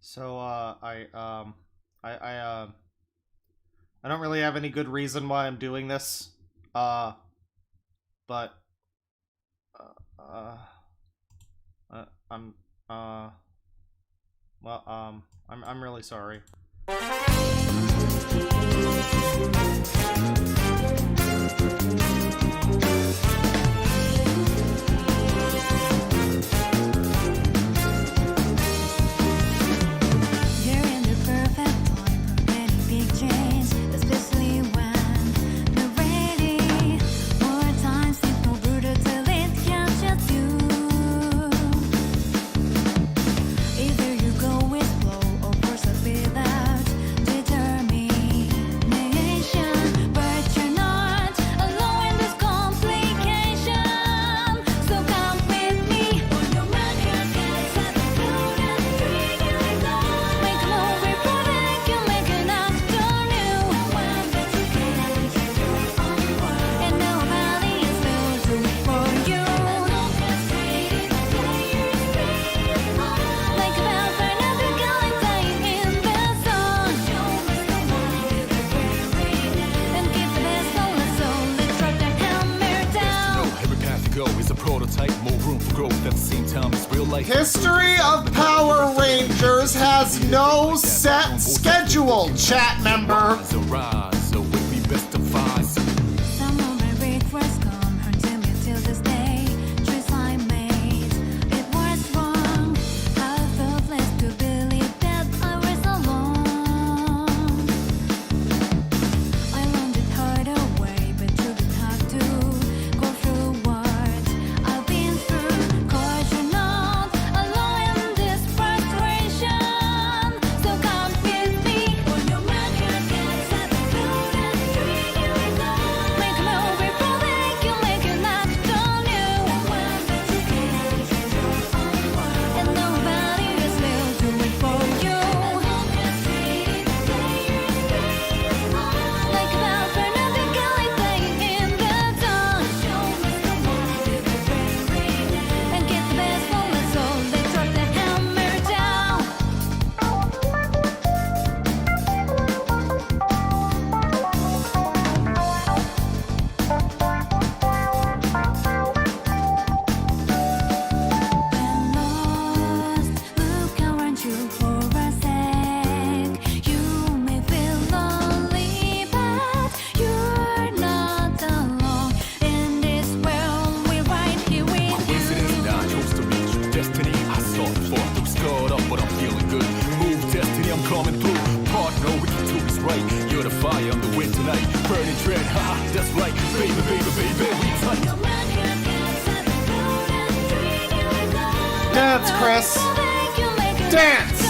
So, I don't really have any good reason why I'm doing this. But, I'm, well, I'm really sorry. History of Power Rangers has no set schedule, chat member. Dance, Chris. Dance.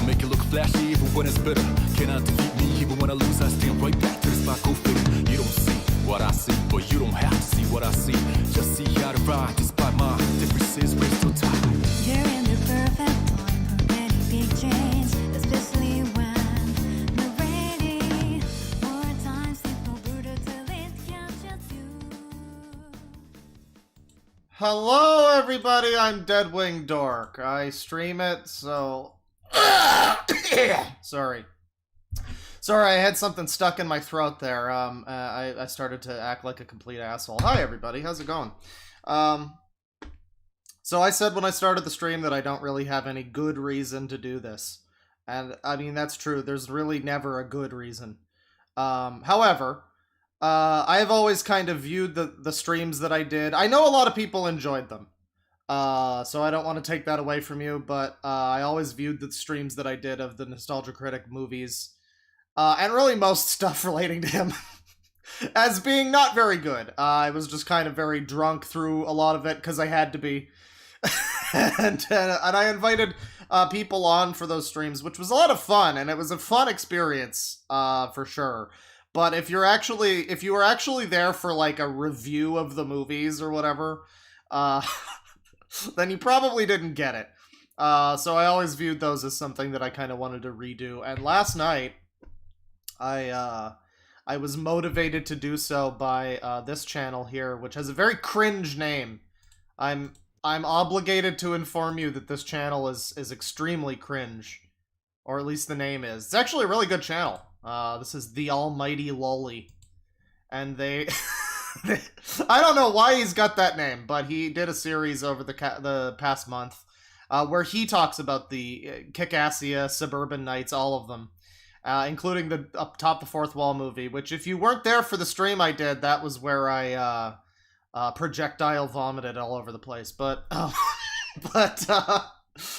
Make it look flashy even when it's bitter. Cannot defeat me even when I lose. I stand right back to the spot. Go figure. You don't see what I see, but you don't have to see what I see. Just see how to ride despite my differences. We're still tied. You're in the perfect time for any big change, especially when you're ready. More times it's no brutal till it captures you. Hello, everybody. I'm Deadwing Dork. I stream it, so. Sorry, I had something stuck in my throat there. I started to act like a complete asshole. Hi, everybody. How's it going? So I said when I started the stream that I don't really have any good reason to do this. And, I mean, that's true. There's really never a good reason. However, I have always kind of viewed the streams that I did. I know a lot of people enjoyed them. So I don't want to take that away from you, but I always viewed the streams that I did of the Nostalgia Critic movies, and really most stuff relating to him, as being not very good. I was just kind of very drunk through a lot of it, because I had to be. and I invited people on for those streams, which was a lot of fun, and it was a fun experience, for sure. But if you were actually there for like a review of the movies or whatever, uh, then you probably didn't get it. So I always viewed those as something that I kind of wanted to redo. And last night, I was motivated to do so by this channel here, which has a very cringe name. I'm obligated to inform you that this channel is extremely cringe, or at least the name is. It's actually a really good channel. This is The Almighty Lolly, and they I don't know why he's got that name, but he did a series over the past month where he talks about the Kickassia, Suburban Nights, all of them, including the Up Top the Fourth Wall movie, which if you weren't there for the stream I did, that was where I projectile vomited all over the place. But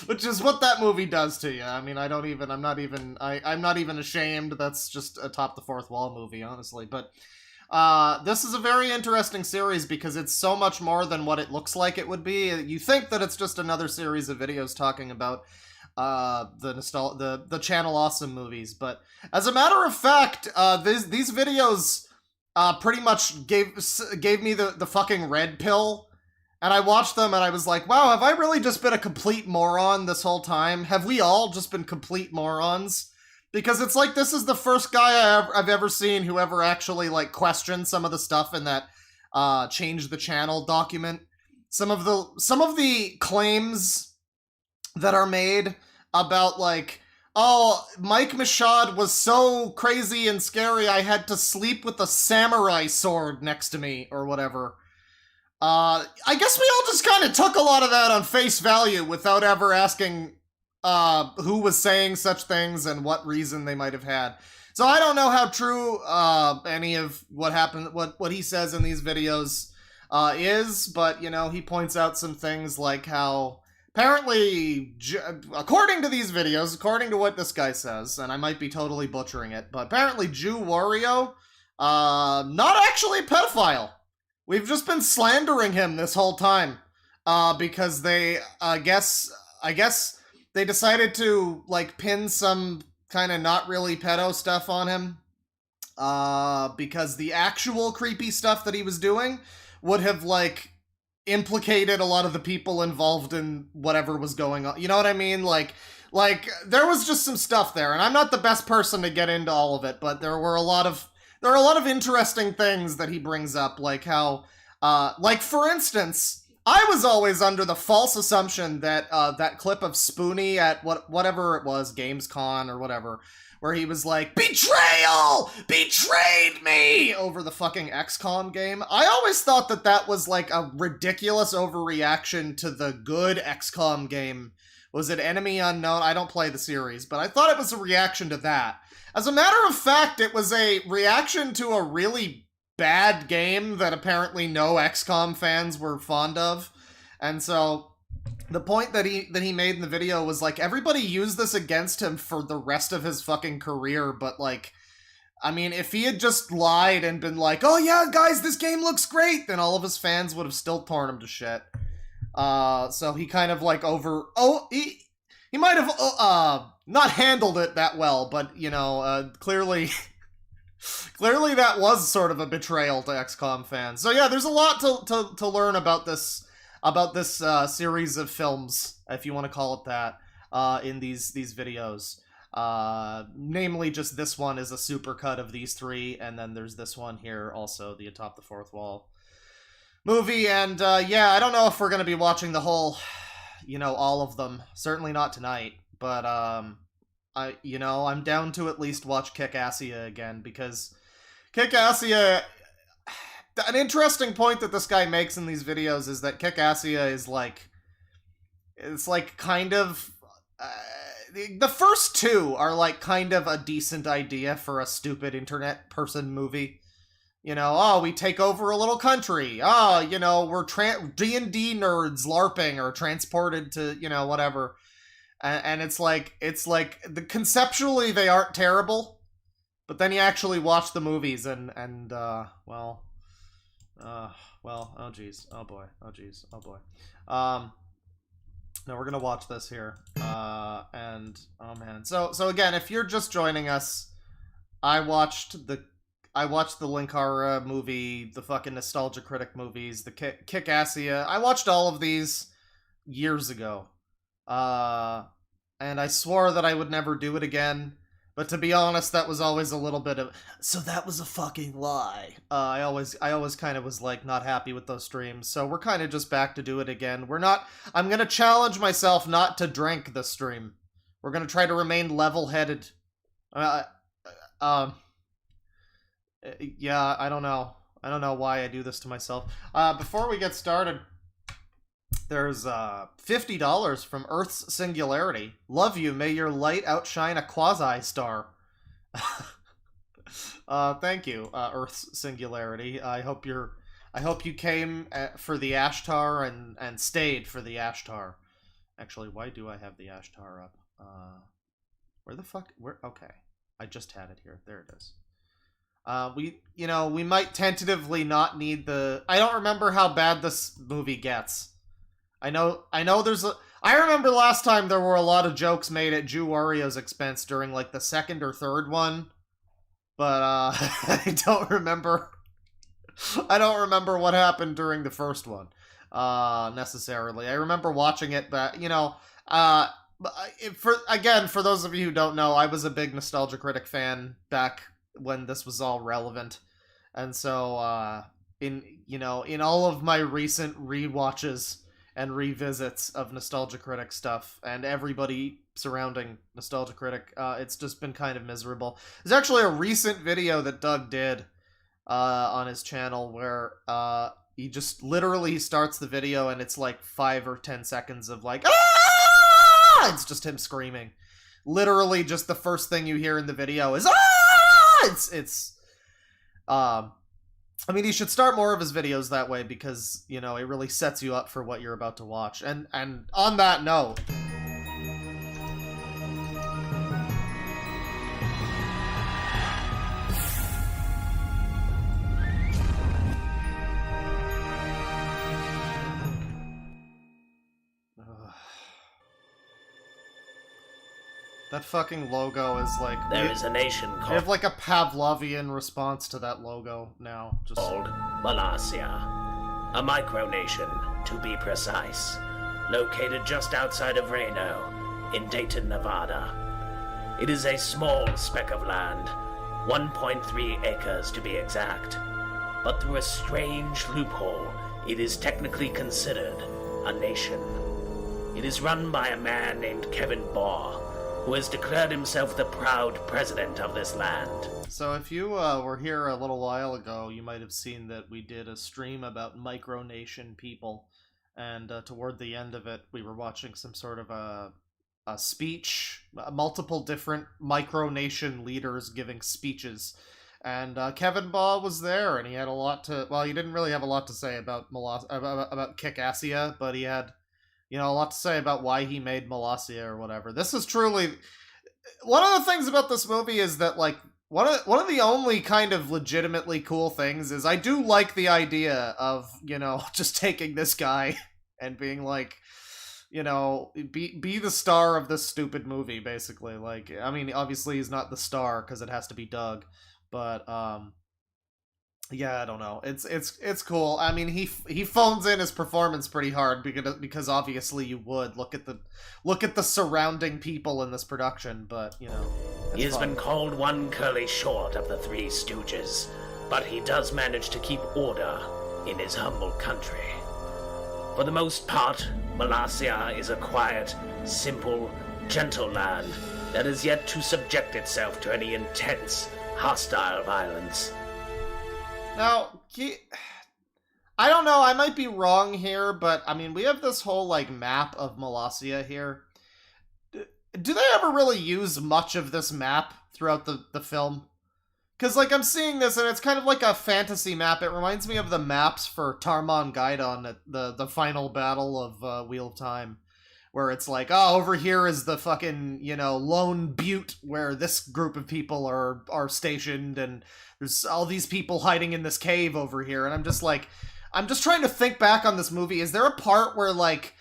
which is what that movie does to you. I mean, I'm not even ashamed. That's just a Top the Fourth Wall movie, honestly. But this is a very interesting series because it's so much more than what it looks like it would be. You think that it's just another series of videos talking about the Channel Awesome movies, but as a matter of fact, these videos pretty much gave me the fucking red pill. And I watched them and I was like, wow, have I really just been a complete moron this whole time? Have we all just been complete morons? Because it's like, this is the first guy I've ever seen who ever actually, like, questioned some of the stuff in that Change the Channel document. Some of the claims that are made about, like, oh, Mike Michaud was so crazy and scary I had to sleep with a samurai sword next to me, or whatever. I guess we all just kind of took a lot of that on face value without ever asking who was saying such things and what reason they might have had. So I don't know how true any of what happened, what he says in these videos is, but, you know, he points out some things like how apparently, according to these videos, according to what this guy says, and I might be totally butchering it, but apparently Jew Wario, not actually a pedophile. We've just been slandering him this whole time, because they, I guess they decided to, like, pin some kind of not really pedo stuff on him, because the actual creepy stuff that he was doing would have, like, implicated a lot of the people involved in whatever was going on. You know what I mean? Like, there was just some stuff there, and I'm not the best person to get into all of it, but there are a lot of interesting things that he brings up, like how, like, for instance, I was always under the false assumption that that clip of Spoonie at whatever it was, GamesCon or whatever, where he was like, betrayal! Betrayed me! Over the fucking XCOM game. I always thought that that was like a ridiculous overreaction to the good XCOM game. Was it Enemy Unknown? I don't play the series, but I thought it was a reaction to that. As a matter of fact, it was a reaction to a really bad game that apparently no XCOM fans were fond of. And so the point that he made in the video was like, everybody used this against him for the rest of his fucking career, but like, I mean, if he had just lied and been like, oh yeah, guys, this game looks great, then all of his fans would have still torn him to shit. So he kind of like he might have not handled it that well, but, you know, clearly that was sort of a betrayal to XCOM fans. So yeah, there's a lot to learn about this series of films, if you want to call it that, in these videos. Namely, just this one is a supercut of these three, and then there's this one here, also the Atop the Fourth Wall movie, and yeah, I don't know if we're gonna be watching the whole, you know, all of them. Certainly not tonight, but I'm down to at least watch Kickassia again, because Kickassia, an interesting point that this guy makes in these videos is that Kickassia is like, it's like kind of, the first two are like kind of a decent idea for a stupid internet person movie. You know, oh, we take over a little country. Oh, you know, we're D&D nerds LARPing or transported to, you know, whatever. And it's like conceptually they aren't terrible, but then you actually watch the movies and well, oh geez, oh boy, oh geez, oh boy. No, we're gonna watch this here, and oh man. So again, if you're just joining us, I watched the I watched the Linkara movie, the fucking Nostalgia Critic movies, the Kickassia. I watched all of these years ago. And I swore that I would never do it again. But to be honest, that was always a little bit of, so that was a fucking lie. I always kind of was like not happy with those streams. So we're kind of just back to do it again. I'm going to challenge myself not to drink this stream. We're going to try to remain level-headed. Yeah, I don't know. I don't know why I do this to myself. Before we get started, there's $50 from Earth's Singularity. Love you. May your light outshine a quasi-star. Thank you, Earth's Singularity. I hope you came for the Ashtar and stayed for the Ashtar. Actually, why do I have the Ashtar up? Where the fuck? Where? Okay, I just had it here. There it is. We might tentatively not need the. I don't remember how bad this movie gets. I know there's a. I remember last time there were a lot of jokes made at Jew Wario's expense during like the second or third one, but I don't remember. I don't remember what happened during the first one, necessarily. I remember watching it, but for those of you who don't know, I was a big Nostalgia Critic fan back when this was all relevant, and so in all of my recent rewatches and revisits of Nostalgia Critic stuff and everybody surrounding Nostalgia Critic, it's just been kind of miserable. There's actually a recent video that Doug did on his channel where he just literally starts the video and it's like 5 or 10 seconds of like, ah! It's just him screaming. Literally just the first thing you hear in the video is, ah! I mean, he should start more of his videos that way because, it really sets you up for what you're about to watch. And on that note... That fucking logo is like... There is a nation I called have like a Pavlovian response to that logo now. Just Malaysia, a micronation, to be precise, located just outside of Reno, in Dayton, Nevada. It is a small speck of land, 1.3 acres to be exact, but through a strange loophole, it is technically considered a nation. It is run by a man named Kevin Baugh, who has declared himself the proud president of this land. So if you were here a little while ago, you might have seen that we did a stream about micronation people, and toward the end of it, we were watching some sort of a speech, multiple different micronation leaders giving speeches, and Kevin Baugh was there, and he had a lot to, well, he didn't really have a lot to say about Kickassia, but he had a lot to say about why he made Malaysia or whatever. This is truly... One of the things about this movie is that, like, one of the only kind of legitimately cool things is I do like the idea of, just taking this guy and being like, be the star of this stupid movie, basically. Like, I mean, obviously he's not the star because it has to be Doug, but, yeah, I don't know. It's cool. I mean, he phones in his performance pretty hard because obviously you would look at the surrounding people in this production, but he has been called one curly short of the Three Stooges, but he does manage to keep order in his humble country. For the most part, Malaysia is a quiet, simple, gentle land that is yet to subject itself to any intense, hostile violence. Now, I don't know, I might be wrong here, but, I mean, we have this whole, like, map of Malaysia here. Do they ever really use much of this map throughout the film? Because, like, I'm seeing this, and it's kind of like a fantasy map. It reminds me of the maps for Tarmon Gaidon at the final battle of Wheel of Time, where it's like, oh, over here is the fucking, lone butte where this group of people are stationed, and there's all these people hiding in this cave over here, and I'm just trying to think back on this movie. Is there a part where, like,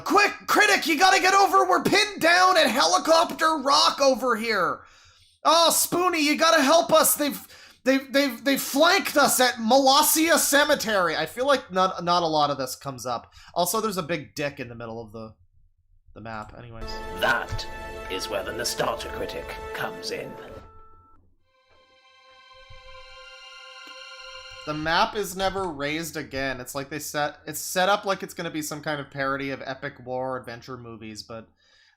quick, Critic, you gotta get over, we're pinned down at Helicopter Rock over here. Oh, Spoonie, you gotta help us, They flanked us at Molossia Cemetery. I feel like not a lot of this comes up. Also, there's a big dick in the middle of the map. Anyways, That is where the Nostalgia Critic comes in. the map is never raised again. It's like it's set up like it's gonna be some kind of parody of epic war adventure movies, but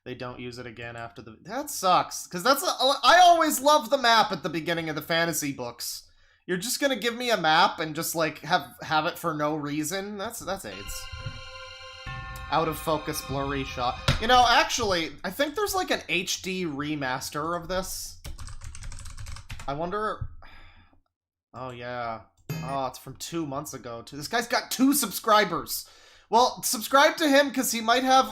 they don't use it again after the. That sucks, because I always love the map at the beginning of the fantasy books. You're just gonna give me a map and just like have it for no reason. That's AIDS. Out of focus, blurry shot. You know, actually, I think there's like an HD remaster of this. I wonder. Oh yeah. Oh, it's from 2 months ago. This guy's got 2 subscribers. Well, subscribe to him because he might have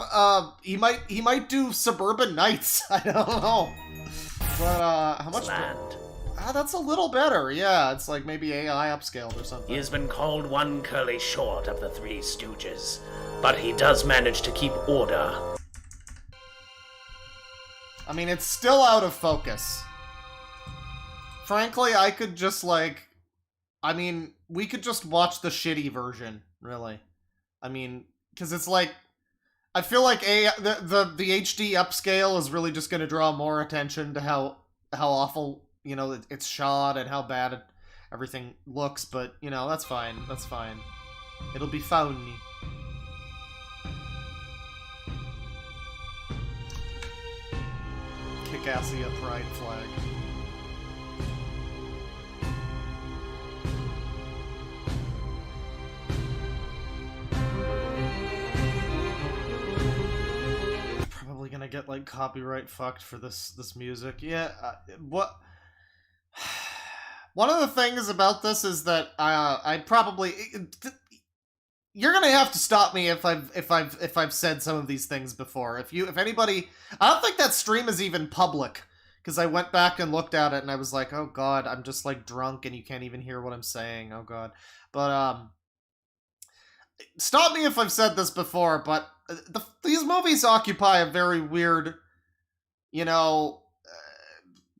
he might do Suburban Nights. I don't know. But how much? Land. That's a little better. Yeah, it's like maybe AI upscaled or something. He has been called one curly short of the Three Stooges, but he does manage to keep order. I mean, it's still out of focus. Frankly, I could just like, I mean, we could just watch the shitty version, really. I mean, because it's like, I feel like the HD upscale is really just going to draw more attention to how awful, you know, it's shot and how bad everything looks. But you know, that's fine. That's fine. It'll be funny. Kickassia pride flag. Probably gonna get like copyright fucked for this music. Yeah, what? One of the things about this is that I'd probably you're gonna have to stop me if I've said some of these things before. If anybody, I don't think that stream is even public because I went back and looked at it and I was like, oh god, I'm just like drunk and you can't even hear what I'm saying. Oh god, but stop me if I've said this before. But these movies occupy a very weird, you know,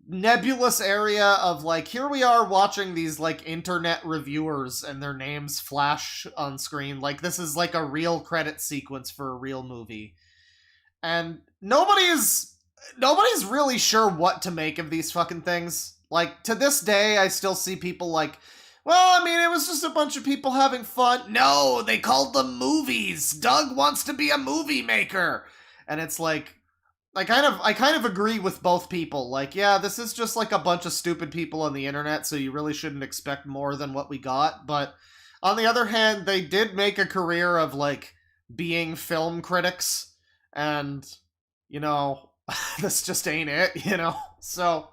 nebulous area of like, here we are watching these like internet reviewers and their names flash on screen like this is like a real credit sequence for a real movie, and nobody's really sure what to make of these fucking things. Like, to this day I still see people like, well, I mean, it was just a bunch of people having fun. No, they called them movies. Doug wants to be a movie maker. And it's like, I kind of agree with both people. Like, yeah, this is just like a bunch of stupid people on the internet, so you really shouldn't expect more than what we got. But on the other hand, they did make a career of like being film critics, and you know, this just ain't it, you know? So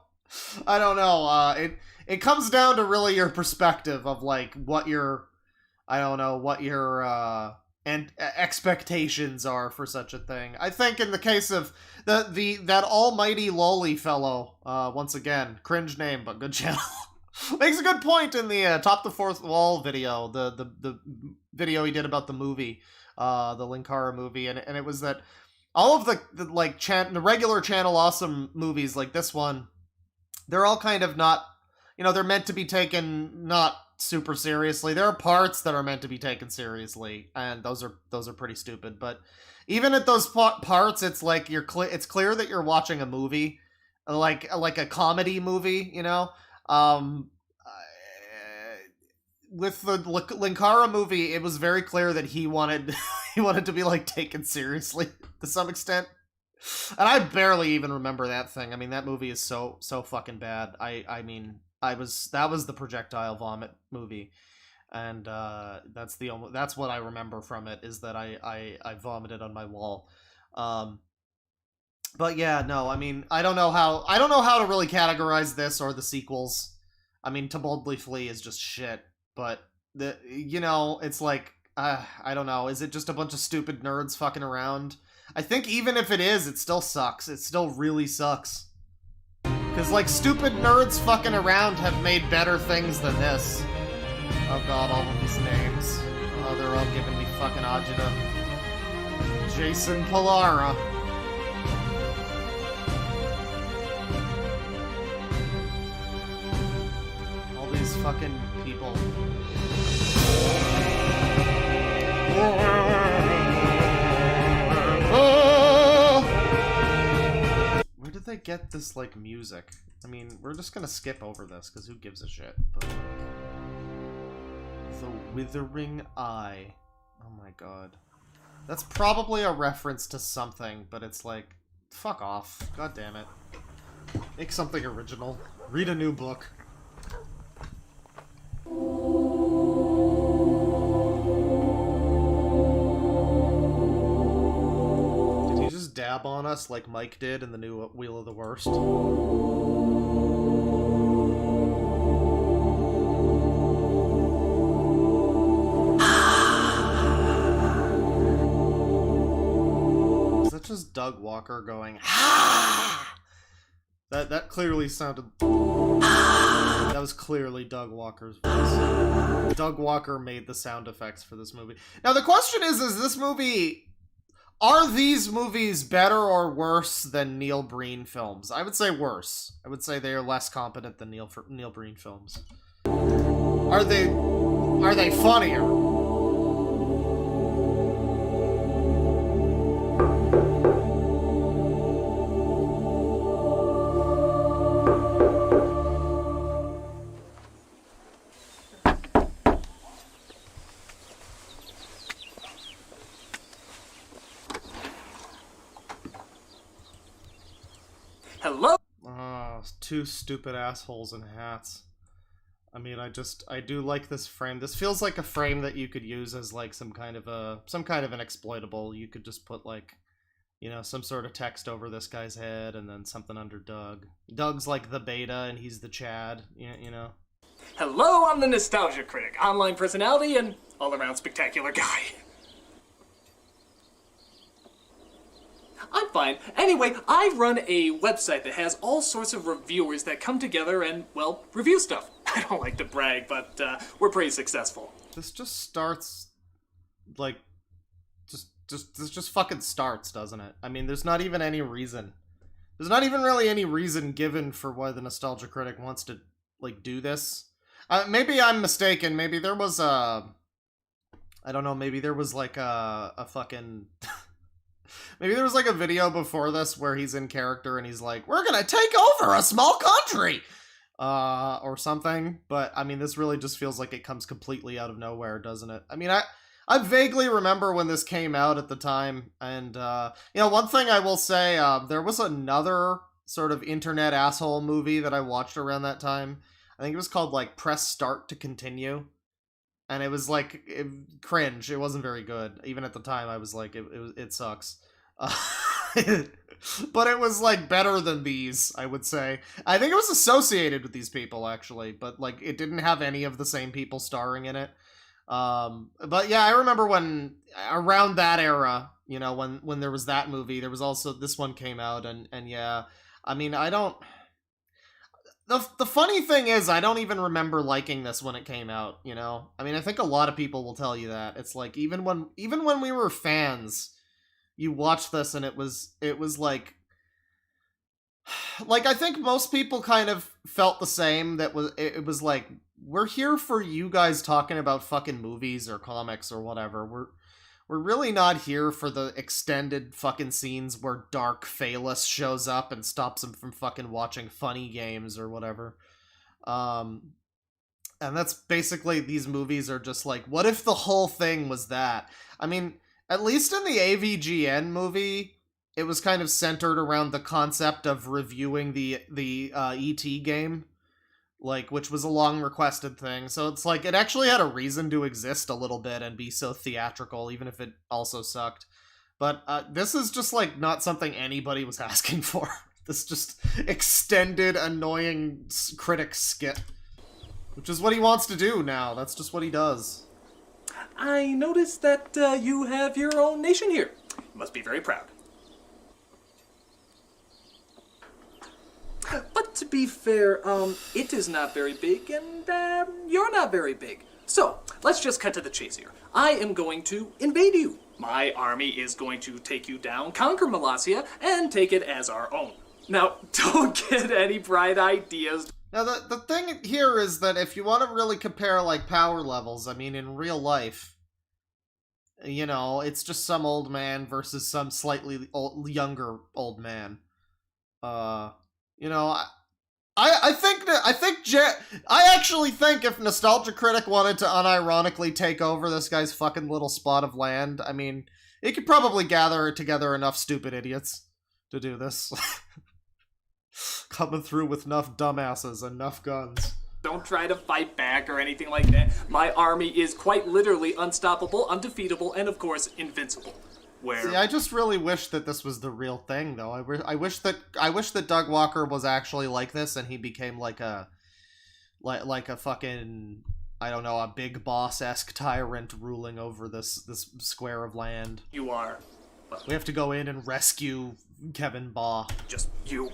I don't know. It comes down to really your perspective of like what your, I don't know, what your and expectations are for such a thing. I think in the case of that almighty lolly fellow, once again, cringe name but good channel, makes a good point in the Top the Fourth Wall video, the video he did about the movie, the Linkara movie, and it was that all of the like the regular Channel Awesome movies like this one, they're all kind of not, you know, they're meant to be taken not super seriously. There are parts that are meant to be taken seriously, and those are pretty stupid. But even at those parts, it's like it's clear that you're watching a movie, like a comedy movie, you know. With the Linkara movie, it was very clear that he wanted to be like taken seriously to some extent. And I barely even remember that thing. I mean, that movie is so fucking bad. I mean, that was the projectile vomit movie, and that's what I remember from it, is that I vomited on my wall. But yeah, no, I mean, I don't know how to really categorize this or the sequels. I mean, To Boldly Flee is just shit, but you know, it's like, I don't know, is it just a bunch of stupid nerds fucking around? I think even if it is, it still sucks. It still really sucks. Because, like, stupid nerds fucking around have made better things than this. Oh god, all of these names. Oh, they're all giving me fucking agita. Jason Pollara. All fucking people. Where did they get this, like, music? I mean, we're just gonna skip over this, because who gives a shit, but... The Withering Eye. Oh my god. That's probably a reference to something, but it's like, fuck off. God damn it. Make something original. Read a new book. Did he just dab on us like Mike did in the new Wheel of the Worst? Is that just Doug Walker going, ah! That clearly sounded... That was clearly Doug Walker's voice. Doug Walker made the sound effects for this movie. Now the question is this movie... Are these movies better or worse than Neil Breen films? I would say worse. I would say they are less competent than Neil Breen films. Are they funnier? Hello? Two stupid assholes in hats. I mean, I do like this frame. This feels like a frame that you could use as like some kind of an exploitable. You could just put like, you know, some sort of text over this guy's head and then something under Doug. Doug's like the beta and he's the Chad, you know. Hello, I'm the Nostalgia Critic, online personality and all-around spectacular guy. I'm fine. Anyway, I run a website that has all sorts of reviewers that come together and, well, review stuff. I don't like to brag, but we're pretty successful. This just starts, like, this just fucking starts, doesn't it? I mean, there's not even any reason. There's not even really any reason given for why the Nostalgia Critic wants to, like, do this. Maybe I'm mistaken. Maybe there was I don't know, maybe there was, like, a fucking... Maybe there was like a video before this where he's in character and he's like, we're gonna take over a small country! Or something. But, I mean, this really just feels like it comes completely out of nowhere, doesn't it? I mean, I vaguely remember when this came out at the time. And, you know, one thing I will say, there was another sort of internet asshole movie that I watched around that time. I think it was called, like, Press Start to Continue. And it was, like, cringe. It wasn't very good. Even at the time, I was like, it sucks. But it was, like, better than these, I would say. I think it was associated with these people, actually. But, like, it didn't have any of the same people starring in it. But, yeah, I remember when, around that era, you know, when there was that movie, there was also, this one came out, and yeah. I mean, I don't... The funny thing is, I don't even remember liking this when it came out, you know? I mean, I think a lot of people will tell you that. It's like, even when we were fans, you watched this and it was like... Like, I think most people kind of felt the same, that it was like, we're here for you guys talking about fucking movies or comics or whatever. We're really not here for the extended fucking scenes where Dark Phalus shows up and stops him from fucking watching funny games or whatever. And that's basically, these movies are just like, what if the whole thing was that? I mean, at least in the AVGN movie, it was kind of centered around the concept of reviewing the E.T. game. Like, which was a long requested thing. So it's like, it actually had a reason to exist a little bit and be so theatrical, even if it also sucked. But this is just, like, not something anybody was asking for. This just extended, annoying critic skit. Which is what he wants to do now. That's just what he does. I noticed that you have your own nation here. You must be very proud. But to be fair, it is not very big, and you're not very big. So, let's just cut to the chase here. I am going to invade you. My army is going to take you down, conquer Molossia, and take it as our own. Now, don't get any bright ideas. Now, the thing here is that if you want to really compare, like, power levels, I mean, in real life, you know, it's just some old man versus some slightly younger old man. You know, I actually think if Nostalgia Critic wanted to unironically take over this guy's fucking little spot of land, I mean, he could probably gather together enough stupid idiots to do this. Coming through with enough dumbasses and enough guns. Don't try to fight back or anything like that. My army is quite literally unstoppable, undefeatable, and of course, invincible. Where... See, I just really wish that this was the real thing, though. I wish that Doug Walker was actually like this, and he became like a fucking, I don't know, a big boss-esque tyrant ruling over this square of land. You are. Well, we have to go in and rescue Kevin Baugh. Just you.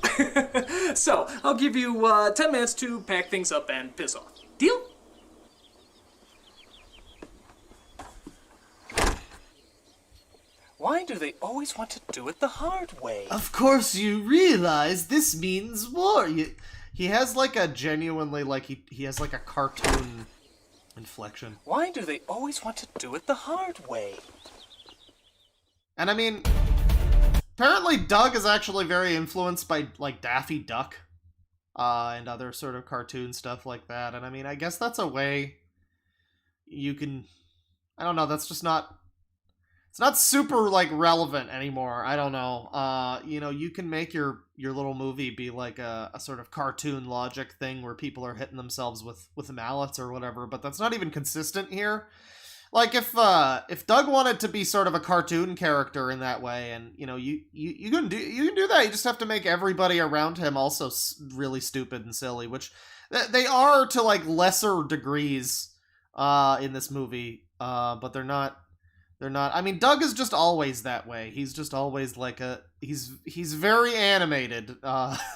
So, I'll give you 10 minutes to pack things up and piss off. Deal? Why do they always want to do it the hard way? Of course you realize this means war. He has like a genuinely, like, he has like a cartoon inflection. Why do they always want to do it the hard way? And I mean, apparently Doug is actually very influenced by, like, Daffy Duck, and other sort of cartoon stuff like that. And I mean, I guess that's a way you can, I don't know, that's just not, it's not super, like, relevant anymore. I don't know. You know, you can make your little movie be like a sort of cartoon logic thing where people are hitting themselves with mallets or whatever, but that's not even consistent here. Like, if Doug wanted to be sort of a cartoon character in that way, and, you know, you can do that. You just have to make everybody around him also really stupid and silly, which they are to, like, lesser degrees in this movie, but they're not. I mean, Doug is just always that way. He's just always like he's very animated,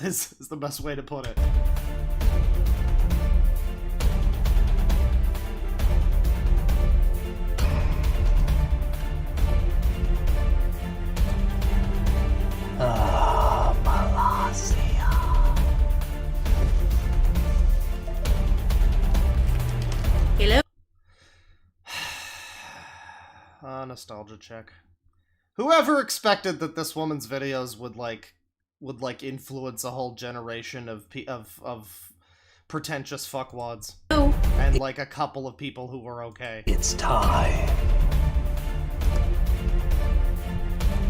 is the best way to put it. Hello? Nostalgia check. Whoever expected that this woman's videos would influence a whole generation of pretentious fuckwads. Oh. And like a couple of people who were okay. It's time.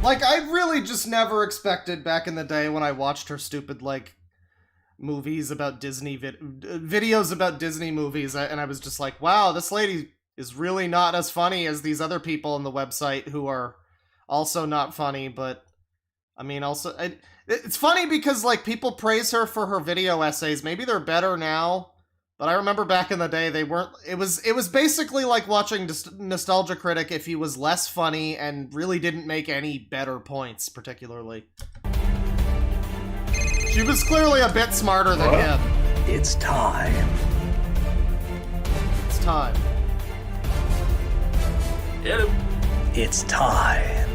Like, I really just never expected back in the day when I watched her stupid, like, movies about Disney, videos about Disney movies, and I was just like, wow, this lady is really not as funny as these other people on the website who are also not funny, but, I mean, also, it's funny because, like, people praise her for her video essays. Maybe they're better now, but I remember back in the day they weren't. It was basically like watching Nostalgia Critic if he was less funny and really didn't make any better points, particularly. She was clearly a bit smarter than him. It's time. It's time. It's time.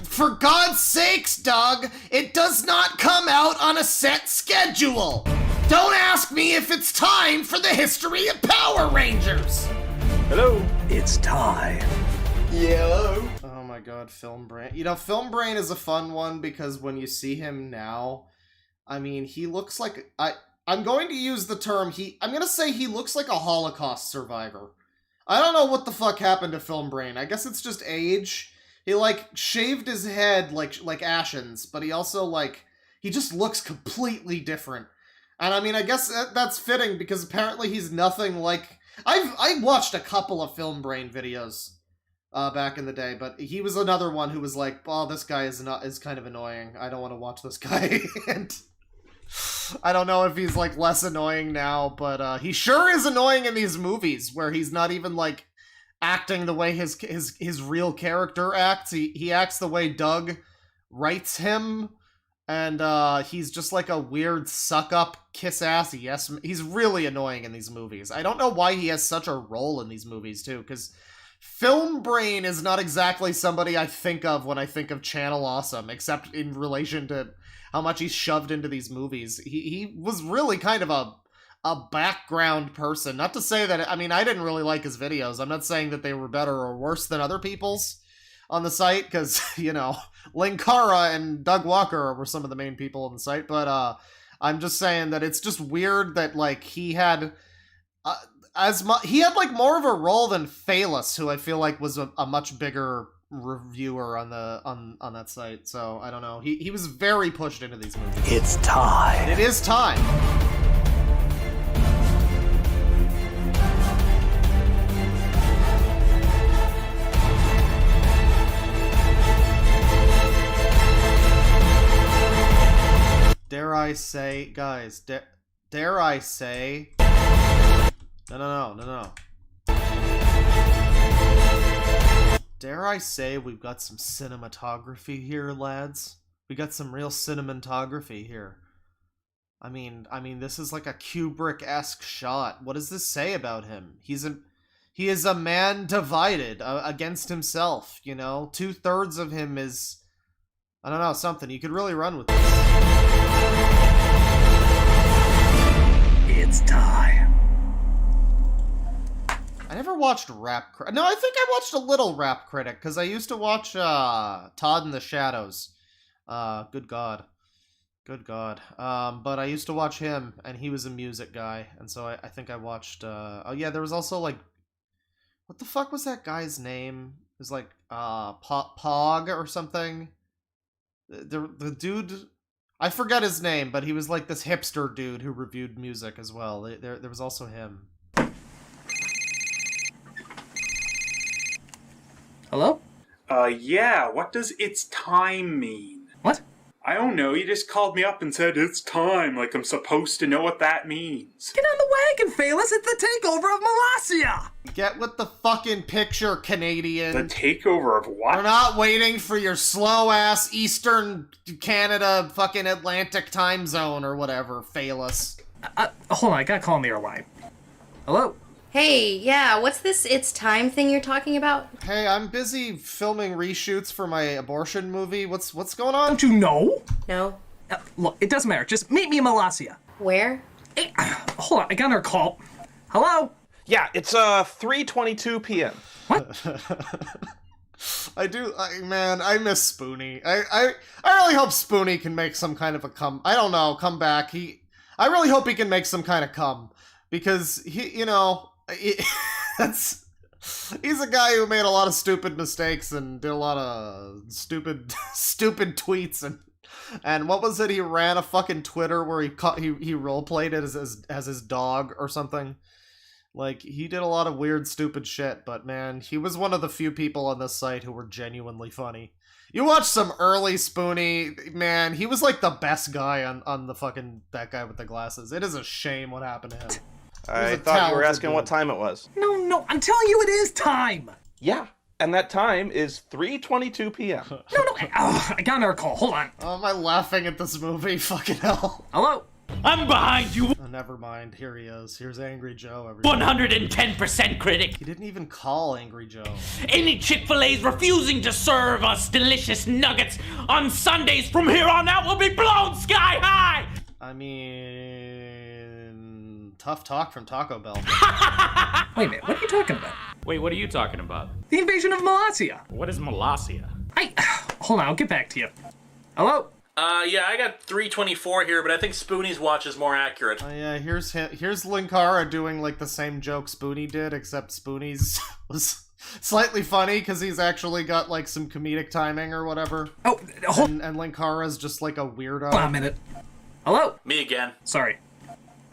For God's sakes, Doug, it does not come out on a set schedule. Don't ask me if it's time for the history of Power Rangers. Hello. It's time. Yellow. Oh my god, Film Brain. You know, Film Brain is a fun one because when you see him now, I mean, he looks like... I'm going to use the term, I'm going to say he looks like a Holocaust survivor. I don't know what the fuck happened to Film Brain. I guess it's just age. He, like, shaved his head like Ashens, but he also, like, he just looks completely different. And I mean, I guess that's fitting because apparently he's nothing like... I watched a couple of Film Brain videos back in the day, but he was another one who was like, oh, this guy is kind of annoying. I don't want to watch this guy. And I don't know if he's, like, less annoying now, but he sure is annoying in these movies where he's not even, like, acting the way his real character acts. He acts the way Doug writes him, and he's just like a weird suck-up, kiss-ass, yes. He's really annoying in these movies. I don't know why he has such a role in these movies, too, because Film Brain is not exactly somebody I think of when I think of Channel Awesome, except in relation to how much he's shoved into these movies. He was really kind of a background person. Not to say that, I mean, I didn't really like his videos. I'm not saying that they were better or worse than other people's on the site, because, you know, Linkara and Doug Walker were some of the main people on the site, but I'm just saying that it's just weird that, like, he had... he had like more of a role than Phalus, who I feel like was a much bigger reviewer on the on that site. So I don't know. He was very pushed into these movies. It's time. It is time. Dare I say, guys? Dare I say? No. Dare I say we've got some cinematography here, lads? We got some real cinematography here. I mean, this is like a Kubrick-esque shot. What does this say about him? He is a man divided against himself, you know? 2/3 of him is, I don't know, something. You could really run with this. It's time. I never watched Rap Critic. No, I think I watched a little Rap Critic, because I used to watch Todd in the Shadows. Good God. But I used to watch him, and he was a music guy, and so I think I watched... oh yeah, there was also, like... What the fuck was that guy's name? It was like, Pog or something? The dude... I forget his name, but he was like this hipster dude who reviewed music as well. There was also him. Hello? Yeah, what does it's time mean? What? I don't know, you just called me up and said it's time, like I'm supposed to know what that means. Get on the wagon, Phalus! It's the takeover of Molossia! Get with the fucking picture, Canadian. The takeover of what? We're not waiting for your slow-ass Eastern Canada fucking Atlantic time zone or whatever, Phalus. Hold on, I gotta call on the air line. Hello? Hey, yeah, what's this It's Time thing you're talking about? Hey, I'm busy filming reshoots for my abortion movie. What's going on? Don't you know? No. Look, it doesn't matter. Just meet me in Molossia. Where? Hey, hold on, I got her call. Hello? Yeah, it's 3:22 p.m. What? Man, I miss Spoonie. I really hope Spoonie can make some kind of a come back. I really hope he can make some kind of come. Because he's a guy who made a lot of stupid mistakes and did a lot of stupid tweets and what was it? He ran a fucking Twitter where he roleplayed it as his dog or something. Like, he did a lot of weird, stupid shit, but man, he was one of the few people on this site who were genuinely funny. You watch some early Spoonie, man, he was like the best guy on the fucking, that guy with the glasses. It is a shame what happened to him. I thought you were asking what time it was. No, I'm telling you it is time! Yeah, and that time is 3:22 p.m. No, I got another call. Hold on. Oh, am I laughing at this movie? Fucking hell. Hello? I'm behind you. Oh, never mind. Here he is. Here's Angry Joe. Everybody. 110% critic. He didn't even call Angry Joe. Any Chick-fil-A's refusing to serve us delicious nuggets on Sundays from here on out will be blown sky high. I mean, tough talk from Taco Bell. Wait a minute, what are you talking about? Wait, what are you talking about? The invasion of Molossia. What is Molossia? Hold on, I'll get back to you. Hello? Yeah, I got 3:24 here, but I think Spoonie's watch is more accurate. Oh yeah, here's Linkara doing like the same joke Spoonie did, except Spoonie's was slightly funny because he's actually got like some comedic timing or whatever. Oh, hold and Linkara's just like a weirdo. on a minute. Hello? Me again. Sorry.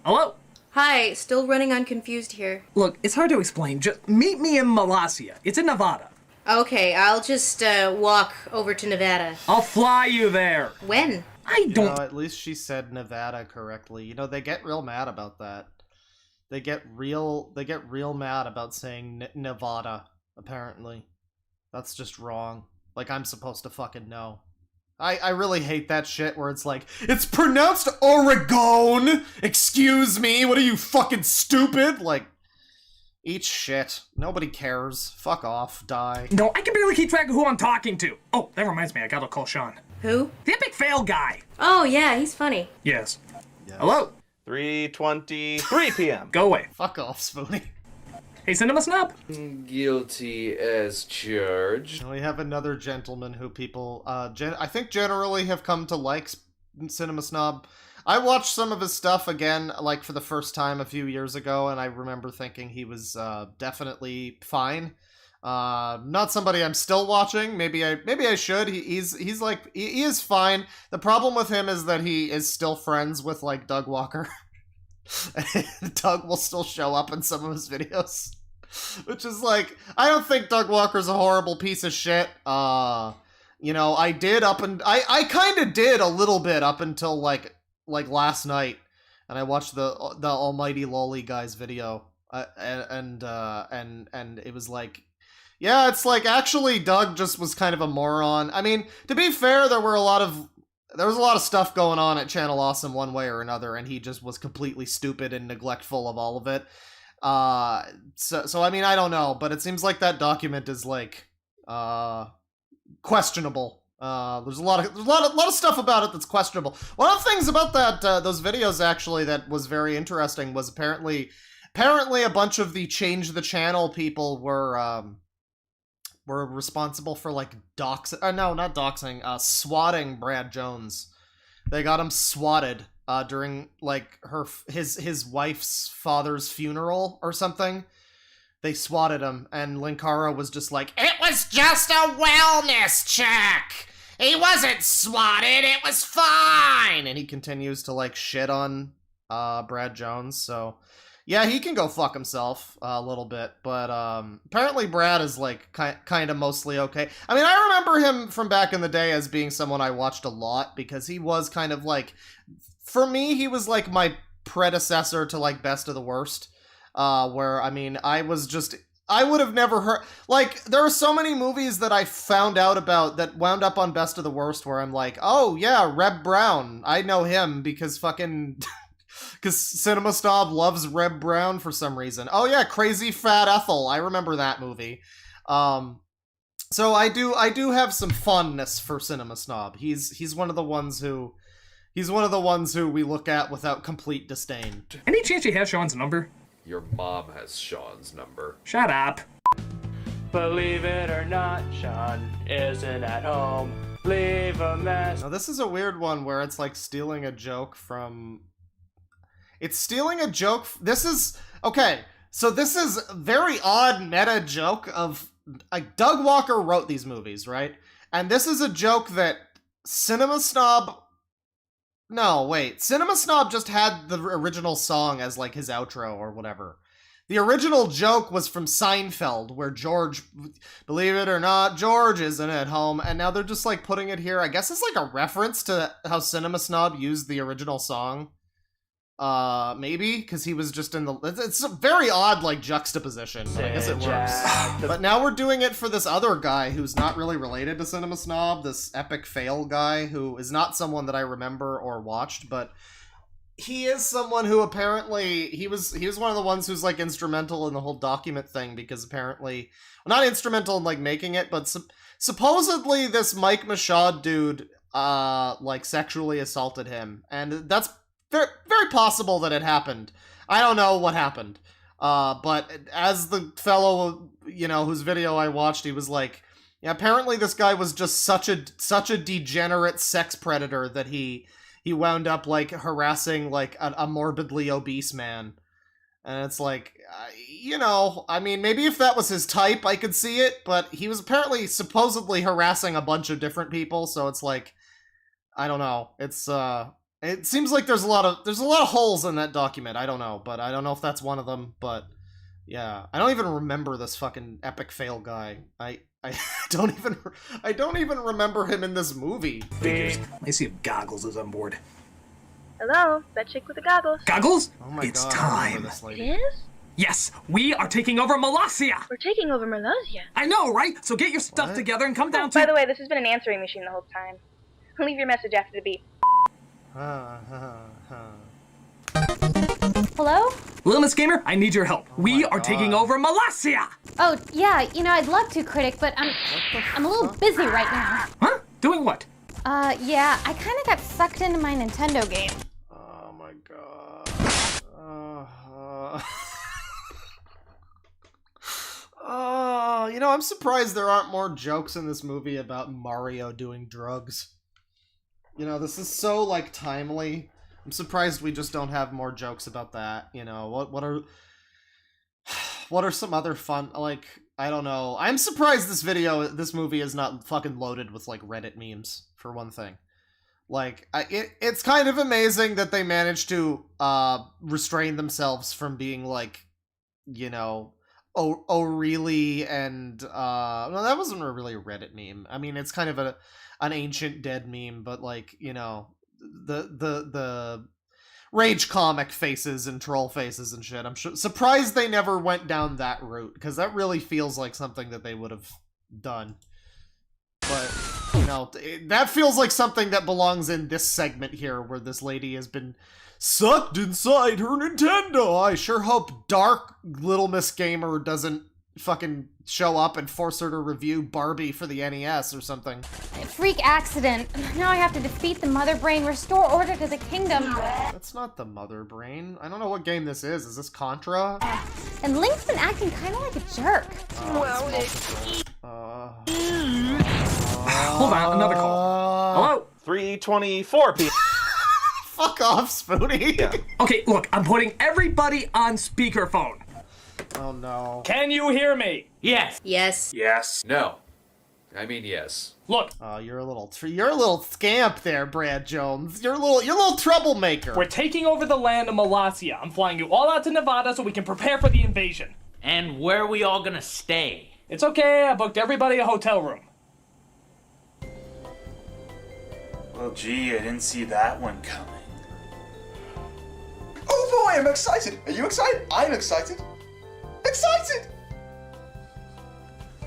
Hello? Hi, still running on confused here. Look, it's hard to explain. Just meet me in Molossia. It's in Nevada. Okay, I'll just walk over to Nevada. I'll fly you there. When? I don't... at least she said Nevada correctly. You know, they get real mad about that. They get real mad about saying Nevada, apparently. That's just wrong. Like, I'm supposed to fucking know. I really hate that shit where it's like, it's pronounced Oregon! Excuse me, what are you, fucking stupid? Like, Eat shit. Nobody cares. Fuck off. Die. No, I can barely keep track of who I'm talking to. Oh, that reminds me, I gotta call Sean. Who? The epic fail guy. Oh, yeah, he's funny. Yes. Hello? 3:23 p.m. Go away. Fuck off, Spoonie. Hey, Cinema Snob. Guilty as charged. And we have another gentleman who people, I think generally have come to like Cinema Snob. I watched some of his stuff again, like, for the first time a few years ago, and I remember thinking he was, definitely fine. Not somebody I'm still watching. Maybe I should. He is fine. The problem with him is that he is still friends with, like, Doug Walker. Doug will still show up in some of his videos. Which is like, I don't think Doug Walker's a horrible piece of shit. You know, I kind of did a little bit up until, like last night, and I watched the Almighty Lolly guy's video, and it was like, yeah, it's like, actually, Doug just was kind of a moron. I mean, to be fair, there was a lot of stuff going on at Channel Awesome one way or another, and he just was completely stupid and neglectful of all of it. So I mean, I don't know, but it seems like that document is like, questionable. There's a lot of stuff about it that's questionable. One of the things about that, those videos actually that was very interesting was apparently a bunch of the Change the Channel people were responsible for like swatting Brad Jones. They got him swatted during like his wife's father's funeral or something. They swatted him, and Linkara was just like, "It was just a wellness check. He wasn't swatted. It was fine." And he continues to like shit on Brad Jones. So yeah, he can go fuck himself a little bit, but apparently Brad is like kind of mostly okay. I mean, I remember him from back in the day as being someone I watched a lot because he was kind of like, for me, he was like my predecessor to like Best of the Worst. Where, I mean, I would have never heard, like, there are so many movies that I found out about that wound up on Best of the Worst where I'm like, oh yeah, Reb Brown, I know him because because Cinema Snob loves Reb Brown for some reason. Oh yeah, Crazy Fat Ethel, I remember that movie. So I do have some fondness for Cinema Snob. He's one of the ones who we look at without complete disdain. Any chance you have Sean's number? Your mom has Sean's number. Shut up. Believe it or not, Sean isn't at home. Leave a mess. Now this is a weird one where it's like stealing a joke from... It's stealing a joke... This is... Okay, so this is a very odd meta joke of... Like, Doug Walker wrote these movies, right? And this is a joke that Cinema Snob... No, wait. Cinema Snob just had the original song as, like, his outro or whatever. The original joke was from Seinfeld, where George, believe it or not, George isn't at home, and now they're just, like, putting it here. I guess it's, like, a reference to how Cinema Snob used the original song. Maybe? Because he was just in the... It's a very odd, like, juxtaposition, but I guess it works. But now we're doing it for this other guy who's not really related to Cinema Snob, this epic fail guy, who is not someone that I remember or watched, but he is someone who apparently... He was one of the ones who's, like, instrumental in the whole document thing, because apparently... Well, not instrumental in, like, making it, but supposedly this Mike Michaud dude, like, sexually assaulted him, and that's... Very, very possible that it happened. I don't know what happened. But as the fellow, you know, whose video I watched, he was like, yeah, apparently this guy was just such a degenerate sex predator that he wound up, like, harassing, like, a morbidly obese man. And it's like, you know, I mean, maybe if that was his type, I could see it, but he was apparently supposedly harassing a bunch of different people, so it's like, I don't know. It seems like there's a lot of holes in that document. I don't know, but I don't know if that's one of them. But yeah, I don't even remember this fucking epic fail guy. I don't even remember him in this movie. Figures. Let's see if Goggles is on board. Hello, that chick with the goggles. Goggles? Oh my It's God, time. I remember this lady. It is? Yes, we are taking over Molossia. We're taking over Merluzia. I know, right? So get your stuff What? together and come down to... By the way, this has been an answering machine the whole time. Leave your message after the beep. Hello? Little Miss Gamer, I need your help. We are taking over Malassia! Oh, yeah, I'd love to, Critic, but I'm a little busy right now. Huh? Doing what? Yeah, I kind of got sucked into my Nintendo game. Oh my god. I'm surprised there aren't more jokes in this movie about Mario doing drugs. This is so, like, timely. I'm surprised we just don't have more jokes about that. What are some other fun, like, I don't know. I'm surprised this movie is not fucking loaded with, like, Reddit memes, for one thing. Like, it's kind of amazing that they managed to restrain themselves from being, like, oh really, and no, that wasn't really a Reddit meme. I mean, it's kind of an ancient dead meme, but, like, the rage comic faces and troll faces and shit. I'm surprised they never went down that route, because that really feels like something that they would have done. But, that feels like something that belongs in this segment here, where this lady has been sucked inside her Nintendo. I sure hope Dark Little Miss Gamer doesn't fucking show up and force her to review Barbie for the NES or something. Freak accident. Now I have to defeat the Mother Brain, restore order to the kingdom. That's not the Mother Brain. I don't know what game this is. Is this Contra? And Link's been acting kind of like a jerk. Hold on, another call. Hello? 3:24 p.m. Fuck off, Spoonie. Yeah. Okay, look, I'm putting everybody on speakerphone. Oh no. Can you hear me? Yes. Yes. Yes. No. I mean, yes. Look. Oh, you're a little scamp there, Brad Jones. You're a little troublemaker. We're taking over the land of Malassia. I'm flying you all out to Nevada so we can prepare for the invasion. And where are we all gonna stay? It's okay, I booked everybody a hotel room. Well, gee, I didn't see that one coming. Oh boy, I'm excited. Are you excited? I'm excited. Excited!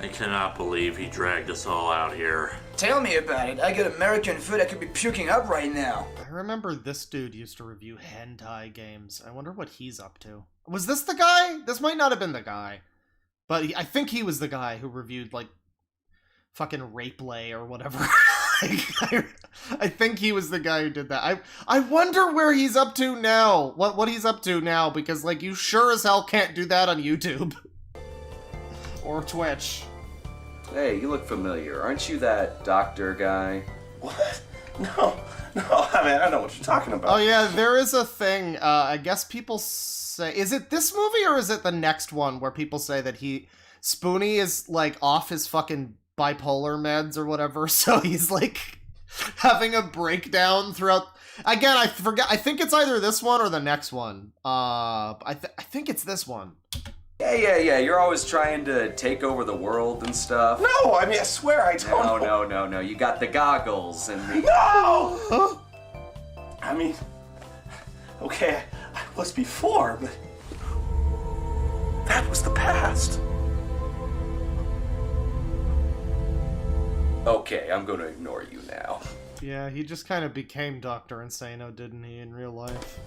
I cannot believe he dragged us all out here. Tell me about it. I got American food I could be puking up right now. I remember this dude used to review hentai games. I wonder what he's up to. Was this the guy? This might not have been the guy. But I think he was the guy who reviewed, like, fucking Rape-Lay or whatever. I think he was the guy who did that. I wonder where he's up to now. What he's up to now, because, like, you sure as hell can't do that on YouTube. Or Twitch. Hey, you look familiar. Aren't you that doctor guy? What? No, I mean, I don't know what you're talking about. Oh yeah, there is a thing, I guess people say, is it this movie or is it the next one where people say that Spoonie is, like, off his fucking bipolar meds or whatever, so he's, like, having a breakdown throughout. Again, I forget. I think it's either this one or the next one. I think it's this one. Yeah. You're always trying to take over the world and stuff. No, I mean, I swear I don't know. No. You got the goggles and the... No! Huh? I mean, okay, I was before, but that was the past. Okay, I'm gonna ignore you now. Yeah, he just kind of became Dr. Insano, didn't he, in real life?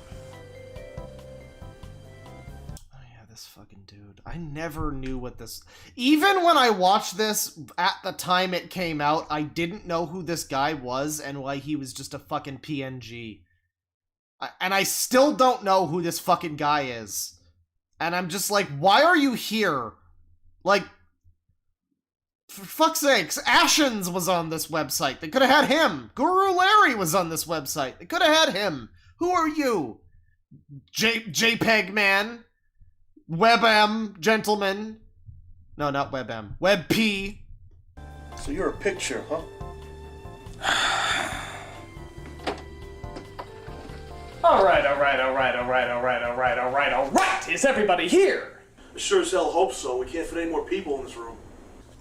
Oh yeah, this fucking dude. I never knew what this... Even when I watched this, at the time it came out, I didn't know who this guy was and why he was just a fucking PNG. And I still don't know who this fucking guy is. And I'm just like, why are you here? Like... For fuck's sakes, Ashens was on this website. They could have had him. Guru Larry was on this website. They could have had him. Who are you? JPEG man? WebM gentleman? No, not WebM. WebP. So you're a picture, huh? All right. Is everybody here? I sure as hell hope so. We can't fit any more people in this room.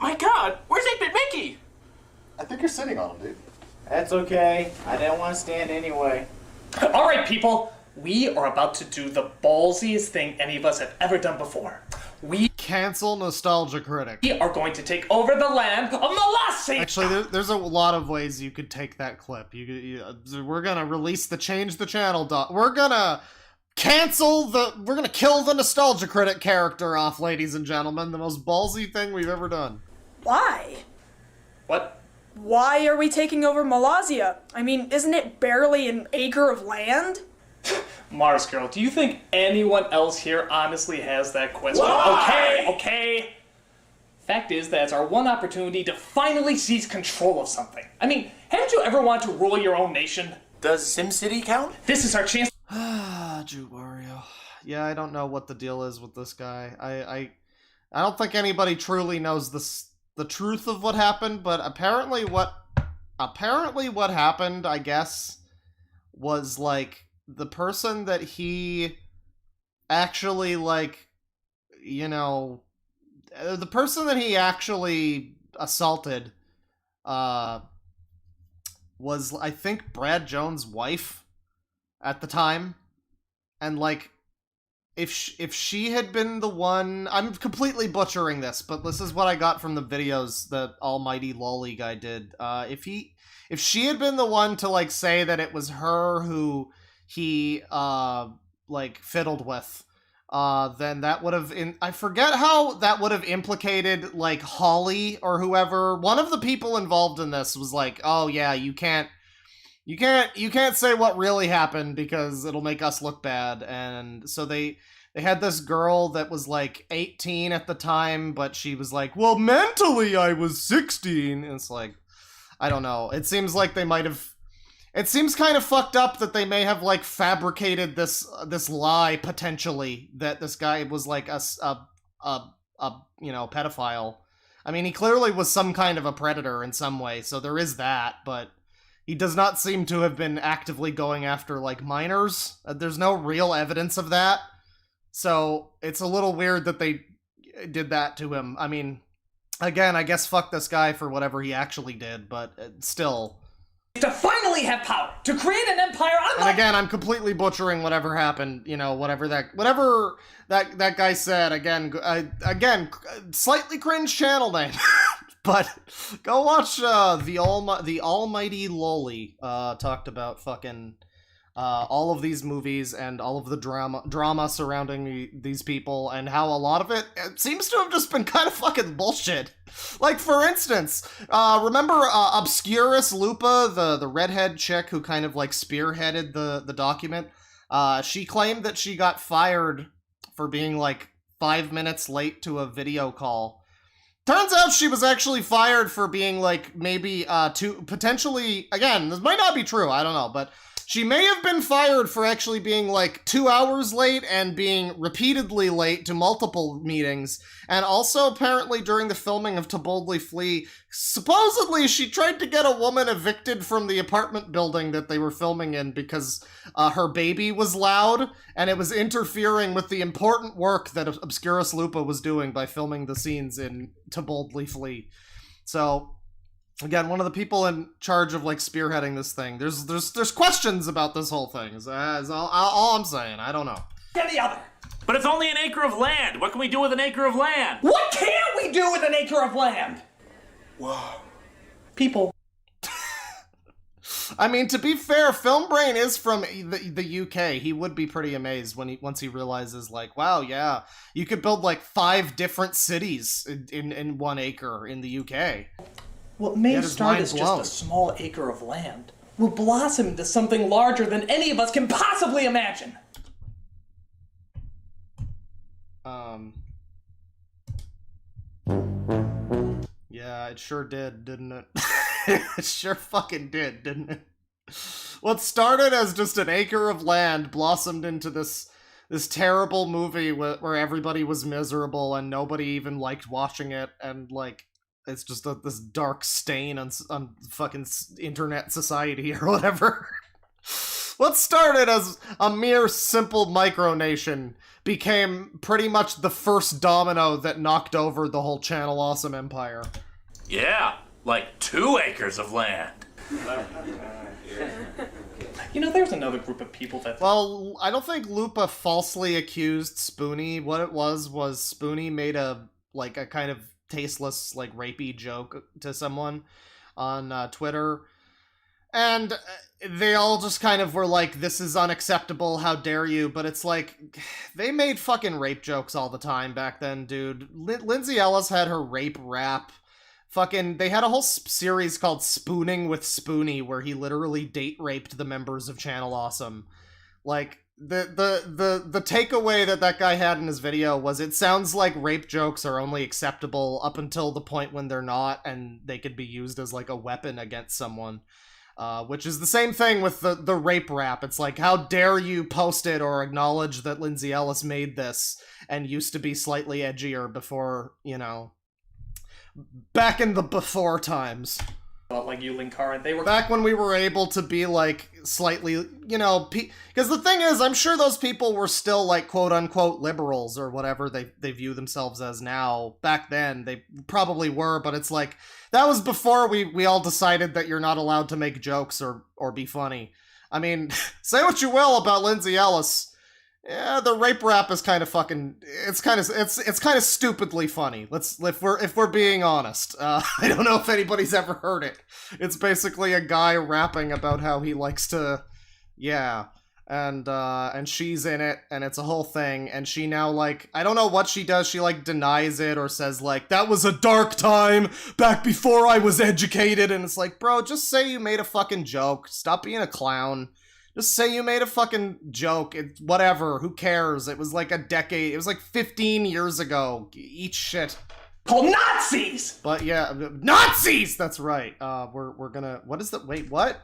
My God, where's 8-Bit Mickey? I think you're sitting on him, dude. That's okay. I didn't want to stand anyway. All right, people. We are about to do the ballsiest thing any of us have ever done before. We cancel Nostalgia Critic. We are going to take over the land of Malassia. Actually, there's a lot of ways you could take that clip. We're gonna release the change the channel. We're gonna we're gonna kill the Nostalgia Critic character off, ladies and gentlemen. The most ballsy thing we've ever done. Why? What? Why are we taking over Malazia? I mean, isn't it barely an acre of land? Mars Girl, do you think anyone else here honestly has that question? Why? Okay. Fact is, that's our one opportunity to finally seize control of something. I mean, haven't you ever wanted to rule your own nation? Does SimCity count? This is our chance. Drew Wario. Yeah, I don't know what the deal is with this guy. I don't think anybody truly knows the truth of what happened, but apparently what happened, I guess, was like the person that he actually the person that he actually assaulted was, I think, Brad Jones' wife at the time. And like, if she had been the one, I'm completely butchering this, but this is what I got from the videos that Almighty Lolly guy did. If she had been the one to like say that it was her who he fiddled with, then that would have I forget how that would have implicated like Holly or whoever. One of the people involved in this was like, oh yeah, you can't say what really happened because it'll make us look bad. And so they had this girl that was like 18 at the time, but she was like, well, mentally I was 16. And it's like, I don't know. It seems like they might have. It seems kind of fucked up that they may have like fabricated this lie potentially that this guy was like a pedophile. I mean, he clearly was some kind of a predator in some way, so there is that, but he does not seem to have been actively going after like minors. There's no real evidence of that. So it's a little weird that they did that to him. I mean, again, I guess fuck this guy for whatever he actually did, but still. To finally have power, to create an empire unlike... And again, I'm completely butchering whatever happened, whatever that guy said. Again, slightly cringe channel name. But go watch the Almighty Lolly talked about fucking all of these movies and all of the drama surrounding these people, and how a lot of it seems to have just been kind of fucking bullshit. Like, for instance, remember Obscurus Lupa, the redhead chick who kind of like spearheaded the document? She claimed that she got fired for being like 5 minutes late to a video call. Turns out she was actually fired for being like maybe potentially, again, this might not be true, I don't know, but she may have been fired for actually being like 2 hours late and being repeatedly late to multiple meetings. And also apparently during the filming of To Boldly Flee, supposedly she tried to get a woman evicted from the apartment building that they were filming in because her baby was loud and it was interfering with the important work that Obscurus Lupa was doing by filming the scenes in To Boldly Flee. So, again, one of the people in charge of like spearheading this thing. There's questions about this whole thing. Is all I'm saying. I don't know. Any other. But it's only an acre of land. What can we do with an acre of land? What can we do with an acre of land? Whoa. People. I mean, to be fair, Filmbrain is from the UK. He would be pretty amazed once he realizes, like, wow, yeah, you could build like 5 different cities in 1 acre in the UK. What may start as just a small acre of land will blossom into something larger than any of us can possibly imagine. Yeah, it sure did, didn't it? It sure fucking did, didn't it? What started as just an acre of land blossomed into this terrible movie where everybody was miserable and nobody even liked watching it, and like, it's just this dark stain on fucking internet society or whatever. What started as a mere simple micronation became pretty much the first domino that knocked over the whole Channel Awesome empire. Yeah, like 2 acres of land. There's another group of people that... Well, I don't think Lupa falsely accused Spoonie. What it was Spoonie made a kind of tasteless, like, rapey joke to someone on Twitter. And they all just kind of were like, this is unacceptable, how dare you, but it's like, they made fucking rape jokes all the time back then, dude. Lindsay Ellis had her rape rap. Fucking, they had a whole series called Spooning with Spoonie, where he literally date raped the members of Channel Awesome. Like, the takeaway that guy had in his video was, it sounds like rape jokes are only acceptable up until the point when they're not, and they could be used as like a weapon against someone. Which is the same thing with the rape rap. It's like, how dare you post it or acknowledge that Lindsay Ellis made this and used to be slightly edgier before, you know, back in the before times. Like you, Linkara, they were back when we were able to be like slightly, you know, because the thing is, I'm sure those people were still like quote unquote liberals or whatever they view themselves as now. Back then, they probably were, but it's like that was before we all decided that you're not allowed to make jokes or be funny. I mean, say what you will about Lindsay Ellis. Yeah, the rape rap is kind of fucking. It's kind of stupidly funny. If we're being honest. I don't know if anybody's ever heard it. It's basically a guy rapping about how he likes to, yeah, and she's in it, and it's a whole thing. And she now like, I don't know what she does. She like denies it or says like, that was a dark time back before I was educated. And it's like, bro, just say you made a fucking joke. Stop being a clown. Just say you made a fucking joke. It's whatever. Who cares? It was like a decade. It was like 15 years ago. Eat shit. Called Nazis! But yeah, Nazis! That's right. We're gonna... What is the... Wait, what?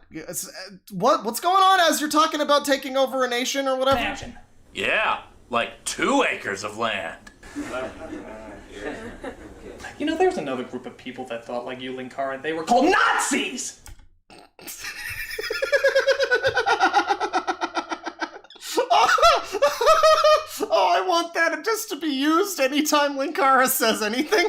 What's going on as you're talking about taking over a nation or whatever? Imagine. Yeah, like 2 acres of land. You know, there's another group of people that thought like you, Linkara, they were called Nazis! Oh, I want that just to be used anytime Linkara says anything.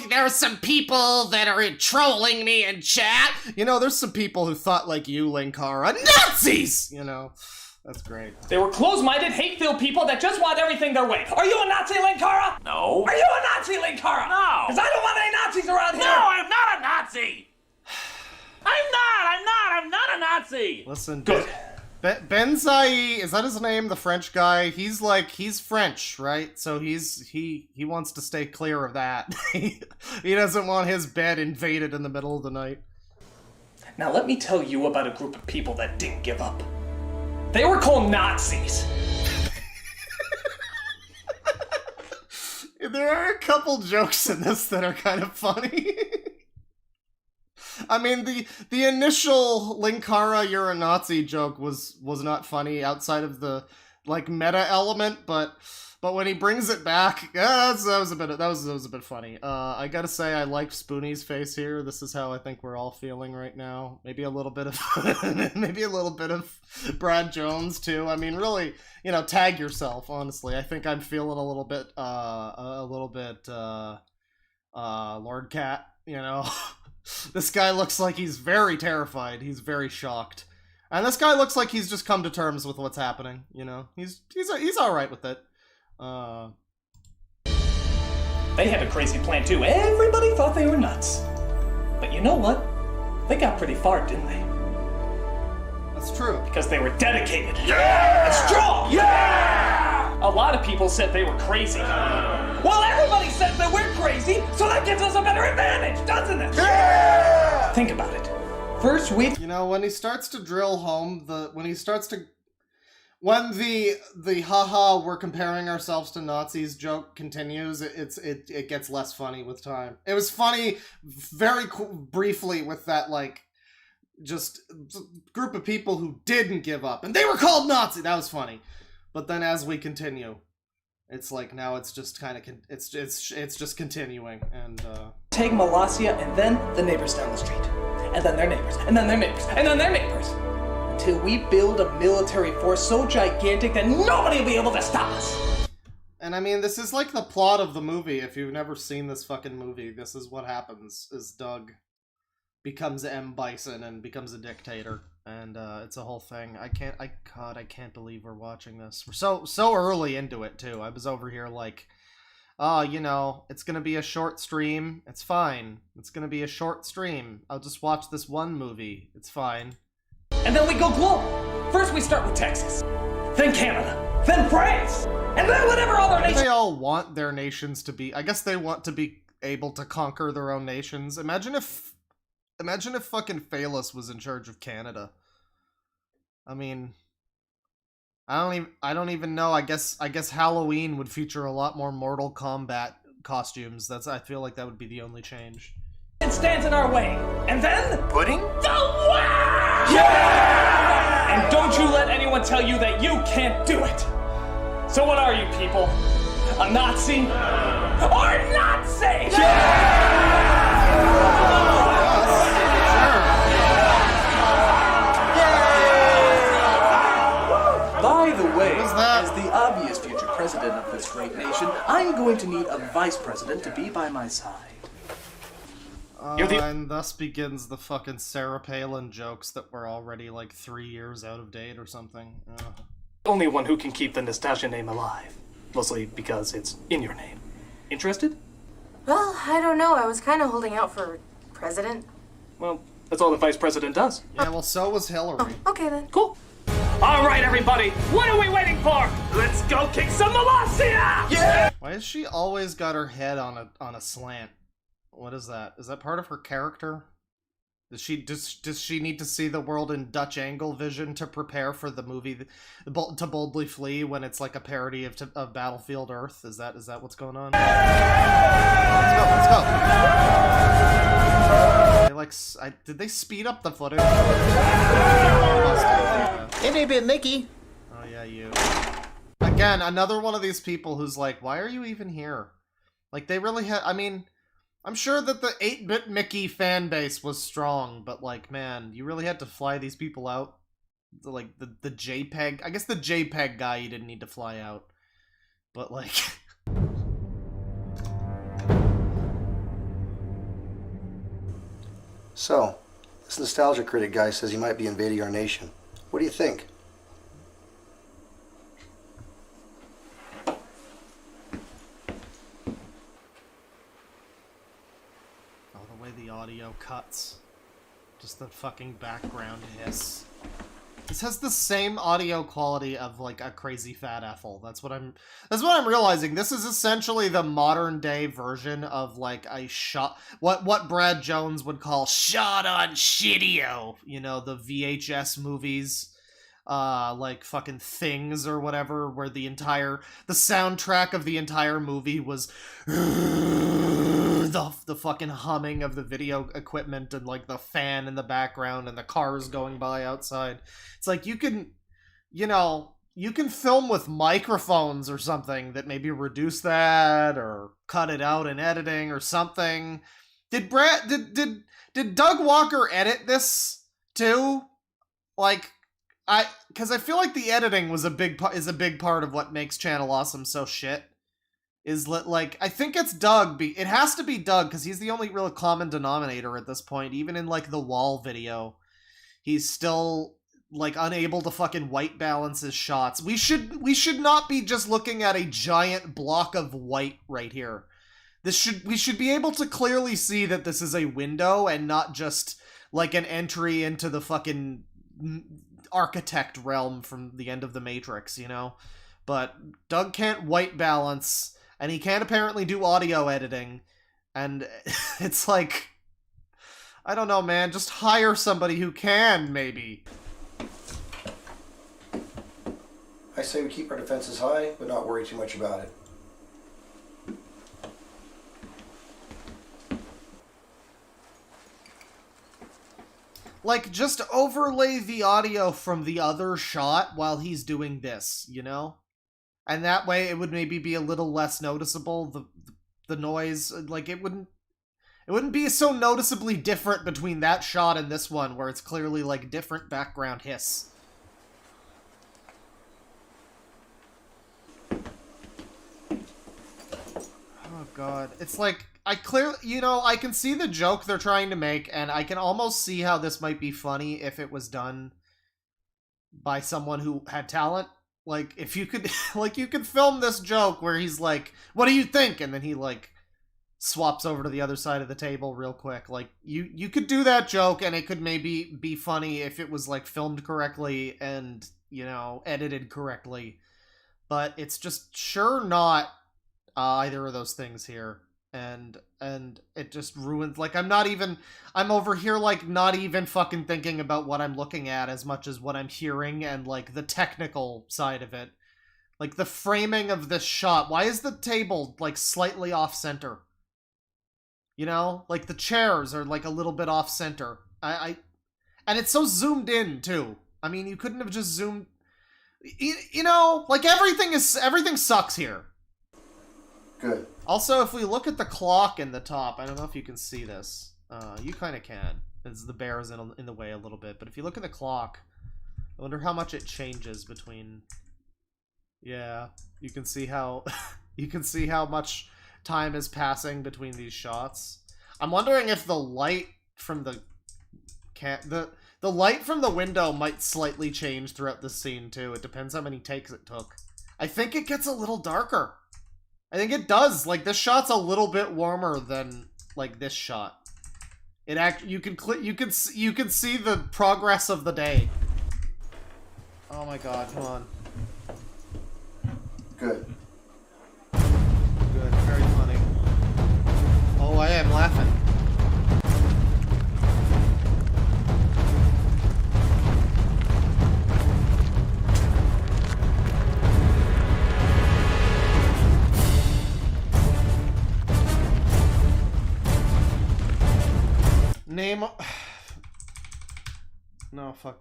There are some people that are trolling me in chat. You know, there's some people who thought like you, Linkara. Nazis! You know, that's great. They were closed-minded, hate-filled people that just want everything their way. Are you a Nazi, Linkara? No. Are you a Nazi, Linkara? No. Because I don't want any Nazis around here. No, I'm not a Nazi. I'm not a Nazi! Listen, good. Benzai, is that his name? The French guy? He's French, right? So he wants to stay clear of that. He doesn't want his bed invaded in the middle of the night. Now let me tell you about a group of people that didn't give up. They were called Nazis. There are a couple jokes in this that are kind of funny. I mean, the initial Linkara, you're a Nazi joke was not funny outside of the like meta element, but when he brings it back, that was a bit funny. I gotta say, I like Spoonie's face here. This is how I think we're all feeling right now. Maybe a little bit of Brad Jones too. I mean, really, you know, tag yourself. Honestly, I think I'm feeling a little bit Lord Cat. You know. This guy looks like he's very terrified. He's very shocked. And this guy looks like he's just come to terms with what's happening, you know? He's all right with it. They had a crazy plan too. Everybody thought they were nuts. But you know what? They got pretty far, didn't they? That's true. Because they were dedicated. Yeah! And strong! Yeah! A lot of people said they were crazy. Well, everybody says that we're crazy, so that gives us a better advantage, doesn't it? Yeah! Think about it. First week... You know, when he starts to drill home, when the haha, we're comparing ourselves to Nazis joke continues, it gets less funny with time. It was funny very briefly with that, like, just group of people who didn't give up, and they were called Nazi. That was funny. But then as we continue, it's like now it's just kind of it's just continuing, and take Malasia and then the neighbors down the street, and then their neighbors, and then their neighbors, and then their neighbors, until we build a military force so gigantic that nobody will be able to stop us. And I mean, this is like the plot of the movie. If you've never seen this fucking movie, this is what happens: is Doug becomes M. Bison and becomes a dictator. And it's a whole thing. I can't believe we're watching this. We're so early into it too. I was over here like oh, you know, it's gonna be a short stream. It's fine. It's gonna be a short stream. I'll just watch this one movie. It's fine. And then we go global. First we start with Texas, then Canada, then France, and then whatever other nation. They all want their nations to be, I guess they want to be able to conquer their own nations. Imagine if fucking Phalus was in charge of Canada. I mean, I don't even know. I guess Halloween would feature a lot more Mortal Kombat costumes. I feel like that would be the only change. It stands in our way. And then Pudding? the West! Yeah! And don't you let anyone tell you that you can't do it. So what are you people? A Nazi? Or Nazi? By the way, as the obvious future president of this great nation, I'm going to need a vice president to be by my side. And thus begins the fucking Sarah Palin jokes that were already like 3 years out of date or something. Only one who can keep the Nostalgia name alive. Mostly because it's in your name. Interested? Well, I don't know. I was kind of holding out for president. Well, that's all the vice president does. Yeah, well, so was Hillary. Okay then. Cool. All right, everybody. What are we waiting for? Let's go kick some Molossia! Yeah! Why has she always got her head on a slant? What is that? Is that part of her character? Does she need to see the world in Dutch angle vision to prepare for the movie to boldly flee when it's like a parody of Battlefield Earth? Is that what's going on? Let's go. Did they speed up the footage? It may be Mickey. Oh yeah, you. Again, another one of these people who's like, why are you even here? Like they really had. I mean, I'm sure that the 8-bit Mickey fan base was strong, but like, man, you really had to fly these people out? Like, the JPEG? I guess the JPEG guy you didn't need to fly out. But like... So, this Nostalgia Critic guy says he might be invading our nation. What do you think? The audio cuts. Just the fucking background hiss. This has the same audio quality of like a crazy fat Ethel. That's what I'm realizing. This is essentially the modern day version of like a shot what Brad Jones would call shot on shitio. You know, the VHS movies. Like fucking Things or whatever, where the soundtrack of the entire movie was the fucking humming of the video equipment and like the fan in the background and the cars going by outside. It's like you can film with microphones or something that maybe reduce that or cut it out in editing or something. Did Doug Walker edit this too? Like, because I feel like the editing is a big part of what makes Channel Awesome so shit. Is like, I think it's Doug. It has to be Doug because he's the only real common denominator at this point. Even in like the wall video, he's still like unable to fucking white balance his shots. We should not be just looking at a giant block of white right here. We should be able to clearly see that this is a window and not just like an entry into the fucking architect realm from the end of the Matrix, you know? But Doug can't white balance, and he can't apparently do audio editing, and it's like, I don't know, man, just hire somebody who can, maybe. I say we keep our defenses high, but not worry too much about it. Like, just overlay the audio from the other shot while he's doing this, you know? And that way it would maybe be a little less noticeable, the noise. Like, it wouldn't be so noticeably different between that shot and this one, where it's clearly, like, different background hiss. Oh, God. It's like, I can see the joke they're trying to make, and I can almost see how this might be funny if it was done by someone who had talent. like, if you could, like, you could film this joke where he's like, what do you think? And then he, like, swaps over to the other side of the table real quick. Like, you could do that joke, and it could maybe be funny if it was, like, filmed correctly and, you know, edited correctly. But it's just sure not either of those things here. And it just ruins, like, I'm over here, like, not even fucking thinking about what I'm looking at as much as what I'm hearing and, like, the technical side of it. Like, the framing of this shot. Why is the table, like, slightly off-center? You know? Like, the chairs are, like, a little bit off-center. And it's so zoomed in, too. I mean, you couldn't have just zoomed... You know? Like, everything sucks here. Good. Also, if we look at the clock in the top, I don't know if you can see this. You kind of can. As the bear is in the way a little bit. But if you look at the clock, I wonder how much it changes between... Yeah, you can see how... you can see how much time is passing between these shots. I'm wondering if the light from the... The light from the window might slightly change throughout the scene, too. It depends how many takes it took. I think it gets a little darker. I think it does. Like, this shot's a little bit warmer than, like, this shot. You can see the progress of the day. Oh my god, come on. Good. Good, very funny. Oh, I am laughing. Name... No, fuck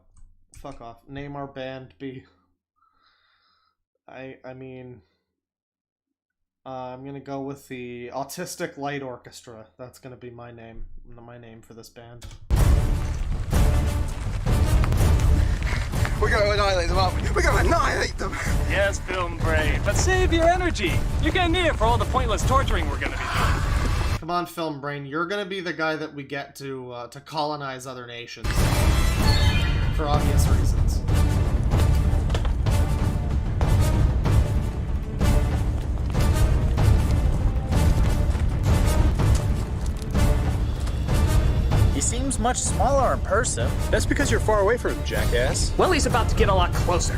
off. Name our band B. I mean... I'm gonna go with the Autistic Light Orchestra. That's gonna be my name for this band. We're gonna annihilate them, aren't we? We're gonna annihilate them! Yes, Film Brain, but save your energy. You're gonna need it for all the pointless torturing we're gonna be doing. Come on, Film Brain, you're gonna be the guy that we get to colonize other nations. For obvious reasons. He seems much smaller in person. That's because you're far away from him, jackass. Well, he's about to get a lot closer.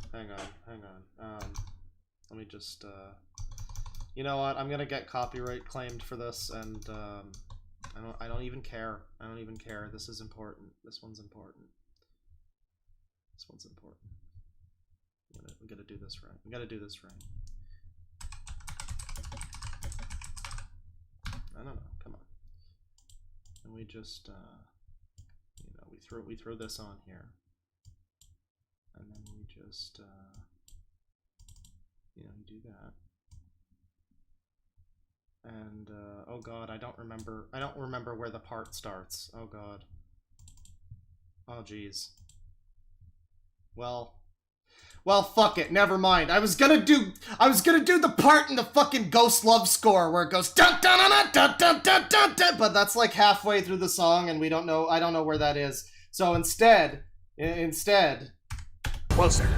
Hang on. Let me just, you know what? I'm gonna get copyright claimed for this, and, I don't even care. I don't even care. This is important. This one's important. This one's important. I'm gonna do this right. I'm gonna do this right. I don't know. Come on. And we just, you know, we throw this on here, and then we just, you know, do that. And oh god, I don't remember where the part starts. Oh god. Oh jeez. Well, fuck it. Never mind. I was gonna do the part in the fucking Ghost Love score where it goes dun dun dun dun dun dun dun dun, but that's like halfway through the song, and I don't know where that is. So instead, closer.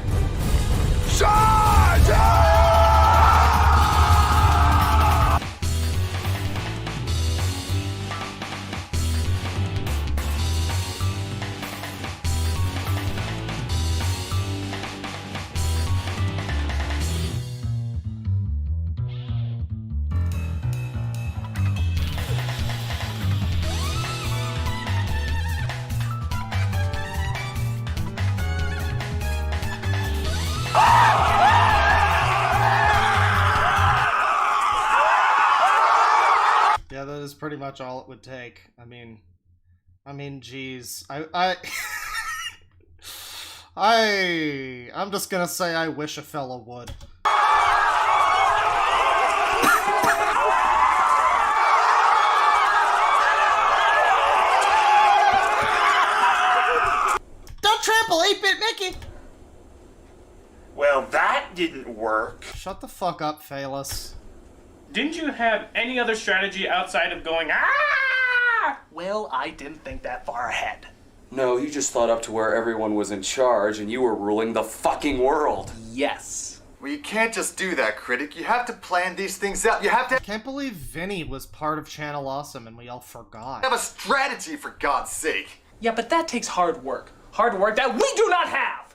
Yeah, that is pretty much all it would take. I mean, geez, I'm just gonna say I wish a fella would. Don't trample 8-bit Mickey! Well, that didn't work. Shut the fuck up, Phalus. Didn't you have any other strategy outside of going, ah? Well, I didn't think that far ahead. No, you just thought up to where everyone was in charge and you were ruling the fucking world. Yes. Well, you can't just do that, Critic. You have to plan these things out. You have to I can't believe Vinny was part of Channel Awesome and we all forgot. have a strategy, for God's sake. Yeah, but that takes hard work. Hard work that we do not have!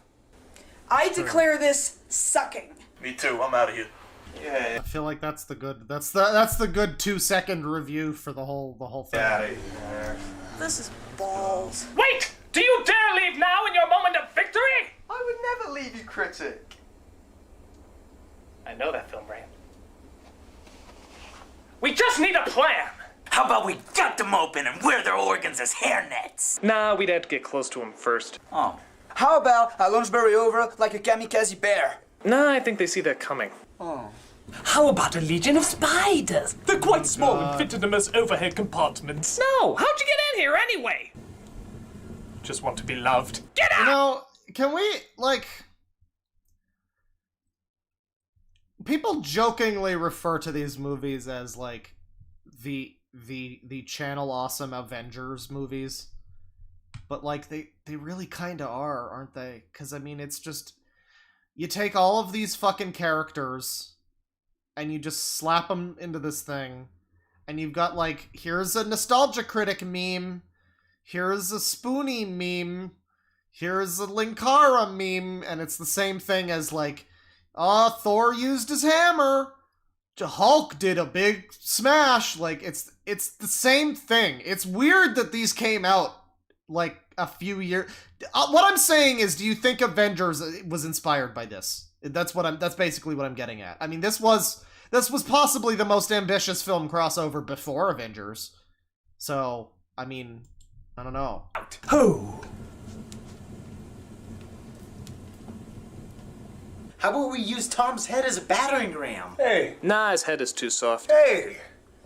I declare this sucking. Me too, I'm out of here. Yeah. I feel like that's the good that's the good 2-second review for the whole thing. This is balls. Wait! Do you dare leave now in your moment of victory? I would never leave you, Critic. I know that film, Ray. We just need a plan! How about we gut them open and wear their organs as hairnets? Nah, we'd have to get close to him first. Oh. How about I lunchberry over like a kamikaze bear? Nah, I think they see that coming. Oh. How about a legion of spiders? They're quite small and fit in them as overhead compartments. No! How'd you get in here anyway? Just want to be loved. Get out! You know, can we, like... People jokingly refer to these movies as, like, the Channel Awesome Avengers movies. But, like, they really kinda are, aren't they? Because, I mean, it's just... You take all of these fucking characters, and you just slap them into this thing, and you've got, like, here's a Nostalgia Critic meme, here's a Spoonie meme, here's a Linkara meme, and it's the same thing as, like, Thor used his hammer, Hulk did a big smash, like, it's the same thing. It's weird that these came out, like, a few years... what I'm saying is, do you think Avengers was inspired by this? That's basically what I'm getting at. I mean, this was possibly the most ambitious film crossover before Avengers. So, I mean, I don't know. Who? How about we use Tom's head as a battering ram? Hey. Nah, his head is too soft. Hey.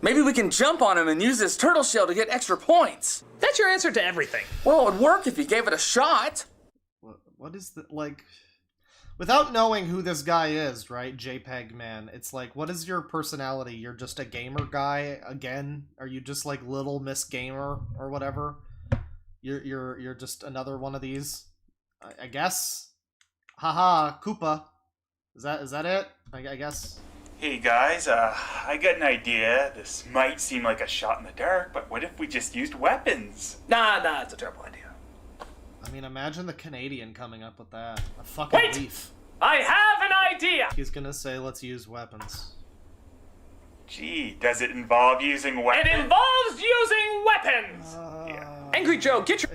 Maybe we can jump on him and use his turtle shell to get extra points. That's your answer to everything. Well, it would work if you gave it a shot. What is the, like... Without knowing who this guy is, right, JPEG man, it's like, what is your personality? You're just a gamer guy again? Are you just like Little Miss Gamer or whatever? You're just another one of these, I guess. Haha, Koopa. Is that it? I guess. Hey guys, I got an idea. This might seem like a shot in the dark, but what if we just used weapons? Nah, it's a terrible idea. I mean, imagine the Canadian coming up with that. A fucking leaf. I have an idea! He's gonna say, let's use weapons. Gee, does it involve using weapons? It involves using weapons! Angry Joe, get your...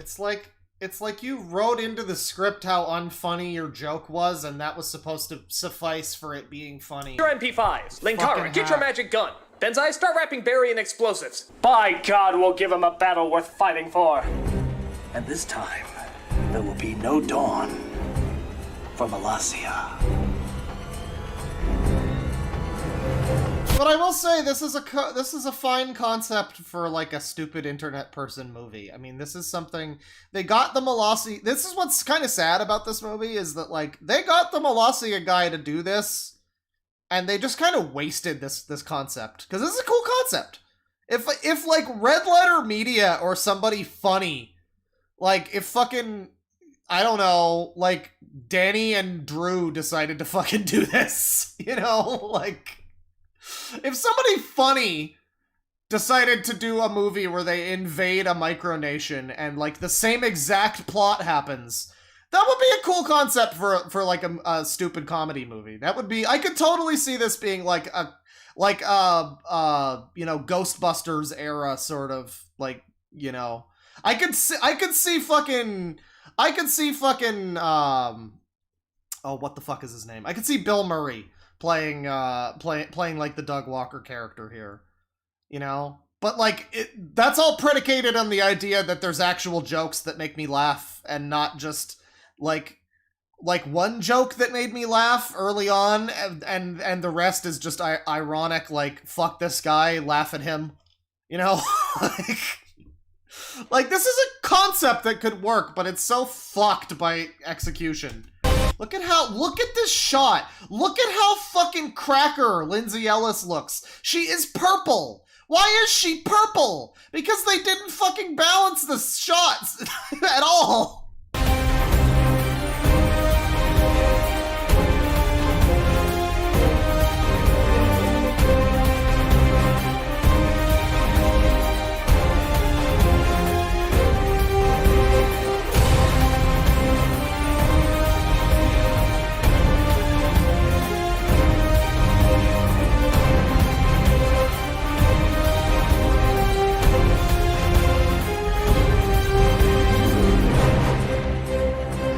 It's like you wrote into the script how unfunny your joke was, and that was supposed to suffice for it being funny. Your MP5s. Linkara, get your magic gun. Benzai, start wrapping Barry in explosives. By God, we'll give him a battle worth fighting for. And this time, there will be no dawn for Malasia. But I will say, this is a fine concept for, like, a stupid internet person movie. I mean, this is something... They got the Malasia... This is what's kind of sad about this movie, is that, like, they got the Malasia guy to do this, and they just kind of wasted this concept. Because this is a cool concept. If, like, Red Letter Media or somebody funny, like, if fucking... I don't know, like, Danny and Drew decided to fucking do this, you know? Like... If somebody funny decided to do a movie where they invade a micronation and, like, the same exact plot happens, that would be a cool concept for like, a stupid comedy movie. That would be... I could totally see this being, like, you know, Ghostbusters era sort of, like, you know... I could see fucking... oh, what the fuck is his name? I could see Bill Murray playing like the Doug Walker character here, you know? But, like, that's all predicated on the idea that there's actual jokes that make me laugh, and not just, like one joke that made me laugh early on, and the rest is just ironic, like, fuck this guy, laugh at him, you know? Like, this is a concept that could work, but it's so fucked by execution. Look at this shot. Look at how fucking cracker Lindsay Ellis looks. She is purple. Why is she purple? Because they didn't fucking balance the shots at all.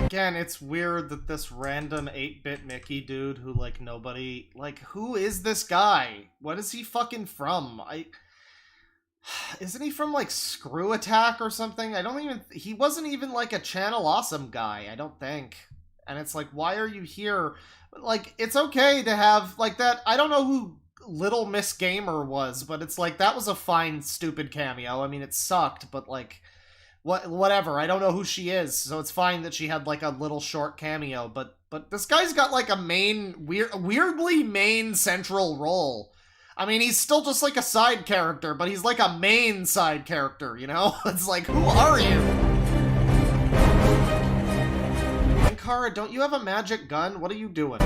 Again, it's weird that this random 8-bit Mickey dude who, like, nobody... Like, who is this guy? What is he fucking from? Isn't he from, like, Screw Attack or something? I don't even... He wasn't even, like, a Channel Awesome guy, I don't think. And it's like, why are you here? Like, it's okay to have, like, that... I don't know who Little Miss Gamer was, but it's like, that was a fine, stupid cameo. I mean, it sucked, but, like... Whatever, I don't know who she is, so it's fine that she had, like, a little short cameo, but this guy's got, like, a main, weirdly main central role. I mean, he's still just, like, a side character, but he's, like, a main side character, you know? It's like, who are you? Ankara, don't you have a magic gun? What are you doing?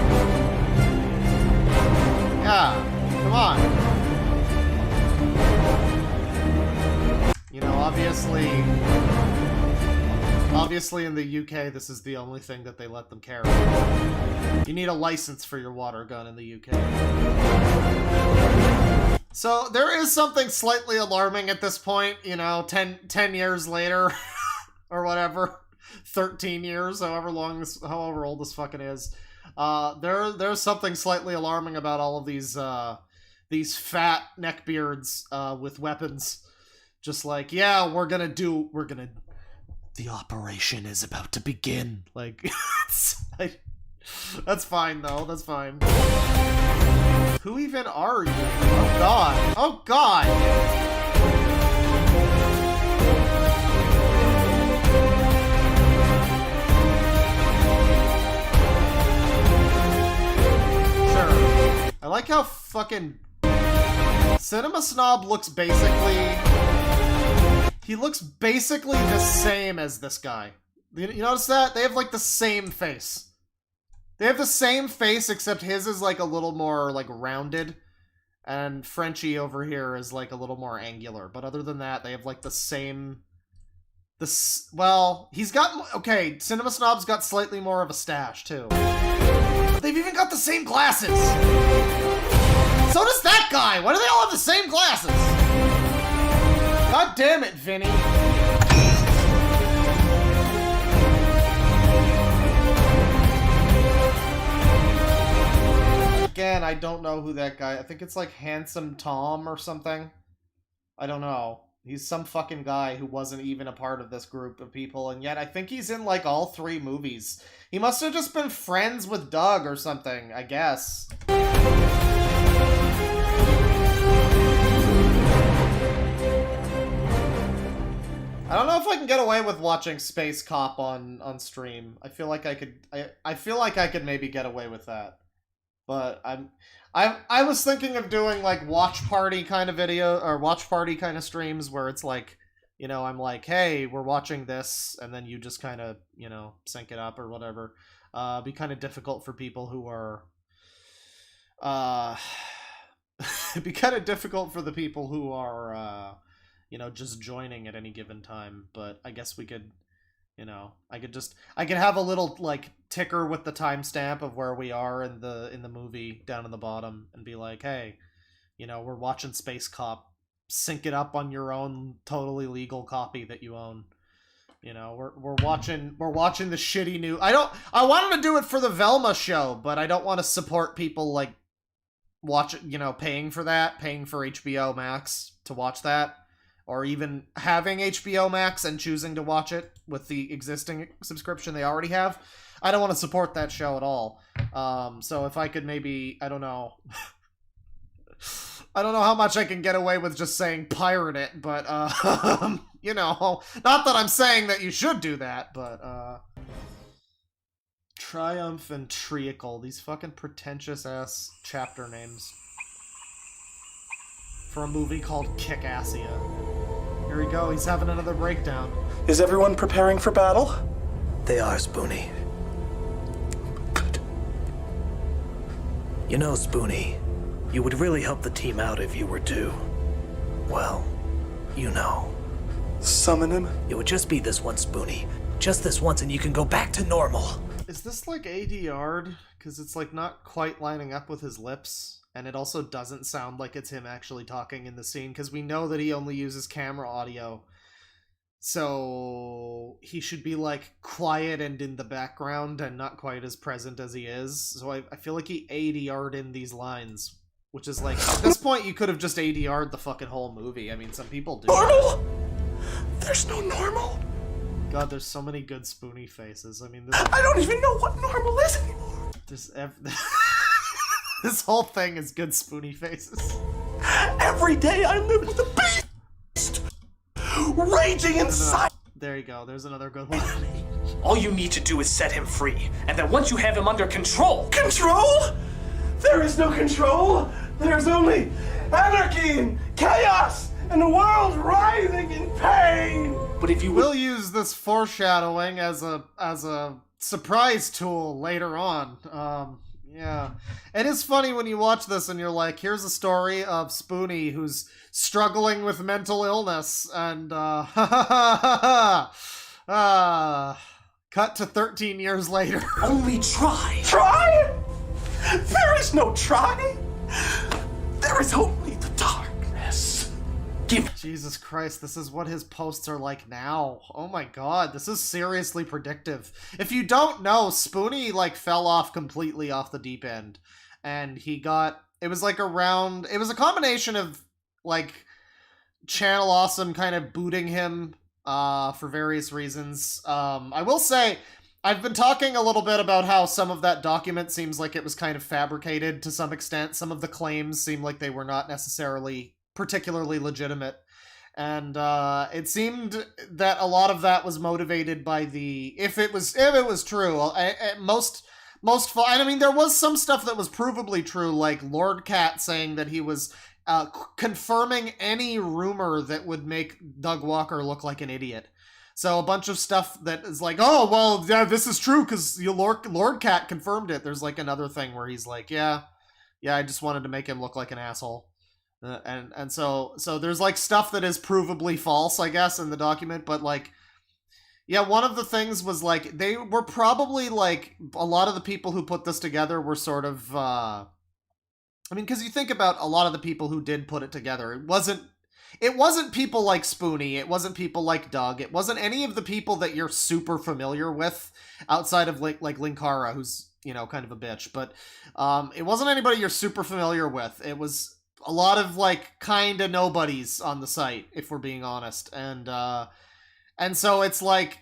Yeah, come on. You know, obviously in the UK, this is the only thing that they let them carry. You need a license for your water gun in the UK. So, there is something slightly alarming at this point, you know, 10 years later, or whatever, 13 years, however old this fucking is. There's something slightly alarming about all of these fat neckbeards with weapons. Just like, yeah, the operation is about to begin. Like, that's fine, though. That's fine. Who even are you? Oh, God. Oh, God. Sure. I like how fucking... Cinema Snob looks basically... He looks basically the same as this guy. You notice that? They have, like, the same face. They have the same face, except his is, like, a little more, like, rounded. And Frenchie over here is, like, a little more angular. But other than that, they have, like, the same... Well, he's got... Okay, Cinema Snob's got slightly more of a stash, too. But they've even got the same glasses! So does that guy! Why do they all have the same glasses? God damn it, Vinny. Again, I don't know who that guy... I think it's like Handsome Tom or something. I don't know. He's some fucking guy who wasn't even a part of this group of people, and yet I think he's in, like, all 3 movies. He must have just been friends with Doug or something, I guess. I don't know if I can get away with watching Space Cop on stream. I feel like I could. I feel like I could maybe get away with that, but I was thinking of doing like watch party kind of video or watch party kind of streams where it's like, you know, I'm like, hey, we're watching this, and then you just kind of, you know, sync it up or whatever. Be kind of difficult for people who are. It'd be kind of difficult for the people who are. You know, just joining at any given time, but I guess we could, you know, I could have a little, like, ticker with the timestamp of where we are in the movie down in the bottom, and be like, hey, you know, we're watching Space Cop, sync it up on your own totally legal copy that you own. You know, we're watching the shitty new, I wanted to do it for the Velma show, but I don't want to support people, like, paying for HBO Max to watch that. Or even having HBO Max and choosing to watch it with the existing subscription they already have. I don't want to support that show at all. So if I could maybe, I don't know. I don't know how much I can get away with just saying pirate it, but, you know, not that I'm saying that you should do that, but, Triumph and Treacle, these fucking pretentious-ass chapter names. for a movie called Kickassia. Here we go, he's having another breakdown. Is everyone preparing for battle? They are, Spoonie. Good. You know, Spoonie, you would really help the team out if you were to, well, you know. Summon him? It would just be this once, Spoonie. Just this once and you can go back to normal. Is this like ADR'd? Because it's like not quite lining up with his lips. And it also doesn't sound like it's him actually talking in the scene, because we know that he only uses camera audio. So he should be like quiet and in the background and not quite as present as he is. So I feel like he ADR'd in these lines, which is like, at this point you could have just ADR'd the fucking whole movie. I mean, some people do. Normal? There's no normal. God, there's so many good Spoonie faces. I mean, this, I don't even know what normal is anymore. This whole thing is good Spoonie faces. Every day I live with a beast raging inside. There you go. There's another good one. All you need to do is set him free, and then once you have him under control... Control? There is no control. There's only anarchy and chaos and a world writhing in pain. But if you will use this foreshadowing as a surprise tool later on. Yeah. It is funny when you watch this and you're like, here's a story of Spoonie who's struggling with mental illness, and cut to 13 years later. Only try. Try? There is no try. There is only the darkness. Jesus Christ, this is what his posts are like now. Oh my god, this is seriously predictive. If you don't know, Spoonie like fell off completely off the deep end. And he got, it was like around, it was a combination of like Channel Awesome kind of booting him for various reasons. I will say, I've been talking a little bit about how some of that document seems like it was kind of fabricated to some extent. Some of the claims seem like they were not necessarily particularly legitimate, and it seemed that a lot of that was motivated by the, if it was true, I mean, there was some stuff that was provably true, like Lord Cat saying that he was confirming any rumor that would make Doug Walker look like an idiot. So a bunch of stuff that is like, oh, well, yeah, this is true because Lord Cat confirmed it. There's like another thing where he's like, yeah, I just wanted to make him look like an asshole. And so there's like stuff that is provably false, I guess, in the document, but like, yeah, one of the things was like, they were probably like, a lot of the people who put this together were sort of, I mean, because you think about a lot of the people who did put it together, it wasn't people like Spoonie, it wasn't people like Doug, it wasn't any of the people that you're super familiar with, outside of like Linkara, who's, you know, kind of a bitch, but it wasn't anybody you're super familiar with. It was a lot of like kind of nobodies on the site, if we're being honest, and so it's like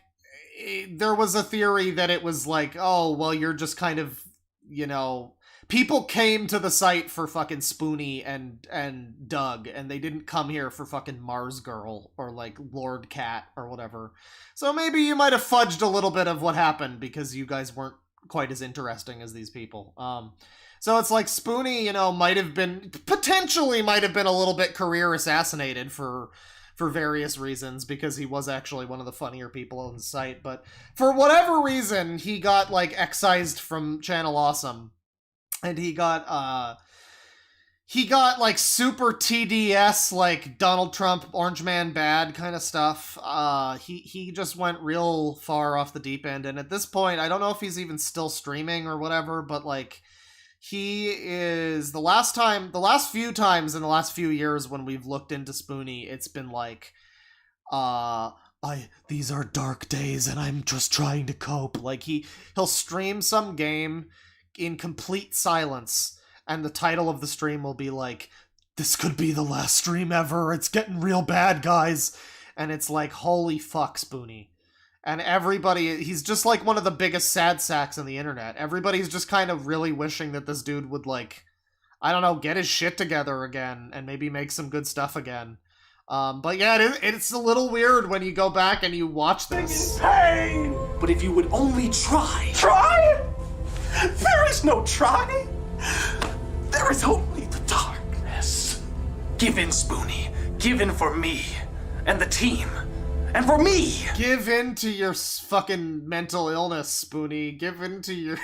there was a theory that it was like, oh, well, you're just kind of, you know, people came to the site for fucking Spoonie and Doug, and they didn't come here for fucking Mars Girl or like Lord Cat or whatever. So maybe you might have fudged a little bit of what happened because you guys weren't quite as interesting as these people. So it's like Spoonie, you know, potentially might have been a little bit career assassinated for various reasons, because he was actually one of the funnier people on the site. But for whatever reason, he got like excised from Channel Awesome, and he got like super TDS, like Donald Trump, Orange Man bad kind of stuff. He just went real far off the deep end, and at this point, I don't know if he's even still streaming or whatever, but like, he is, the last few times in the last few years when we've looked into Spoonie, it's been like, these are dark days and I'm just trying to cope. Like he'll stream some game in complete silence, and the title of the stream will be like, this could be the last stream ever, it's getting real bad, guys. And it's like, holy fuck, Spoonie. And everybody, he's just like one of the biggest sad sacks on the internet. Everybody's just kind of really wishing that this dude would, like, I don't know, get his shit together again and maybe make some good stuff again. But yeah, it's a little weird when you go back and you watch this. Pain! But if you would only try. Try? There is no try. There is only the darkness. Give in, Spoonie. Give in for me. And the team. And for me! Give in to your fucking mental illness, Spoonie. Give in to your...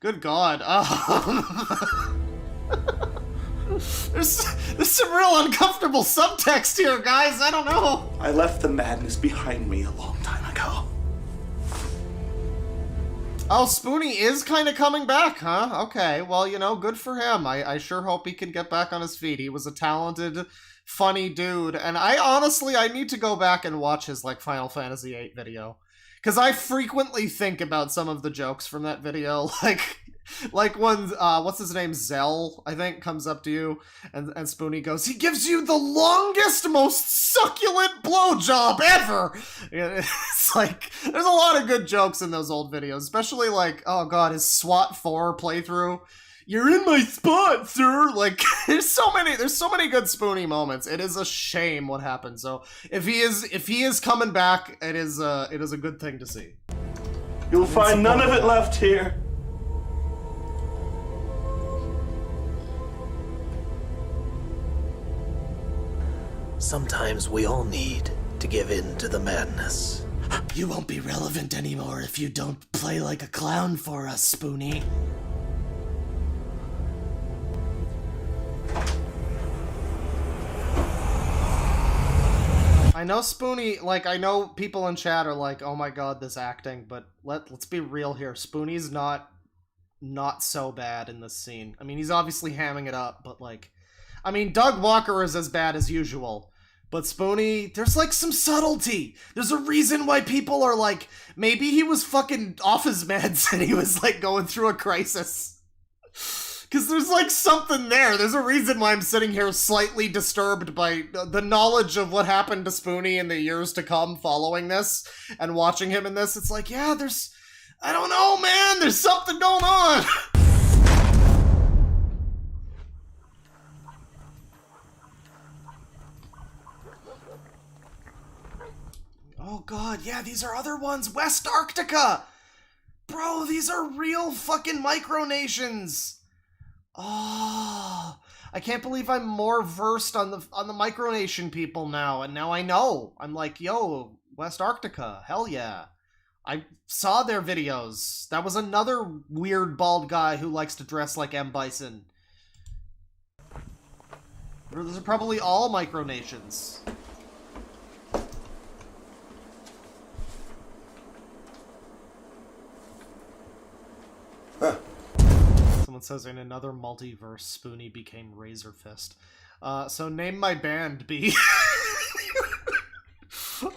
Good God. There's some real uncomfortable subtext here, guys. I don't know. I left the madness behind me a long time ago. Oh, Spoonie is kind of coming back, huh? Okay, well, you know, good for him. I sure hope he can get back on his feet. He was a talented, funny dude, and I need to go back and watch his, like, Final Fantasy VIII video. Because I frequently think about some of the jokes from that video, like when, what's his name, Zell, I think, comes up to you, and Spoonie goes, he gives you the longest, most succulent blowjob ever! It's like, there's a lot of good jokes in those old videos, especially like, oh god, his SWAT 4 playthrough. You're in my spot, sir! Like, there's so many good Spoonie moments. It is a shame what happened, so if he is coming back, it is a good thing to see. You'll find none of it left here. Sometimes we all need to give in to the madness. You won't be relevant anymore if you don't play like a clown for us, Spoonie. I know Spoonie, like, I know people in chat are like, oh my god, this acting, but let's be real here. Spoonie's not so bad in this scene. I mean, he's obviously hamming it up, but like, I mean, Doug Walker is as bad as usual. But Spoonie, there's like some subtlety. There's a reason why people are like, maybe he was fucking off his meds and he was like going through a crisis. Because there's like something there. There's a reason why I'm sitting here slightly disturbed by the knowledge of what happened to Spoonie in the years to come following this and watching him in this. It's like, yeah, I don't know, man, there's something going on. Oh god, yeah, these are other ones. West Arctica! Bro, these are real fucking micronations! Oh, I can't believe I'm more versed on the micronation people now, and now I know. I'm like, yo, West Arctica, hell yeah. I saw their videos. That was another weird bald guy who likes to dress like M. Bison. Those are probably all micronations. Someone says in another multiverse, Spoonie became Razor Fist. So name my band, B.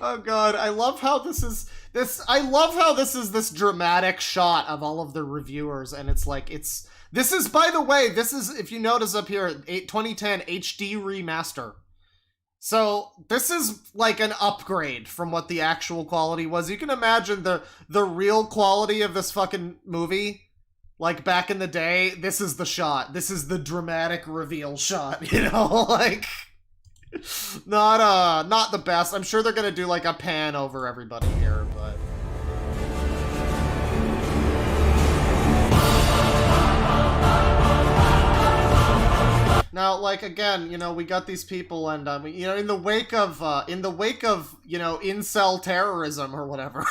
Oh god, I love how this is this dramatic shot of all of the reviewers, and it's like, this is, by the way, this is, if you notice up here, 2010 HD remaster. So this is like an upgrade from what the actual quality was. You can imagine the real quality of this fucking movie. Like, back in the day, this is the shot. This is the dramatic reveal shot, you know? Like, not the best. I'm sure they're gonna do, like, a pan over everybody here, but... Now, like, again, you know, we got these people, and, you know, in the wake of, you know, incel terrorism or whatever...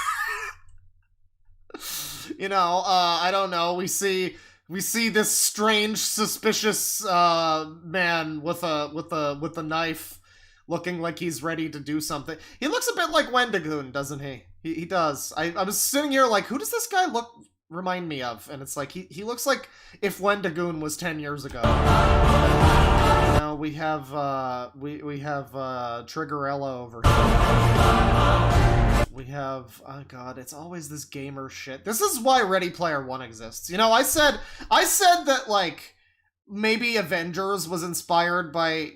You know, I don't know, we see this strange, suspicious, man with a knife, looking like he's ready to do something. He looks a bit like Wendigoon, doesn't he? He does. I was sitting here like, who does this guy remind me of? And it's like, he looks like if Wendigoon was 10 years ago. Now we have, Triggerella over here. We have, oh god, it's always this gamer shit. This is why Ready Player One exists. You know, I said that, like, maybe Avengers was inspired by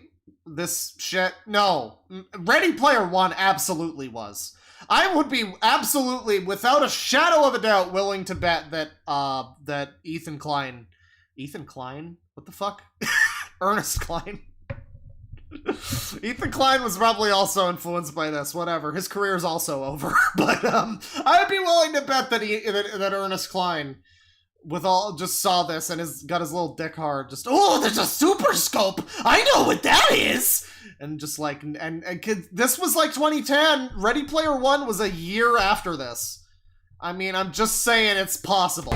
this shit. No. Ready Player One absolutely was. I would be absolutely, without a shadow of a doubt, willing to bet that, that Ethan Klein? What the fuck? Ernest Klein. Ethan Klein was probably also influenced by this, whatever. His career is also over. But, I would be willing to bet that that Ernest Klein just saw this and got his little dick hard. Just, oh, there's a super scope. I know what that is. And just like, and this was like 2010. Ready Player One was a year after this. I mean, I'm just saying it's possible.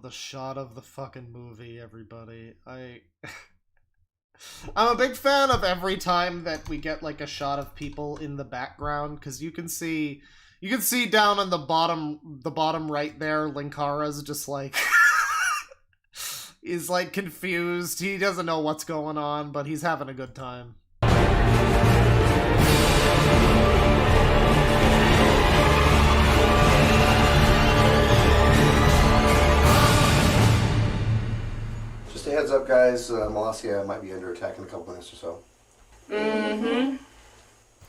The shot of the fucking movie, everybody. I'm a big fan of every time that we get like a shot of people in the background, because you can see down on the bottom right there, Linkara's just like he's like confused. He doesn't know what's going on, but he's having a good time. Just a heads up, guys. Molossia might be under attack in a couple minutes or so. Mm-hmm.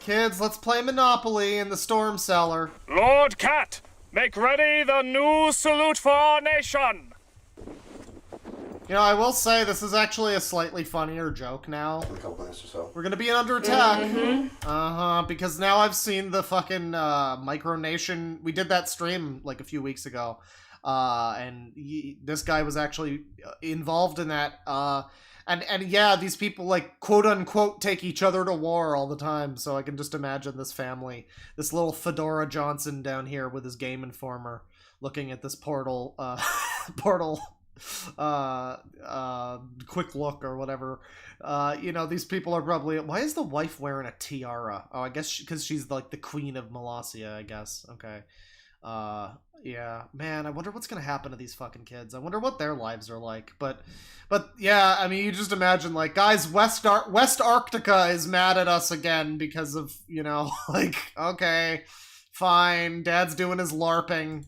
Kids, let's play Monopoly in the Storm Cellar. Lord Cat, make ready the new salute for our nation. You know, I will say this is actually a slightly funnier joke now. In a couple minutes or so. We're gonna be under attack. Because now I've seen the fucking Micronation. We did that stream like a few weeks ago. And this guy was actually involved in that. And yeah, these people like quote unquote take each other to war all the time. So I can just imagine this family, this little Fedora Johnson down here with his Game Informer, looking at this portal, quick look or whatever. You know, these people are probably. Why is the wife wearing a tiara? Oh, I guess because she's like the queen of Molossia, I guess. Okay. Yeah, man, I wonder what's gonna happen to these fucking kids. I wonder what their lives are like. But yeah, I mean, you just imagine, like, guys, West Arctica is mad at us again because of, you know, like, okay, fine, Dad's doing his LARPing.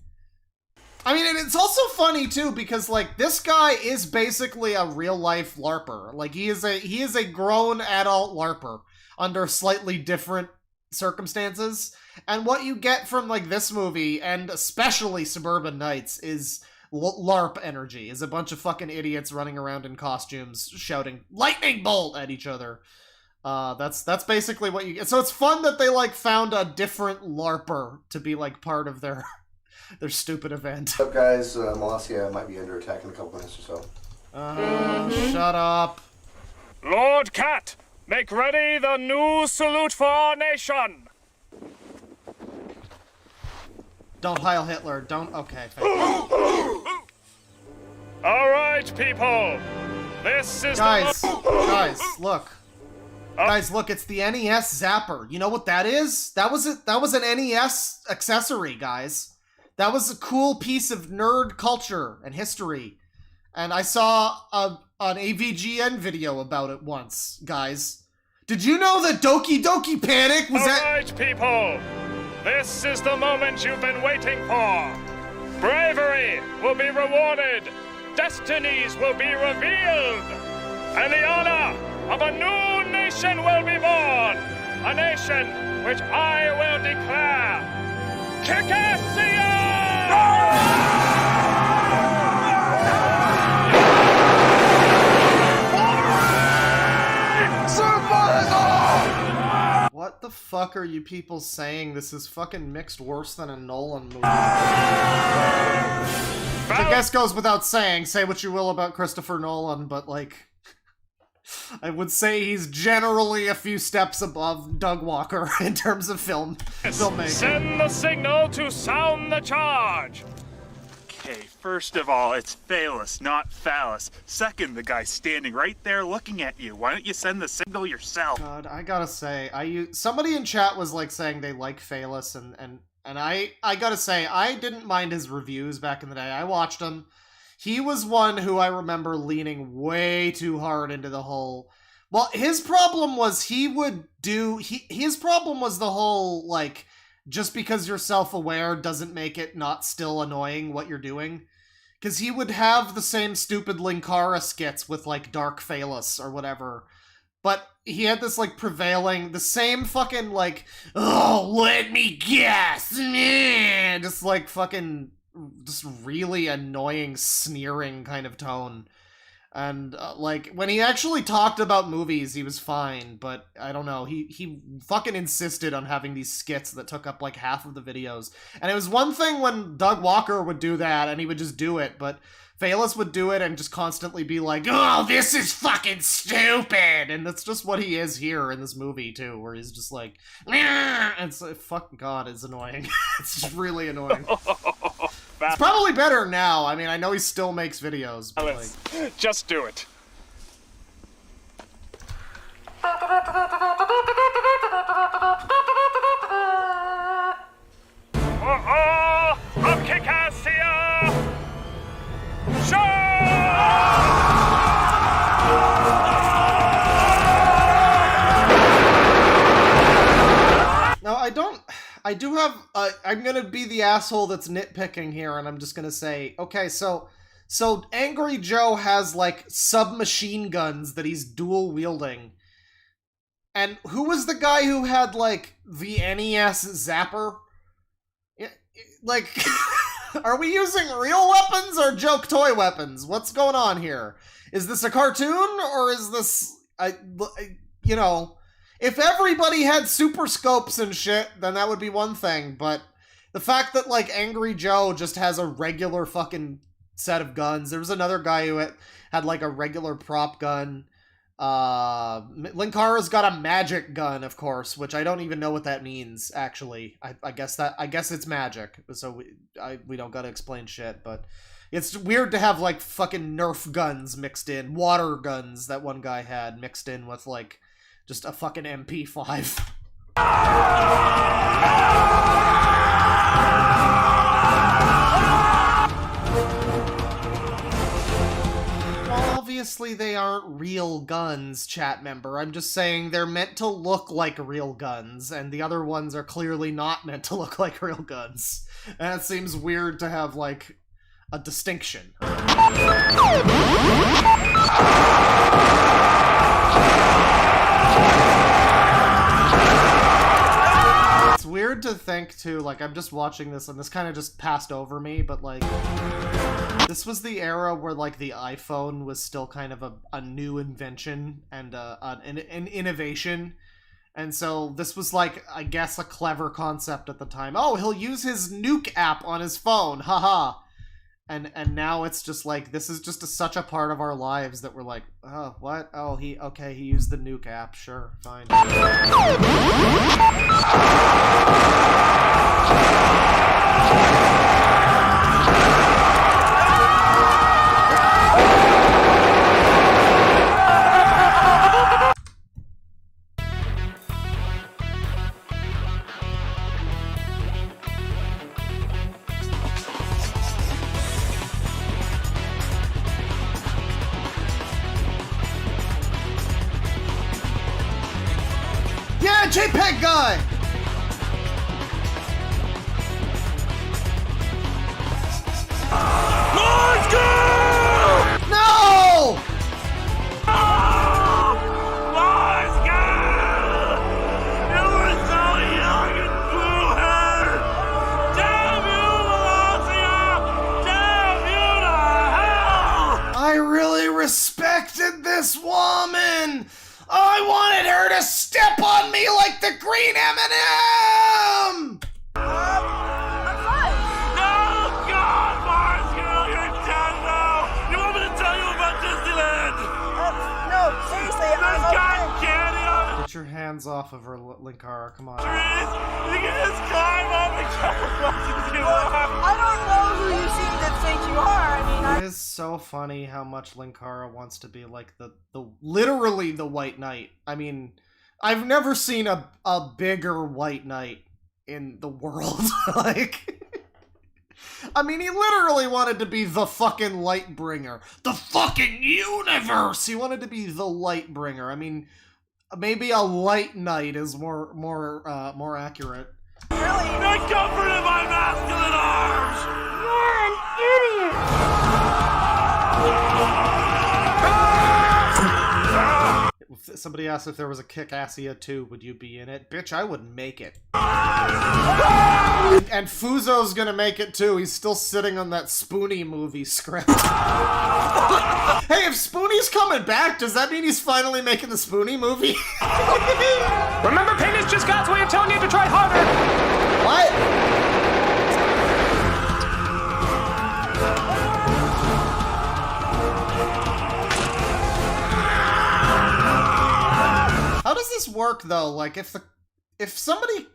I mean, and it's also funny too because, like, this guy is basically a real life LARPer. Like, he is a grown adult LARPer under slightly different circumstances. And what you get from like this movie and especially Suburban Nights is LARP energy, is a bunch of fucking idiots running around in costumes shouting lightning bolt at each other. That's basically what you get. So it's fun that they like found a different LARPer to be like part of their stupid event. What's up, guys? Molossia might be under attack in a couple minutes or so. Shut up. Lord Cat, make ready the new salute for our nation. Don't Heil Hitler. Don't. Okay. Thank you. All right, people. This is guys, look. Guys, look. It's the NES Zapper. You know what that is? That was it. That was an NES accessory, guys. That was a cool piece of nerd culture and history. And I saw an AVGN video about it once, guys. Did you know that Doki Doki Panic was All right, people. This is the moment you've been waiting for. Bravery will be rewarded. Destinies will be revealed. And the honor of a new nation will be born. A nation which I will declare Kickassia! What the fuck are you people saying? This is fucking mixed worse than a Nolan movie. Which I guess goes without saying. Say what you will about Christopher Nolan, but like, I would say he's generally a few steps above Doug Walker in terms of filmmaking. Send the signal to sound the charge. Okay, first of all, it's phallus, not phallus. Second, the guy's standing right there looking at you. Why don't you send the signal yourself? God, I gotta say, somebody in chat was like saying they like phallus, and I gotta say, I didn't mind his reviews back in the day. I watched him. He was one who I remember leaning way too hard into the whole. Well, his problem was his problem was the whole like, just because you're self-aware doesn't make it not still annoying what you're doing. Because he would have the same stupid Linkara skits with, like, Dark Phallus or whatever. But he had this, like, the same fucking, like, oh, let me guess, just, like, fucking just really annoying, sneering kind of tone. And, like, when he actually talked about movies, he was fine, but I don't know, he fucking insisted on having these skits that took up, like, half of the videos. And it was one thing when Doug Walker would do that, and he would just do it, but Phalos would do it and just constantly be like, oh, this is fucking stupid! And that's just what he is here in this movie, too, where he's just like, it's like, fucking god, it's annoying. It's just really annoying. It's probably better now. I mean, I know he still makes videos, but like... Just do it. Oh, of Kickassia! No, I do have, I'm gonna be the asshole that's nitpicking here, and I'm just gonna say, okay, so Angry Joe has, like, submachine guns that he's dual-wielding. And who was the guy who had, like, the NES Zapper? Like, are we using real weapons or joke toy weapons? What's going on here? Is this a cartoon, or is this, you know... If everybody had super scopes and shit, then that would be one thing, but the fact that, like, Angry Joe just has a regular fucking set of guns. There was another guy who had like, a regular prop gun. Linkara's got a magic gun, of course, which I don't even know what that means, actually. I guess it's magic, so we don't gotta explain shit, but... It's weird to have, like, fucking Nerf guns mixed in. Water guns that one guy had mixed in with, like... Just a fucking MP5. Well, obviously they aren't real guns, chat member. I'm just saying they're meant to look like real guns, and the other ones are clearly not meant to look like real guns. And it seems weird to have, like, a distinction. It's weird to think, too, like, I'm just watching this, and this kind of just passed over me, but, like, this was the era where, like, the iPhone was still kind of a new invention and an innovation, and so this was, like, I guess a clever concept at the time. Oh, he'll use his Nuke app on his phone, haha! And now it's just like, this is just such a part of our lives that we're like, oh, what? Oh, he used the Nuke app, sure, fine. JPEG guy! Let's go! No! Let's go! You were so young and blue-haired! Damn you, Valencia! Damn you to hell! I really respected this woman! I wanted her to step on me like the green M&M! I'm fine. No, God, Mars girl, you're dead now. You want me to tell you about Disneyland? No, seriously, There's cotton candy on it. Get your hands off of her, Linkara, come on. Trees, you can just climb up and cover you are. I don't know who you seem to think you are. I mean, It is so funny how much Linkara wants to be like the literally the White Knight. I mean, I've never seen a bigger White Knight in the world. Like, I mean, he literally wanted to be the fucking light bringer. The fucking universe! He wanted to be the light bringer. I mean, maybe a light knight is more accurate. Really? Not comfort in my masculine arms! You're an idiot! Somebody asked if there was a Kickassia 2, would you be in it? Bitch, I wouldn't make it. And Fuzo's gonna make it too. He's still sitting on that Spoonie movie script. Hey, if Spoonie's coming back, does that mean he's finally making the Spoonie movie? Remember, pain is just God's way of telling you to try harder. What? How does this work though? Like if somebody,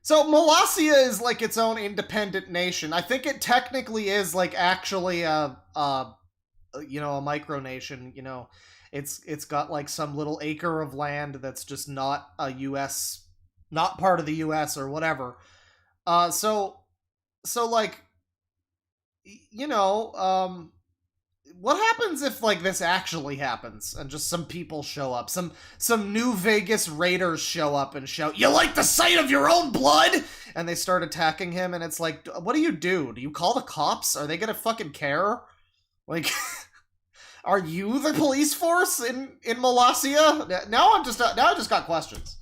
so Molossia is like its own independent nation. I think it technically is like actually a micronation. You know, it's got like some little acre of land that's just not a U.S. not part of the U.S. or whatever. So like, you know, what happens if, like, this actually happens, and just some people show up? Some New Vegas raiders show up and shout, "You like the sight of your own blood?" And they start attacking him, and it's like, what do? Do you call the cops? Are they gonna fucking care? Like, are you the police force in Molossia? Now I just got questions.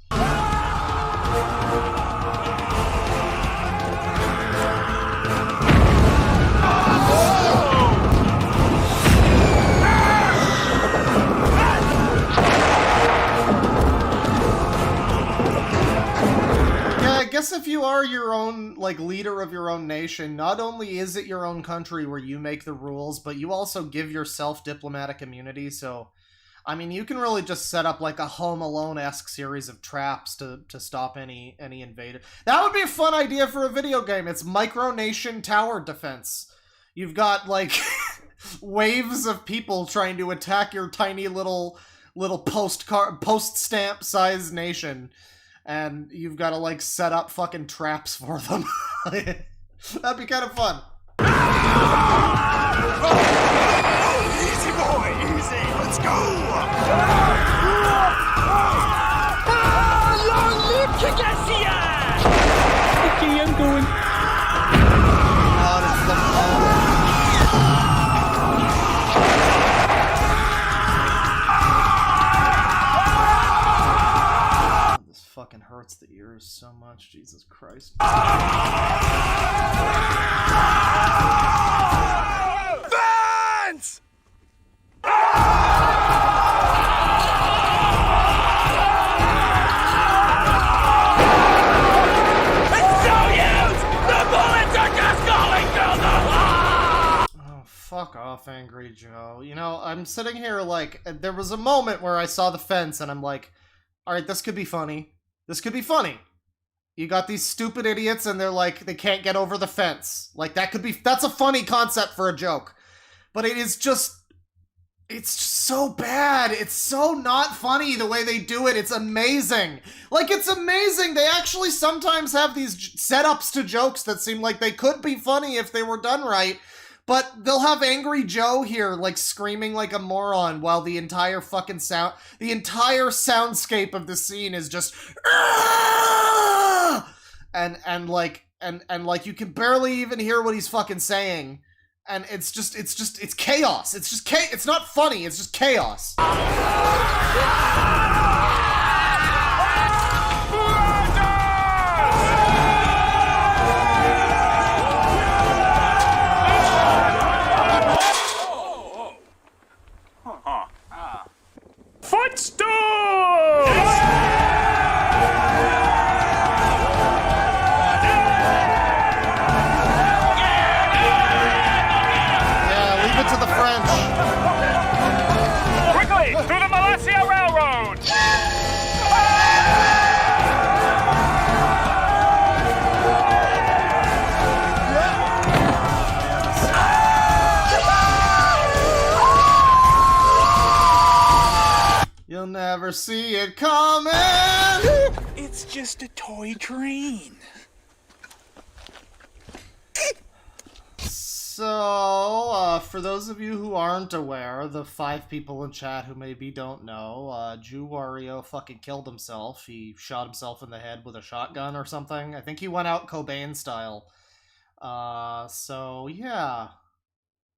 I guess if you are your own, like, leader of your own nation, not only is it your own country where you make the rules, but you also give yourself diplomatic immunity, so, I mean, you can really just set up, like, a Home Alone-esque series of traps to stop any invader. That would be a fun idea for a video game. It's micronation tower defense. You've got, like, waves of people trying to attack your tiny little post-stamp-sized nation. And you've got to, like, set up fucking traps for them. That'd be kind of fun. Easy, boy, easy. Let's go. Long live Kickassia! Okay, I'm going. Fucking hurts the ears so much, Jesus Christ. Vance! It's no use! The bullets are just going through the wall! Oh, fuck off, Angry Joe. You know, I'm sitting here like, there was a moment where I saw the fence and I'm like, alright, this could be funny. This could be funny. You got these stupid idiots and they're like, they can't get over the fence. Like, that's a funny concept for a joke. But it's just so bad. It's so not funny the way they do it. It's amazing. Like, it's amazing. They actually sometimes have these setups to jokes that seem like they could be funny if they were done right. But they'll have Angry Joe here, like, screaming like a moron while the entire fucking soundscape of the scene is just, and like you can barely even hear what he's fucking saying. And it's chaos. It's not funny, it's just chaos. Footstool! Yeah, leave it to the French. Quickly, through the Molossia Railroad! You'll never see it coming! It's just a toy train. So, for those of you who aren't aware, the 5 people in chat who maybe don't know, Jew Wario fucking killed himself. He shot himself in the head with a shotgun or something. I think he went out Cobain style. So, yeah.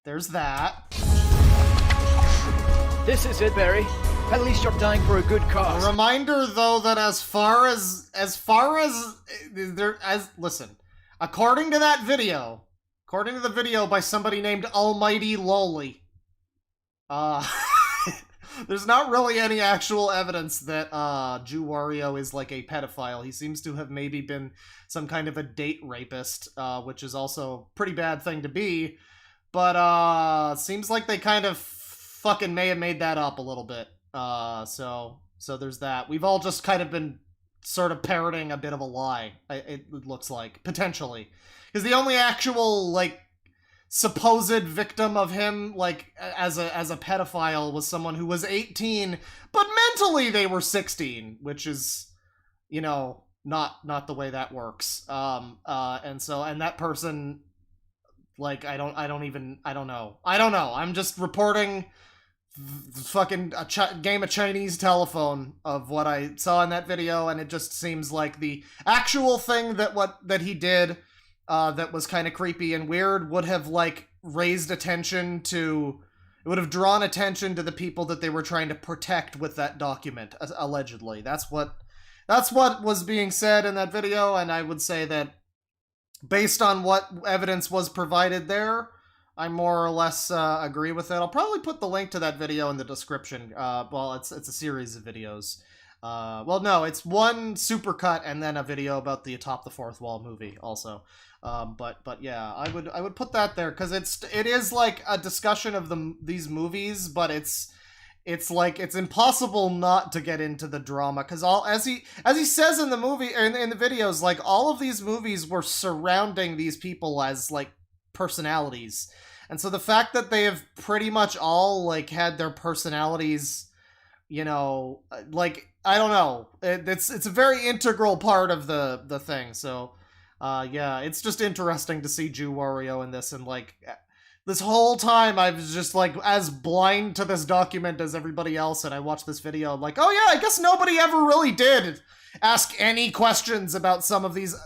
There's that. This is it, Barry. At least you're dying for a good cause. A reminder, though, that listen, according to the video by somebody named Almighty Loli, there's not really any actual evidence that Jew Wario is like a pedophile. He seems to have maybe been some kind of a date rapist, which is also a pretty bad thing to be. But seems like they kind of fucking may have made that up a little bit. So there's that. We've all just kind of been sort of parroting a bit of a lie, it looks like, potentially. Because the only actual, like, supposed victim of him, like, as a pedophile was someone who was 18, but mentally they were 16, which is, you know, not the way that works. And that person, like, I don't know. I'm just reporting fucking game of Chinese telephone of what I saw in that video, and it just seems like the actual thing that he did that was kind of creepy and weird would have, like, raised attention to... It would have drawn attention to the people that they were trying to protect with that document, allegedly. That's what was being said in that video, and I would say that based on what evidence was provided there, I more or less agree with it. I'll probably put the link to that video in the description. Well, it's a series of videos. Well, no, it's one supercut and then a video about the Atop the Fourth Wall movie also. But yeah, I would put that there because it is like a discussion of these movies, but it's like it's impossible not to get into the drama because as he says in the movie in the videos, like all of these movies were surrounding these people as like personalities. And so the fact that they have pretty much all, like, had their personalities, you know, like, I don't know. It's a very integral part of the thing. So, yeah, it's just interesting to see Jew Wario in this. And, like, this whole time I was just, like, as blind to this document as everybody else. And I watched this video, I'm like, oh, yeah, I guess nobody ever really did ask any questions about some of these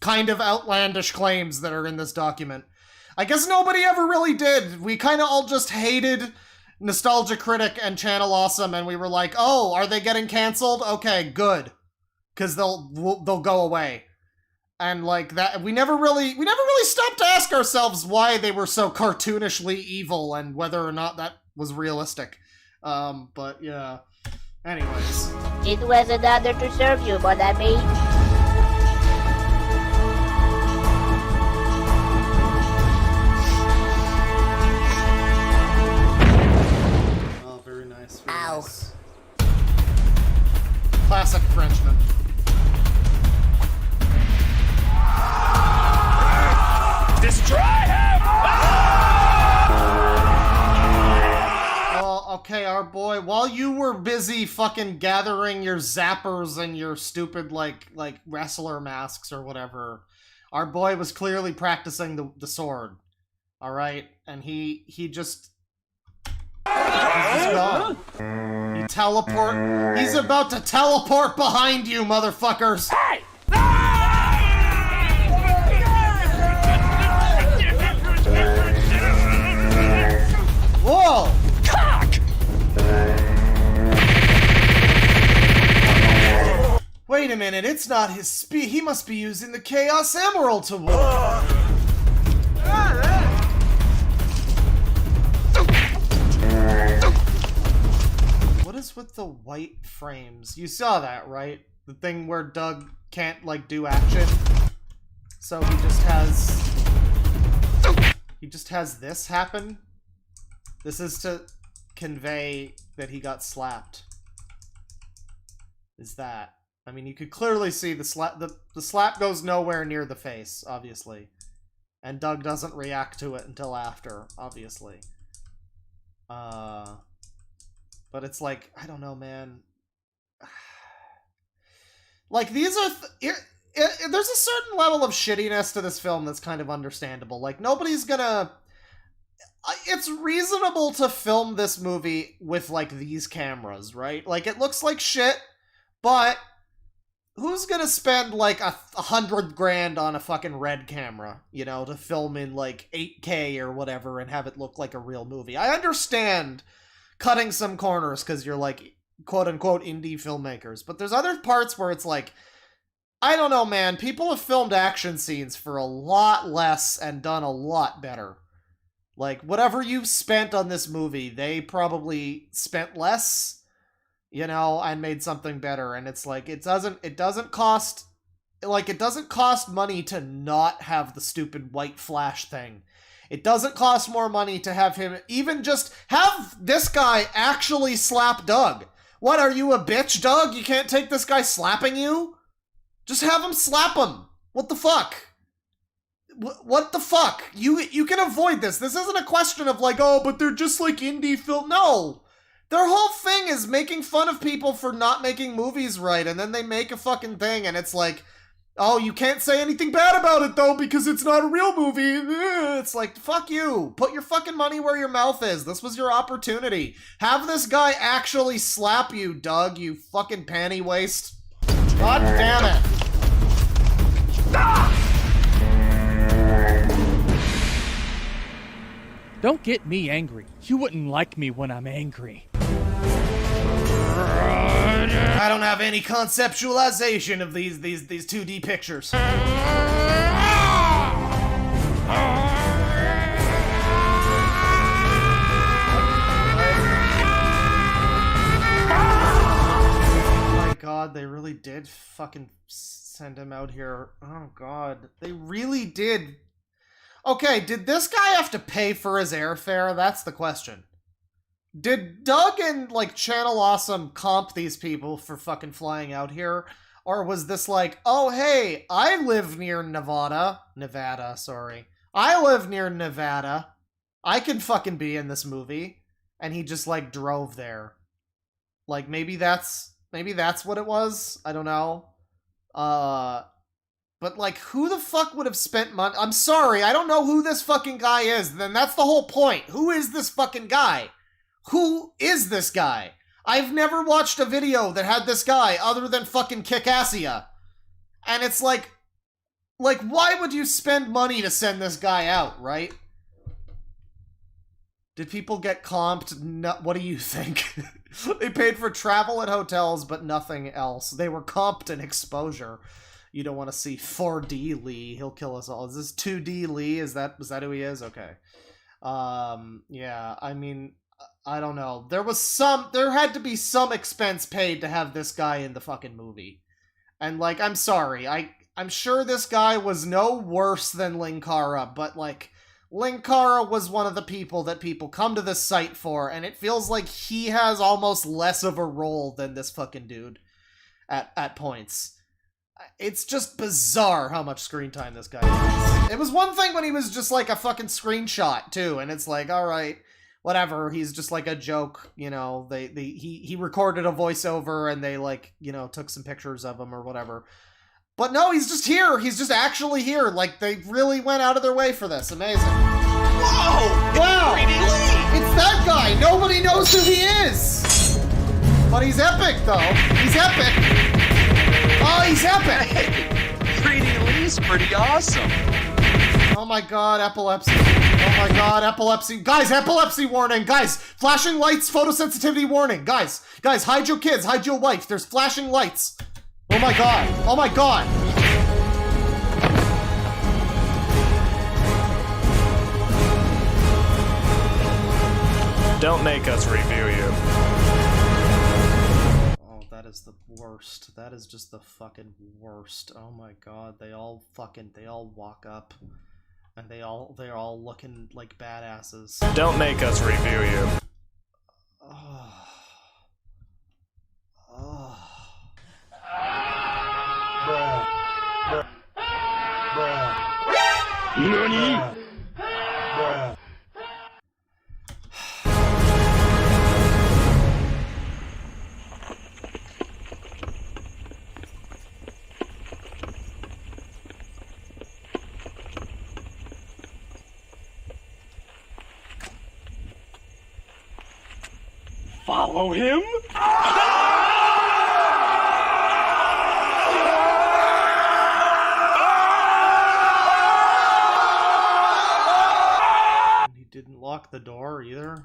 kind of outlandish claims that are in this document. I guess nobody ever really did. We kind of all just hated Nostalgia Critic and Channel Awesome, and we were like, oh, are they getting canceled? Okay, good. Because they'll go away. And like that, we never really stopped to ask ourselves why they were so cartoonishly evil and whether or not that was realistic. But yeah. Anyways. It was an honor to serve you, mon ami. Ow. Nice. Classic Frenchman. Destroy him! Well, okay, our boy, while you were busy fucking gathering your zappers and your stupid, like wrestler masks or whatever, our boy was clearly practicing the sword. Alright? And he just... He's gone. He's about to teleport behind you, motherfuckers! Hey! Whoa! Cock! Wait a minute, it's not his speed. He must be using the Chaos Emerald to war. What is with the white frames? You saw that, right? The thing where Doug can't, like, do action. So he just has this happen. This is to convey that he got slapped. Is that? I mean, you could clearly see the slap goes nowhere near the face, obviously. And Doug doesn't react to it until after, obviously. But it's like, I don't know, man. Like, these are... there's a certain level of shittiness to this film that's kind of understandable. Like, nobody's gonna... It's reasonable to film this movie with, like, these cameras, right? Like, it looks like shit, but who's gonna spend, like, $100,000 on a fucking red camera, you know, to film in, like, 8K or whatever and have it look like a real movie? I understand cutting some corners because you're like quote-unquote indie filmmakers. But there's other parts where it's like, I don't know, man. People have filmed action scenes for a lot less and done a lot better. Like, whatever you've spent on this movie, they probably spent less, you know, and made something better. And it's like, it doesn't cost money to not have the stupid white flash thing. It doesn't cost more money to have him even just have this guy actually slap Doug. What, are you a bitch, Doug? You can't take this guy slapping you? Just have him slap him. What the fuck? What the fuck? You can avoid this. This isn't a question of like, oh, but they're just like indie film. No! Their whole thing is making fun of people for not making movies right, and then they make a fucking thing, and it's like, oh, you can't say anything bad about it, though, because it's not a real movie. It's like, fuck you. Put your fucking money where your mouth is. This was your opportunity. Have this guy actually slap you, Doug, you fucking panty waste. God damn it. Don't get me angry. You wouldn't like me when I'm angry. I don't have any conceptualization of these 2D pictures. Oh my god, they really did fucking send him out here. Oh god, they really did. Okay, did this guy have to pay for his airfare? That's the question. Did Doug and, like, Channel Awesome comp these people for fucking flying out here? Or was this like, oh, hey, I live near Nevada. I live near Nevada. I can fucking be in this movie. And he just, like, drove there. Like, maybe that's what it was? I don't know. But, like, who the fuck would have spent money? I'm sorry, I don't know who this fucking guy is. Then that's the whole point. Who is this fucking guy? Who is this guy? I've never watched a video that had this guy other than fucking Kickassia. And it's like, why would you spend money to send this guy out, right? Did people get comped? No, what do you think? They paid for travel and hotels, but nothing else. They were comped in exposure. You don't want to see 4D Lee. He'll kill us all. Is this 2D Lee? Is that who he is? Okay. Yeah, I mean, I don't know. There had to be some expense paid to have this guy in the fucking movie. And, like, I'm sorry. I'm sure this guy was no worse than Linkara, but, like, Linkara was one of the people that people come to this site for, and it feels like he has almost less of a role than this fucking dude at points. It's just bizarre how much screen time this guy has. It was one thing when he was just like a fucking screenshot too, and it's like, alright, whatever, he's just like a joke, you know, he recorded a voiceover and they, like, you know, took some pictures of him or whatever. But no, he's just here, he's just actually here, like, they really went out of their way for this. Amazing. Whoa! Wow! It's that guy! Nobody knows who he is! But he's epic, though. He's epic! Oh, he's epic! 3D Lee's pretty awesome. Oh my god, epilepsy. Oh my god, epilepsy. Guys, epilepsy warning. Guys, flashing lights, photosensitivity warning. Guys, hide your kids, hide your wife. There's flashing lights. Oh my god. Oh my god. Don't make us review you. That is the worst. That is just the fucking worst. Oh my god, they all walk up and they're all looking like badasses. Don't make us review you. NANI?! Follow him? He didn't lock the door either.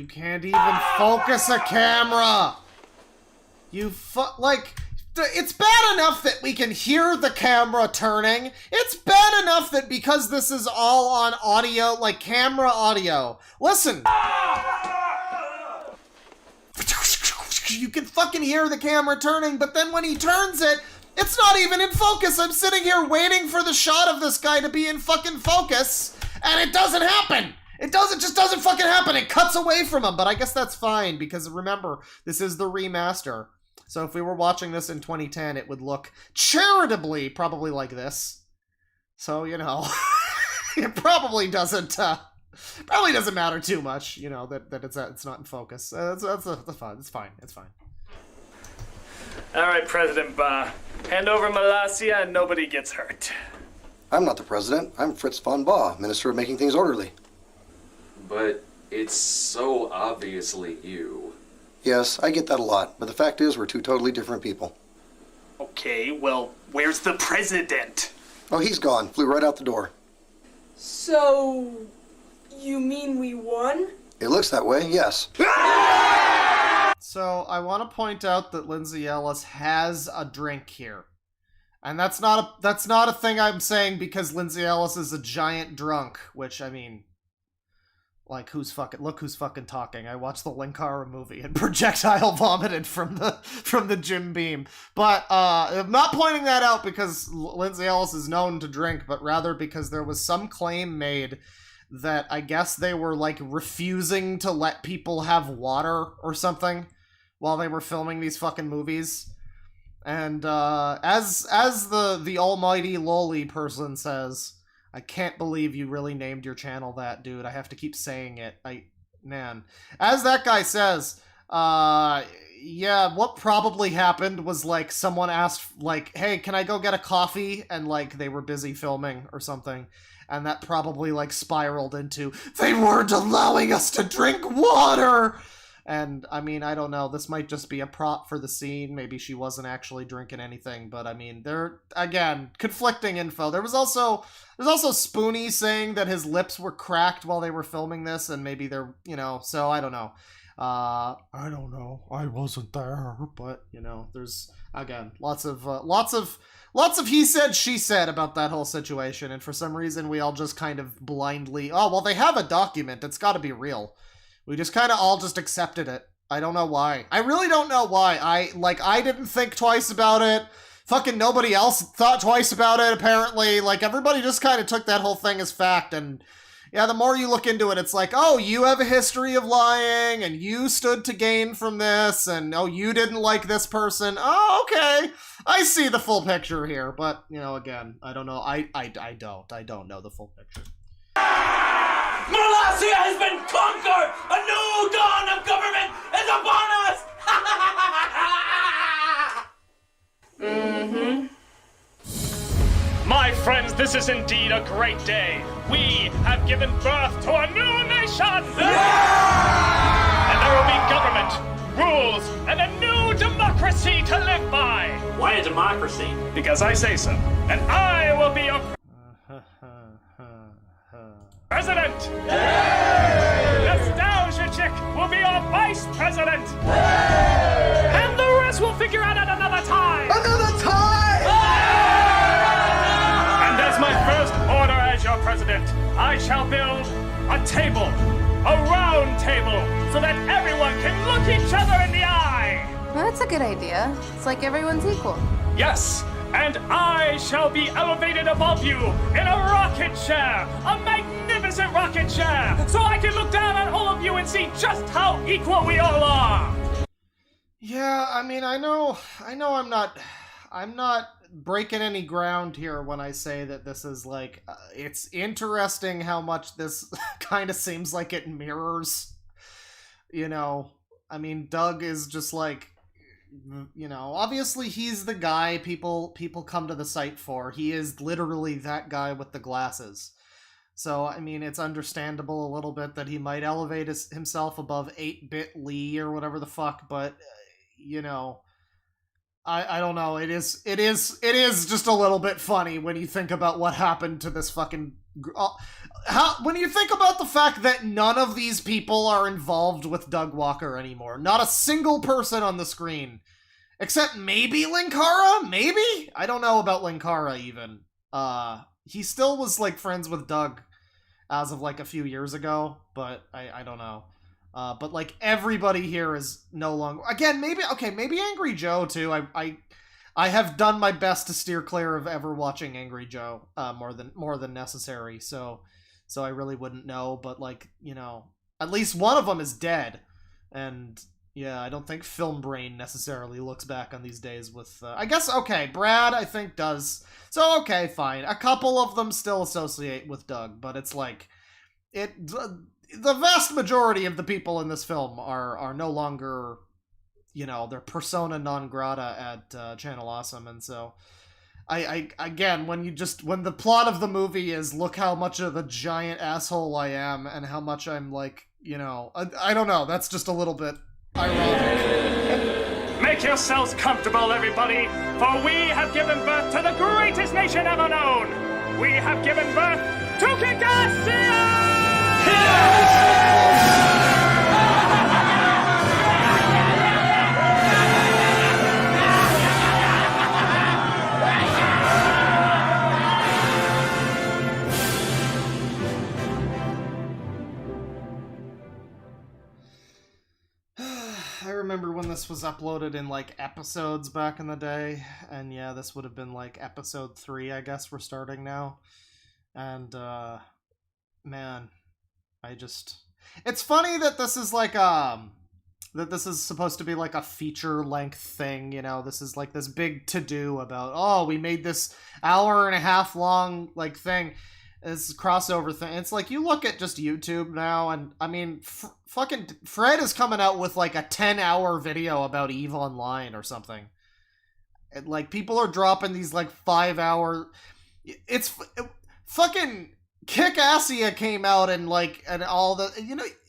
you can't even focus a camera! It's bad enough that we can hear the camera turning. It's bad enough that because this is all on audio, like camera audio. Listen! You can fucking hear the camera turning, but then when he turns it, it's not even in focus. I'm sitting here waiting for the shot of this guy to be in fucking focus, and it doesn't happen. It just doesn't fucking happen. It cuts away from him, but I guess that's fine, because remember, this is the remaster. So if we were watching this in 2010, it would look charitably probably like this. So, you know, it probably doesn't matter too much, you know, that it's not in focus. That's fine. It's fine. It's fine. All right, President Ba. Hand over Malasia and nobody gets hurt. I'm not the president. I'm Fritz von Baugh, Minister of Making Things Orderly. But it's so obviously you. Yes, I get that a lot, but the fact is we're two totally different people. Okay, well, where's the president? Oh, he's gone. Flew right out the door. So, you mean we won? It looks that way, yes. So, I want to point out that Lindsay Ellis has a drink here. And that's not a thing I'm saying because Lindsay Ellis is a giant drunk, which, I mean, like, look who's fucking talking. I watched the Linkara movie and projectile vomited from the Jim Beam. But, I'm not pointing that out because Lindsay Ellis is known to drink, but rather because there was some claim made that I guess they were, like, refusing to let people have water or something while they were filming these fucking movies. And, as the almighty loli person says, I can't believe you really named your channel that, dude. I have to keep saying it. Man. As that guy says, yeah, what probably happened was, like, someone asked, like, hey, can I go get a coffee? And, like, they were busy filming or something. And that probably, like, spiraled into, they weren't allowing us to drink water! And, I mean, I don't know. This might just be a prop for the scene. Maybe she wasn't actually drinking anything. But, I mean, they're, again, conflicting info. There's also Spoonie saying that his lips were cracked while they were filming this. And maybe they're, you know, so I don't know. I don't know. I wasn't there. But, you know, there's, again, lots of he said, she said about that whole situation. And for some reason, we all just kind of blindly, oh, well, they have a document. It's got to be real. We just kind of all just accepted it. I don't know why. I really don't know why. I didn't think twice about it. Fucking nobody else thought twice about it, apparently. Like, everybody just kind of took that whole thing as fact, and yeah, the more you look into it, it's like, oh, you have a history of lying, and you stood to gain from this, and oh, you didn't like this person. Oh, okay. I see the full picture here, but, you know, again, I don't know. I don't know the full picture. Malasia has been conquered! A new dawn of government is upon us! My friends, this is indeed a great day. We have given birth to a new nation! And there will be government, rules, and a new democracy to live by! Why a democracy? Because I say so. And I will be your president! Nostalgia-Chick will be our vice president! And the rest we'll figure out at another time! Another time! And as my first order as your president, I shall build a table, a round table, so that everyone can look each other in the eye! Well, that's a good idea. It's like everyone's equal. Yes! And I shall be elevated above you in a rocket chair, a magnificent rocket chair, so I can look down on all of you and see just how equal we all are. Yeah, I mean, I know I'm not breaking any ground here when I say that this is like, it's interesting how much this kind of seems like it mirrors, you know, I mean, Doug is just like, you know, obviously he's the guy people come to the site for. He is literally that guy with the glasses. So, I mean, it's understandable a little bit that he might elevate himself above 8-bit Lee or whatever the fuck, but, you know, I don't know. It is just a little bit funny when you think about what happened to this fucking when you think about the fact that none of these people are involved with Doug Walker anymore, not a single person on the screen, except maybe Linkara? Maybe? I don't know about Linkara even. He still was like friends with Doug as of like a few years ago, but I don't know. But like everybody here is no longer, again, maybe Angry Joe too. I have done my best to steer clear of ever watching Angry Joe more than necessary, so I really wouldn't know, but like, you know, at least one of them is dead, and yeah, I don't think Film Brain necessarily looks back on these days with, I guess, okay, Brad I think does, so okay, fine, a couple of them still associate with Doug, but it's like, the vast majority of the people in this film are no longer, you know, they're persona non grata at Channel Awesome, and so I again, when the plot of the movie is look how much of a giant asshole I am and how much I'm like, you know, I don't know, that's just a little bit ironic. Make yourselves comfortable, everybody, for we have given birth to the greatest nation ever known. We have given birth to Kickassia! I remember when this was uploaded in like episodes back in the day, and yeah, this would have been like episode 3, I guess we're starting now. And man, it's funny that this is like that this is supposed to be like a feature-length thing, you know, this is like this big to-do about, oh, we made this hour-and-a-half long like thing, this crossover thing. It's like, you look at just YouTube now, and I mean, fucking Fred is coming out with like a 10-hour video about EVE Online or something. And, like, people are dropping these like 5-hour, fucking Kickassia came out and like, and all the,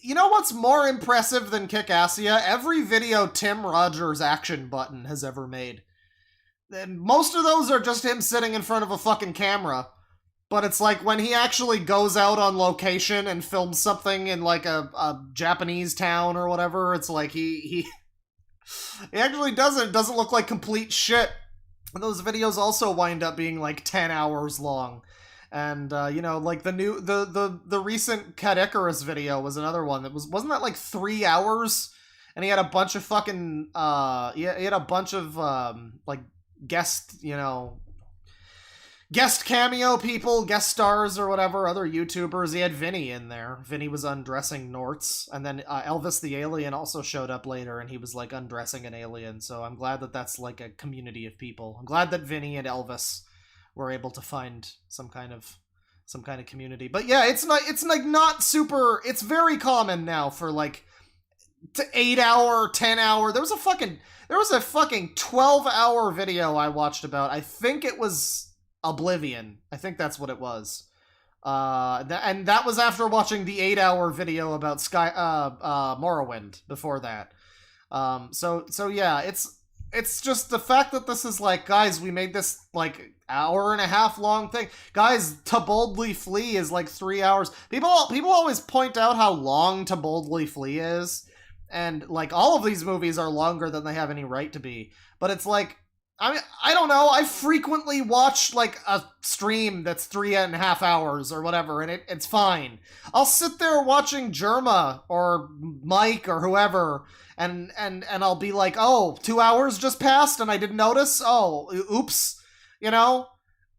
you know what's more impressive than Kickassia? Every video Tim Rogers' action button has ever made. And most of those are just him sitting in front of a fucking camera. But it's like when he actually goes out on location and films something in like a Japanese town or whatever, it's like he actually doesn't look like complete shit. And those videos also wind up being like 10 hours long. And, you know, like the recent Cat Icarus video was another one that wasn't that like 3 hours? And he had a bunch of fucking, he had a bunch of, like, guest cameo people, guest stars or whatever, other YouTubers. He had Vinny in there. Vinny was undressing Norts. And then Elvis the Alien also showed up later, and he was, like, undressing an alien. So I'm glad that that's, like, a community of people. I'm glad that Vinny and Elvis were able to find some kind of community. But yeah, it's not super, it's very common now for like 8 hour, 10 hour. There was a fucking 12-hour video I watched about, I think it was Oblivion. I think that's what it was. And that was after watching the 8-hour video about Morrowind before that. So yeah, it's just the fact that this is like, guys, we made this like hour-and-a-half long thing. Guys, To Boldly Flee is like 3 hours. People always point out how long To Boldly Flee is, and like all of these movies are longer than they have any right to be. But it's like, I mean, I don't know, I frequently watch like a stream that's 3.5 hours or whatever, and it's fine. I'll sit there watching Jerma or Mike or whoever, and I'll be like, oh, 2 hours just passed and I didn't notice? Oh, oops. You know?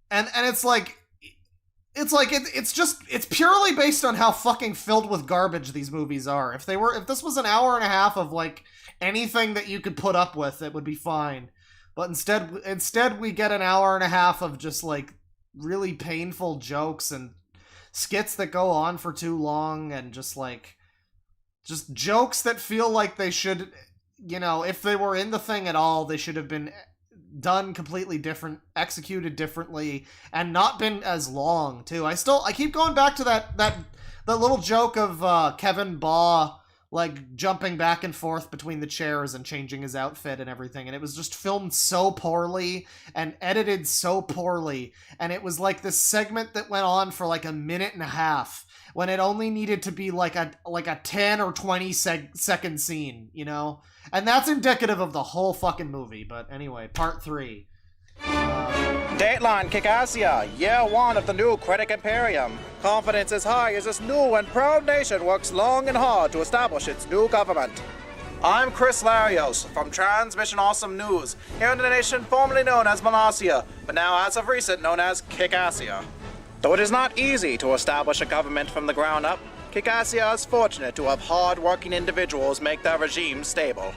And it's like, it's purely based on how fucking filled with garbage these movies are. If this was an hour and a half of like anything that you could put up with, it would be fine. But instead we get an hour and a half of just like really painful jokes and skits that go on for too long, and just jokes that feel like they should, you know, if they were in the thing at all, they should have been done completely different, executed differently, and not been as long too. I keep going back to that little joke of Kevin Baugh like jumping back and forth between the chairs and changing his outfit and everything, and it was just filmed so poorly and edited so poorly, and it was like this segment that went on for like a minute and a half when it only needed to be like a 10 or 20 second scene, you know? And that's indicative of the whole fucking movie. But anyway, part 3. Dateline Kickassia, year 1 of the new Critic Imperium. Confidence is high as this new and proud nation works long and hard to establish its new government. I'm Chris Larios from Transmission Awesome News, here in the nation formerly known as Molossia, but now as of recent known as Kickassia. Though it is not easy to establish a government from the ground up, Kickassia is fortunate to have hard-working individuals make their regime stable.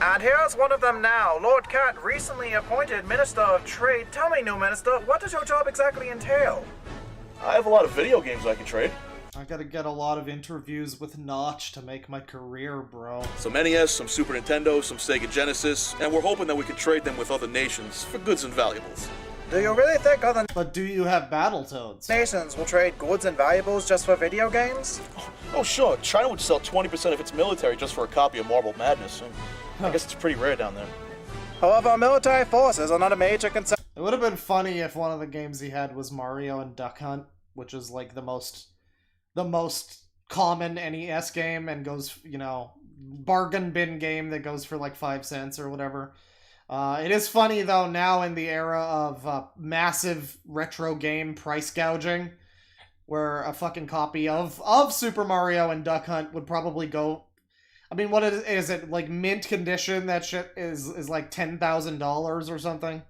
And here's one of them now. Lord Cat, recently appointed Minister of Trade. Tell me, new Minister, what does your job exactly entail? I have a lot of video games I can trade. I gotta get a lot of interviews with Notch to make my career, bro. Some NES, some Super Nintendo, some Sega Genesis, and we're hoping that we can trade them with other nations for goods and valuables. Do you really think other But do you have Battletoads? nations will trade goods and valuables just for video games? Oh, sure. China would sell 20% of its military just for a copy of Marble Madness. I guess it's pretty rare down there. However, military forces are not a major concern. It would have been funny if one of the games he had was Mario and Duck Hunt, which is like the most common NES game and goes, you know, bargain bin game that goes for like 5 cents or whatever. It is funny though now in the era of massive retro game price gouging, where a fucking copy of Super Mario and Duck Hunt would probably go. I mean, what is it, like mint condition? That shit is like $10,000 or something,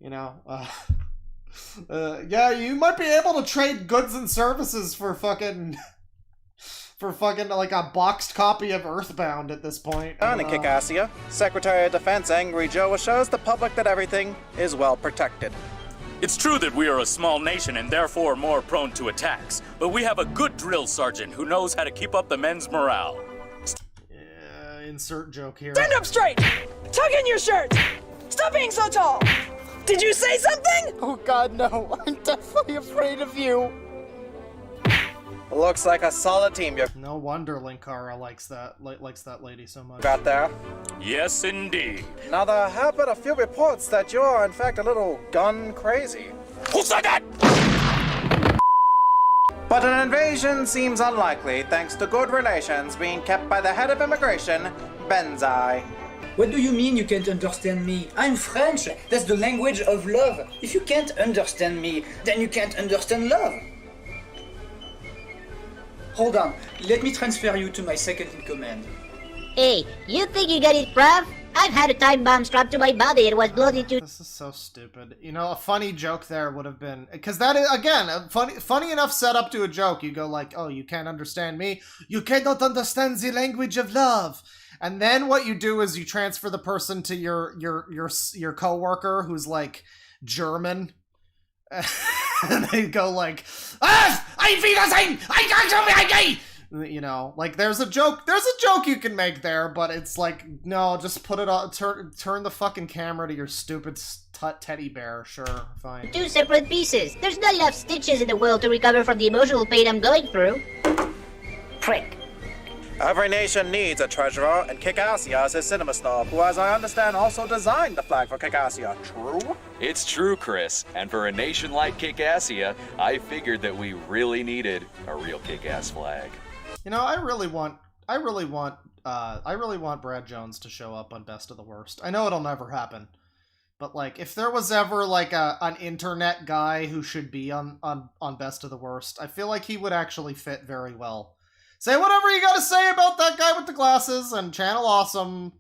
you know. Yeah, you might be able to trade goods and services for fucking like a boxed copy of Earthbound at this point. On in Kickassia, Secretary of Defense Angry Joe assures the public that everything is well protected. It's true that we are a small nation and therefore more prone to attacks, but we have a good drill sergeant who knows how to keep up the men's morale. Insert joke here. Stand up straight! Tuck in your shirt! Stop being so tall! Did you say something? Oh god, no. I'm definitely afraid of you. Looks like a solid team you No wonder Linkara likes that lady so much. got there. Yes, indeed. Now there have been a few reports that you are in fact a little gun crazy. Who said that? But an invasion seems unlikely thanks to good relations being kept by the head of immigration, Benzai. What do you mean you can't understand me? I'm French. That's the language of love. If you can't understand me, then you can't understand love. Hold on. Let me transfer you to my second in command. Hey, you think you got it, bruv? I've had a time bomb strapped to my body. It was blown into... This is so stupid. You know, a funny joke there would have been... Because that is, again, a funny enough setup to a joke. You go like, oh, you can't understand me? You cannot understand the language of love. And then what you do is you transfer the person to your coworker who's like German. And they go like, I feel the same! I can't. You know, like there's a joke you can make there, but it's like, no, just put it on, turn the fucking camera to your stupid teddy bear. Sure, fine. 2 separate pieces. There's not enough stitches in the world to recover from the emotional pain I'm going through. Prick. Every nation needs a treasurer, and Kickassia is his cinema snob, who, as I understand, also designed the flag for Kickassia. True? It's true, Chris. And for a nation like Kickassia, I figured that we really needed a real kick-ass flag. You know, I really want Brad Jones to show up on Best of the Worst. I know it'll never happen, but like, if there was ever like an internet guy who should be on Best of the Worst, I feel like he would actually fit very well. Say whatever you gotta say about that guy with the glasses and Channel Awesome.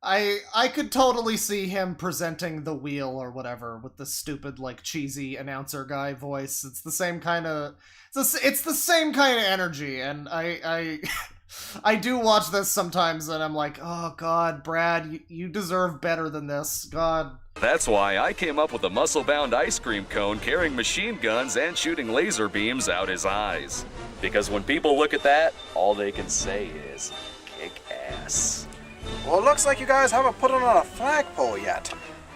I could totally see him presenting The Wheel or whatever with the stupid, like, cheesy announcer guy voice. It's the same kind of... It's the same kind of energy, and I do watch this sometimes, and I'm like, oh, God, Brad, you deserve better than this. God. That's why I came up with a muscle-bound ice cream cone carrying machine guns and shooting laser beams out his eyes. Because when people look at that, all they can say is, kick ass. Well, it looks like you guys haven't put it on a flagpole yet.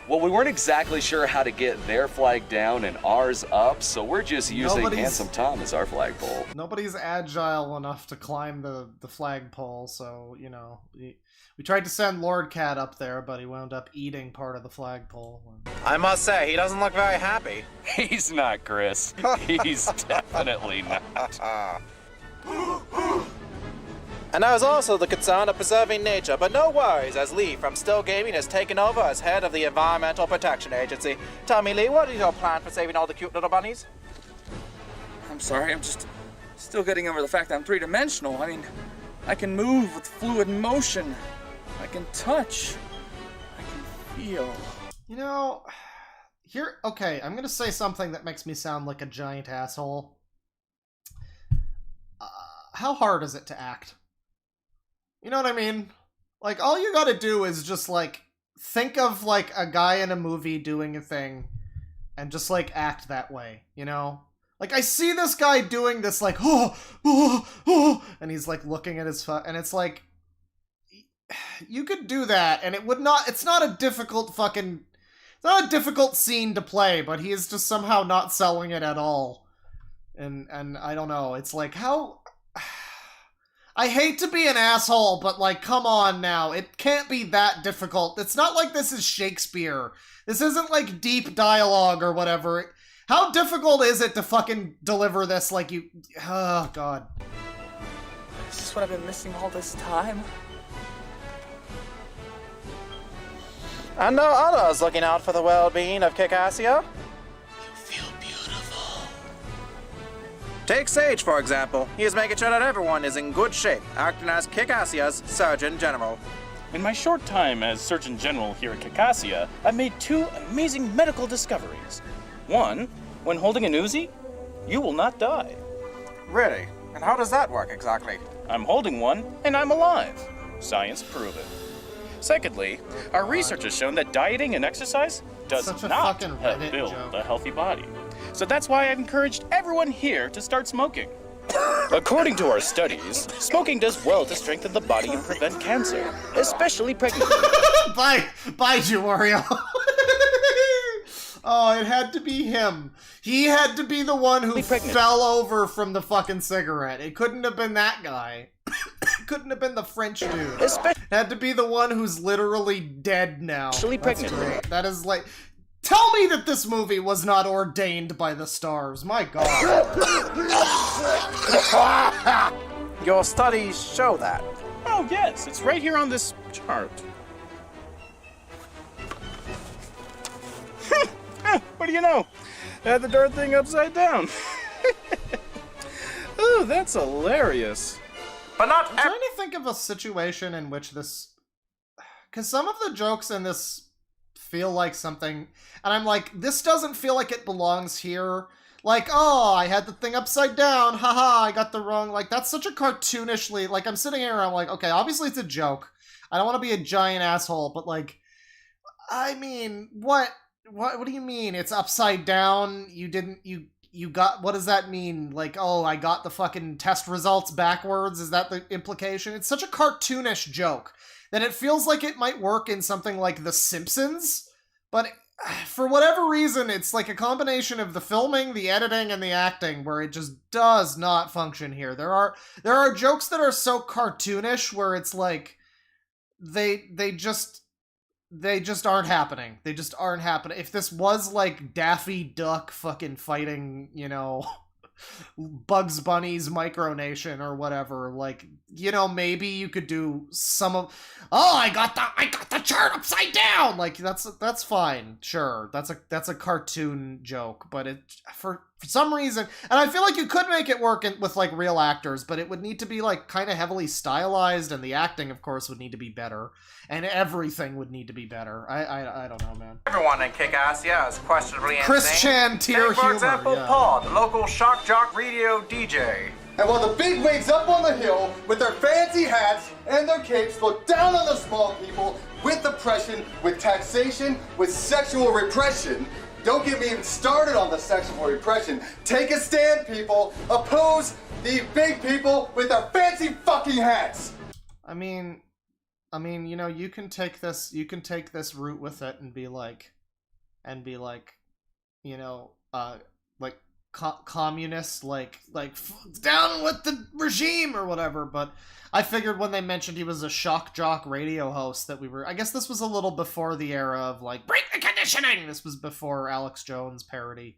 Well, we weren't exactly sure how to get their flag down and ours up, so we're just using Handsome Tom as our flagpole. Nobody's agile enough to climb the flagpole, so, you know, we tried to send Lord Cat up there, but he wound up eating part of the flagpole. I must say, he doesn't look very happy. He's not, Chris. He's definitely not. And there's also the concern of preserving nature, but no worries, as Lee from Still Gaming has taken over as head of the Environmental Protection Agency. Tell me, Lee, what is your plan for saving all the cute little bunnies? I'm sorry, I'm just still getting over the fact that I'm three-dimensional. I mean, I can move with fluid motion. I can touch. I can feel. You know, okay, I'm gonna say something that makes me sound like a giant asshole. How hard is it to act? You know what I mean? Like, all you gotta do is just, like, think of, like, a guy in a movie doing a thing and just, like, act that way, you know? Like, I see this guy doing this, like, and he's, like, looking at his and it's like, you could do that, and it's not a difficult scene to play, but he is just somehow not selling it at all. And I don't know, it's like, how... I hate to be an asshole, but, like, come on now. It can't be that difficult. It's not like this is Shakespeare. This isn't, like, deep dialogue or whatever. How difficult is it to fucking deliver this like you... Oh, God. Is this what I've been missing all this time? And there are others looking out for the well-being of Kickassia. Take Sage, for example. He is making sure that everyone is in good shape, acting as Kickassia's Surgeon General. In my short time as Surgeon General here at Kickassia, I've made 2 amazing medical discoveries. One, when holding an Uzi, you will not die. Really? And how does that work exactly? I'm holding one, and I'm alive. Science proven. Secondly, our research has shown that dieting and exercise does not help build a healthy body. So that's why I've encouraged everyone here to start smoking. According to our studies, smoking does well to strengthen the body and prevent cancer, especially pregnancy. Bye, Wario. Oh, it had to be him. He had to be the one who fell over from the fucking cigarette. It couldn't have been that guy. It couldn't have been the French dude. It had to be the one who's literally dead now. Especially pregnant. That is like... Tell me that this movie was not ordained by the stars. My God. Your studies show that. Oh, yes. It's right here on this chart. What do you know? I had the darn thing upside down. Oh, that's hilarious. But not... I'm trying to think of a situation in which this... Because some of the jokes in this feel like something, and I'm like, this doesn't feel like it belongs here. Like, oh, I had the thing upside down, haha, I got the wrong, like, that's such a cartoonishly, like, I'm sitting here and I'm like, okay, obviously it's a joke. I don't want to be a giant asshole, but, like, I mean, what do you mean? It's upside down? You got, what does that mean? Like, oh, I got the fucking test results backwards? Is that the implication? It's such a cartoonish joke that it feels like it might work in something like The Simpsons, but for whatever reason, it's like a combination of the filming, the editing, and the acting where it just does not function here. There are jokes that are so cartoonish where it's like they just aren't happening. They just aren't happening. If this was like Daffy Duck fucking fighting, you know, Bugs Bunny's Micronation or whatever, like, you know, maybe you could do some of, oh, I got the chart upside down, like, that's fine, sure, that's a cartoon joke, but it for some reason, and I feel like you could make it work with like real actors, but it would need to be like kind of heavily stylized, and the acting of course would need to be better, and everything would need to be better. I don't know, man. Everyone in Kickassia is questionably insane. Chris Chan tier Take, for humor, example, yeah. Paul, the local shock jock radio DJ. And while the big wigs up on the hill with their fancy hats and their capes look down on the small people with oppression, with taxation, with sexual repression. Don't get me even started on the sexual repression. Take a stand, people. Oppose the big people with their fancy fucking hats. I mean, you know, you can take this route with it and be like, and be like, you know, like communists, like down with the regime or whatever. But I figured when they mentioned he was a shock jock radio host that we were, I guess this was a little before the era of like break the conditioning. This was before Alex Jones parody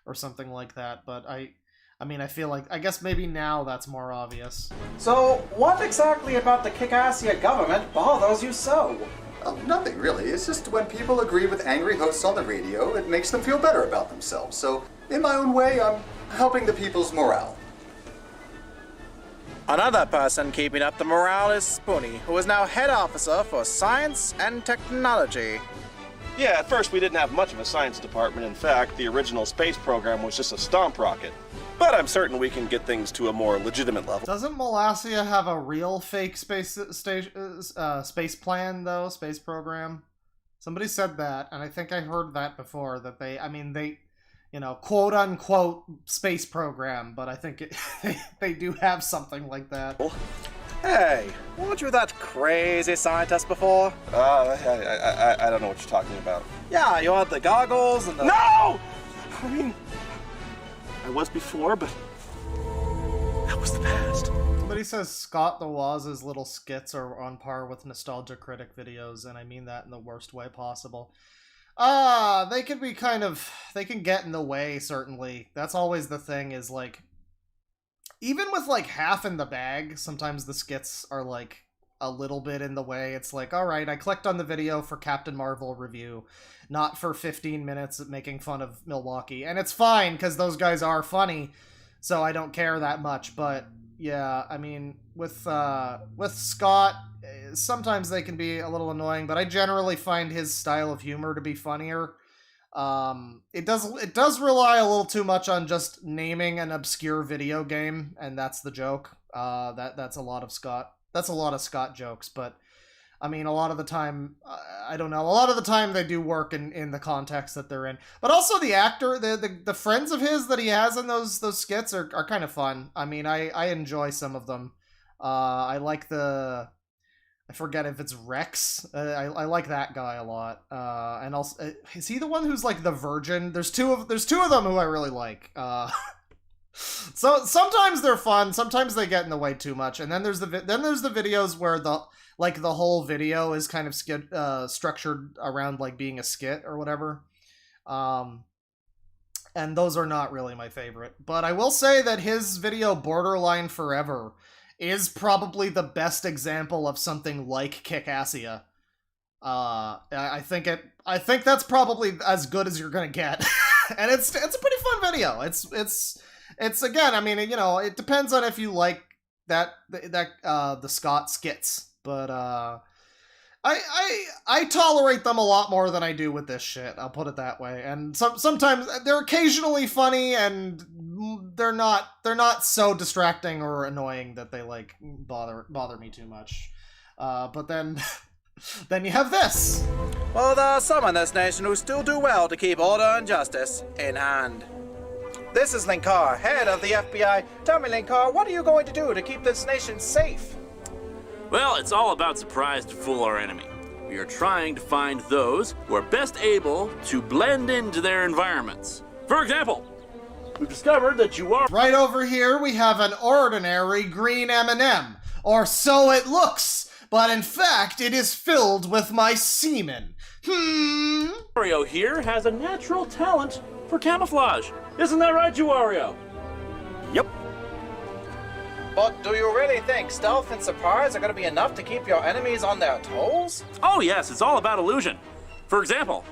or something like that. But I mean, I feel like, I guess maybe now that's more obvious. So, what exactly about the Kickassia government bothers you so? Oh, nothing really. It's just when people agree with angry hosts on the radio, it makes them feel better about themselves. So, in my own way, I'm helping the people's morale. Another person keeping up the morale is Spoonie, who is now head officer for science and technology. Yeah, at first we didn't have much of a science department. In fact, the original space program was just a stomp rocket. But I'm certain we can get things to a more legitimate level. Doesn't Mollassia have a real fake space plan, though? Space program? Somebody said that, and I think I heard that before, that they, you know, quote-unquote space program, but I think they do have something like that. Hey, weren't you that crazy scientist before? I don't know what you're talking about. Yeah, you had the goggles and the... No! I mean, I was before, but that was the past. Somebody says Scott the Waz's little skits are on par with Nostalgia Critic videos, and I mean that in the worst way possible. They can be they can get in the way, certainly. That's always the thing, is like, even with like half in the bag, sometimes the skits are like a little bit in the way. It's like, alright, I clicked on the video for Captain Marvel review, not for 15 minutes of making fun of Milwaukee. And it's fine, because those guys are funny, so I don't care that much. But yeah, I mean, with Scott, sometimes they can be a little annoying, but I generally find his style of humor to be funnier. It does rely a little too much on just naming an obscure video game, and that's the joke. That's a lot of Scott. That's a lot of Scott jokes, but I mean, a lot of the time, I don't know. A lot of the time they do work in the context that they're in. But also the actor, the friends of his that he has in those skits are kind of fun. I mean, I enjoy some of them. I like I forget if it's Rex. I like that guy a lot. And also, is he the one who's like the virgin? There's two of them who I really like. So sometimes they're fun, sometimes they get in the way too much, and then there's the videos where the whole video is kind of structured around like being a skit or whatever. And those are not really my favorite. But I will say that his video Borderline Forever is probably the best example of something like Kickassia. I think that's probably as good as you're gonna get. And it's a pretty fun video. It's again, I mean, you know, it depends on if you like the Scott skits, but I tolerate them a lot more than I do with this shit. I'll put it that way. And sometimes they're occasionally funny, and they're not so distracting or annoying that they like bother me too much. But then then you have this. Well, there are some in this nation who still do well to keep order and justice in hand. This is Linkar, head of the FBI. Tell me, Linkar, what are you going to do to keep this nation safe? Well, it's all about surprise to fool our enemy. We are trying to find those who are best able to blend into their environments. For example, we've discovered that you are... Right over here, we have an ordinary green M&M. Or so it looks, but in fact, it is filled with my semen. Wario here has a natural talent for camouflage. Isn't that right, you Wario? Yep. But do you really think stealth and surprise are going to be enough to keep your enemies on their toes? Oh yes, it's all about illusion. For example,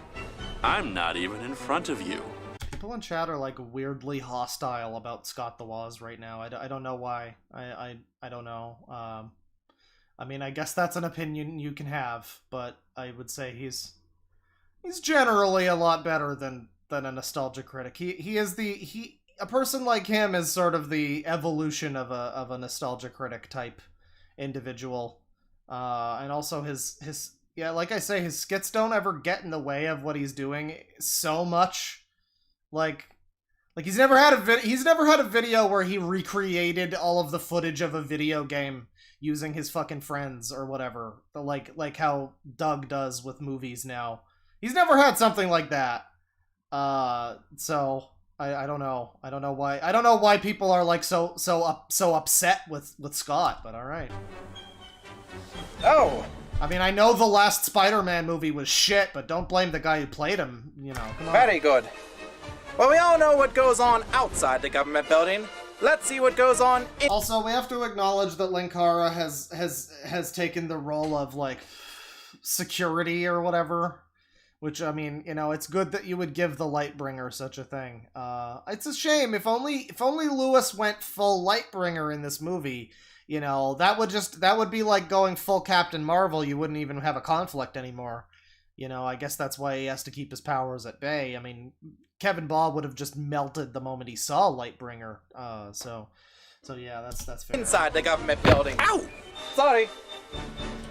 I'm not even in front of you. People in chat are like weirdly hostile about Scott the Waz right now. I don't know why. I don't know. I mean, I guess that's an opinion you can have, but I would say he's generally a lot better than a Nostalgia Critic. A person like him is sort of the evolution of a Nostalgia Critic type individual. And also his like I say, his skits don't ever get in the way of what he's doing so much. Like he's never had a video where he recreated all of the footage of a video game using his fucking friends or whatever. Like how Doug does with movies now. He's never had something like that. So I don't know. I don't know why people are like so upset with Scott, but all right. Oh. I mean, I know the last Spider-Man movie was shit, but don't blame the guy who played him, you know. Come on. Very good. Well, we all know what goes on outside the government building. Let's see what goes on in— Also, we have to acknowledge that Linkara has taken the role of, like, security or whatever. Which, I mean, you know, it's good that you would give the Lightbringer such a thing. It's a shame. If only Lewis went full Lightbringer in this movie, you know, that would be like going full Captain Marvel. You wouldn't even have a conflict anymore. You know, I guess that's why he has to keep his powers at bay. I mean, Kevin Ball would have just melted the moment he saw Lightbringer. So yeah, that's fair. Inside the government building. Ow! Sorry.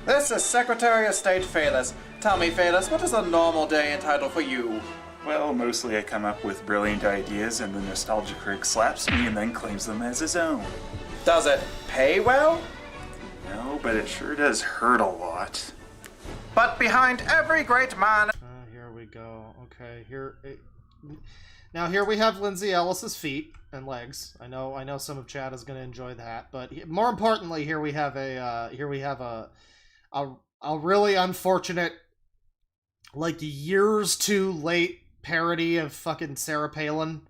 This is Secretary of State Phaelus. Tell me, Phaelus, what is a normal day entitled for you? Well, mostly I come up with brilliant ideas and the Nostalgia Critic slaps me and then claims them as his own. Does it pay well? No, but it sure does hurt a lot. But behind every great man— here we go. Okay, now here we have Lindsay Ellis's feet and legs. I know some of Chad is going to enjoy that, but more importantly, here we have a really unfortunate, like, years too late parody of fucking Sarah Palin.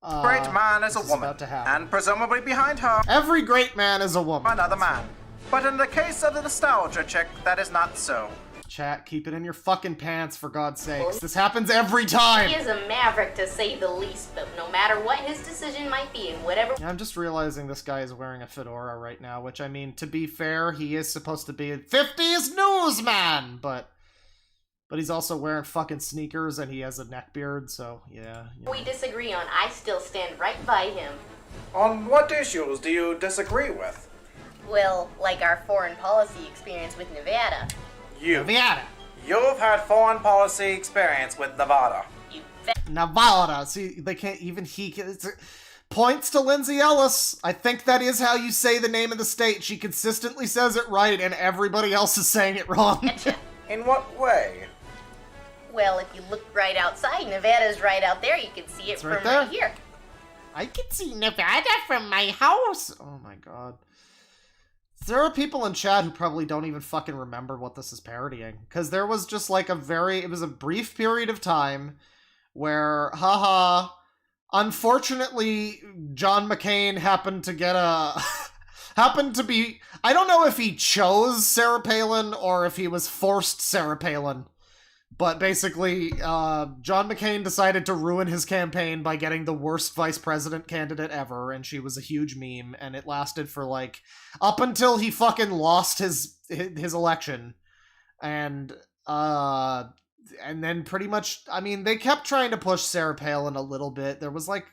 Great man is a woman, and presumably behind her— Every great man is a woman. Another man. But in the case of the Nostalgia chick, that is not so. Chat, keep it in your fucking pants, for God's sakes. This happens every time! He is a maverick, to say the least, but no matter what his decision might be and whatever— I'm just realizing this guy is wearing a fedora right now, which, I mean, to be fair, he is supposed to be a 50s newsman, but he's also wearing fucking sneakers and he has a neckbeard, so yeah. we disagree on, I still stand right by him. On what issues do you disagree with? Well, like our foreign policy experience with Nevada. Nevada. You've had foreign policy experience with Nevada. Nevada. See, they can't even points to Lindsay Ellis. I think that is how you say the name of the state. She consistently says it right and everybody else is saying it wrong. In what way? Well, if you look right outside, Nevada's right out there. You can see it from right here. I can see Nevada from my house. Oh my god. There are people in chat who probably don't even fucking remember what this is parodying. Because there was just like it was a brief period of time where, unfortunately, John McCain happened to get happened to be, I don't know if he chose Sarah Palin or if he was forced Sarah Palin. But basically, John McCain decided to ruin his campaign by getting the worst vice president candidate ever, and she was a huge meme, and it lasted for, like, up until he fucking lost his election. And then pretty much, I mean, they kept trying to push Sarah Palin a little bit. There was, like,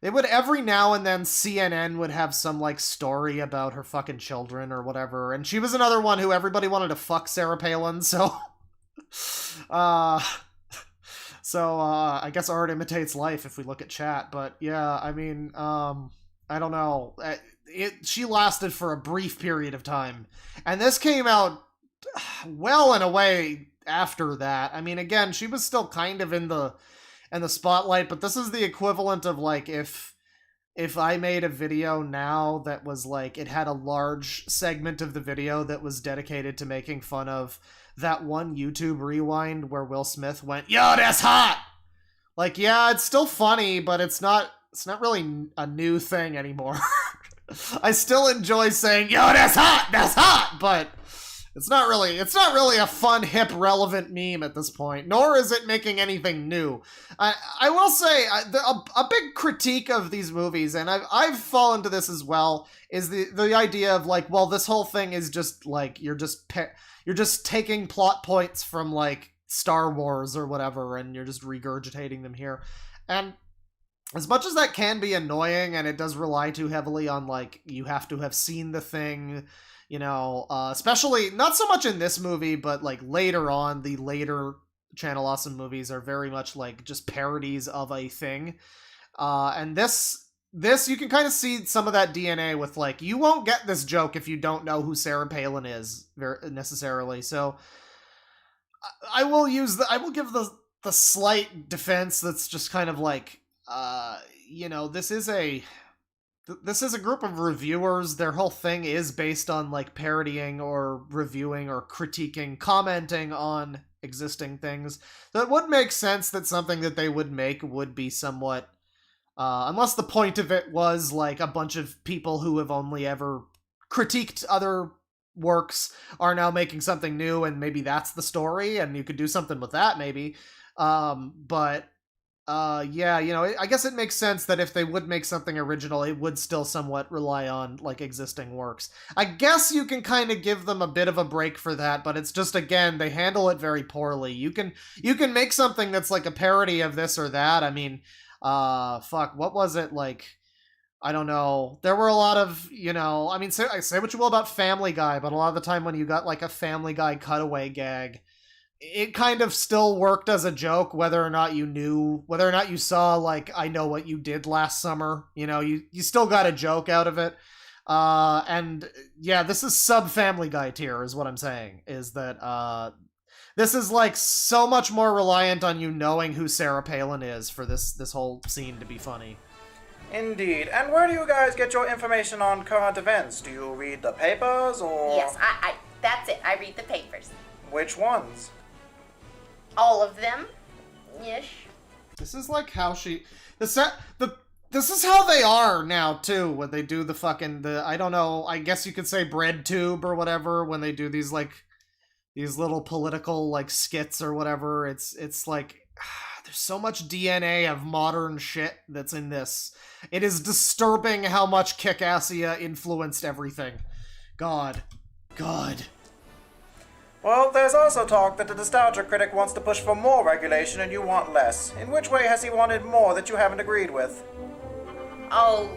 they would every now and then CNN would have some, like, story about her fucking children or whatever, and she was another one who everybody wanted to fuck Sarah Palin, so I guess art imitates life if we look at chat, but yeah, I mean, I don't know. She lasted for a brief period of time, and this came out well and away after that. I mean, again, she was still kind of in the spotlight, but this is the equivalent of, like, if I made a video now that was, like, it had a large segment of the video that was dedicated to making fun of that one YouTube rewind where Will Smith went, "Yo, that's hot!" Like, yeah, it's still funny, but it's not really a new thing anymore. I still enjoy saying, "Yo, that's hot," but it's not really a fun, hip, relevant meme at this point, nor is it making anything new. I will say, a big critique of these movies, and I've fallen to this as well, is the idea of, like, well, this whole thing is just, like, you're just taking plot points from, like, Star Wars or whatever, and you're just regurgitating them here. And as much as that can be annoying, and it does rely too heavily on, like, you have to have seen the thing, you know, especially, not so much in this movie, but, like, later on, the later Channel Awesome movies are very much, like, just parodies of a thing. And this, you can kind of see some of that DNA with, like, you won't get this joke if you don't know who Sarah Palin is necessarily. So I will give the slight defense that's just kind of like, this is a group of reviewers. Their whole thing is based on like parodying or reviewing or critiquing, commenting on existing things. So it would make sense that something that they would make would be somewhat, unless the point of it was like a bunch of people who have only ever critiqued other works are now making something new, and maybe that's the story, and you could do something with that maybe. I guess it makes sense that if they would make something original, it would still somewhat rely on like existing works. I guess you can kind of give them a bit of a break for that, but it's just, again, they handle it very poorly. You can make something that's like a parody of this or that. I mean, what was it like? I don't know. There were a lot of, say what you will about Family Guy, but a lot of the time when you got like a Family Guy cutaway gag, it kind of still worked as a joke, whether or not you saw, like, I Know What You Did Last Summer. You still got a joke out of it. This is sub-Family Guy tier, is what I'm saying, is that, this is, like, so much more reliant on you knowing who Sarah Palin is for this whole scene to be funny. Indeed. And where do you guys get your information on current events? Do you read the papers, or...? Yes, that's it. I read the papers. Which ones? All of them. Ish. This is like how this is how they are now, too, when they do I don't know, I guess you could say bread tube or whatever, when they do these, like, these little political, like, skits or whatever. It's like, there's so much DNA of modern shit that's in this. It is disturbing how much Kickassia influenced everything. God. Well, there's also talk that the Nostalgia Critic wants to push for more regulation and you want less. In which way has he wanted more that you haven't agreed with? Oh,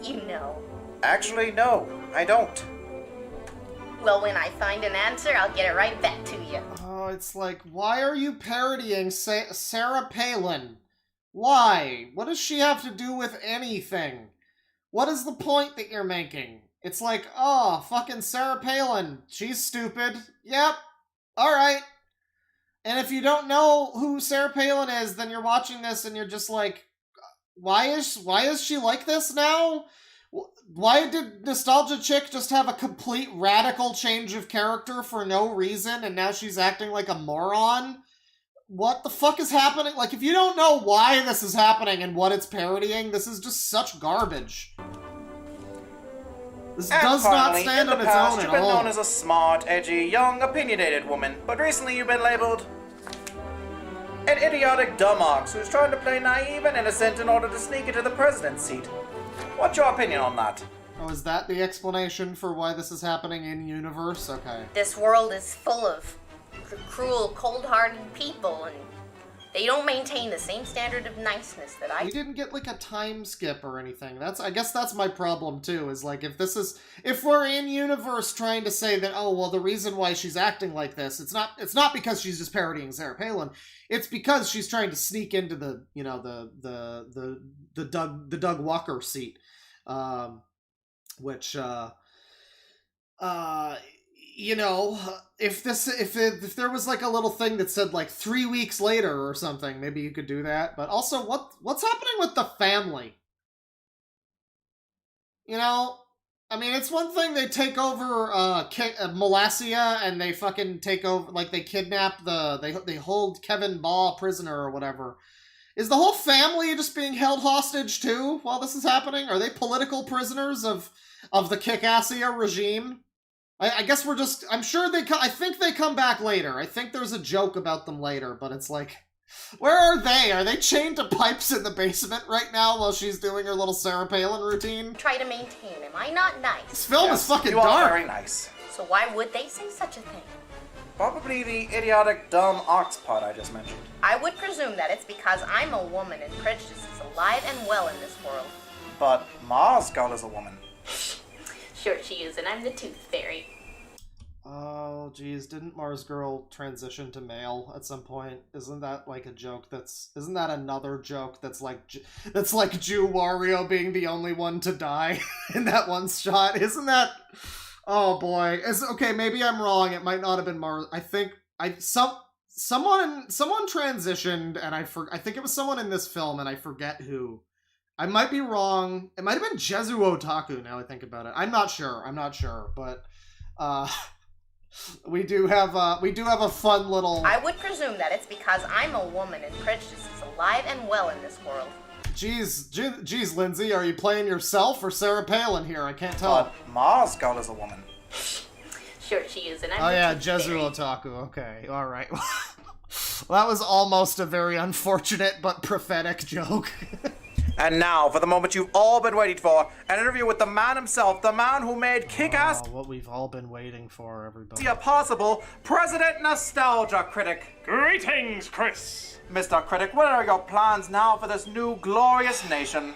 you know. Actually, no, I don't. Well, when I find an answer, I'll get it right back to you. Oh, it's like, why are you parodying Sarah Palin? Why? What does she have to do with anything? What is the point that you're making? It's like, oh, fucking Sarah Palin. She's stupid. Yep. Alright. And if you don't know who Sarah Palin is, then you're watching this and you're just like, why is she like this now? Why did Nostalgia Chick just have a complete radical change of character for no reason, and now she's acting like a moron? What the fuck is happening? Like, if you don't know why this is happening and what it's parodying, this is just such garbage. This does not stand on its own at all. You've been known as a smart, edgy, young, opinionated woman, but recently you've been labeled an idiotic dumb ox who's trying to play naive and innocent in order to sneak into the president's seat. What's your opinion on that? Oh, is that the explanation for why this is happening in universe? Okay. This world is full of cruel, cold-hearted people, and they don't maintain the same standard of niceness that I... We didn't get, like, a time skip or anything. I guess that's my problem, too, is, like, if we're in universe trying to say that, oh, well, the reason why she's acting like this, it's not because she's just parodying Sarah Palin, it's because she's trying to sneak into the, the Doug Walker seat, which, if there was like a little thing that said like 3 weeks later or something, maybe you could do that. But also, what's happening with the family? I mean, it's one thing they take over Malassia and they fucking take over, like they kidnap they hold Kevin Baugh prisoner or whatever. Is the whole family just being held hostage too while this is happening? Are they political prisoners of the Kickassia regime? I guess we're just... I'm sure I think they come back later. I think there's a joke about them later, but it's like... Where are they? Are they chained to pipes in the basement right now while she's doing her little Sarah Palin routine? Try to maintain. Am I not nice? This film is fucking you dark. You are very nice. So why would they say such a thing? Probably the idiotic, dumb ox part I just mentioned. I would presume that it's because I'm a woman and prejudice is alive and well in this world. But Mars Girl is a woman. Sure she is, and I'm the Tooth Fairy. Oh, geez, didn't Mars Girl transition to male at some point? Isn't that like a joke isn't that another joke that's like Jew Wario being the only one to die in that one shot? Isn't that... Oh boy. Okay, maybe I'm wrong. It might not have been Mars. I think someone transitioned, and I think it was someone in this film, and I forget who. I might be wrong. It might have been Jezu Otaku, now I think about it. I'm not sure, but we do have a fun little... I would presume that it's because I'm a woman and prejudice is alive and well in this world. Jeez, Lindsay, are you playing yourself or Sarah Palin here? I can't tell. Mars God is a woman. Sure she is, and I'm Oh yeah, the Jezu Otaku. Okay, all right. Well, that was almost a very unfortunate but prophetic joke. And now, for the moment you've all been waiting for, an interview with the man himself, the man who made Kick-Ass... Oh, what we've all been waiting for, everybody. ...possible, President Nostalgia Critic. Greetings, Chris. Mr. Critic, what are your plans now for this new glorious nation?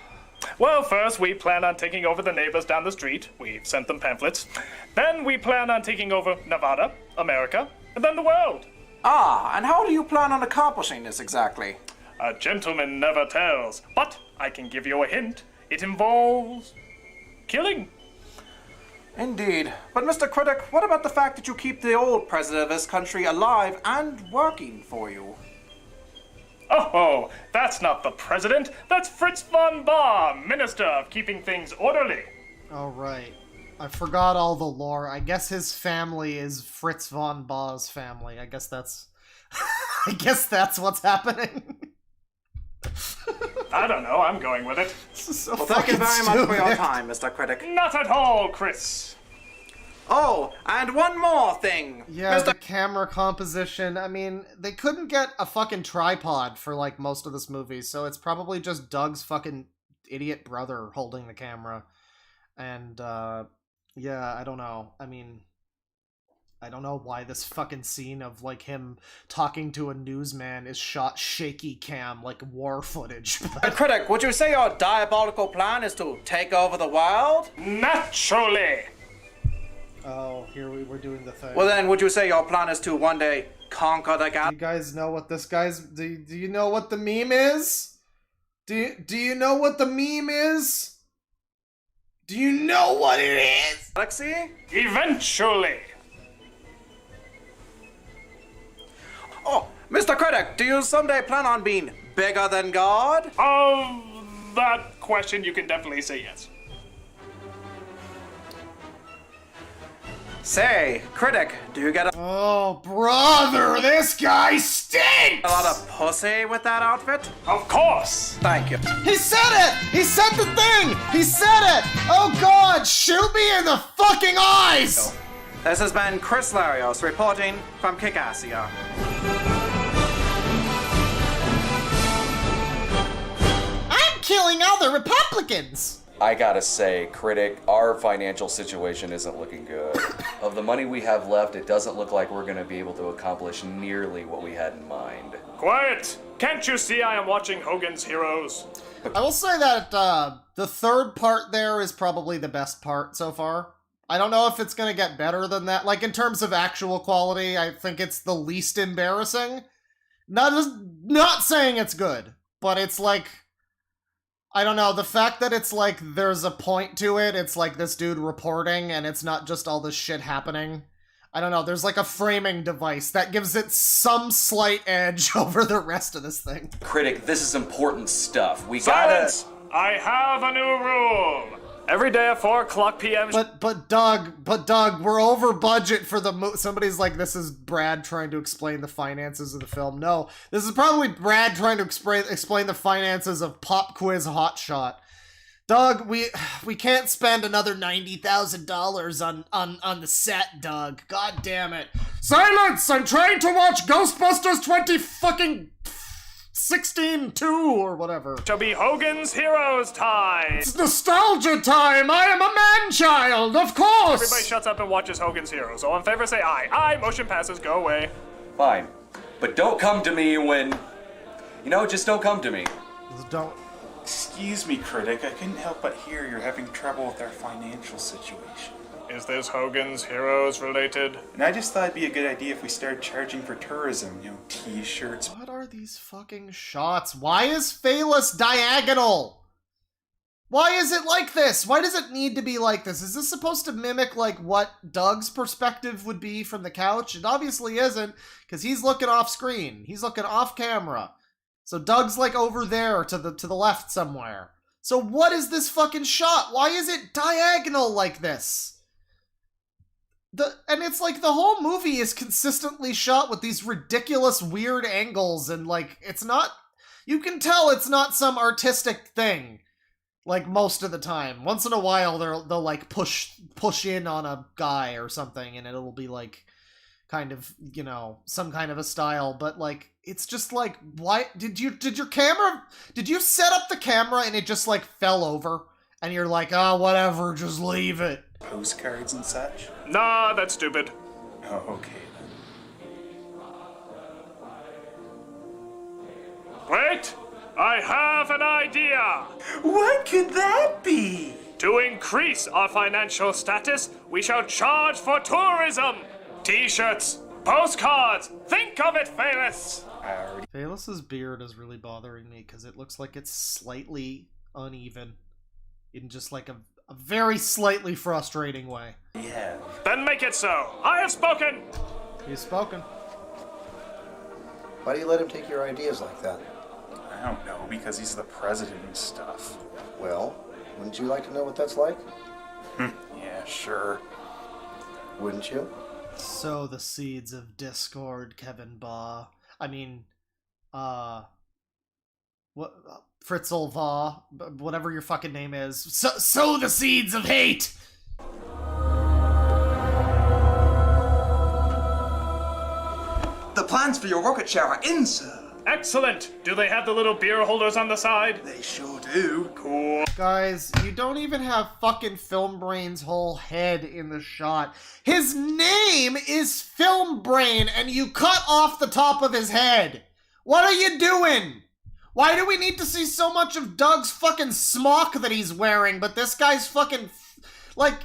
Well, first we plan on taking over the neighbors down the street. We've sent them pamphlets. Then we plan on taking over Nevada, America, and then the world. Ah, and how do you plan on accomplishing this exactly? A gentleman never tells, but I can give you a hint. It involves killing. Indeed. But Mr. Critic, what about the fact that you keep the old president of this country alive and working for you? Oh, that's not the president. That's Fritz von Bahr, Minister of Keeping Things Orderly. Oh, right. I forgot all the lore. I guess his family is Fritz von Bahr's family. I guess that's... I guess that's what's happening. I don't know. I'm going with it. So well, thank you very much for your time, Mr. Critic. Not at all, Chris. Oh, and one more thing. Yeah, the camera composition. I mean, they couldn't get a fucking tripod for, like, most of this movie, so it's probably just Doug's fucking idiot brother holding the camera. And, yeah, I don't know. I mean, I don't know why this fucking scene of, like, him talking to a newsman is shot shaky cam, like war footage. Critic, would you say your diabolical plan is to take over the world? Naturally! Oh, here we're doing the thing. Well then, would you say your plan is to one day conquer the galaxy? Do you guys know what this guy's... Do you know what the meme is? Do you know what the meme is? Do you know what it is? Galaxy? Eventually! Oh, Mr. Critic, do you someday plan on being bigger than God? Of that question, you can definitely say yes. Say, Critic, do you get a... Oh, brother, this guy stinks! A lot of pussy with that outfit? Of course! Thank you. He said it! He said the thing! He said it! Oh god, shoot me in the fucking eyes! This has been Chris Larios reporting from Kickassia. I'm killing all the Republicans! I gotta say, Critic, our financial situation isn't looking good. Of the money we have left, it doesn't look like we're gonna be able to accomplish nearly what we had in mind. Quiet! Can't you see I am watching Hogan's Heroes? I will say that the third part there is probably the best part so far. I don't know if it's gonna get better than that. Like, in terms of actual quality, I think it's the least embarrassing. Not saying it's good, but it's like... I don't know, the fact that it's like, there's a point to it, it's like this dude reporting, and it's not just all this shit happening. I don't know, there's like a framing device that gives it some slight edge over the rest of this thing. Critic, this is important stuff. We Silence! I have a new rule! Every day at 4 o'clock p.m. But Doug, we're over budget for the somebody's like, this is Brad trying to explain the finances of the film. No, this is probably Brad trying to explain the finances of Pop Quiz Hotshot. Doug, we can't spend another $90,000 on the set, Doug. God damn it. Silence! I'm trying to watch Ghostbusters 2016-2 or whatever. To be Hogan's Heroes time! It's nostalgia time! I am a man-child, of course! Everybody shuts up and watches Hogan's Heroes. All in favor say aye. Aye, motion passes, go away. Fine. But don't come to me when... You know, just don't come to me. Don't... Excuse me, Critic. I couldn't help but hear you're having trouble with our financial situation. Is this Hogan's Heroes related? And I just thought it'd be a good idea if we started charging for tourism, you know, t-shirts. What are these fucking shots? Why is Phalus diagonal? Why is it like this? Why does it need to be like this? Is this supposed to mimic, like, what Doug's perspective would be from the couch? It obviously isn't, because he's looking off screen. He's looking off camera. So Doug's, like, over there to the left somewhere. So what is this fucking shot? Why is it diagonal like this? And it's like the whole movie is consistently shot with these ridiculous, weird angles, and, like, it's not... You can tell it's not some artistic thing. Like, most of the time. Once in a while, they'll like, push in on a guy or something, and it'll be, like, kind of, you know, some kind of a style, but, like, it's just, like, why... Did you set up the camera and it just, like, fell over? And you're like, oh, whatever, just leave it. Postcards and such? Nah, that's stupid. Oh, okay. Wait! I have an idea! What could that be? To increase our financial status, we shall charge for tourism! T-shirts, postcards, think of it, Phaelus! Phaelus's beard is really bothering me because it looks like it's slightly uneven. In just like a very slightly frustrating way. Yeah. Then make it so. I have spoken! He's spoken. Why do you let him take your ideas like that? I don't know, because he's the president and stuff. Well, wouldn't you like to know what that's like? Yeah, sure. Wouldn't you? Sow the seeds of discord, Kevin Baugh. I mean, what, Fritzl Vaugh, whatever your fucking name is. Sow the seeds of hate! The plans for your rocket shower are in, sir. Excellent! Do they have the little beer holders on the side? They sure do. Cool. Guys, you don't even have fucking Film Brain's whole head in the shot. His name is Film Brain, and you cut off the top of his head. What are you doing? Why do we need to see so much of Doug's fucking smock that he's wearing, but this guy's fucking, like,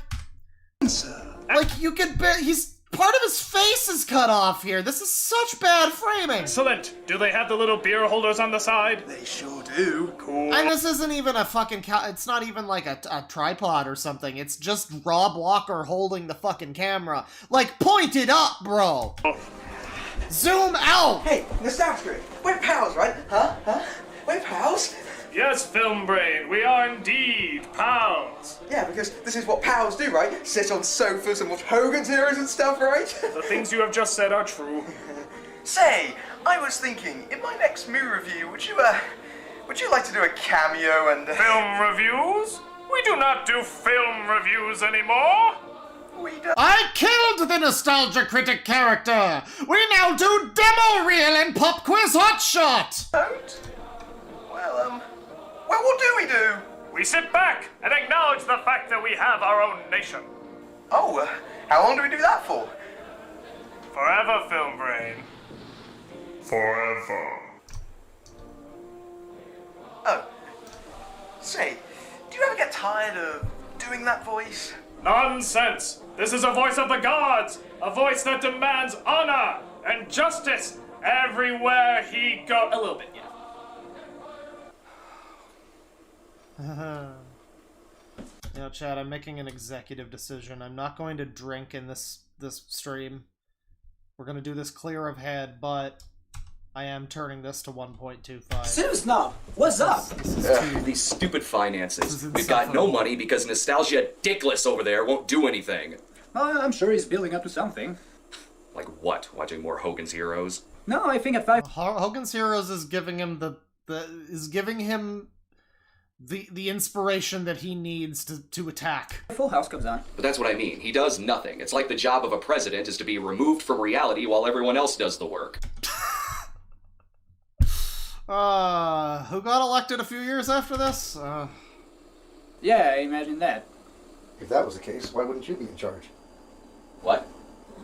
you could he's, part of his face is cut off here. This is such bad framing. Excellent. Do they have the little beer holders on the side? They sure do. Cool. And this isn't even a fucking, it's not even like a tripod or something. It's just Rob Walker holding the fucking camera. Like, point it up, bro. Oh. Zoom out. Hey, Nostalgia Critic, we're pals, right? Huh? We're pals? Yes, Film Brain, we are indeed pals. Yeah, because this is what pals do, right? Sit on sofas and watch Hogan's Heroes and stuff, right? The things you have just said are true. Say, I was thinking, in my next movie review, would you like to do a cameo and... Film reviews? We do not do film reviews anymore. I killed the Nostalgia Critic character! We now do Demo Reel and Pop Quiz Hotshot! Well, what do we do? We sit back and acknowledge the fact that we have our own nation. Oh, how long do we do that for? Forever, Film Brain. Forever. Oh. Say, do you ever get tired of doing that voice? Nonsense! This is a voice of the gods! A voice that demands honor and justice everywhere he goes. A little bit, yeah. Now, Chad, I'm making an executive decision. I'm not going to drink in this stream. We're going to do this clear of head, but I am turning this to 1.25. Snob, what's up? These stupid finances. We've got no money because Nostalgia Dickless over there won't do anything. I'm sure he's building up to something. Like what? Watching more Hogan's Heroes? No, I think at 5... Hogan's Heroes is giving him the inspiration that he needs to attack. Full House comes on. But that's what I mean. He does nothing. It's like the job of a president is to be removed from reality while everyone else does the work. Who got elected a few years after this? Yeah, imagine that. If that was the case, why wouldn't you be in charge? What?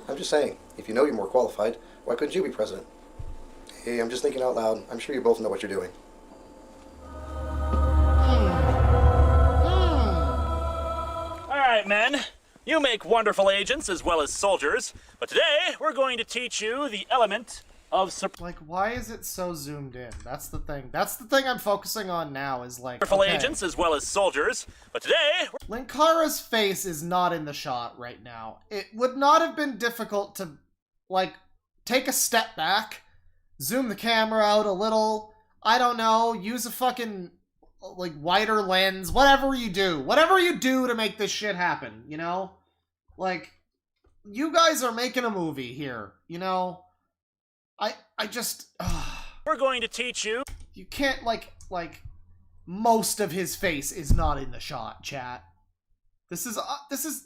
I'm just saying, if you know you're more qualified, why couldn't you be president? Hey, I'm just thinking out loud. I'm sure you both know what you're doing. Alright, men. You make wonderful agents as well as soldiers, but today we're going to teach you the element of like, why is it so zoomed in? That's the thing. That's the thing I'm focusing on now is like agents as well as soldiers. But today, Linkara's face is not in the shot right now. It would not have been difficult to, like, take a step back, zoom the camera out a little, I don't know, use a fucking, like, wider lens, whatever you do to make this shit happen, you know? Like, you guys are making a movie here, you know? I just... we're going to teach you. You can't, like, most of his face is not in the shot, chat. This is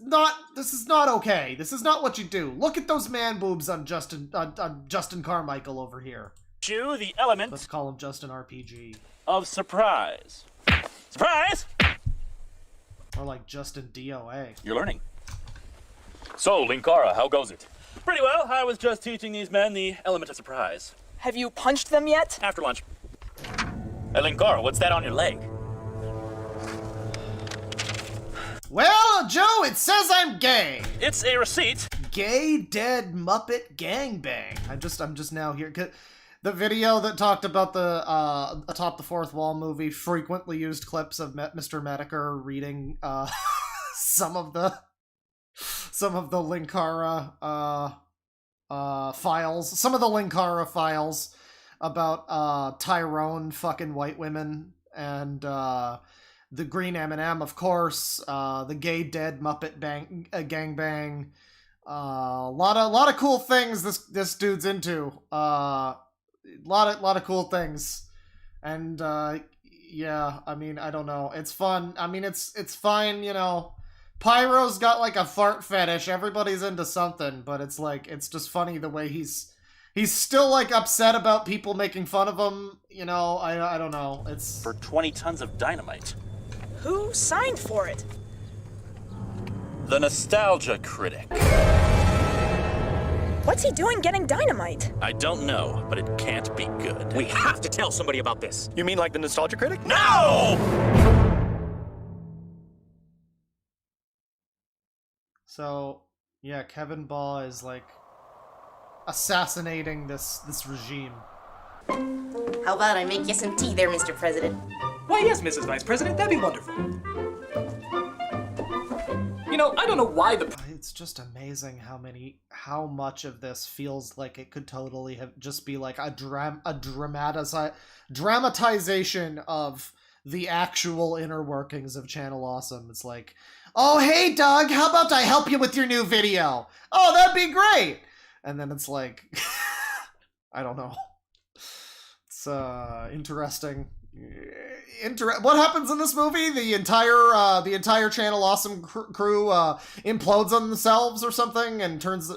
not okay. This is not what you do. Look at those man boobs on Justin Carmichael over here. You the element. Let's call him Justin RPG. Of surprise. Surprise! Or like Justin DOA. You're learning. So, Linkara, how goes it? Pretty well. I was just teaching these men the element of surprise. Have you punched them yet? After lunch. Hey, Linkara, what's that on your leg? Well, Joe, it says I'm gay. It's a receipt. Gay Dead Muppet Gangbang. I'm just now here. The video that talked about the Atop the Fourth Wall movie frequently used clips of Mr. Medicare reading some of the Linkara files, some of the Linkara files about Tyrone fucking white women and the Green M&M, of course, the Gay Dead Muppet Gangbang. Lot of cool things this dude's into. Lot of cool things, and yeah, I mean, I don't know, it's fun. I mean, it's fine, you know. Pyro's got like a fart fetish. Everybody's into something, but it's like, it's just funny the way he's still like upset about people making fun of him. You know, I don't know. It's for 20 tons of dynamite. Who signed for it? The Nostalgia Critic. What's he doing getting dynamite? I don't know, but it can't be good. We have to tell somebody about this. You mean like the Nostalgia Critic? No! So, yeah, Kevin Baugh is like assassinating this regime. How about I make you some tea there, Mr. President? Why, yes, Mrs. Vice President, that'd be wonderful. You know, I don't know why It's just amazing how much of this feels like it could totally have just be like a dramatization of the actual inner workings of Channel Awesome. It's like, oh, hey, Doug, how about I help you with your new video? Oh, that'd be great. And then it's like, I don't know. It's interesting. What happens in this movie? The entire Channel Awesome crew implodes on themselves or something and turns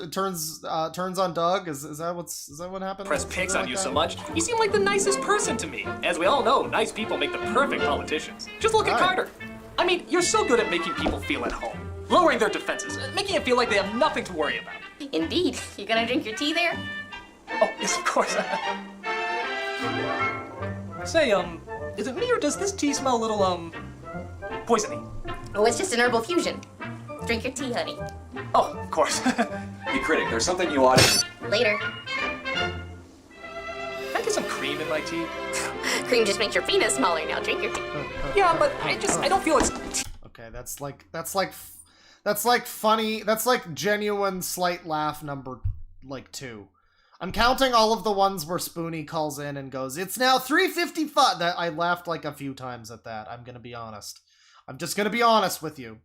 on Doug. Is that what happened? Press picks on you so much. You seem like the nicest person to me. As we all know, nice people make the perfect politicians. Just look at Carter. I mean, you're so good at making people feel at home, lowering their defenses, making it feel like they have nothing to worry about. Indeed. You gonna drink your tea there? Oh, yes, of course. Say, is it me or does this tea smell a little, poisony? Oh, it's just an herbal fusion. Drink your tea, honey. Oh, of course. Hey, Critic, there's something you ought to... Later. Can I get some cream in my tea? Cream just makes your penis smaller. Now drink your tea. Yeah, but I don't feel it's... Okay, that's like funny, that's like genuine slight laugh number, like, 2. I'm counting all of the ones where Spoonie calls in and goes, it's now 3:55. That I laughed like a few times at that. I'm gonna be honest. I'm just gonna be honest with you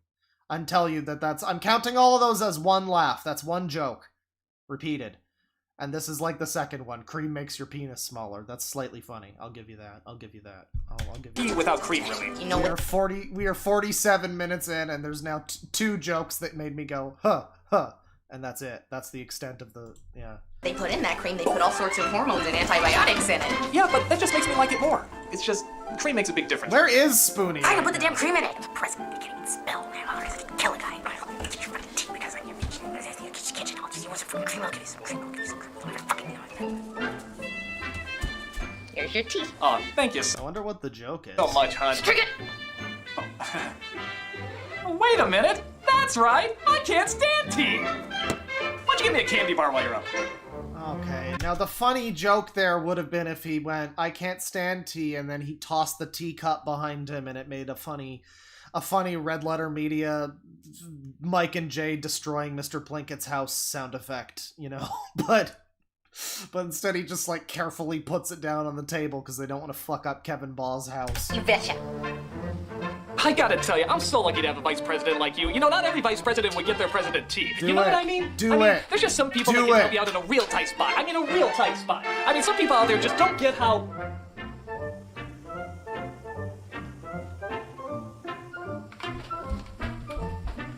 and tell you that I'm counting all of those as one laugh. That's one joke. Repeated. And this is like the second one. Cream makes your penis smaller. That's slightly funny. I'll give you that. I'll give you that. I'll give you that. Without cream, really. You know we are 47 minutes in, and there's now 2 jokes that made me go, huh, and that's it. That's the extent of the, yeah. They put in that cream, they put all sorts of hormones and antibiotics in it. Yeah, but that just makes me like it more. It's just, cream makes a big difference. Where is Spoonie? I can put the damn cream in it. President, I can't even smell. Kill a guy. Get your fucking tea because I'm in your kitchen. I'll just use some fucking cream. I'll give you some cream. Here's your tea. Oh, thank you I wonder what the joke is. so much, hon. Drink it. Oh, wait a minute. That's right. I can't stand tea. Why don't you give me a candy bar while you're up? Okay, Now, the funny joke there would have been if he went, "I can't stand tea," and then he tossed the teacup behind him, and it made a funny Red Letter Media Mike and Jay destroying Mr. Plinkett's house sound effect, you know? But instead he just, like, carefully puts it down on the table because they don't want to fuck up Kevin Ball's house. You betcha. I gotta tell you, I'm so lucky to have a vice president like you. You know, not every vice president would get their president tea. You know what I mean? I mean, there's just some people that can help you out in a real tight spot. I mean, a real tight spot. I mean, some people out there just don't get how...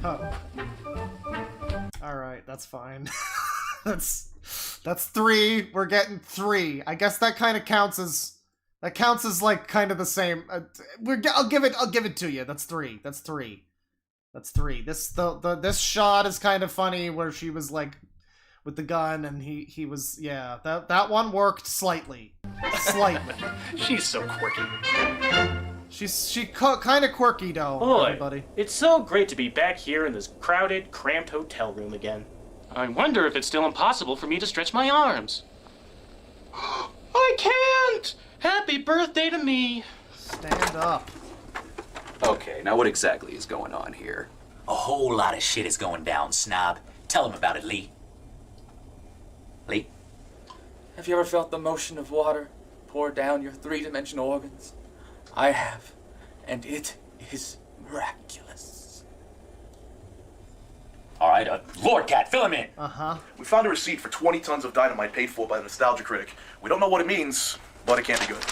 Huh. Alright, that's fine. That's 3. We're getting 3. I guess that kind of counts as... That counts as, like, kind of the same. I'll give it to you. That's 3. That's 3. That's 3. This shot is kind of funny where she was, like, with the gun and he was, yeah. That one worked slightly. Slightly. She's so quirky. She kind of quirky, though, Boy, everybody. It's so great to be back here in this crowded, cramped hotel room again. I wonder if it's still impossible for me to stretch my arms. I can't! Happy birthday to me! Stand up. Okay, now what exactly is going on here? A whole lot of shit is going down, Snob. Tell him about it, Lee. Lee? Have you ever felt the motion of water pour down your three-dimensional organs? I have, and it is miraculous. All right, Lord Cat, fill him in. Uh-huh. We found a receipt for 20 tons of dynamite paid for by the Nostalgia Critic. We don't know what it means, but it can't be good.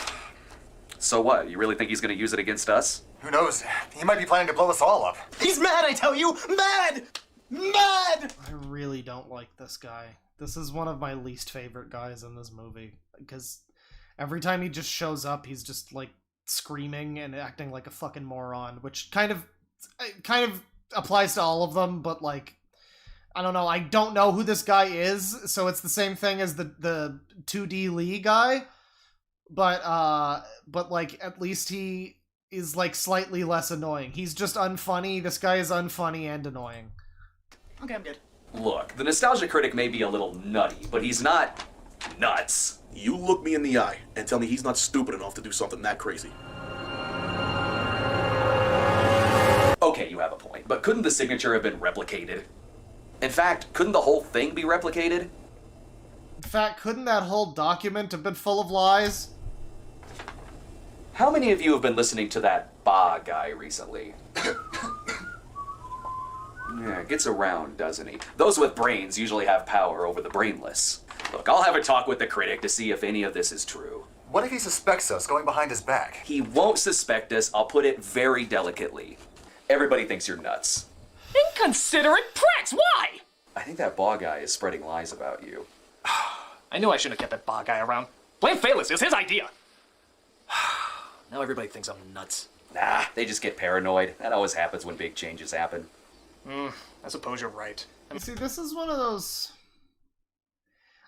So what? You really think he's gonna use it against us? Who knows? He might be planning to blow us all up. He's mad, I tell you! Mad! Mad! I really don't like this guy. This is one of my least favorite guys in this movie. Because every time he just shows up, he's just, like, screaming and acting like a fucking moron. Which kind of applies to all of them, but, like, I don't know. I don't know who this guy is, so it's the same thing as the 2D Lee guy. But like, at least he is, like, slightly less annoying. He's just unfunny. This guy is unfunny and annoying. Okay, I'm good. Look, the Nostalgia Critic may be a little nutty, but he's not nuts. You look me in the eye and tell me he's not stupid enough to do something that crazy. Okay, you have a point, but couldn't the signature have been replicated? In fact, couldn't the whole thing be replicated? In fact, couldn't that whole document have been full of lies? How many of you have been listening to that Ba guy recently? Yeah, gets around, doesn't he? Those with brains usually have power over the brainless. Look, I'll have a talk with the critic to see if any of this is true. What if he suspects us going behind his back? He won't suspect us, I'll put it very delicately. Everybody thinks you're nuts. Inconsiderate pricks! Why? I think that Ba guy is spreading lies about you. I knew I shouldn't have kept that Ba guy around. Blame Phaelus, it was his idea. Now everybody thinks I'm nuts. Nah, they just get paranoid. That always happens when big changes happen. I suppose you're right. You see, this is one of those...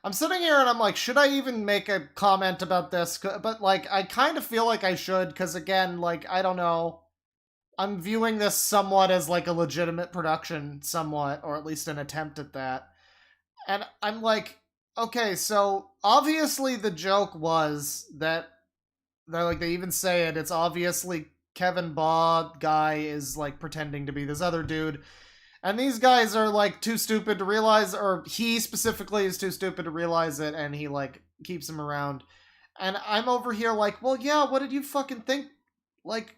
I'm sitting here and I'm like, should I even make a comment about this? But, like, I kind of feel like I should, because, again, like, I don't know. I'm viewing this somewhat as, like, a legitimate production, somewhat, or at least an attempt at that. And I'm like, okay, so, obviously the joke was that, like, they even say it, it's obviously Kevin Ba guy is, like, pretending to be this other dude. And these guys are, like, too stupid to realize, or he specifically is too stupid to realize it, and he, like, keeps him around. And I'm over here like, well, yeah, what did you fucking think? Like,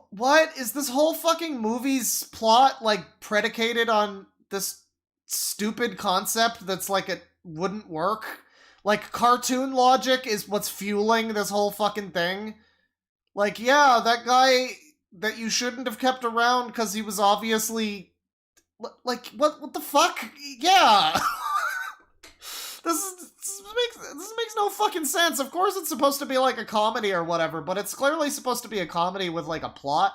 what? Is this whole fucking movie's plot, like, predicated on this stupid concept that's, like, it wouldn't work? Like, cartoon logic is what's fueling this whole fucking thing? Like, yeah, that guy that you shouldn't have kept around because he was obviously... Like, what the fuck? Yeah! This makes no fucking sense. Of course it's supposed to be like a comedy or whatever, but it's clearly supposed to be a comedy with, like, a plot.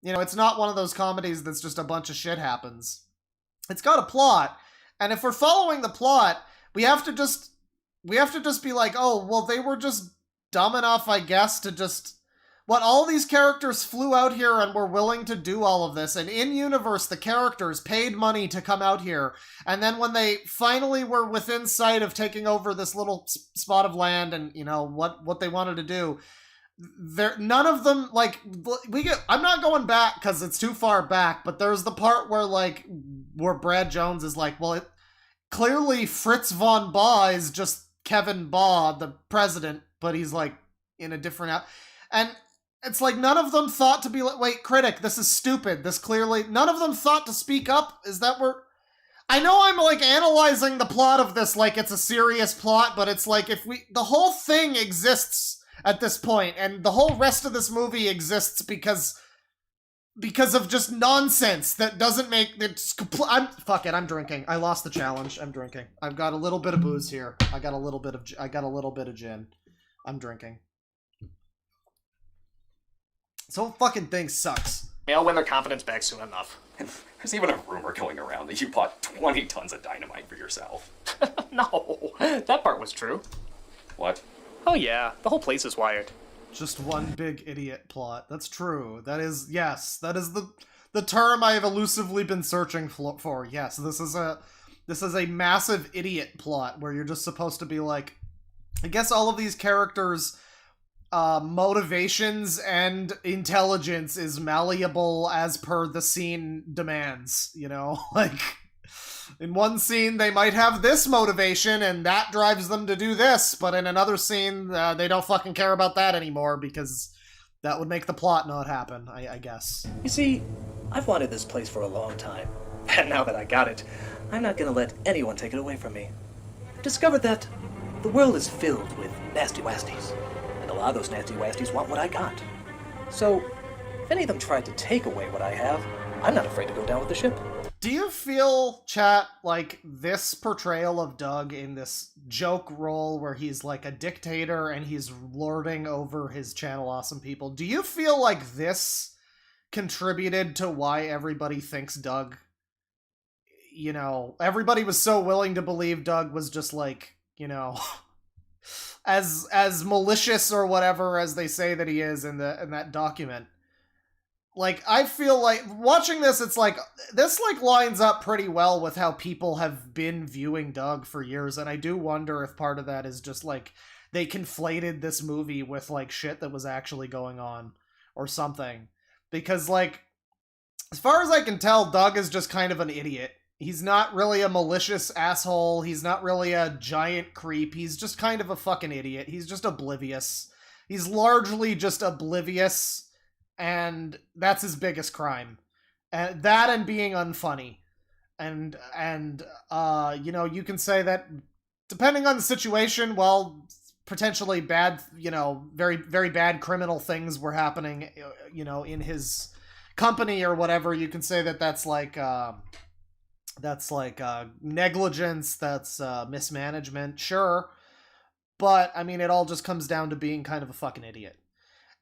You know, it's not one of those comedies that's just a bunch of shit happens. It's got a plot, and if we're following the plot, we have to just be like, oh, well, they were just dumb enough, I guess, to just What, all these characters flew out here and were willing to do all of this, and in-universe, the characters paid money to come out here, and then when they finally were within sight of taking over this little spot of land and, you know, what they wanted to do, none of them, like, I'm not going back because it's too far back, but there's the part where Brad Jones is like, well, clearly Fritz von Baugh is just Kevin Baugh, the president, but he's, like, in a different... And it's like none of them thought to be like, wait, critic, this is stupid. This clearly... None of them thought to speak up? Is that where... I know I'm, like, analyzing the plot of this like it's a serious plot, but it's like if we... The whole thing exists at this point, and the whole rest of this movie exists because of just nonsense that doesn't make... Fuck it, I'm drinking. I lost the challenge. I'm drinking. I've got a little bit of booze here. I got a little bit of gin. I'm drinking. This whole fucking thing sucks. They'll win their confidence back soon enough. There's even a rumor going around that you bought 20 tons of dynamite for yourself. No, that part was true. What? Oh yeah, the whole place is wired. Just one big idiot plot. That's true. That is, yes, that is the term I have elusively been searching for. Yes, this is a massive idiot plot where you're just supposed to be like, I guess all of these characters' motivations and intelligence is malleable as per the scene demands, you know? Like, in one scene they might have this motivation and that drives them to do this, but in another scene they don't fucking care about that anymore because that would make the plot not happen, I guess. You see, I've wanted this place for a long time, and now that I got it, I'm not gonna let anyone take it away from me. I've discovered that the world is filled with nasty wasties. And a lot of those nasty wasties want what I got. So, if any of them tried to take away what I have, I'm not afraid to go down with the ship. Do you feel, chat, like this portrayal of Doug in this joke role where he's like a dictator and he's lording over his Channel Awesome people, do you feel like this contributed to why everybody thinks Doug, you know, everybody was so willing to believe Doug was just like, you know... as malicious or whatever as they say that he is in that document. Like, I feel like watching this, it's like this like lines up pretty well with how people have been viewing Doug for years, and I do wonder if part of that is just like they conflated this movie with like shit that was actually going on or something. Because like, as far as I can tell, Doug is just kind of an idiot. He's not really a malicious asshole. He's not really a giant creep. He's just kind of a fucking idiot. He's just oblivious. He's largely just oblivious, and that's his biggest crime. That and being unfunny. And you know, you can say that depending on the situation, well, potentially bad, you know, very, very bad criminal things were happening, you know, in his company or whatever. You can say that that's like negligence, that's mismanagement, sure. But, I mean, it all just comes down to being kind of a fucking idiot.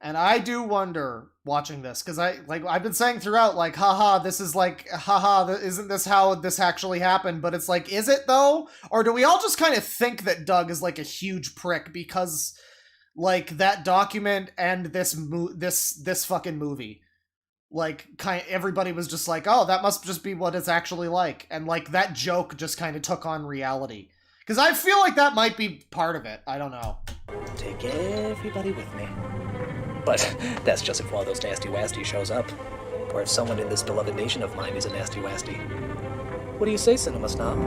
And I do wonder, watching this, because I've been saying throughout, like, haha, this is like, haha, isn't this how this actually happened? But it's like, is it though? Or do we all just kind of think that Doug is like a huge prick because, like, that document and this fucking movie? Like, everybody was just like, oh, that must just be what it's actually like. And, like, that joke just kind of took on reality. Because I feel like that might be part of it. I don't know. Take everybody with me. But that's just if one of those nasty wasties shows up. Or if someone in this beloved nation of mine is a nasty wastie. What do you say, Cinema Snob?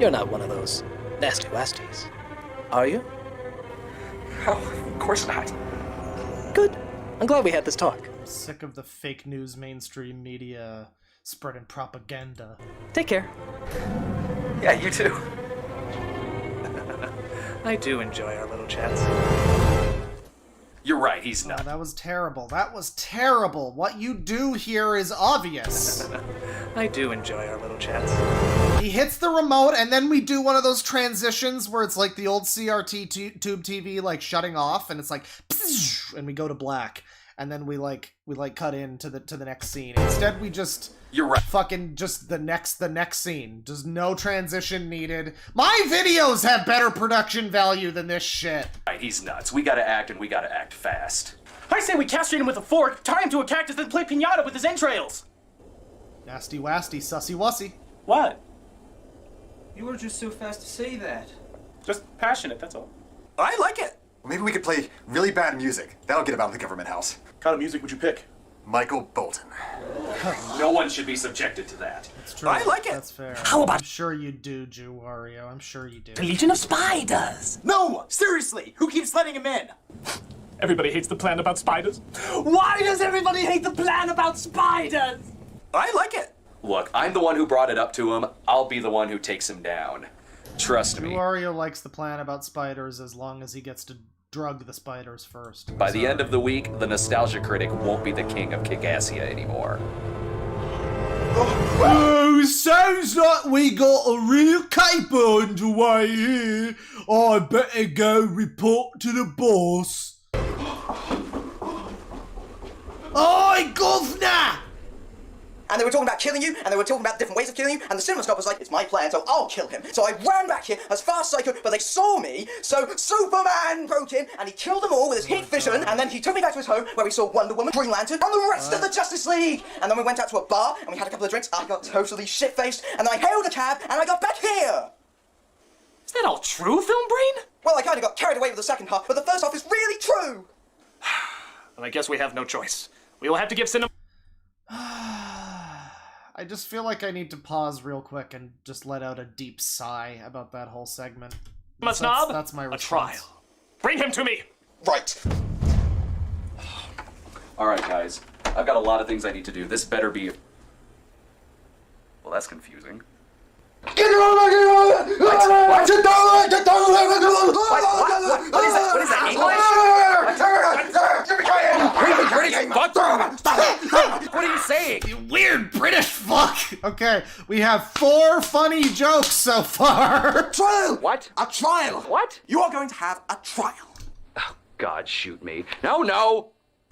You're not one of those nasty wasties, are you? Oh, of course not. Good. I'm glad we had this talk. Sick of the fake news mainstream media spreading propaganda. Take care. Yeah, you too. I do enjoy our little chats. You're right, he's not. Oh, that was terrible. That was terrible. What you do here is obvious. I do enjoy our little chats. He hits the remote, and then we do one of those transitions where it's like the old CRT tube TV, like, shutting off, and it's like, and we go to black. And then we cut into the next scene. Instead, we just... You're right. Fucking just the next scene. Just no transition needed. My videos have better production value than this shit. Right. right, he's nuts. We gotta act, and we gotta act fast. I say we castrate him with a fork, tie him to a cactus, then play piñata with his entrails. Nasty wasty, sussy wussy. What? You were just so fast to say that. Just passionate, that's all. I like it. Maybe we could play really bad music. That'll get about the government house. What kind of music would you pick? Michael Bolton. No one should be subjected to that. That's true. I like it. That's fair. How about I'm sure you do, Jew Wario. I'm sure you do. the Legion of Spiders? No! Seriously! Who keeps letting him in? Everybody hates the plan about spiders. Why does everybody hate the plan about spiders? I like it. Look, I'm the one who brought it up to him. I'll be the one who takes him down. Trust me. Wario likes the plan about spiders as long as he gets to drug the spiders first. By the end of the week, the Nostalgia Critic won't be the king of Kickassia anymore. Oh, sounds like we got a real caper underway here. I better go report to the boss. Oi, governor! And they were talking about killing you, and they were talking about different ways of killing you, and the cinema stop was like, it's my plan, so I'll kill him. So I ran back here as fast as I could, but they saw me, so Superman broke in, and he killed them all with his heat vision, and then he took me back to his home, where we saw Wonder Woman, Green Lantern, and the rest of the Justice League! And then we went out to a bar, and we had a couple of drinks, I got totally shit-faced, and then I hailed a cab, and I got back here! Is that all true, Film Brain? Well, I kinda got carried away with the second half, but the first half is really true! Well, I guess we have no choice. We will have to give cinema... I just feel like I need to pause real quick and just let out a deep sigh about that whole segment. Snob? That's my response. A trial. Bring him to me! Right. Alright, guys. I've got a lot of things I need to do. This better be... Well, that's confusing. What is that? What is that? What are you saying? You weird British fuck! Okay, we have 4 funny jokes so far. Trial! What? A trial! What? You are going to have a trial. Oh, God, shoot me. No!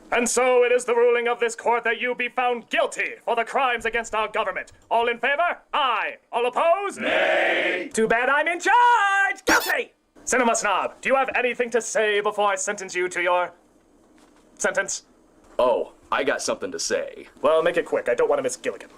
And so it is the ruling of this court that you be found guilty for the crimes against our government. All in favor? Aye. All opposed? Nay. Too bad I'm in charge! Guilty! Cinema Snob, do you have anything to say before I sentence you to your... sentence? Oh, I got something to say. Well, make it quick. I don't want to miss Gilligan.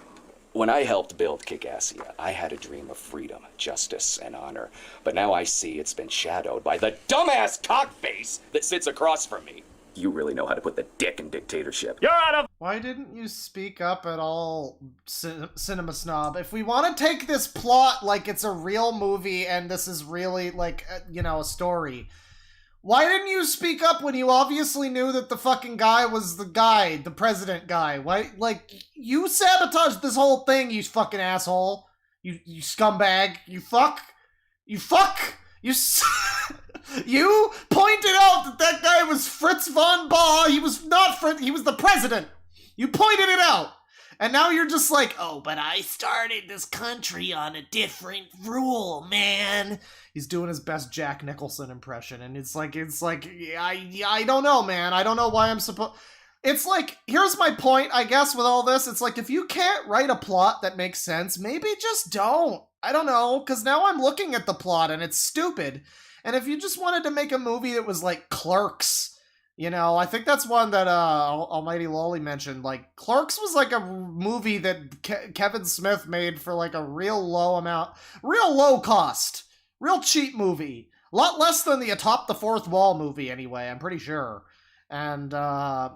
When I helped build Kickassia, I had a dream of freedom, justice, and honor. But now I see it's been shadowed by the dumbass cockface that sits across from me. You really know how to put the dick in dictatorship. You're out of... Why didn't you speak up at all, Cinema Snob? If we want to take this plot like it's a real movie and this is really, like, a story, why didn't you speak up when you obviously knew that the fucking guy was the guy, the president guy? Why, like, you sabotaged this whole thing, you fucking asshole. You scumbag. You fuck. You pointed out that guy was Fritz von Baugh. He was not Fritz. He was the president. You pointed it out. And now you're just like, oh, but I started this country on a different rule, man. He's doing his best Jack Nicholson impression. And it's like, I don't know, man. I don't know why I'm supposed... It's like, here's my point, I guess, with all this. It's like, if you can't write a plot that makes sense, maybe just don't. I don't know, because now I'm looking at the plot and it's stupid. And if you just wanted to make a movie that was like Clerks, I think that's one that Almighty Lolly mentioned. Like, Clerks was like a movie that Kevin Smith made for like a real low cost, real cheap movie. A lot less than the Atop the Fourth Wall movie anyway, I'm pretty sure. And, I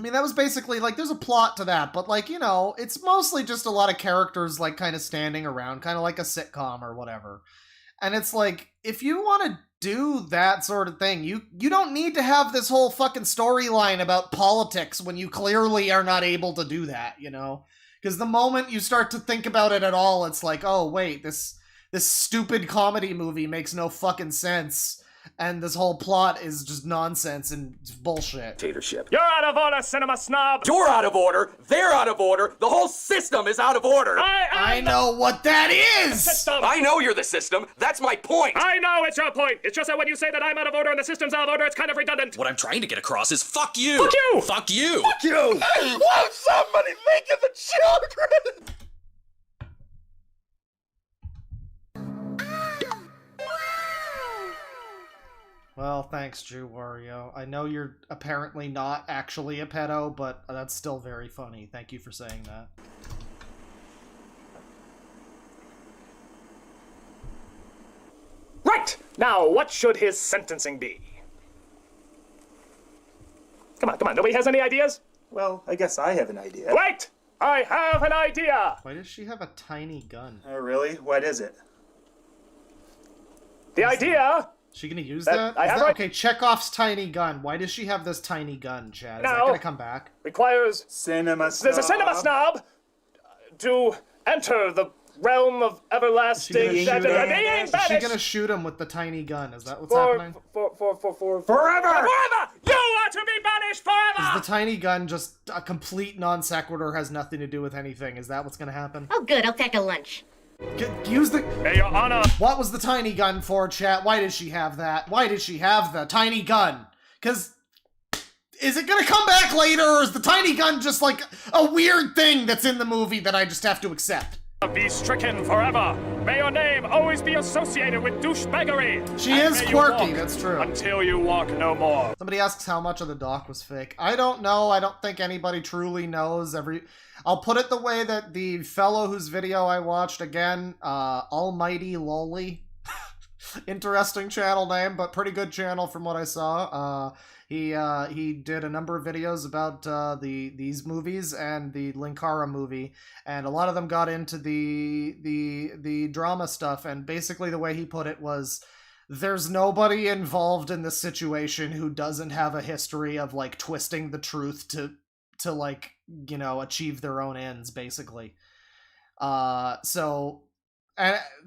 mean, that was basically, like, there's a plot to that, but, like, it's mostly just a lot of characters, like, kind of standing around, kind of like a sitcom or whatever. And it's like, if you want to do that sort of thing, you don't need to have this whole fucking storyline about politics when you clearly are not able to do that, Because the moment you start to think about it at all, it's like, oh, wait, this stupid comedy movie makes no fucking sense. And this whole plot is just nonsense and bullshit. Dictatorship. You're out of order, Cinema Snob! You're out of order! They're out of order! The whole system is out of order! I know what that is! System. I know you're the system! That's my point! I know it's your point! It's just that when you say that I'm out of order and the system's out of order, it's kind of redundant! What I'm trying to get across is fuck you! Fuck you! Fuck you! Fuck you! Won't somebody think of the children? Well, thanks, Drew Wario. I know you're apparently not actually a pedo, but that's still very funny. Thank you for saying that. Right! Now, what should his sentencing be? Come on, nobody has any ideas? Well, I guess I have an idea. Wait! I have an idea! Why does she have a tiny gun? Oh, really? What is it? The idea... Is she gonna use that? Okay, Chekhov's tiny gun. Why does she have this tiny gun, Chad? Is that gonna come back? Requires... Cinema snob. There's a cinema snob to enter the realm of everlasting... Is she gonna shoot him with the tiny gun? Is that what's happening? Forever! Forever! You are to be banished forever! Is the tiny gun just a complete non sequitur, has nothing to do with anything? Is that what's gonna happen? Oh, good. I'll pack a lunch. Use the... Hey, Your Honor! What was the tiny gun for, chat? Why did she have that? Why did she have the tiny gun? Because... Is it gonna come back later, or is the tiny gun just like a weird thing that's in the movie that I just have to accept? Be stricken forever. May your name always be associated with douchebaggery. She is quirky, that's true. Until you walk no more. Somebody asks how much of the doc was fake. I don't know. I don't think anybody truly knows. I'll put it the way that the fellow whose video I watched, again, Almighty Lolly. Interesting channel name, but pretty good channel from what I saw. He did a number of videos about these movies and the Linkara movie, and a lot of them got into the drama stuff, and basically the way he put it was, there's nobody involved in this situation who doesn't have a history of like twisting the truth to like, you know, achieve their own ends, basically. So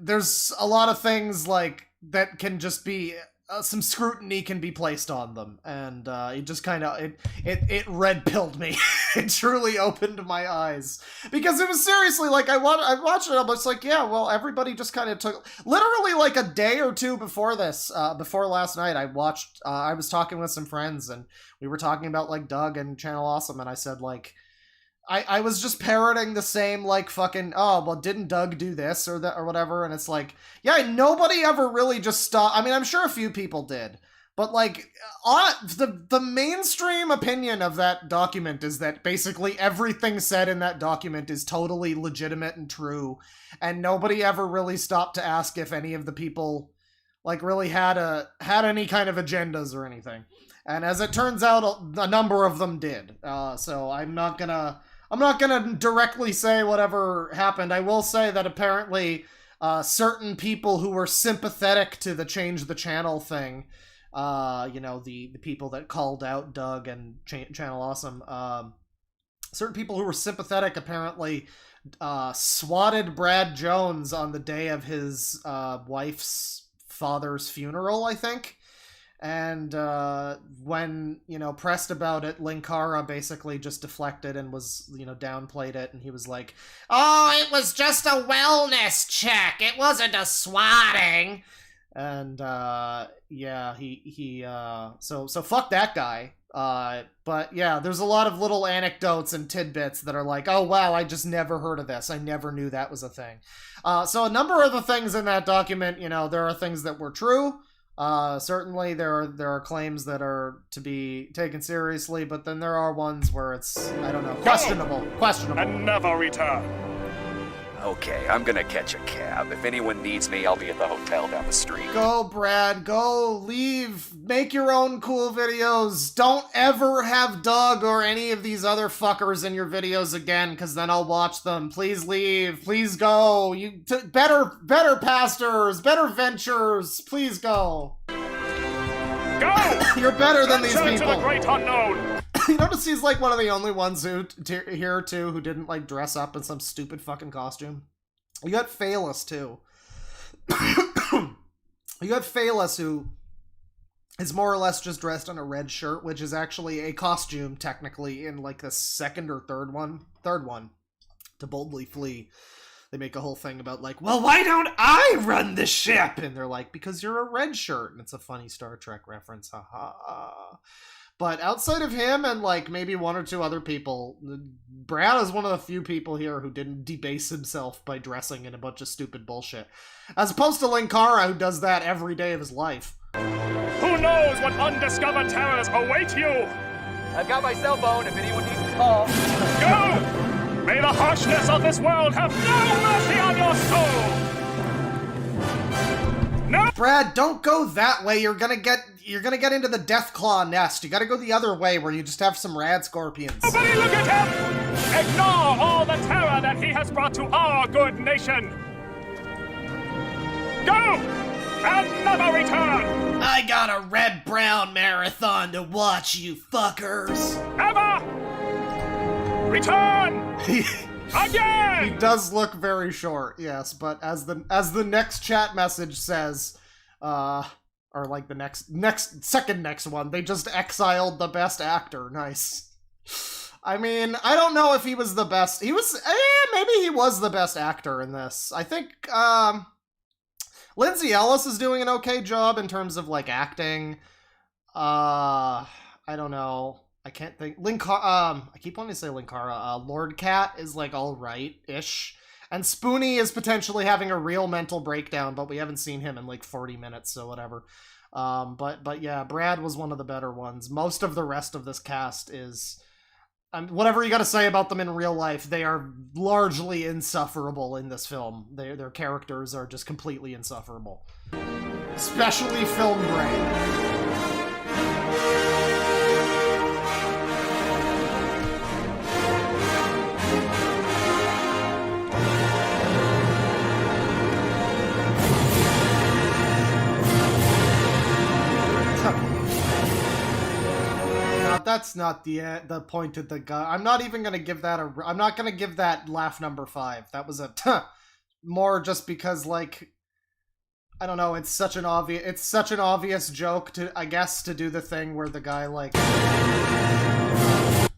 there's a lot of things like that can just be some scrutiny can be placed on them, and it just kind of it red-pilled me. It truly opened my eyes, because it was seriously like I watched it. I was like, yeah, well, everybody just kind of took literally like a day or two before this, before last night. I was talking with some friends, and we were talking about like Doug and Channel Awesome, and I said like, I was just parroting the same, like, fucking, oh, well, didn't Doug do this or that or whatever? And it's like, yeah, nobody ever really just stopped. I mean, I'm sure a few people did. But, like, the mainstream opinion of that document is that basically everything said in that document is totally legitimate and true. And nobody ever really stopped to ask if any of the people, like, really had any kind of agendas or anything. And as it turns out, a number of them did. So I'm not gonna directly say whatever happened. I will say that apparently certain people who were sympathetic to the change the channel thing, you know, the people that called out Doug and Channel Awesome, certain people who were sympathetic apparently swatted Brad Jones on the day of his wife's father's funeral, I think. And when, you know, pressed about it, Linkara basically just deflected and was, you know, downplayed it, and he was like, oh, it was just a wellness check, it wasn't a swatting. And yeah, so fuck that guy. But yeah, there's a lot of little anecdotes and tidbits that are like, oh wow, I just never heard of this, I never knew that was a thing. So a number of the things in that document, you know, there are things that were true. Certainly there are claims that are to be taken seriously, but then there are ones where it's, I don't know, questionable. And never return. Okay, I'm gonna catch a cab. If anyone needs me, I'll be at the hotel down the street. Go, Brad, go, leave, make your own cool videos. Don't ever have Doug or any of these other fuckers in your videos again, because then I'll watch them. Please leave, please go. Better pastors, better ventures, please go. Go! You're better than these people. To the great unknown. You notice he's like one of the only ones here too who didn't like dress up in some stupid fucking costume. You got Phaelus too. You got Phaelus, who is more or less just dressed in a red shirt, which is actually a costume technically in like the second or third one, to boldly flee. They make a whole thing about like, well, why don't I run the ship? And they're like, because you're a red shirt. And it's a funny Star Trek reference. Haha. But outside of him and, like, maybe one or two other people, Brad is one of the few people here who didn't debase himself by dressing in a bunch of stupid bullshit. As opposed to Linkara, who does that every day of his life. Who knows knows what undiscovered terrors await you. I've got my cell phone if anyone needs to call. Go! May the harshness of this world have no mercy on your soul! No! Brad, don't go that way. You're gonna get into the Deathclaw nest. You gotta go the other way where you just have some rad scorpions. Nobody look at him! Ignore all the terror that he has brought to our good nation. Go! And never return! I got a red-brown marathon to watch, you fuckers. Ever! Return! Again! He does look very short, yes, but as the next chat message says, or like the second next one, they just exiled the best actor. Nice. I mean, I don't know if he was the best. He was, maybe he was the best actor in this. I think, Lindsay Ellis is doing an okay job in terms of, like, acting. I don't know. I can't think. I keep wanting to say Linkara. Lord Cat is, like, alright-ish. And Spoonie is potentially having a real mental breakdown, but we haven't seen him in, like, 40 minutes, so whatever. But yeah, Brad was one of the better ones. Most of the rest of this cast is... whatever you gotta say about them in real life, they are largely insufferable in this film. Their characters are just completely insufferable. Especially Film Brain. That's not the point of the gun. I'm not even gonna give that I'm not gonna give that laugh number 5. That was a more just because, like, I don't know. It's such an obvious joke to, I guess, to do the thing where the guy, like,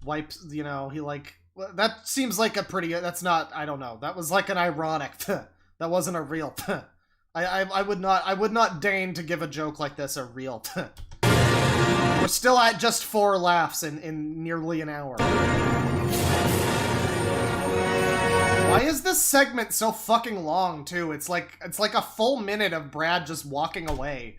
wipes. You know, he, like, that seems like a pretty. That's not. I don't know. That was like an ironic. That wasn't a real. I would not deign to give a joke like this a real. We're still at just 4 laughs in nearly an hour. Why is this segment so fucking long, too? It's like a full minute of Brad just walking away.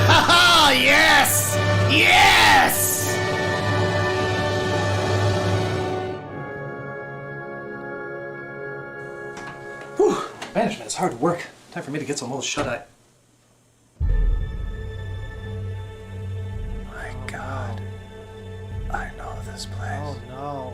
Haha! Yes! Yes! Whew. Management is hard work. Time for me to get some old shut-eye. God, I know this place. Oh no.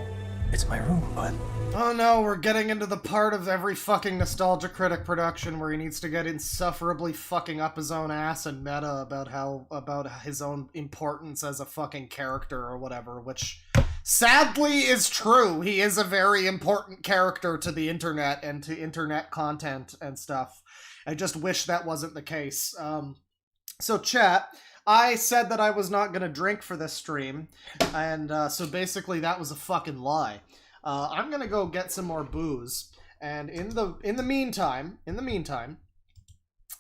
It's my room, bud. Oh no, we're getting into the part of every fucking Nostalgia Critic production where he needs to get insufferably fucking up his own ass and meta about his own importance as a fucking character or whatever, which sadly is true. He is a very important character to the internet and to internet content and stuff. I just wish that wasn't the case. So chat, I said that I was not going to drink for this stream, and so basically that was a fucking lie. I'm going to go get some more booze, and in the meantime,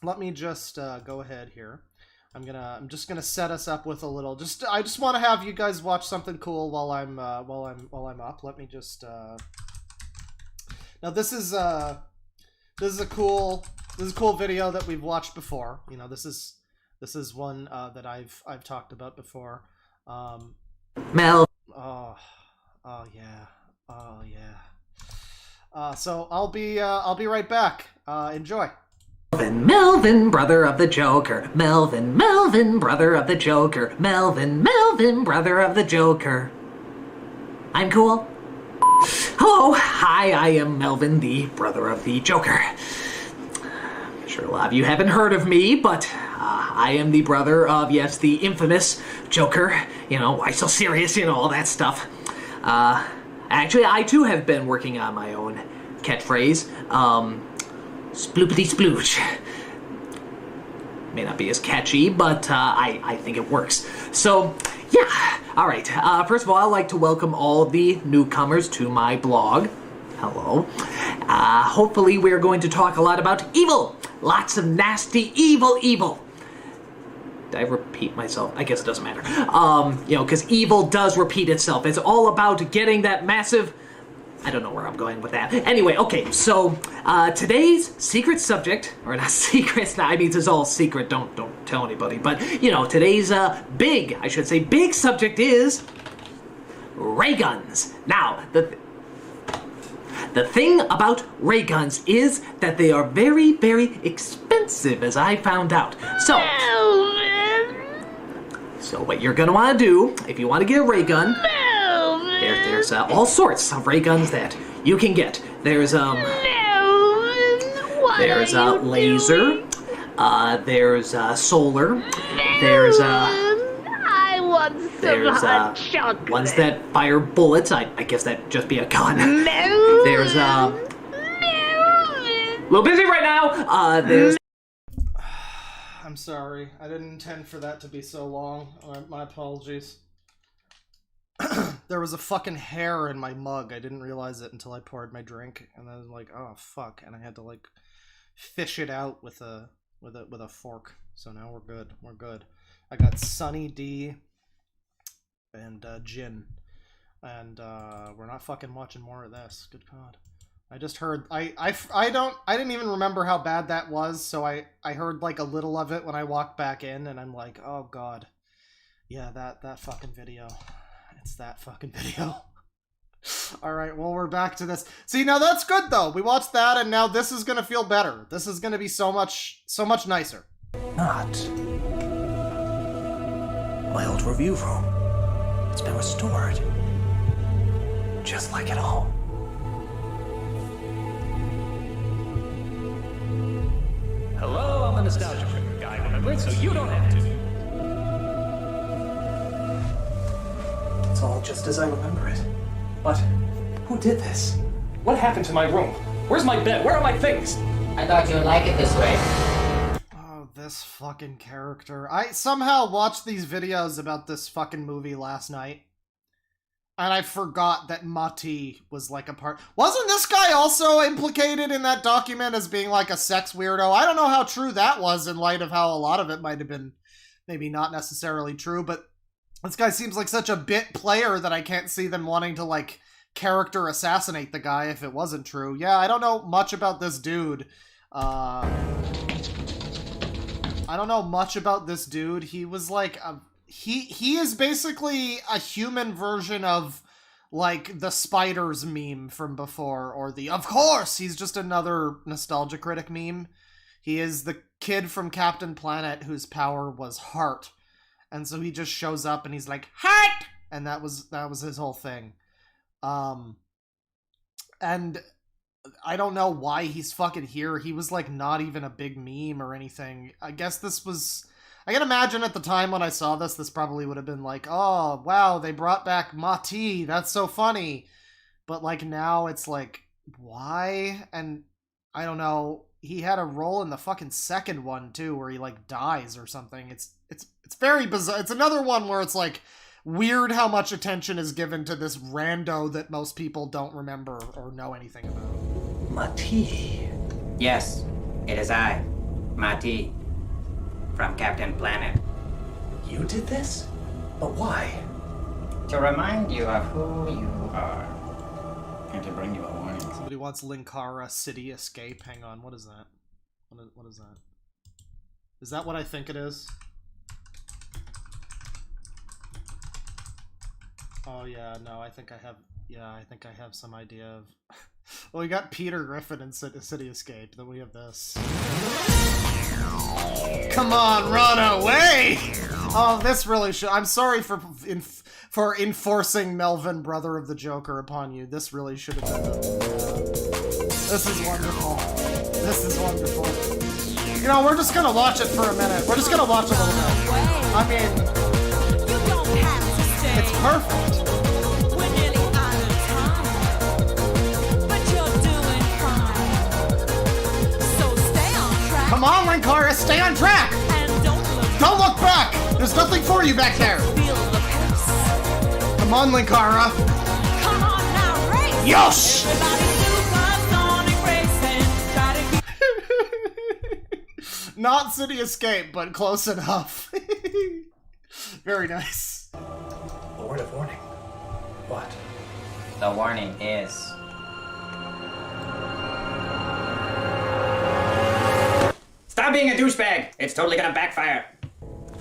let me just go ahead here. I'm just gonna set us up with a little. I just want to have you guys watch something cool while I'm up. Let me just. Now this is a cool video that we've watched before. You know, this is one that I've talked about before. Mel. Oh yeah. So I'll be right back. Enjoy. Melvin, brother of the Joker. Melvin, brother of the Joker. Melvin, brother of the Joker. I'm cool. Hello, hi, I am Melvin, the brother of the Joker. I'm sure a lot of you haven't heard of me, but I am the brother of, yes, the infamous Joker. You know, why so serious, you know, all that stuff. Actually, I too have been working on my own catchphrase. Sploopity splooch. May not be as catchy, but I think it works. So, yeah. Alright, first of all, I'd like to welcome all the newcomers to my blog. Hello. Hopefully we're going to talk a lot about evil. Lots of nasty, evil. Did I repeat myself? I guess it doesn't matter. You know, because evil does repeat itself. It's all about getting that massive I don't know where I'm going with that. Anyway, okay, so today's secret subject, or not secret, I mean, it's all secret, don't tell anybody, but, you know, today's big subject is ray guns. Now, the thing about ray guns is that they are very, very expensive, as I found out. So what you're gonna want to do, if you want to get a ray gun, there's all sorts of ray guns that you can get. There's laser, there's solar, there's ones that fire bullets. I guess that'd just be a gun. There's a little busy right now. There's. I'm sorry. I didn't intend for that to be so long. My apologies. There was a fucking hair in my mug. I didn't realize it until I poured my drink, and I was like, "Oh fuck!" And I had to like fish it out with a fork. So now we're good. We're good. I got Sunny D and gin, and we're not fucking watching more of this. Good God. I just heard, I didn't even remember how bad that was, so I heard like a little of it when I walked back in, and I'm like, oh God. Yeah, that fucking video. It's that fucking video. Alright, well, we're back to this. See, now that's good though. We watched that, and now this is gonna feel better. This is gonna be so much nicer. Not. My old review room. It's been restored. Just like at home. Hello, I'm the Nostalgia Critic guy, remember it, so you don't have to. It's all just as I remember it. What? Who did this? What happened to my room? Where's my bed? Where are my things? I thought you would like it this way. Oh, this fucking character. I somehow watched these videos about this fucking movie last night, and I forgot that Mati was like a part. Wasn't this guy also implicated in that document as being like a sex weirdo? I don't know how true that was in light of how a lot of it might have been maybe not necessarily true, but this guy seems like such a bit player that I can't see them wanting to like character assassinate the guy if it wasn't true. Yeah, I don't know much about this dude. I don't know much about this dude. He was like he is basically a human version of like the spiders meme from before, or the of course he's just another Nostalgia Critic meme. He is the kid from Captain Planet whose power was heart, and so he just shows up and he's like heart, and that was his whole thing. And I don't know why he's fucking here. He was like not even a big meme or anything. I guess this was, I can imagine at the time when I saw this probably would have been like, oh wow, they brought back Mati, that's so funny. But like now it's like, why? And I don't know, he had a role in the fucking second one too where he like dies or something. It's very bizarre. It's another one where it's like weird how much attention is given to this rando that most people don't remember or know anything about. Mati. Yes, it is I, Mati, from Captain Planet. You did this? But why? To remind you of who you are. And to bring you a warning. Somebody wants Linkara City Escape. Hang on, what is that? What is that? Is that what I think it is? Oh yeah, no, I think I have some idea of... Well, we got Peter Griffin in City Escape, then we have this. Come on, run away! Oh, this really should... I'm sorry for enforcing Melvin, brother of the Joker, upon you. This really should have been... This is wonderful. This is wonderful. You know, we're just gonna watch it for a minute. We're just gonna watch a little bit. I mean... It's perfect. Come on, Linkara, stay on track! Don't look back! There's nothing for you back there! Come on, Linkara! Yosh! Not City Escape, but close enough. Very nice. A word of warning. What? The warning is, being a douchebag. It's totally gonna backfire.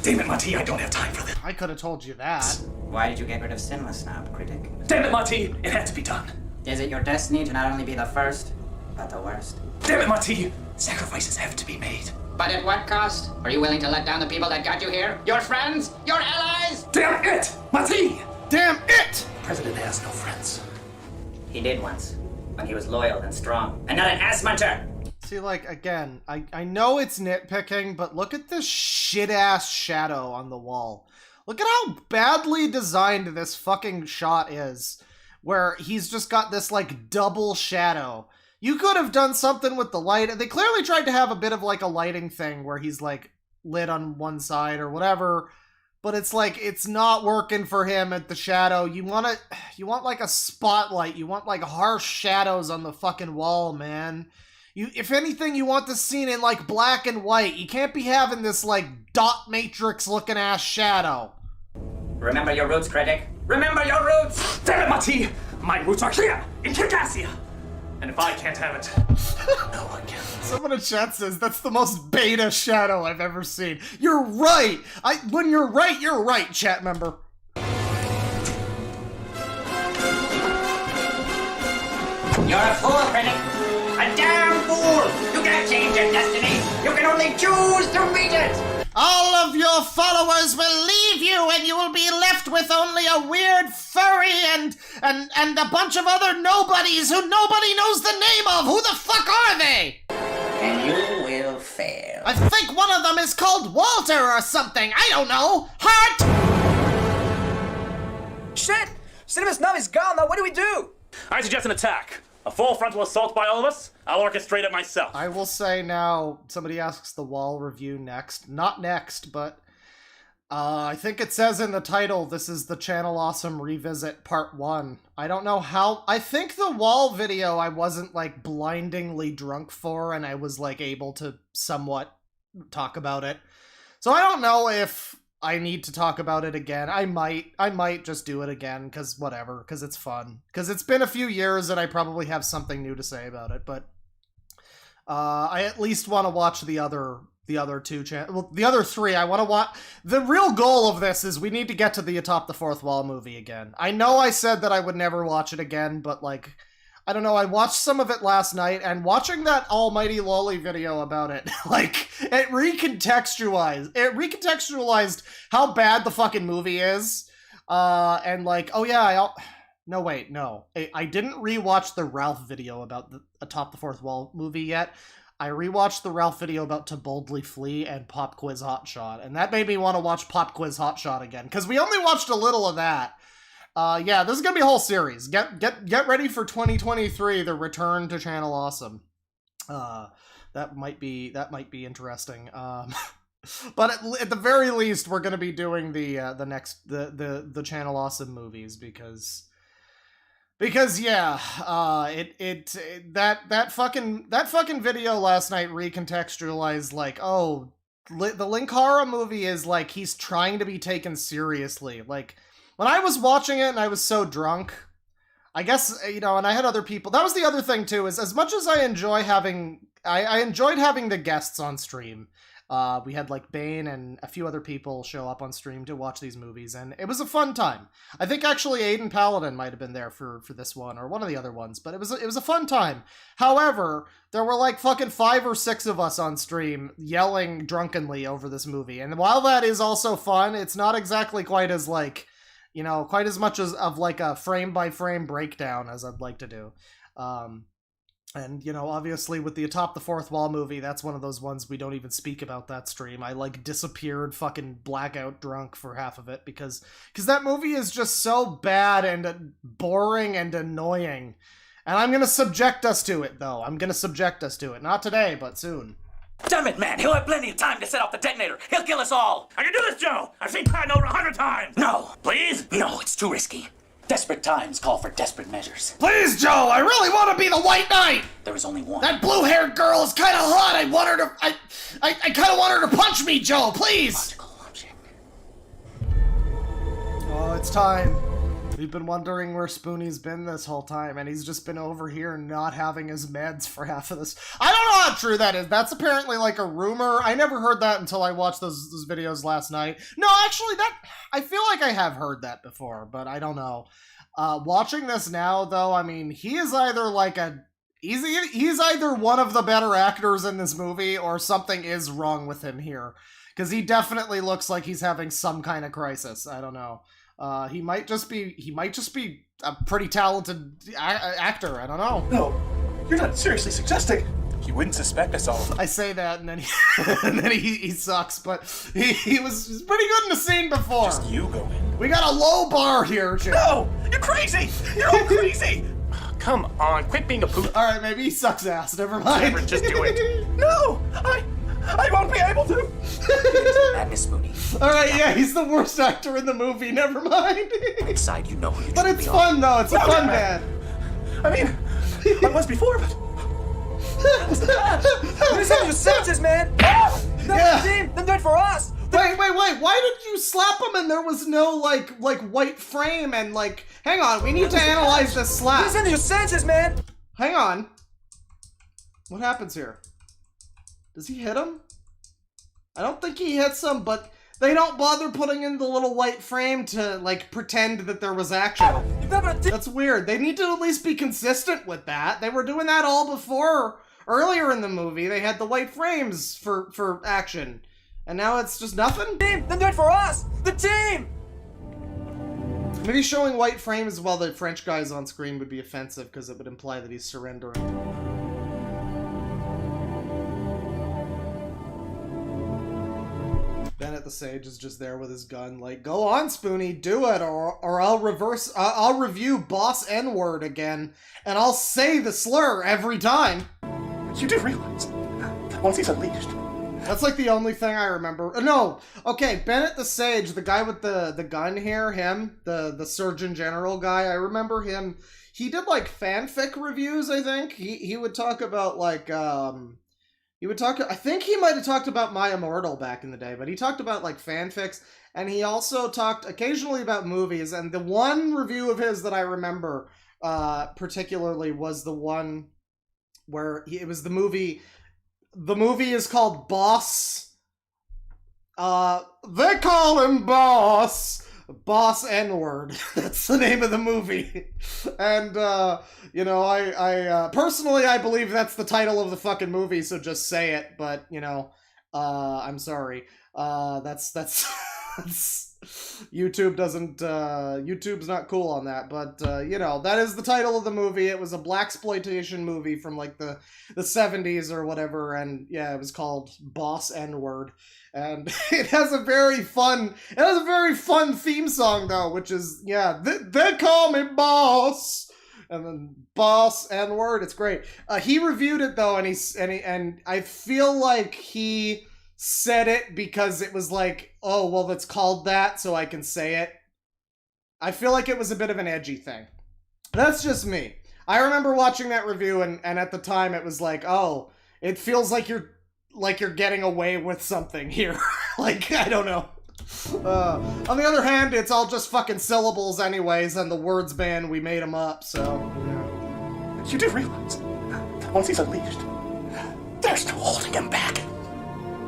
Damn it, Marty, I don't have time for this. I could have told you that. Why did you get rid of Cinema Snob, Critic? Damn it, Marty, it had to be done. Is it your destiny to not only be the first, but the worst? Damn it, Marty, sacrifices have to be made. But at what cost? Are you willing to let down the people that got you here? Your friends? Your allies? Damn it, Marty! Damn it! The president has no friends. He did once, when he was loyal and strong, and not an ass-muncher! See, like, again, I know it's nitpicking, but look at this shit-ass shadow on the wall. Look at how badly designed this fucking shot is, where he's just got this, like, double shadow. You could have done something with the light. They clearly tried to have a bit of, like, a lighting thing where he's, like, lit on one side or whatever, but it's, like, it's not working for him at the shadow. You want, like, a spotlight. You want, like, harsh shadows on the fucking wall, man. If anything, you want the scene in, like, black and white. You can't be having this, like, dot matrix-looking ass shadow. Remember your roots, Critic. Remember your roots! Damn it, Marty! My roots are here, in Kickassia! And if I can't have it, no one can. Someone in chat says, that's the most beta shadow I've ever seen. You're right! When you're right, chat member. You're a fool, Critic. A damn fool! You can't change your destiny! You can only choose to meet it! All of your followers will leave you and you will be left with only a weird furry and a bunch of other nobodies who nobody knows the name of. Who the fuck are they? And you will fail. I think one of them is called Walter or something. I don't know. Heart! Shit! Cinema Snob is gone now. What do we do? I suggest an attack. A full frontal assault by all of us. I'll orchestrate it myself. I will say now, somebody asks the wall review next. Not next, but I think it says in the title, this is the Channel Awesome Revisit Part 1. I don't know how... I think the wall video I wasn't, like, blindingly drunk for, and I was, like, able to somewhat talk about it. So I don't know if I need to talk about it again. I might just do it again, because whatever, because it's fun. Because it's been a few years and I probably have something new to say about it, but I at least want to watch the other two well, the other three. I want to watch. The real goal of this is we need to get to the Atop the Fourth Wall movie again. I know I said that I would never watch it again, but like, I don't know, I watched some of it last night, and watching that Almighty Lolly video about it, like, it recontextualized how bad the fucking movie is, and like, oh yeah, no wait, no. I didn't rewatch the Ralph video about the Atop the Fourth Wall movie yet. I rewatched the Ralph video about To Boldly Flee and Pop Quiz Hotshot, and that made me want to watch Pop Quiz Hotshot again, because we only watched a little of that. Yeah, this is gonna be a whole series. Get ready for 2023, the return to Channel Awesome. That might be interesting. But at the very least, we're gonna be doing the next Channel Awesome movies because yeah, that fucking video last night recontextualized, like, oh, the Linkara movie is like he's trying to be taken seriously, like. When I was watching it and I was so drunk, I guess, you know, and I had other people. That was the other thing, too, is as much as I enjoy having... I enjoyed having the guests on stream. We had, like, Bane and a few other people show up on stream to watch these movies, and it was a fun time. I think, actually, Aiden Paladin might have been there for this one, or one of the other ones, but it was a fun time. However, there were, like, fucking 5 or 6 of us on stream yelling drunkenly over this movie, and while that is also fun, it's not exactly quite as, like... You know, quite as much as of like a frame-by-frame breakdown as I'd like to do. And, you know, obviously with the Atop the Fourth Wall movie, that's one of those ones we don't even speak about that stream. I, like, disappeared fucking blackout drunk for half of it because that movie is just so bad and boring and annoying. And I'm gonna subject us to it, though. I'm gonna subject us to it. Not today, but soon. Damn it, man! He'll have plenty of time to set off the detonator! He'll kill us all! I can do this, Joe! I've seen Patton over 100 times! No! Please? No, it's too risky. Desperate times call for desperate measures. Please, Joe! I really want to be the White Knight! There is only one. That blue-haired girl is kind of hot! I want her to... I kind of want her to punch me, Joe! Please! Oh, it's time. We've been wondering where Spoonie's been this whole time, and he's just been over here not having his meds for half of this. I don't know how true that is. That's apparently like a rumor. I never heard that until I watched those videos last night. No, actually, I feel like I have heard that before, but I don't know. Watching this now, though, I mean, he is either like he's either one of the better actors in this movie, or something is wrong with him here. Because he definitely looks like he's having some kind of crisis. I don't know. He might just be a pretty talented actor. I don't know. No, you're not seriously suggesting. You wouldn't suspect us all. I say that, and then he sucks. But he was pretty good in the scene before. Just you go in. We got a low bar here, Jim. No, you're crazy. You're all crazy. Come on, quit being a poop. All right, maybe he sucks ass. Never mind. Whatever, just do it. No, I won't be able to. Madness, Spoonie. Alright, yeah, he's the worst actor in the movie, never mind. Inside, you know who you But it's fun, though. It's a fun band. I mean, I was before, but... Lose your senses, man! No, team, then do it for us! Wait, why did you slap him and there was no, like white frame and, like... Hang on, we need to analyze this slap. Lose your senses, man! Hang on. What happens here? Does he hit him? I don't think he hits him, but they don't bother putting in the little white frame to, like, pretend that there was action. That's weird. They need to at least be consistent with that. They were doing that all before. Earlier in the movie, they had the white frames for action. And now it's just nothing? Team, then do it for us! The team! Maybe showing white frames while the French guy's on screen would be offensive, because it would imply that he's surrendering. Bennett the Sage is just there with his gun, like, go on, Spoonie, do it, or I'll review Boss N-word again, and I'll say the slur every time. You do realize that once he's unleashed... That's like the only thing I remember. No, okay, Bennett the Sage, the guy with the gun here, him, the Surgeon General guy, I remember him. He did, like, fanfic reviews, I think. He would talk about, like, I think he might have talked about My Immortal back in the day, but he talked about, like, fanfics, and he also talked occasionally about movies, and the one review of his that I remember particularly was the one where it was the movie is called Boss, they call him Boss N-word. That's the name of the movie. And, you know, I personally, I believe that's the title of the fucking movie, so just say it, but, you know, I'm sorry. That's YouTube doesn't, YouTube's not cool on that, but, you know, that is the title of the movie. It was a blaxploitation movie from, like, the 70s or whatever, and, yeah, it was called Boss N-word. And it has a very fun theme song, though, which is, yeah, they call me Boss, and then Boss N-word. It's great. He reviewed it, though, and I feel like he said it because it was like, oh, well, it's called that, so I can say it. I feel like it was a bit of an edgy thing. That's just me. I remember watching that review, and at the time it was like, oh, it feels like you're getting away with something here. Like, I don't know. On the other hand, it's all just fucking syllables anyways, and the words band, we made them up, so, yeah. You do realize that once he's unleashed, there's no holding him back.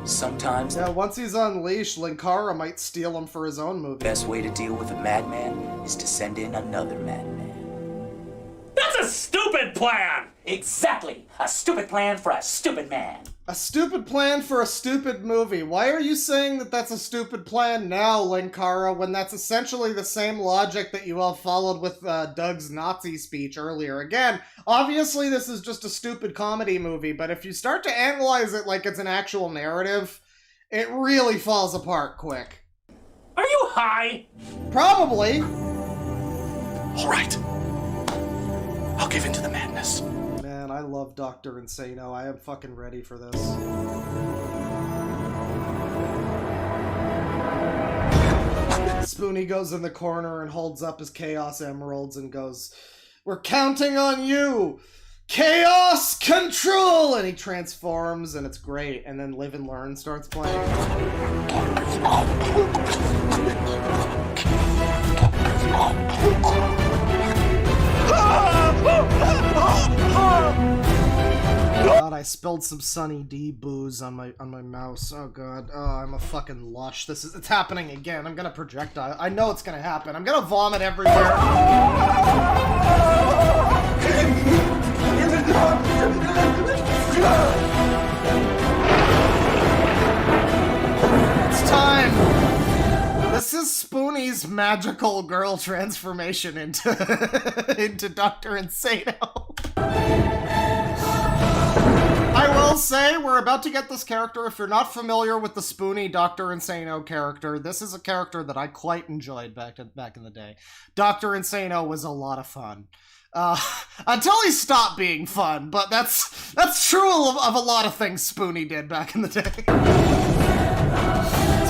Sometimes... Yeah, once he's unleashed, Linkara might steal him for his own movie. The best way to deal with a madman is to send in another madman. That's a stupid plan! Exactly! A stupid plan for a stupid man. A stupid plan for a stupid movie. Why are you saying that that's a stupid plan now, Linkara, when that's essentially the same logic that you all followed with Doug's Nazi speech earlier? Again, obviously this is just a stupid comedy movie, but if you start to analyze it like it's an actual narrative, it really falls apart quick. Are you high? Probably. All right. I'll give in to the madness. Man, I love Dr. Insano. I am fucking ready for this. Spoonie goes in the corner and holds up his Chaos Emeralds and goes, "We're counting on you! Chaos Control!" And he transforms, and it's great. And then Live and Learn starts playing. God, I spilled some Sunny D booze on my mouse. Oh god. Oh, I'm a fucking lush. It's happening again. I'm gonna projectile. I know it's gonna happen. I'm gonna vomit everywhere. It's time. This is Spoonie's magical girl transformation into into Dr. Insano. I will say, we're about to get this character. If you're not familiar with the Spoonie Dr. Insano character, this is a character that I quite enjoyed back in the day. Dr. Insano was a lot of fun. Until he stopped being fun, but that's true of a lot of things Spoonie did back in the day.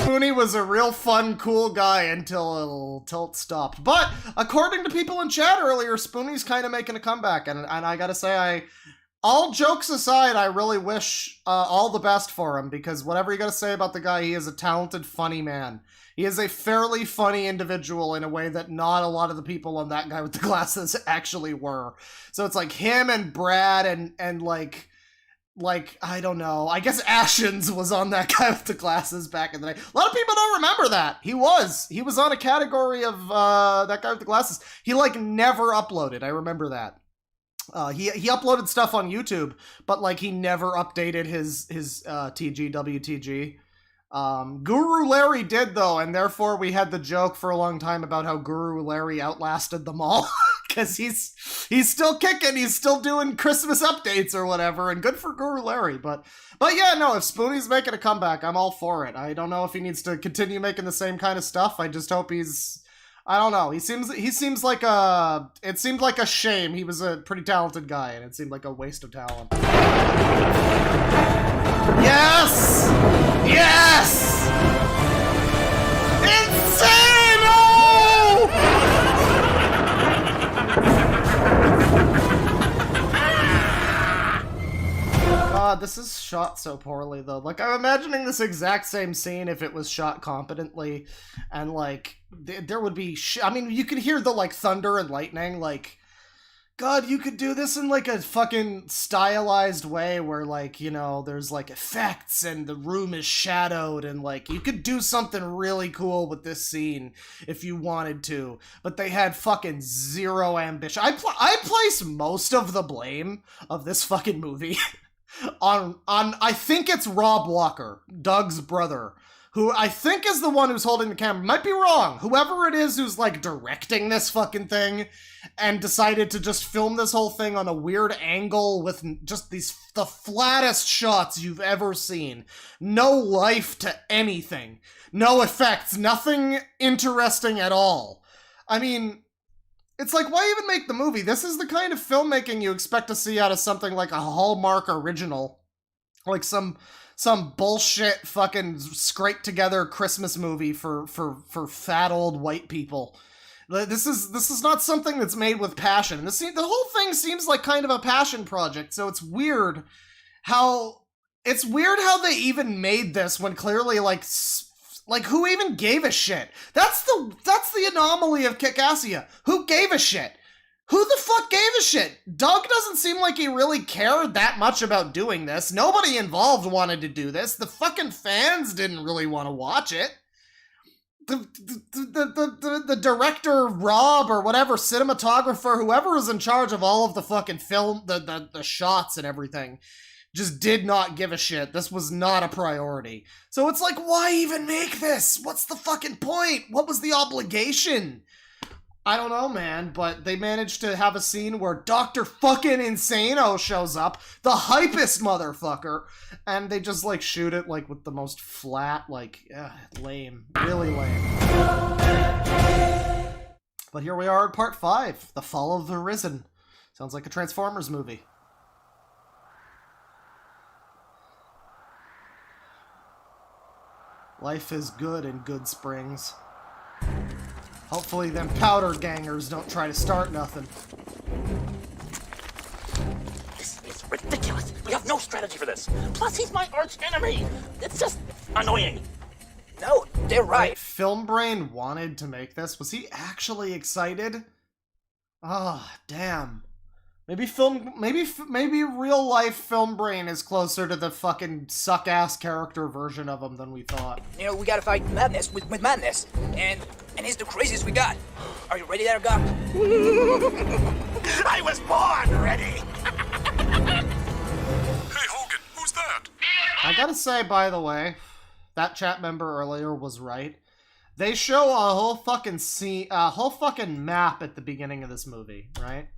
Spoonie was a real fun, cool guy until it stopped. But, according to people in chat earlier, Spoonie's kind of making a comeback, and I gotta say, all jokes aside, I really wish all the best for him, because whatever you gotta say about the guy, he is a talented, funny man. He is a fairly funny individual in a way that not a lot of the people on That Guy with the Glasses actually were. So it's like him and Brad and like, I don't know, I guess Ashens was on That Guy with the Glasses back in the day. A lot of people don't remember that. He was on a category of That Guy with the Glasses. He like never uploaded, I remember that. He uploaded stuff on YouTube, but like he never updated his TGWTG. Guru Larry did though, and therefore we had the joke for a long time about how Guru Larry outlasted them all. Because he's still kicking, he's still doing Christmas updates or whatever, and good for Guru Larry. But yeah, no, if Spoonie's making a comeback, I'm all for it. I don't know if he needs to continue making the same kind of stuff. I just hope I don't know. He seems like it seemed like a shame. He was a pretty talented guy, and it seemed like a waste of talent. Yes! Yes! Insano! God, this is shot so poorly, though. Like, I'm imagining this exact same scene if it was shot competently, and, like, there would be I mean, you could hear the, like, thunder and lightning, like, God, you could do this in, like, a fucking stylized way where, like, you know, there's, like, effects and the room is shadowed and, like, you could do something really cool with this scene if you wanted to. But they had fucking zero ambition. I place most of the blame of this fucking movie on I think it's Rob Walker, Doug's brother, who I think is the one who's holding the camera. Might be wrong. Whoever it is who's, like, directing this fucking thing and decided to just film this whole thing on a weird angle with just the flattest shots you've ever seen. No life to anything. No effects. Nothing interesting at all. I mean, it's like, why even make the movie? This is the kind of filmmaking you expect to see out of something like a Hallmark original. Like some bullshit fucking scraped together Christmas movie for fat old white people. This is not something that's made with passion. The whole thing seems like kind of a passion project, so it's weird how they even made this when clearly like who even gave a shit? That's the anomaly of Kickassia. Who gave a shit? Who the fuck gave a shit? Doug doesn't seem like he really cared that much about doing this. Nobody involved wanted to do this. The fucking fans didn't really want to watch it. The director, Rob, or whatever, cinematographer, whoever was in charge of all of the fucking film, the shots and everything, just did not give a shit. This was not a priority. So it's like, why even make this? What's the fucking point? What was the obligation? I don't know, man, but they managed to have a scene where Dr. fucking Insano shows up, the hypest motherfucker, and they just, like, shoot it, like, with the most flat, like, lame. Really lame. But here we are at part 5, The Fall of the Risen. Sounds like a Transformers movie. Life is good in Good Springs. Hopefully them powder gangers don't try to start nothing. This is ridiculous. We have no strategy for this. Plus, he's my arch enemy. It's just annoying. No, they're right. Film Brain wanted to make this? Was he actually excited? Ah, damn. Maybe real life Film Brain is closer to the fucking suck-ass character version of him than we thought. You know, we gotta fight madness with madness. And it's the craziest we got. Are you ready there, Gok? I was born ready. Hey, Hogan, who's that? I gotta say, by the way, that chat member earlier was right. They show a whole fucking scene, a whole fucking map at the beginning of this movie, right?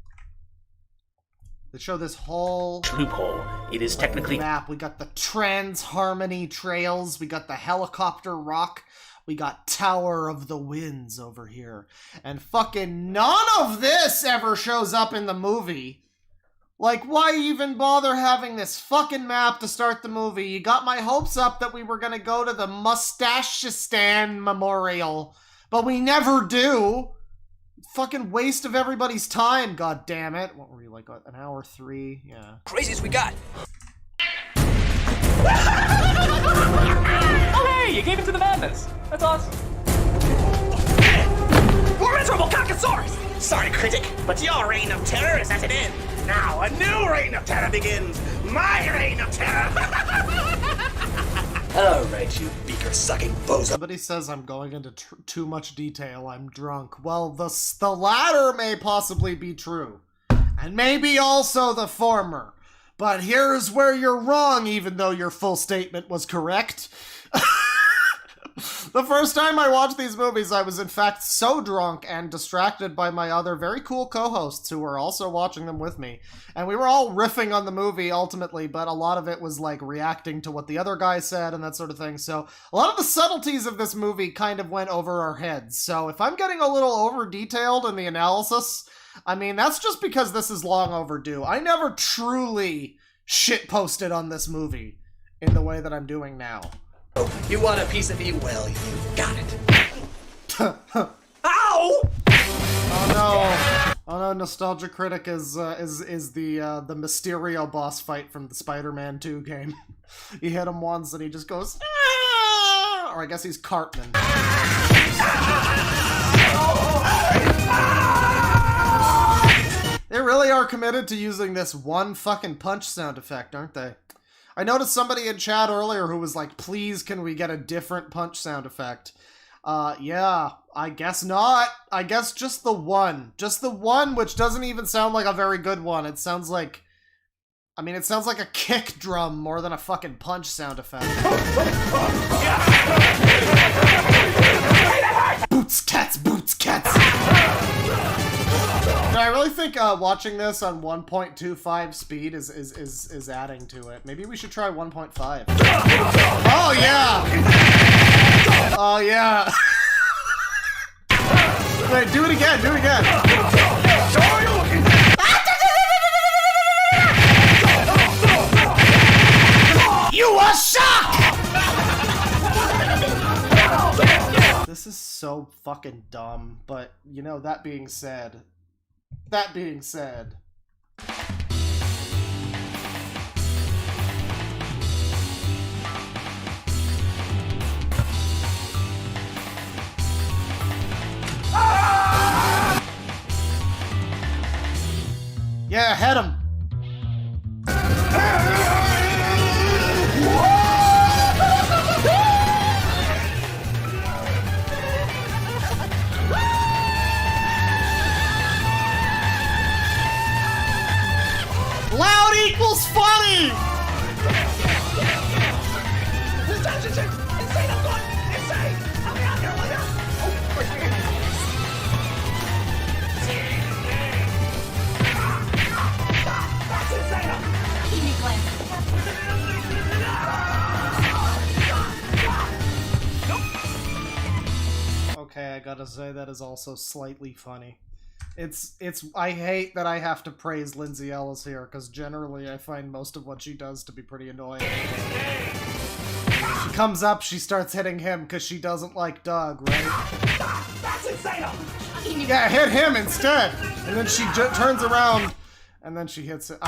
They show this whole loophole. It is technically map. We got the Trans-Harmony trails. We got the Helicopter Rock. We got Tower of the Winds over here. And fucking none of this ever shows up in the movie. Like, why even bother having this fucking map to start the movie? You got my hopes up that we were gonna go to the Mustachistan Memorial, but we never do. Fucking waste of everybody's time, god damn it. What were you, like, an hour 3? Yeah. Craziest we got. Oh hey, you gave it to the madness. That's awesome. Miserable Cockosaurus! Sorry, critic, but your reign of terror is at an end. Now a new reign of terror begins. My reign of terror. Alright, you beaker-sucking bozo. Somebody says I'm going into too much detail. I'm drunk. Well, the latter may possibly be true. And maybe also the former. But here's where you're wrong, even though your full statement was correct. The first time I watched these movies, I was in fact so drunk and distracted by my other very cool co-hosts who were also watching them with me. And we were all riffing on the movie ultimately, but a lot of it was like reacting to what the other guy said and that sort of thing. So a lot of the subtleties of this movie kind of went over our heads. So if I'm getting a little over-detailed in the analysis, I mean, that's just because this is long overdue. I never truly shitposted on this movie in the way that I'm doing now. You want a piece of me? Well, you got it. Ow! Oh no! Oh no! Nostalgia Critic is the Mysterio boss fight from the Spider-Man 2 game. You hit him once and he just goes, ah! Or I guess he's Cartman. They really are committed to using this one fucking punch sound effect, aren't they? I noticed somebody in chat earlier who was like, please, can we get a different punch sound effect? Yeah, I guess not. I guess just the one. Just the one, which doesn't even sound like a very good one. It sounds like... I mean, it sounds like a kick drum more than a fucking punch sound effect. Boots, cats, boots, cats! No, I really think watching this on 1.25 speed is adding to it. Maybe we should try 1.5. Oh yeah! Oh yeah! Wait, do it again, do it again! You are shocked! This is so fucking dumb, but, you know, that being said... Yeah, hit him! Loud equals funny! Okay, I gotta say that is also slightly funny. I hate that I have to praise Lindsay Ellis here, because generally I find most of what she does to be pretty annoying. She comes up, she starts hitting him because she doesn't like Doug, right? That's insane! Yeah, hit him instead! And then she turns around And then she hits it.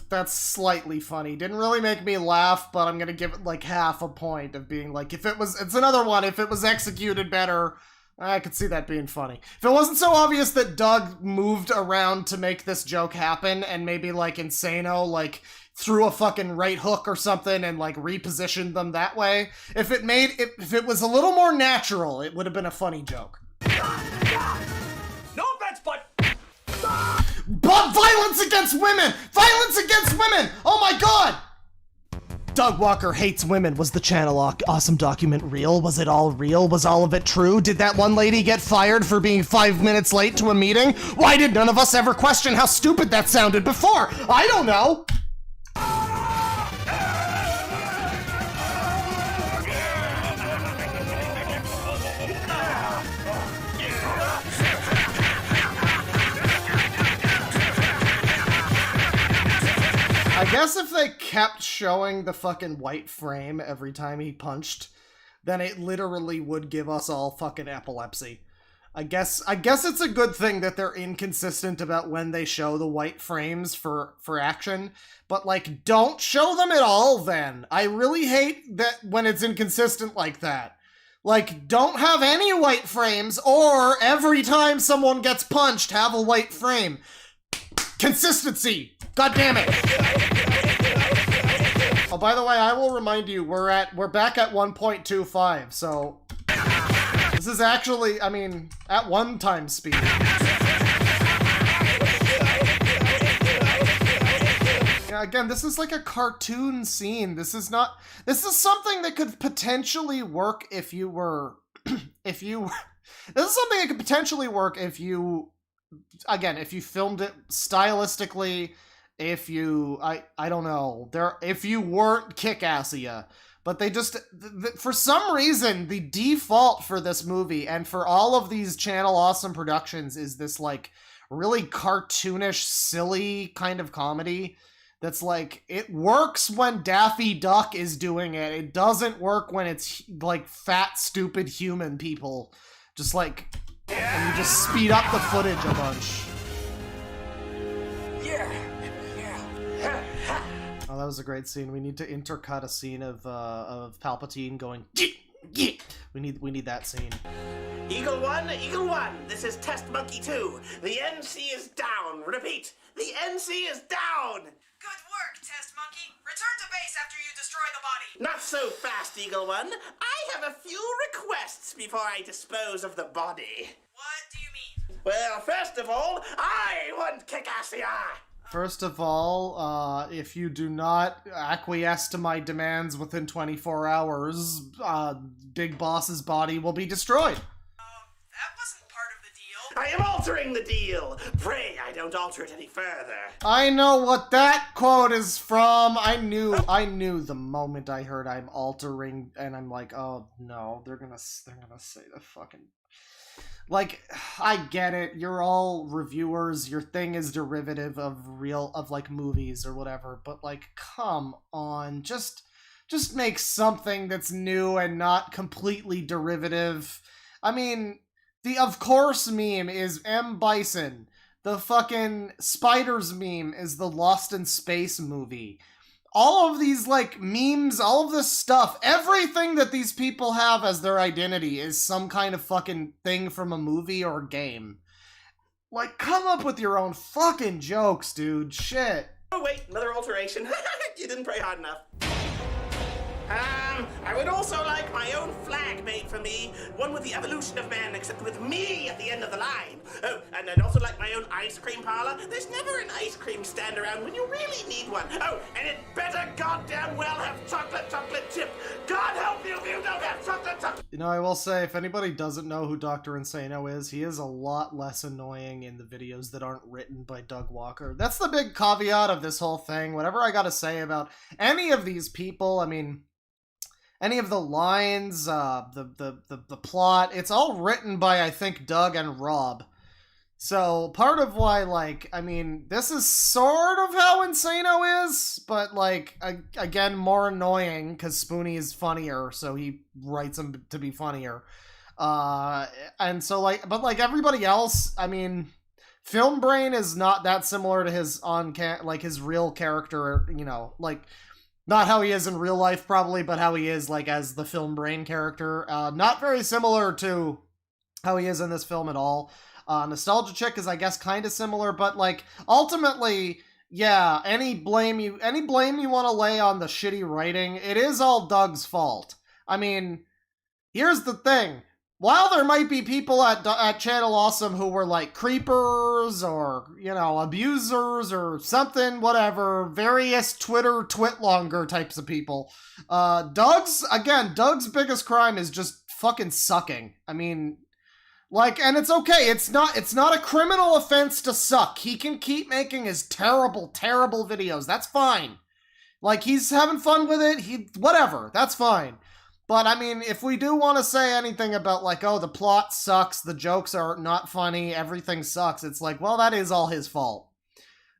That's slightly funny. Didn't really make me laugh, but I'm gonna give it like half a point of being like, it's another one, if it was executed better, I could see that being funny. If it wasn't so obvious that Doug moved around to make this joke happen, and maybe like Insano, like, threw a fucking right hook or something and like repositioned them that way. If it was a little more natural, it would have been a funny joke. No offense, but violence against women! Violence against women! Oh my god! Doug Walker Hates Women. Was the channel awesome document real? Was it all real? Was all of it true? Did that one lady get fired for being 5 minutes late to a meeting? Why did none of us ever question how stupid that sounded before? I don't know! I guess if they kept showing the fucking white frame every time he punched, then it literally would give us all fucking epilepsy. I guess it's a good thing that they're inconsistent about when they show the white frames for action, but like, don't show them at all then. I really hate that when it's inconsistent like that. Like, don't have any white frames, or every time someone gets punched, have a white frame. Consistency! God damn it! Oh, by the way, I will remind you, we're back at 1.25, so this is actually, I mean, at 1 time speed. Yeah, again, this is like a cartoon scene. This is something that could potentially work if you were, this is something that could potentially work if you, again, if you filmed it stylistically, if you, I don't know, if you weren't Kickassia, but they just, for some reason, the default for this movie and for all of these Channel Awesome productions is this like really cartoonish, silly kind of comedy that's like, it works when Daffy Duck is doing it. It doesn't work when it's like fat, stupid human people. Just like, and you just speed up the footage a bunch. Oh, that was a great scene. We need to intercut a scene of Palpatine going. We need that scene. Eagle 1, this is Test Monkey 2. The NC is down. Repeat, the NC is down. Good work, Test Monkey. Return to base after you destroy the body. Not so fast, Eagle 1. I have a few requests before I dispose of the body. What do you mean? Well, first of all, I want Kickassia. First of all, if you do not acquiesce to my demands within 24 hours, Big Boss's body will be destroyed. That wasn't part of the deal. I am altering the deal. Pray I don't alter it any further. I know what that quote is from. I knew the moment I heard I'm altering, and I'm like, oh no, they're gonna say the fucking. Like, I get it, you're all reviewers, your thing is derivative of like movies or whatever, but like, come on, just make something that's new and not completely derivative. I mean, the of course meme is M. Bison. The fucking Spiders meme is the Lost in Space movie. All of these, like, memes, all of this stuff, everything that these people have as their identity is some kind of fucking thing from a movie or game. Like, come up with your own fucking jokes, dude. Shit. Oh, wait, another alteration. You didn't pray hard enough. I would also like my own flag made for me. One with the evolution of man, except with me at the end of the line. Oh, and I'd also like my own ice cream parlor. There's never an ice cream stand around when you really need one. Oh, and it better goddamn well have chocolate chip. God help you if you don't have chocolate. You know, I will say, if anybody doesn't know who Dr. Insano is, he is a lot less annoying in the videos that aren't written by Doug Walker. That's the big caveat of this whole thing. Whatever I gotta say about any of these people, I mean, any of the lines, the plot, it's all written by, I think, Doug and Rob. So, part of why, like, I mean, this is sort of how Insano is, but, like, again, more annoying, because Spoonie is funnier, so he writes him to be funnier. And so, like, but, like, everybody else, I mean, Film Brain is not that similar to his his real character, you know, like, not how he is in real life probably, but how he is like as the Film Brain character. Not very similar to how he is in this film at all. Nostalgia Chick is, I guess, kind of similar, but like ultimately, yeah, any blame you want to lay on the shitty writing, it is all Doug's fault. I mean, here's the thing. While there might be people at Channel Awesome who were like creepers or, you know, abusers or something, whatever, various Twitter twitlonger types of people, Doug's biggest crime is just fucking sucking. I mean, like, and it's okay. It's not a criminal offense to suck. He can keep making his terrible, terrible videos. That's fine. Like, he's having fun with it. Whatever. That's fine. But, I mean, if we do want to say anything about, like, oh, the plot sucks, the jokes are not funny, everything sucks, it's like, well, that is all his fault.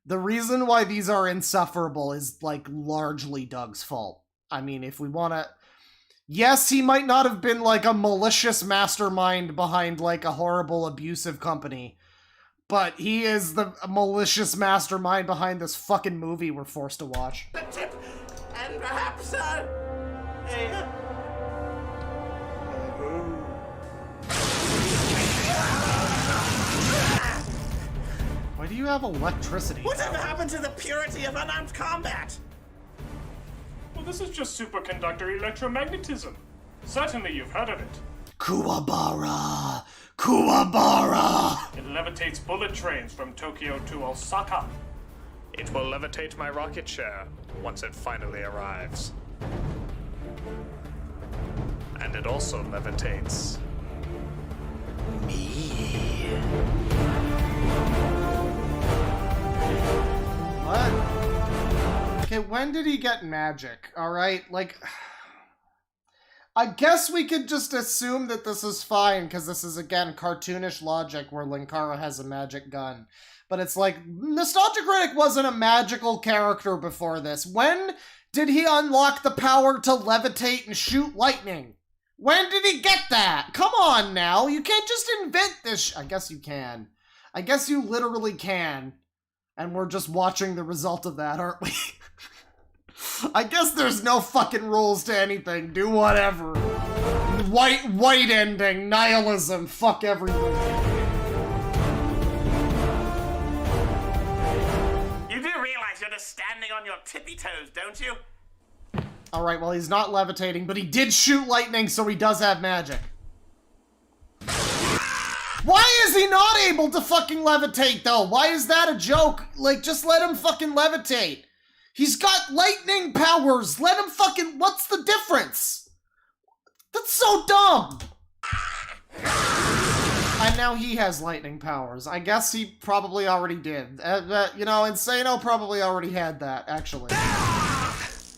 The reason why these are insufferable is, like, largely Doug's fault. I mean, if we want to... Yes, he might not have been, like, a malicious mastermind behind, like, a horrible, abusive company, but he is the malicious mastermind behind this fucking movie we're forced to watch. The tip, and perhaps, Why do you have electricity? Whatever happened to the purity of unarmed combat? Well, this is just superconductor electromagnetism. Certainly you've heard of it. Kuwabara! Kuwabara! It levitates bullet trains from Tokyo to Osaka. It will levitate my rocket share once it finally arrives. And it also levitates me. What? Okay, when did he get magic? Alright, like... I guess we could just assume that this is fine, because this is, again, cartoonish logic where Linkara has a magic gun. But it's like, Nostalgia Critic wasn't a magical character before this. When did he unlock the power to levitate and shoot lightning? When did he get that? Come on now, you can't just invent this I guess you can. I guess you literally can. And we're just watching the result of that, aren't we? I guess there's no fucking rules to anything. Do whatever. White ending, nihilism, fuck everything. You do realize you're just standing on your tippy toes, don't you? Alright, well, he's not levitating, but he did shoot lightning, so he does have magic. Why is he not able to fucking levitate, though? Why is that a joke? Like, just let him fucking levitate. He's got lightning powers. Let him fucking... What's the difference? That's so dumb. And now he has lightning powers. I guess he probably already did. You know, Insano probably already had that, actually.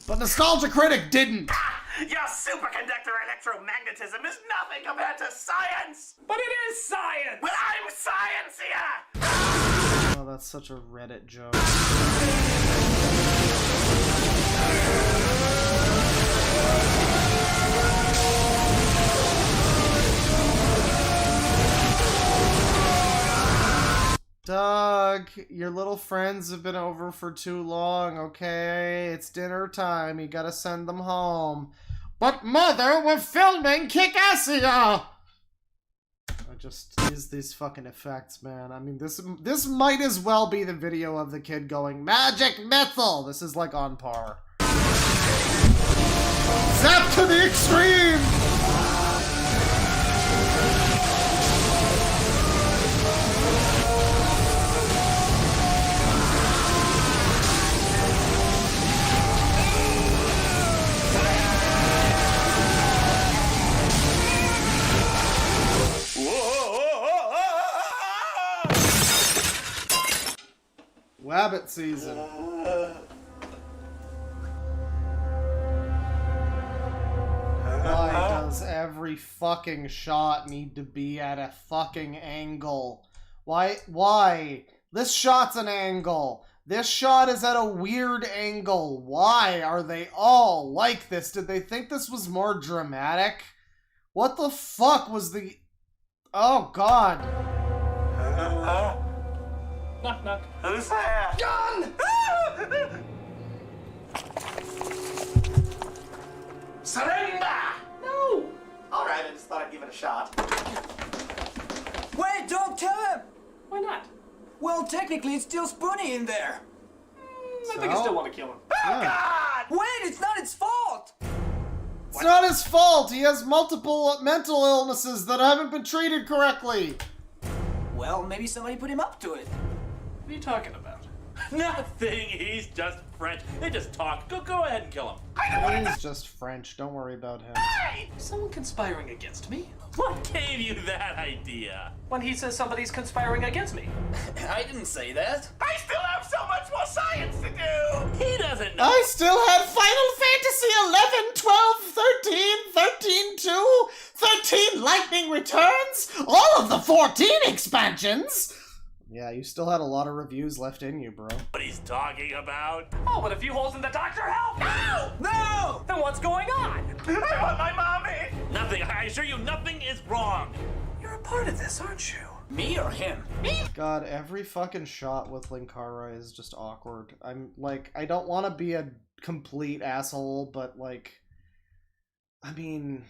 But Nostalgia Critic didn't. Your superconductor electromagnetism is nothing compared to science! But it is science! Well, I'm science here! Oh, that's such a Reddit joke. Doug, your little friends have been over for too long, okay? It's dinner time, you gotta send them home. But Mother, we're filming Kickassia! I just use these fucking effects, man. I mean, this might as well be the video of the kid going, Magic Missile! This is like on par. Zap to the extreme! Wabbit season. Why does every fucking shot need to be at a fucking angle? Why? This shot's an angle. This shot is at a weird angle. Why are they all like this? Did they think this was more dramatic? What the fuck was the... Oh, God. Knock, knock. Who's there? Gun! Surrender! No! Alright, I just thought I'd give it a shot. Wait, don't tell him! Why not? Well, technically, it's still Spoonie in there. I think I still want to kill him. God! Wait, it's not its fault! It's not his fault. He has multiple mental illnesses that haven't been treated correctly. Well, maybe somebody put him up to it. What are you talking about? Nothing. He's just French. They just talk. Go ahead and kill him. He's just French. Don't worry about him. Someone conspiring against me? What gave you that idea? When he says somebody's conspiring against me. I didn't say that. I still have so much more science to do! He doesn't know. I still had Final Fantasy 11, 12, 13, 13, 2, 13 Lightning Returns, all of the 14 expansions! Yeah, you still had a lot of reviews left in you, bro. What he's talking about? Oh, but a few holes in the doctor help! No! No! Then what's going on? I want my mommy! Nothing. I assure you, nothing is wrong. You're a part of this, aren't you? Me or him? God, every fucking shot with Linkara is just awkward. I'm like, I don't want to be a complete asshole, but like, I mean,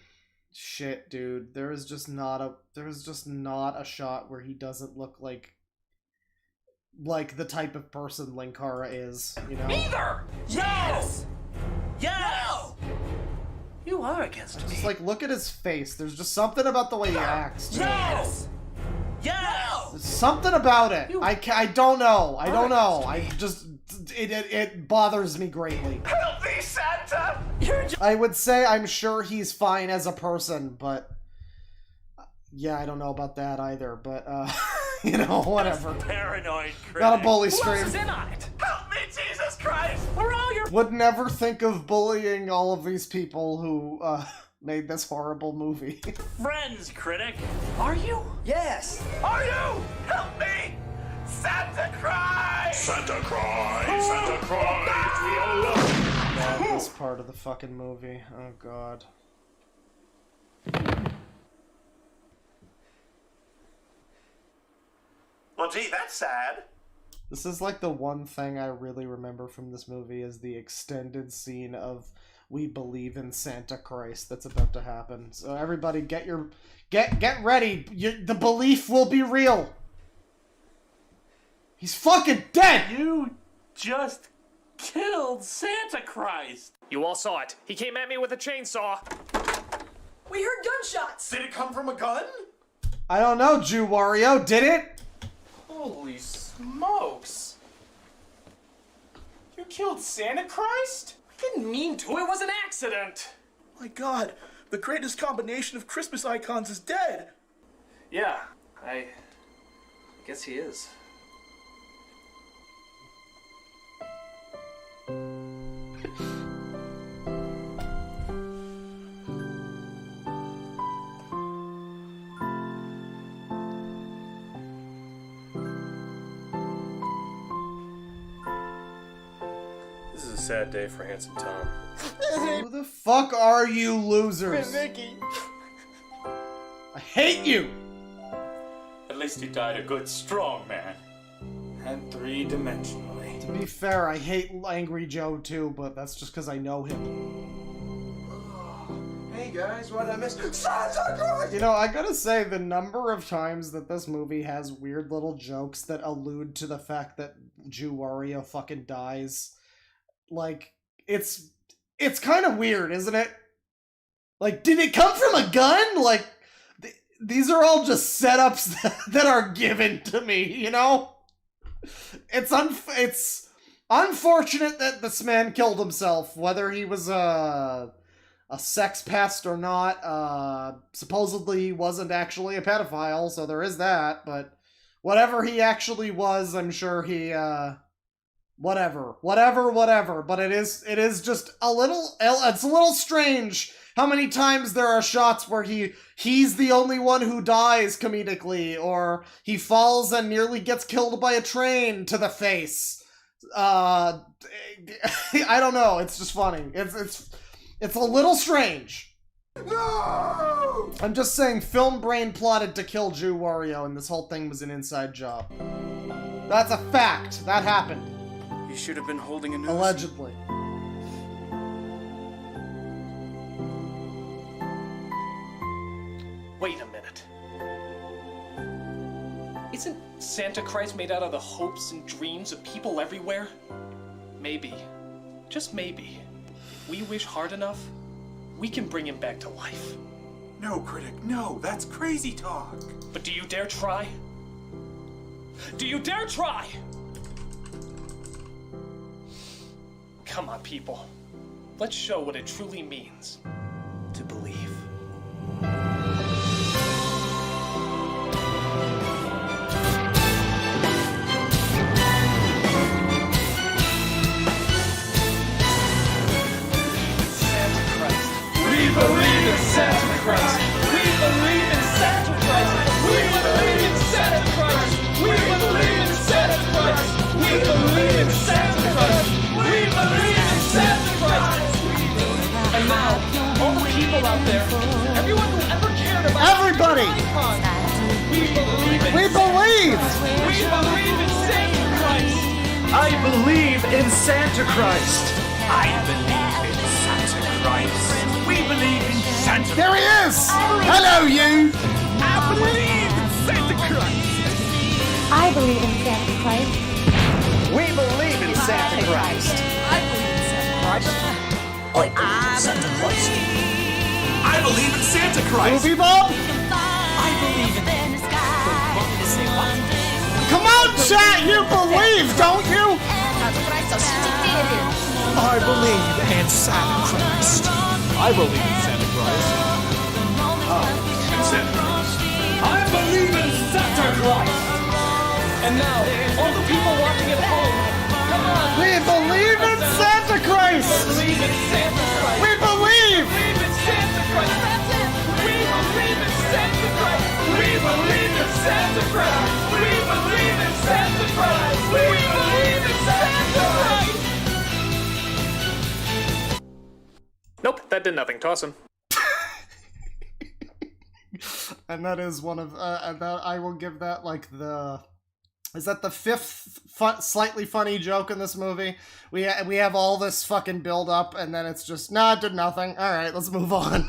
shit, dude. There's just not a shot where he doesn't look like the type of person Linkara is, you know? Neither! Yes! Yes! You are against me. Just like, look at his face. There's just something about the way he acts. Too. Yes! Yes! There's something about it. I don't know. I don't know. I just it bothers me greatly. Help me, Santa! I would say I'm sure he's fine as a person, but yeah, I don't know about that either. But you know, whatever. Paranoid critic. Not a bully Who stream. else is in on it? Help me, Jesus Christ! We're all your Would never think of bullying all of these people who made this horrible movie. Friends, critic. Are you? Yes. Are you? Help me! Santa Christ! Santa Christ! Santa Christ! We all love Not this part of the fucking movie. Oh god. Well, gee, that's sad. This is like the one thing I really remember from this movie is the extended scene of "We Believe in Santa Christ" that's about to happen. So everybody, get ready. The belief will be real. He's fucking dead. You just killed Santa Christ. You all saw it. He came at me with a chainsaw. We heard gunshots! Did it come from a gun? I don't know, Jew Wario. Did it? Holy smokes. You killed Santa Christ? I didn't mean to. It was an accident. My god, the greatest combination of Christmas icons is dead. Yeah, I guess he is. This is a sad day for Handsome Tom. Who the fuck are you losers? Vicky. I hate you. At least he died a good, strong man. And three-dimensionally. To be fair, I hate Angry Joe too, but that's just because I know him. Hey guys, what I missed? Santa Claus! You know, I gotta say, the number of times that this movie has weird little jokes that allude to the fact that Jew Wario fucking dies, like, it's kind of weird, isn't it? Like, did it come from a gun? Like, these are all just setups that are given to me, you know? It's unfortunate that this man killed himself, whether he was a sex pest or not. Supposedly he wasn't actually a pedophile, so there is that, but whatever he actually was, I'm sure he, whatever, but it is just it's a little strange how many times there are shots where he's the only one who dies comedically, or he falls and nearly gets killed by a train to the face. I don't know, it's just funny. It's a little strange. No! I'm just saying, Film Brain plotted to kill Jew Wario, and this whole thing was an inside job. That's a fact. That happened. He should have been holding a noose. Allegedly. Wait a minute. Isn't Santa Christ made out of the hopes and dreams of people everywhere? Maybe, just maybe, we wish hard enough, we can bring him back to life. No, Critic, no, that's crazy talk. But do you dare try? Do you dare try? Come on, people. Let's show what it truly means to believe. We believe in Santa Christ. We believe in Santa Christ. We believe in Santa Christ. We believe in Santa Christ. We believe in Santa Christ. We believe in Santa Christ. And now, all the people out there, everyone who ever cared about everybody, we believe in we believe. We believe in Santa Christ. I believe in Santa Christ. I believe in Santa Christ. We believe in Santa Christ. There he is! Hello, you! I believe in Santa Christ. I believe in Santa Christ. We believe in Santa Christ. I believe in Santa Christ. I believe in Santa Christ. I believe in Santa Christ. Movie Bob? I believe in the sky. Come on, chat! You believe, don't you? I believe in Santa Christ. I believe in Santa Christ. In Santa Christ. I believe in Santa Christ. And now, all the people watching at home, come on. We believe in Santa Christ! We believe in Santa Christ. We believe! We believe in Santa Christ. That's it. We believe in Santa Christ. We believe in Santa Christ. We believe in Santa Christ. We believe in Santa Christ. Nope, that did nothing. Toss him. And that is one of, that I will give that, like, the... Is that the fifth slightly funny joke in this movie? We have all this fucking build-up, and then it's just, nah, it did nothing. Alright, let's move on.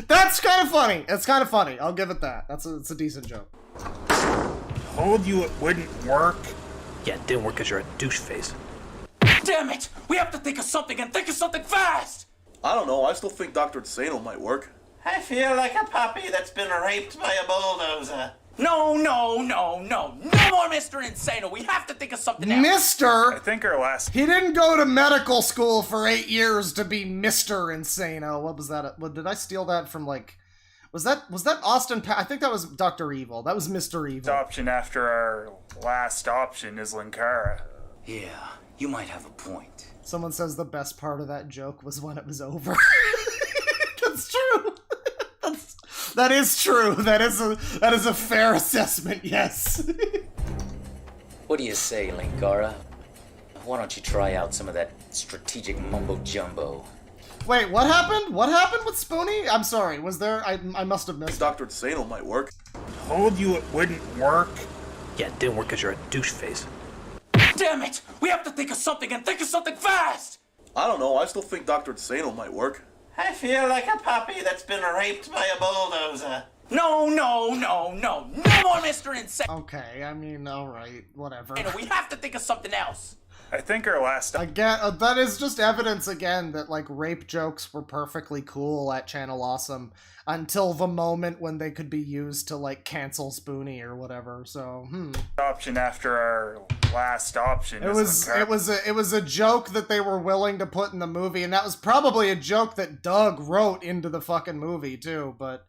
That's kind of funny. It's kind of funny. I'll give it that. It's a decent joke. Told you it wouldn't work. Yeah, it didn't work because you're a douche face. Damn it! We have to think of something and think of something fast! I don't know, I still think Dr. Insano might work. I feel like a puppy that's been raped by a bulldozer. No more Mr. Insano. We have to think of something else. Mr. I think our last... He didn't go to medical school for 8 years to be Mr. Insano. What was that? What, did I steal that from, like... Was that Austin I think that was Dr. Evil. That was Mr. Evil. Option after our last option is Linkara. Yeah, you might have a point. Someone says the best part of that joke was when it was over. That's true. That is true. That is a fair assessment, yes. What do you say, Linkara? Why don't you try out some of that strategic mumbo-jumbo? Wait, what happened? What happened with Spoonie? I'm sorry, was there... I must have missed Dr. Insano might work. Told you it wouldn't work. Yeah, it didn't work because you're a douche face. Damn it! We have to think of something and think of something fast! I don't know, I still think Dr. Insano might work. I feel like a puppy that's been raped by a bulldozer. No more Mr. Insano! Okay, I mean, alright, whatever. We have to think of something else. I think our last... Again, that is just evidence again that, like, rape jokes were perfectly cool at Channel Awesome until the moment when they could be used to, like, cancel Spoonie or whatever, so, Option after our last option It was a joke that they were willing to put in the movie, and that was probably a joke that Doug wrote into the fucking movie, too, but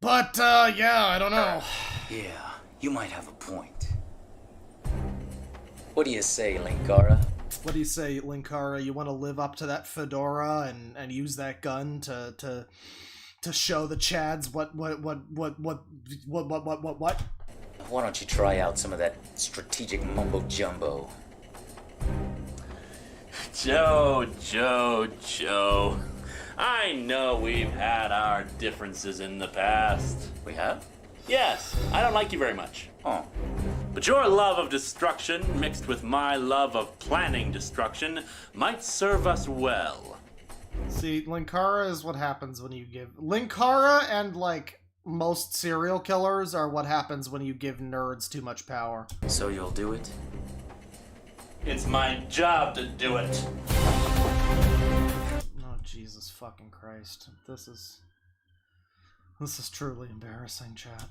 yeah, I don't know. Yeah, you might have a point. What do you say, Linkara? What do you say, Linkara? You want to live up to that fedora and use that gun to show the Chads what? Why don't you try out some of that strategic mumbo-jumbo? Joe. I know we've had our differences in the past. We have? Yes, I don't like you very much. Oh. But your love of destruction, mixed with my love of planning destruction, might serve us well. See, Linkara is what happens when you give... Linkara and, like, most serial killers are what happens when you give nerds too much power. So you'll do it? It's my job to do it. Oh, Jesus fucking Christ. This is truly embarrassing, chat.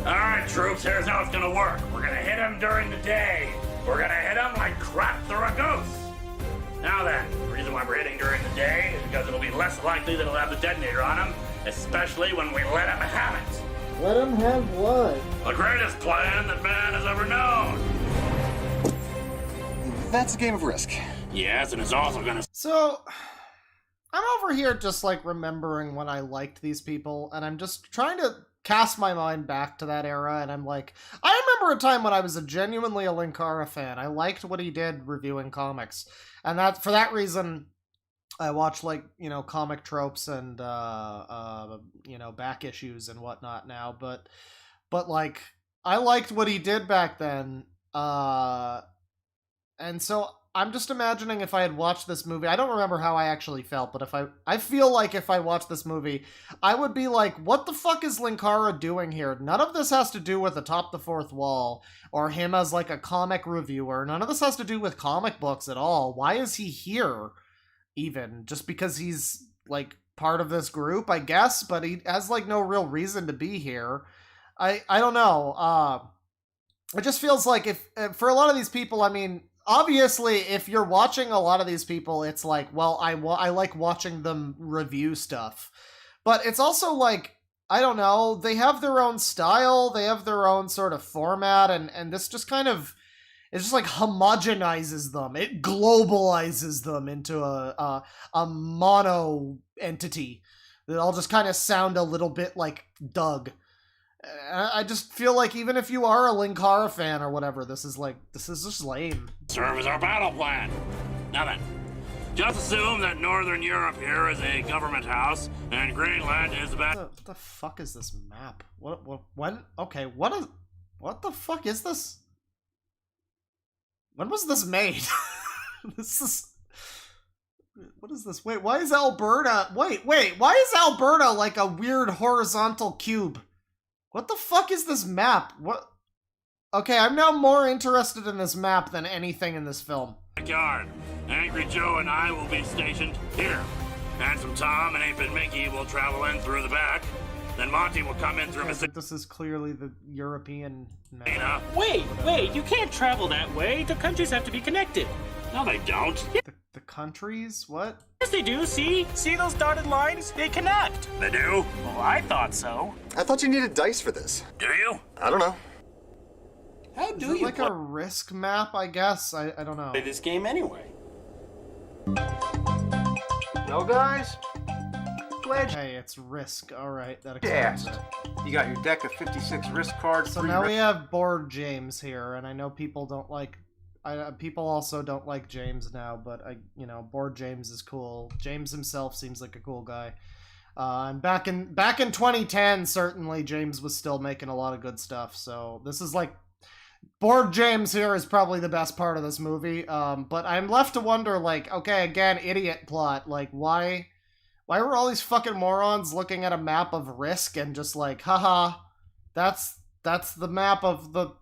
Alright, troops, here's how it's gonna work. We're gonna hit him during the day. We're gonna hit him like crap through a goose. Now then, the reason why we're hitting during the day is because it'll be less likely that he'll have the detonator on him, especially when we let him have it. Let him have what? The greatest plan that man has ever known. That's a game of Risk. Yes, and it's also gonna... So, I'm over here just, like, remembering when I liked these people, and I'm just trying to cast my mind back to that era, and I'm like, I remember a time when I was genuinely a Linkara fan. I liked what he did reviewing comics, and for that reason, I watch, like, you know, comic tropes and, you know, back issues and whatnot now, but, like, I liked what he did back then, and so I'm just imagining if I had watched this movie, I don't remember how I actually felt, but I feel like if I watched this movie, I would be like, what the fuck is Linkara doing here? None of this has to do with Atop the Fourth Wall, or him as, like, a comic reviewer. None of this has to do with comic books at all. Why is he here, even? Just because he's, like, part of this group, I guess, but he has, like, no real reason to be here. I don't know. It just feels like if for a lot of these people, I mean... Obviously, if you're watching a lot of these people, it's like, well, I like watching them review stuff. But it's also like, I don't know, they have their own style, they have their own sort of format, and this just kind of, it just like homogenizes them. It globalizes them into a mono entity that all just kind of sound a little bit like Doug. I just feel like even if you are a Linkara fan or whatever, this is just lame. Serve as our battle plan. Now then, just assume that Northern Europe here is a government house, and Greenland is the best. What the fuck is this map? What the fuck is this? When was this made? What is this? Wait, why is Alberta like a weird horizontal cube? What the fuck is this map? What? Okay, I'm now more interested in this map than anything in this film. Backyard. Angry Joe and I will be stationed here. Handsome Tom and Ape and Mickey will travel in through the back. Then Monty will come in through Mississippi. This is clearly the European map. Wait, you can't travel that way. The countries have to be connected. No, they don't. The countries? What? Yes, they do. See those dotted lines? They connect. They do? Well, I thought so. I thought you needed dice for this. Do you? I don't know. How do you like a Risk map, I guess? I don't know. play this game anyway? No, guys? Glad Hey, it's Risk. Alright, that you explains asked. it. You got your deck of 56 Risk cards. So 3 now we have Board James here, and I know people don't like... people also don't like James now, but Board James is cool. James himself seems like a cool guy. And back in 2010, certainly James was still making a lot of good stuff. So this is like Board James here is probably the best part of this movie. But I'm left to wonder, like, okay, again, idiot plot. Like, why were all these fucking morons looking at a map of Risk and just like, haha, that's the map of the.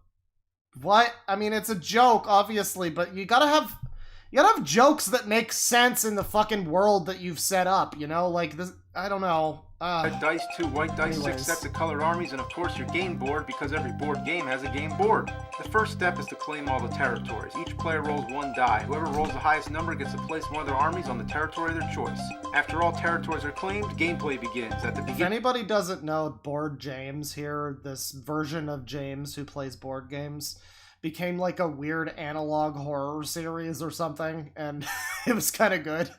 What? I mean, it's a joke, obviously, but you gotta have jokes that make sense in the fucking world that you've set up, you know? Like, this, I don't know. Red dice, 2 white dice, Anyways. 6 sets of colored armies, and of course your game board, because every board game has a game board. The first step is to claim all the territories. Each player rolls 1 die. Whoever rolls the highest number gets to place one of their armies on the territory of their choice. After all territories are claimed, gameplay begins. At the If beginning, anybody doesn't know, Board James here, this version of James who plays board games, became like a weird analog horror series or something, and it was kind of good.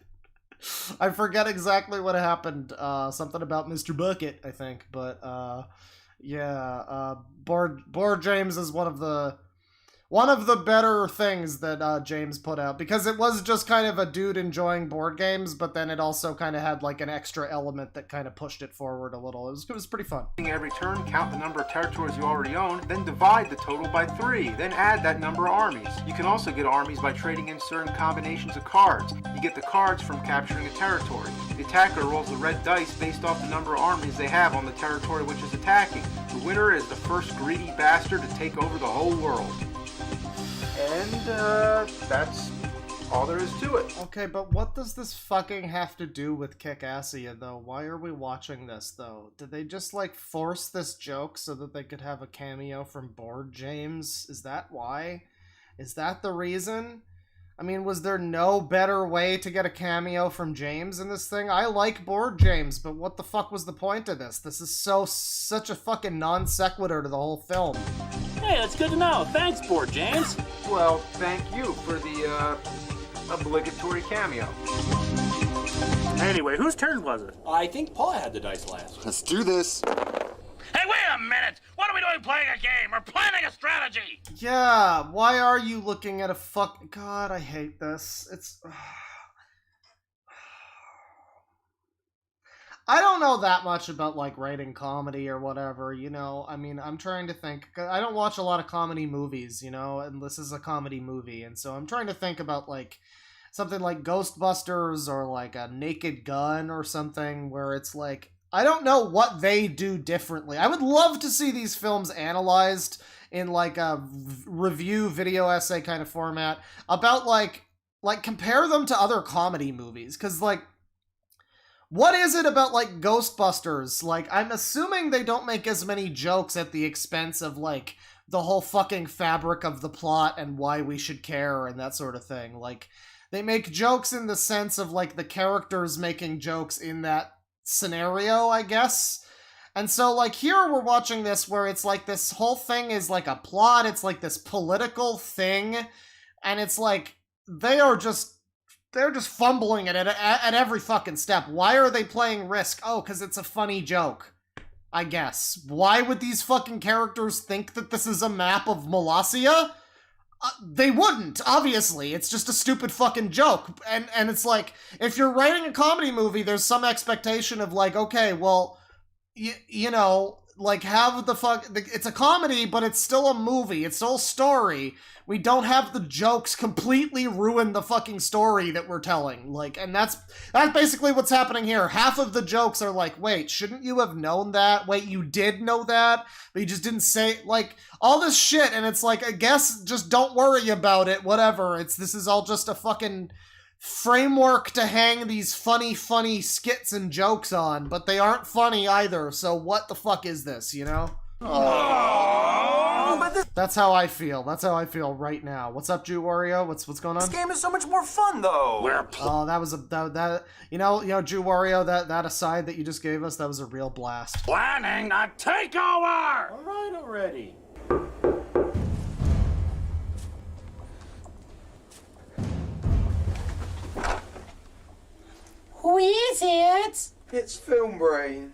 I forget exactly what happened. Something about Mr. Bucket, I think, but yeah, Board James is one of the one of the better things that James put out, because it was just kind of a dude enjoying board games, but then it also kind of had like an extra element that kind of pushed it forward a little. It was pretty fun. Every turn, count the number of territories you already own, then divide the total by 3, then add that number of armies. You can also get armies by trading in certain combinations of cards. You get the cards from capturing a territory. The attacker rolls the red dice based off the number of armies they have on the territory which is attacking. The winner is the first greedy bastard to take over the whole world. And, that's all there is to it. Okay, but what does this fucking have to do with Kickassia, though? Why are we watching this, though? Did they just, like, force this joke so that they could have a cameo from Board James? Is that why? Is that the reason? I mean, was there no better way to get a cameo from James in this thing? I like Board James, but what the fuck was the point of this? This is such a fucking non sequitur to the whole film. Hey, that's good to know. Thanks, Board James. Well, thank you for the, obligatory cameo. Anyway, whose turn was it? I think Paul had the dice last. Let's do this. Hey, wait a minute! What are we doing playing a game? We're planning a strategy! Yeah, why are you looking at a God, I hate this. It's... I don't know that much about, like, writing comedy or whatever, you know? I mean, I'm trying to think... I don't watch a lot of comedy movies, you know? And this is a comedy movie, and so I'm trying to think about, like, something like Ghostbusters or, like, a Naked Gun or something where it's, like... I don't know what they do differently. I would love to see these films analyzed in, like, a review video essay kind of format about, like compare them to other comedy movies. Because, like, what is it about, like, Ghostbusters? Like, I'm assuming they don't make as many jokes at the expense of, like, the whole fucking fabric of the plot and why we should care and that sort of thing. Like, they make jokes in the sense of, like, the characters making jokes in that scenario, I guess. And so, like, here we're watching this where it's like this whole thing is like a plot, it's like this political thing, and it's like they're just fumbling it at every fucking step. Why are they playing Risk? Oh, because it's a funny joke, I guess. Why would these fucking characters think that this is a map of Molossia? They wouldn't, obviously. It's just a stupid fucking joke. And it's like, if you're writing a comedy movie, there's some expectation of, like, okay, well, you know, like, have the it's a comedy, but it's still a movie. It's still a story. We don't have the jokes completely ruin the fucking story that we're telling. Like, and that's basically what's happening here. Half of the jokes are like, wait, shouldn't you have known that? Wait, you did know that, but you just didn't say, like, all this shit, and it's like, I guess, just don't worry about it, whatever. This is all just a fucking framework to hang these funny skits and jokes on, but they aren't funny either, so what the fuck is this, you know? That's how I feel. That's how I feel right now. What's up, Jew Wario? What's going on? This game is so much more fun, though. Oh, that was that you know, Jew Wario, that aside that you just gave us, that was a real blast. Planning a takeover! All right already. Who is it? It's Film Brain.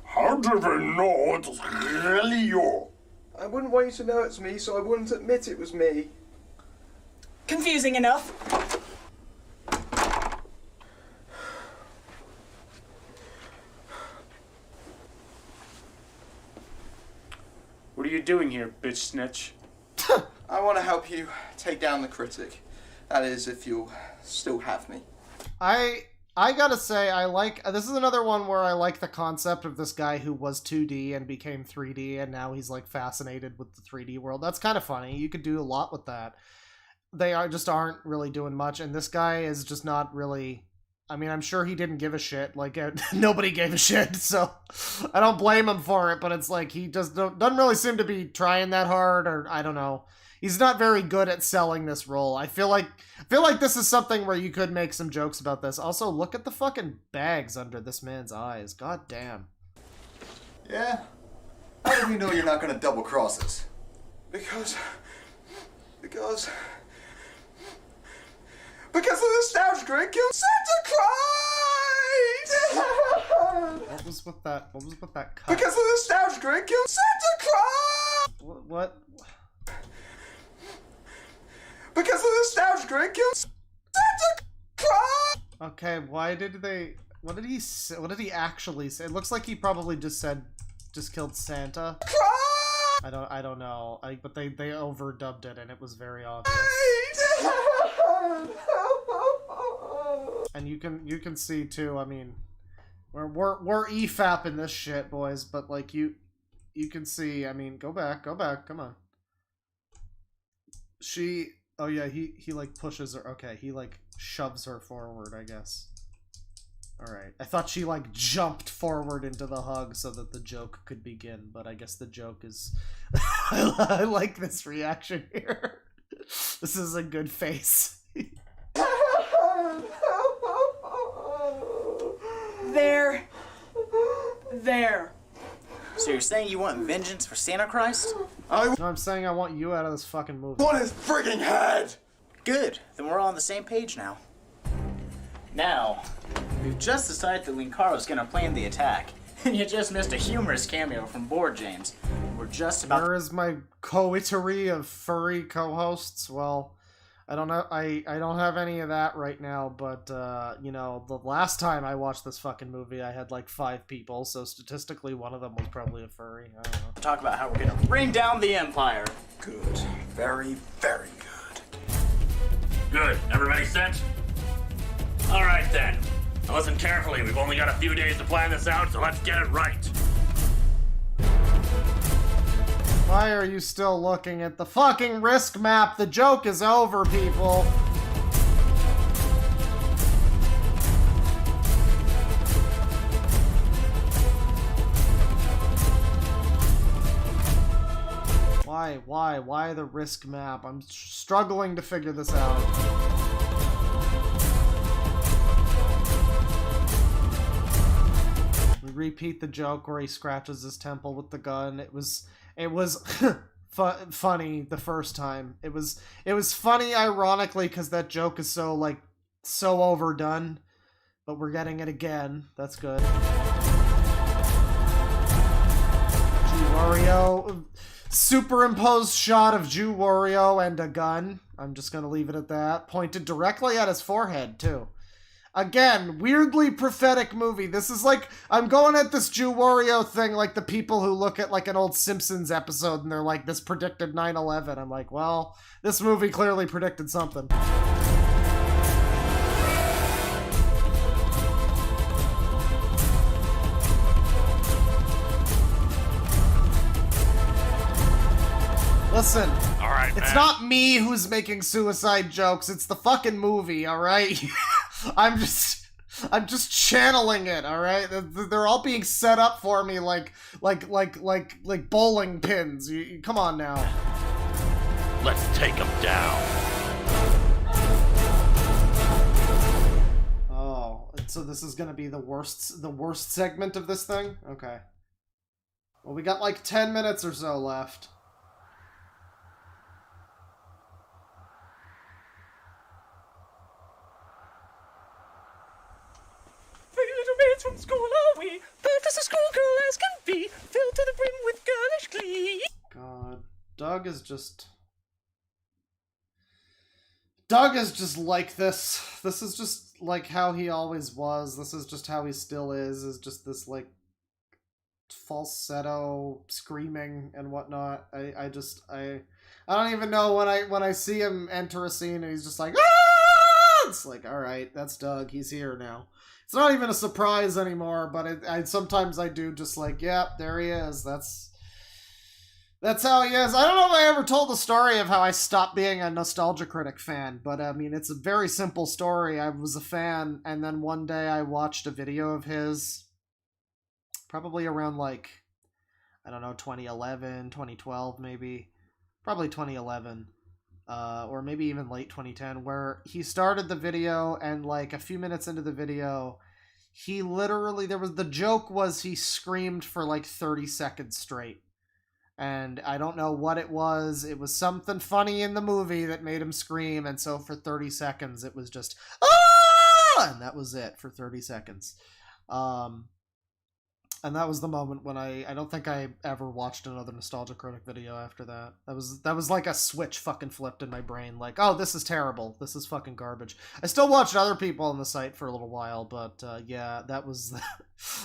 How do they know it's really you? I wouldn't want you to know it's me, so I wouldn't admit it was me. Confusing enough. What are you doing here, bitch snitch? I want to help you take down the critic. That is, if you'll still have me. I gotta say, this is another one where I like the concept of this guy who was 2D and became 3D, and now he's, like, fascinated with the 3D world. That's kind of funny. You could do a lot with that. They aren't really doing much, and this guy is just not really... I mean, I'm sure he didn't give a shit. Like, nobody gave a shit, so I don't blame him for it, but it's like, he just doesn't really seem to be trying that hard, or I don't know. He's not very good at selling this role. I feel like this is something where you could make some jokes about this. Also, look at the fucking bags under this man's eyes. God damn. Yeah? How do we know you're not gonna double-cross us? Because the Nostalgia Critic killed Santa Christ! What was with that cut? Because the Nostalgia Critic killed Santa Christ! What? ice cream killed Santa Claus! Okay, why did they... What did he say? What did he actually say? It looks like he probably just killed Santa. I don't know. But they overdubbed it and it was very obvious. And you can see too, I mean, we're EFAP in this shit, boys, but like you can see, I mean, go back, come on. Oh yeah, he like pushes her, okay, he like shoves her forward, I guess. Alright, I thought she like jumped forward into the hug so that the joke could begin, but I guess the joke is... I like this reaction here. This is a good face. There. So you're saying you want vengeance for Santa Christ? No, I'm saying I want you out of this fucking movie. Want his frigging head! Good. Then we're all on the same page now. Now, we've just decided that Linkaro's gonna plan the attack. And you just missed a humorous cameo from Board James. We're just about... Where is my coterie of furry co-hosts? Well, I don't know. I don't have any of that right now, but, you know, the last time I watched this fucking movie, I had like 5 people, so statistically one of them was probably a furry. I don't know. Talk about how we're gonna bring down the Empire. Good. Very, very good. Good. Everybody set? All right, then. Now listen carefully. We've only got a few days to plan this out, so let's get it right. Why are you still looking at the fucking risk map? The joke is over, people. Why the risk map? I'm struggling to figure this out. We repeat the joke where he scratches his temple with the gun. It was funny the first time. It was funny ironically because that joke is so like so overdone, but we're getting it again. That's good. Wario, superimposed shot of Jew Wario and a gun. I'm just gonna leave it at that. Pointed directly at his forehead too. Again, weirdly prophetic movie. This is like, I'm going at this Jew Wario thing like the people who look at like an old Simpsons episode and they're like, this predicted 9/11. I'm like, well, this movie clearly predicted something. Listen, all right, it's man. not me who's making suicide jokes, it's the fucking movie, alright? I'm just channeling it, alright? They're all being set up for me like bowling pins. Come on now. Let's take him down. Oh, so this is gonna be the worst segment of this thing? Okay. Well, we got like 10 minutes or so left. From school are we? Built as a schoolgirl as can be, filled to the brim with girlish glee. God, Doug is just like this. This is just like how he always was. This is just how he still is just this like falsetto screaming and whatnot. I don't even know when I see him enter a scene and he's just like, ah! It's like, all right, that's Doug. He's here now. It's not even a surprise anymore, but sometimes I do just like, yeah, there he is. That's how he is. I don't know if I ever told the story of how I stopped being a Nostalgia Critic fan, but I mean, it's a very simple story. I was a fan, and then one day I watched a video of his, probably around like, I don't know, 2011, 2012 maybe, probably 2011. Or maybe even late 2010, where he started the video and like a few minutes into the video, he literally, the joke was he screamed for like 30 seconds straight. And I don't know what it was. It was something funny in the movie that made him scream. And so for 30 seconds, it was just, ah! And that was it for 30 seconds. And that was the moment when I don't think I ever watched another Nostalgia Critic video after that. That was like a switch fucking flipped in my brain. Like, oh, this is terrible. This is fucking garbage. I still watched other people on the site for a little while, but yeah, that was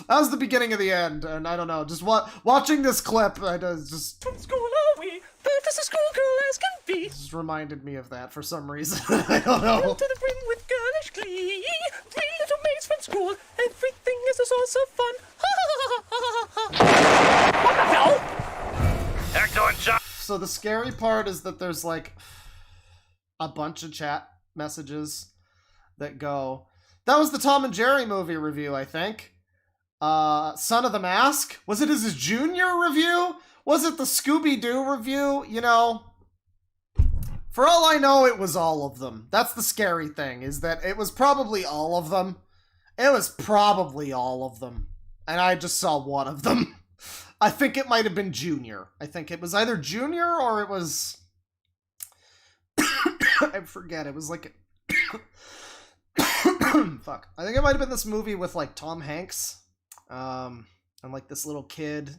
the beginning of the end. And I don't know, just watching this clip, just From school are we, but as a schoolgirl as can be. Just reminded me of that for some reason. I don't know. Filled to the brim with girlish glee. 3 little maids from school. Everything is a source of fun. What the hell? Excellent shot. So the scary part is that there's like a bunch of chat messages that go, that was the Tom and Jerry movie review, I think. Son of the Mask? Was it his junior review? Was it the Scooby-Doo review? You know, for all I know, it was all of them. That's the scary thing, is that it was probably all of them. It was probably all of them. And I just saw one of them. I think it might have been Junior. I think it was either Junior or it was... I forget. It was like... Fuck. I think it might have been this movie with, like, Tom Hanks. And, like, this little kid.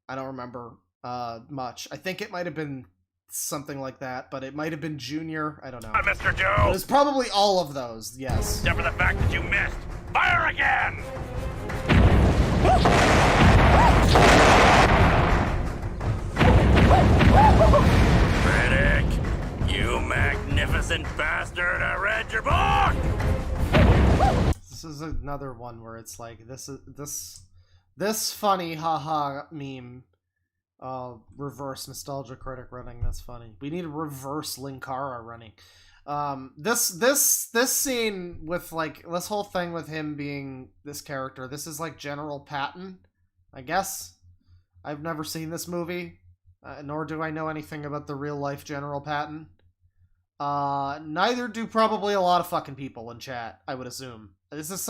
I don't remember much. I think it might have been something like that, but it might have been Junior. I don't know. Mr. Joe! It was probably all of those, yes. Except for the fact that you missed. Fire again! Critic, you magnificent bastard, I read your book! This is another one where it's like, this funny haha meme. Reverse Nostalgia Critic running, that's funny. We need a reverse Linkara running. This scene with, like, this whole thing with him being this character, this is like General Patton, I guess. I've never seen this movie, nor do I know anything about the real life General Patton. Neither do probably a lot of fucking people in chat, I would assume. This is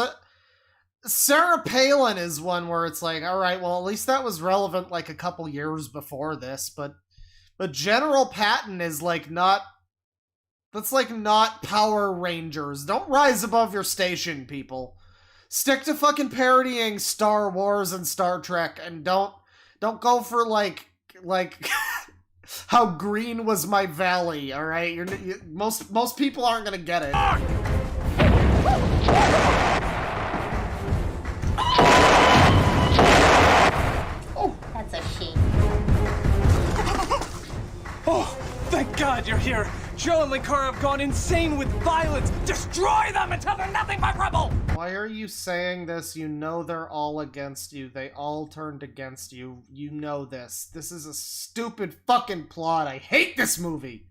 Sarah Palin is one where it's like, alright, well, at least that was relevant like a couple years before this, but General Patton is like not... That's like not Power Rangers. Don't rise above your station, people. Stick to fucking parodying Star Wars and Star Trek, and don't go for like how green was my valley, alright? Most people aren't gonna get it. Oh, that's a shame. Oh, thank God you're here. Joe and Linkara have gone insane with violence. Destroy them until they're nothing but rubble! Why are you saying this? You know they're all against you. They all turned against you. You know this. This is a stupid fucking plot. I hate this movie.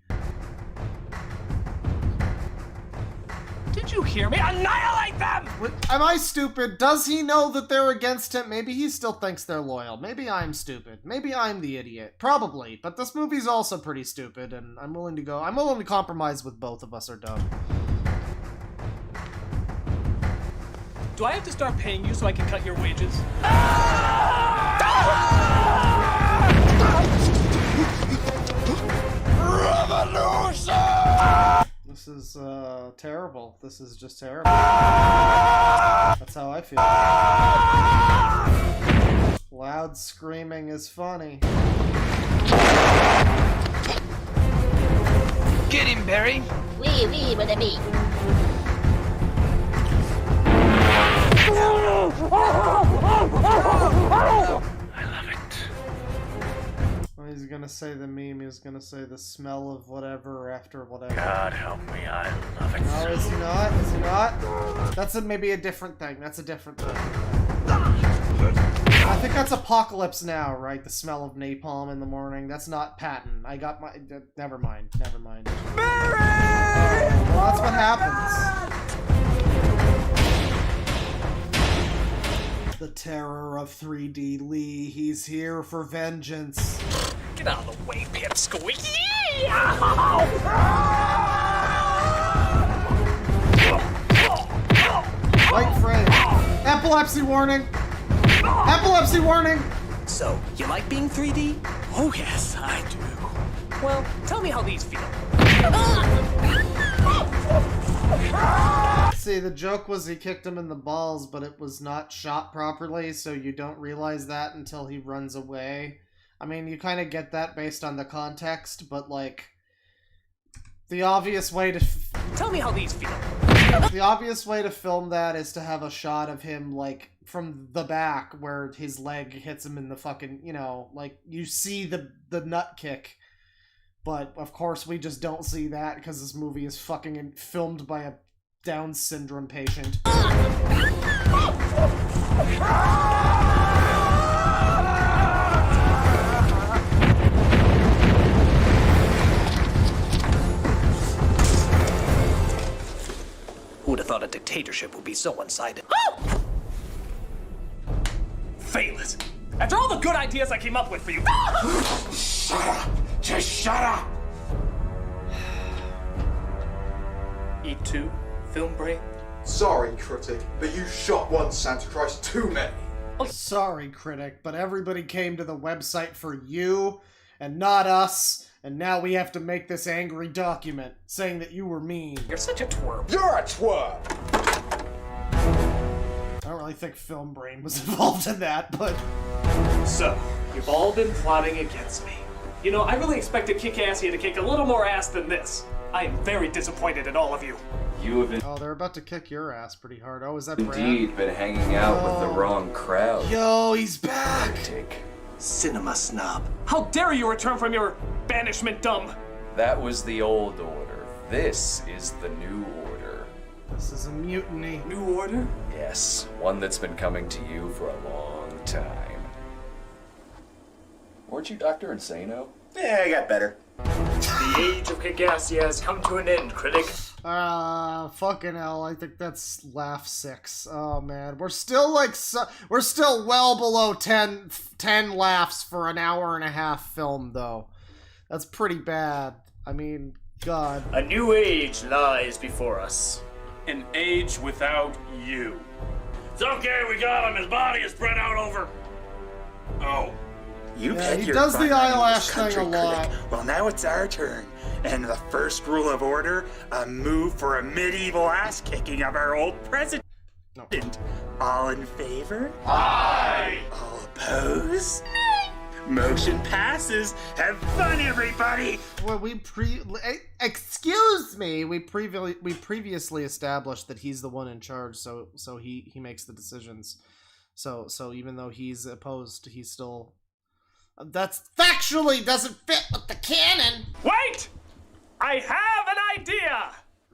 Did you hear me? Annihilate them! Am I stupid? Does he know that they're against him? Maybe he still thinks they're loyal. Maybe I'm stupid. Maybe I'm the idiot. Probably. But this movie's also pretty stupid, and I'm willing to compromise with both of us are dumb. Do I have to start paying you so I can cut your wages? Revolution! This is, terrible. This is just terrible. That's how I feel. Loud screaming is funny. Get him, Barry! Wee wee with a bee. Well, he's gonna say the meme, he's gonna say the smell of whatever after whatever. God help me, I love it. No, is he not? Is he not? That's maybe a different thing. That's a different thing. I think that's Apocalypse Now, right? The smell of napalm in the morning. That's not Patton. I got my... Never mind. Never mind. Mary! Well, that's what happens. The terror of 3D Lee. He's here for vengeance. Get out of the way, Pipsqueak! White frame. Epilepsy warning. Epilepsy warning. So, you like being 3D? Oh yes, I do. Well, tell me how these feel. See, the joke was he kicked him in the balls, but it was not shot properly, so you don't realize that until he runs away. I mean, you kind of get that based on the context, but, like, the obvious way to... Tell me how these feel. The obvious way to film that is to have a shot of him, like, from the back, where his leg hits him in the fucking, you know, like, you see the nut kick. But, of course, we just don't see that, because this movie is fucking filmed by a Down syndrome patient. Who would have thought a dictatorship would be so one-sided? Fail it. After all the good ideas I came up with for you. Shut up! Just shut up! E2, film brain. Sorry, Critic, but you shot one Santa Christ too many. Sorry, Critic, but everybody came to the website for you, and not us, and now we have to make this angry document, saying that you were mean. You're such a twerp. You're a twerp! I don't really think Film Brain was involved in that, but... So, you've all been plotting against me. You know, I really expected Kickassia to kick a little more ass than this. I am very disappointed in all of you. You have Oh, they're about to kick your ass pretty hard. Oh, is that Brad? indeed been hanging out with the wrong crowd. Yo, he's back! Cinema snob. How dare you return from your banishment dumb? That was the old order. This is the new order. This is a mutiny. New order? Yes, one that's been coming to you for a long time. Weren't you Dr. Insano? Yeah, I got better. The age of Kickassia has come to an end, critic. Fucking hell, I think that's laugh 6. Oh man, we're still like, we're still well below 10 laughs for an hour and a half film though. That's pretty bad. I mean, God. A new age lies before us. An age without you. It's okay, we got him. His body is spread out over. Oh. You've Yeah, had he your does the fun on eyelash this thing country, a lot. Critic. Well, now it's our turn. And the first rule of order, a move for a medieval ass-kicking of our old president. No. All in favor? Aye! All opposed? Motion passes. Have fun, everybody! Well, excuse me. We previously established that he's the one in charge, so he makes the decisions. So even though he's opposed, he's still. That's factually doesn't fit with the canon. Wait! I have an idea.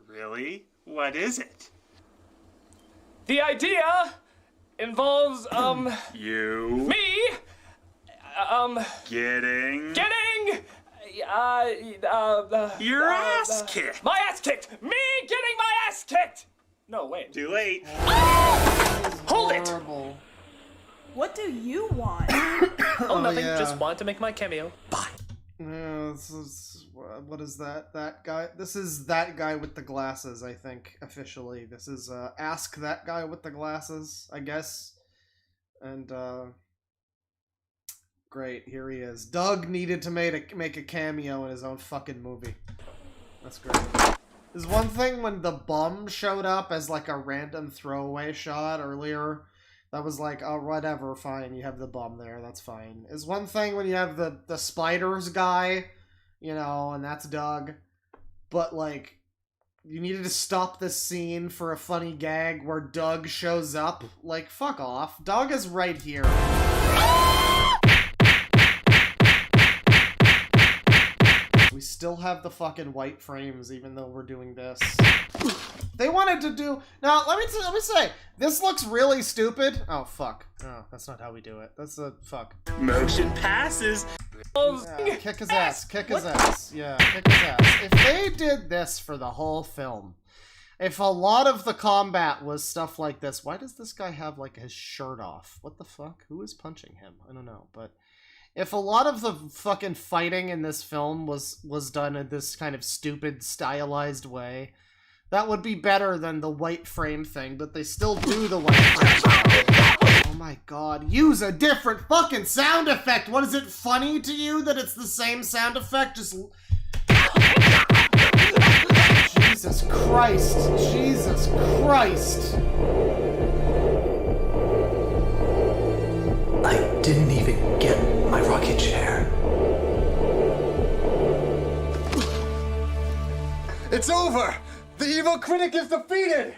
Really? What is it? The idea involves You. me Getting. Your ass kicked. My ass kicked. Me getting my ass kicked. No, wait. Too late. Hold it. Horrible. What do you want? Oh, nothing. yeah. Just want to make my cameo. Bye. Yeah, this is, what is that? That guy? This is that guy with the glasses, I think, officially. This is, Ask That Guy with the Glasses, I guess. And, great, here he is. Doug needed to make a cameo in his own fucking movie. That's great. There's one thing when the bum showed up as, like, a random throwaway shot earlier. That was like, oh, whatever, fine, you have the bum there, that's fine. Is one thing when you have the spiders guy, you know, and that's Doug. But, like, you needed to stop this scene for a funny gag where Doug shows up. Like, fuck off. Doug is right here. We still have the fucking white frames, even though we're doing this. They wanted to do... Now, let me say, this looks really stupid. Oh, fuck. Oh, that's not how we do it. That's a... Fuck. Motion passes. Yeah, kick his ass. Kick his ass. Yeah, kick his ass. If they did this for the whole film, if a lot of the combat was stuff like this, why does this guy have, like, his shirt off? What the fuck? Who is punching him? I don't know, but... If a lot of the fucking fighting in this film was done in this kind of stupid, stylized way, that would be better than the white frame thing, but they still do the white frame thing. Oh my god, use a different fucking sound effect! What, is it funny to you that it's the same sound effect, just... Jesus Christ. Jesus Christ. I didn't even get my rocking chair. It's over! The evil critic is defeated!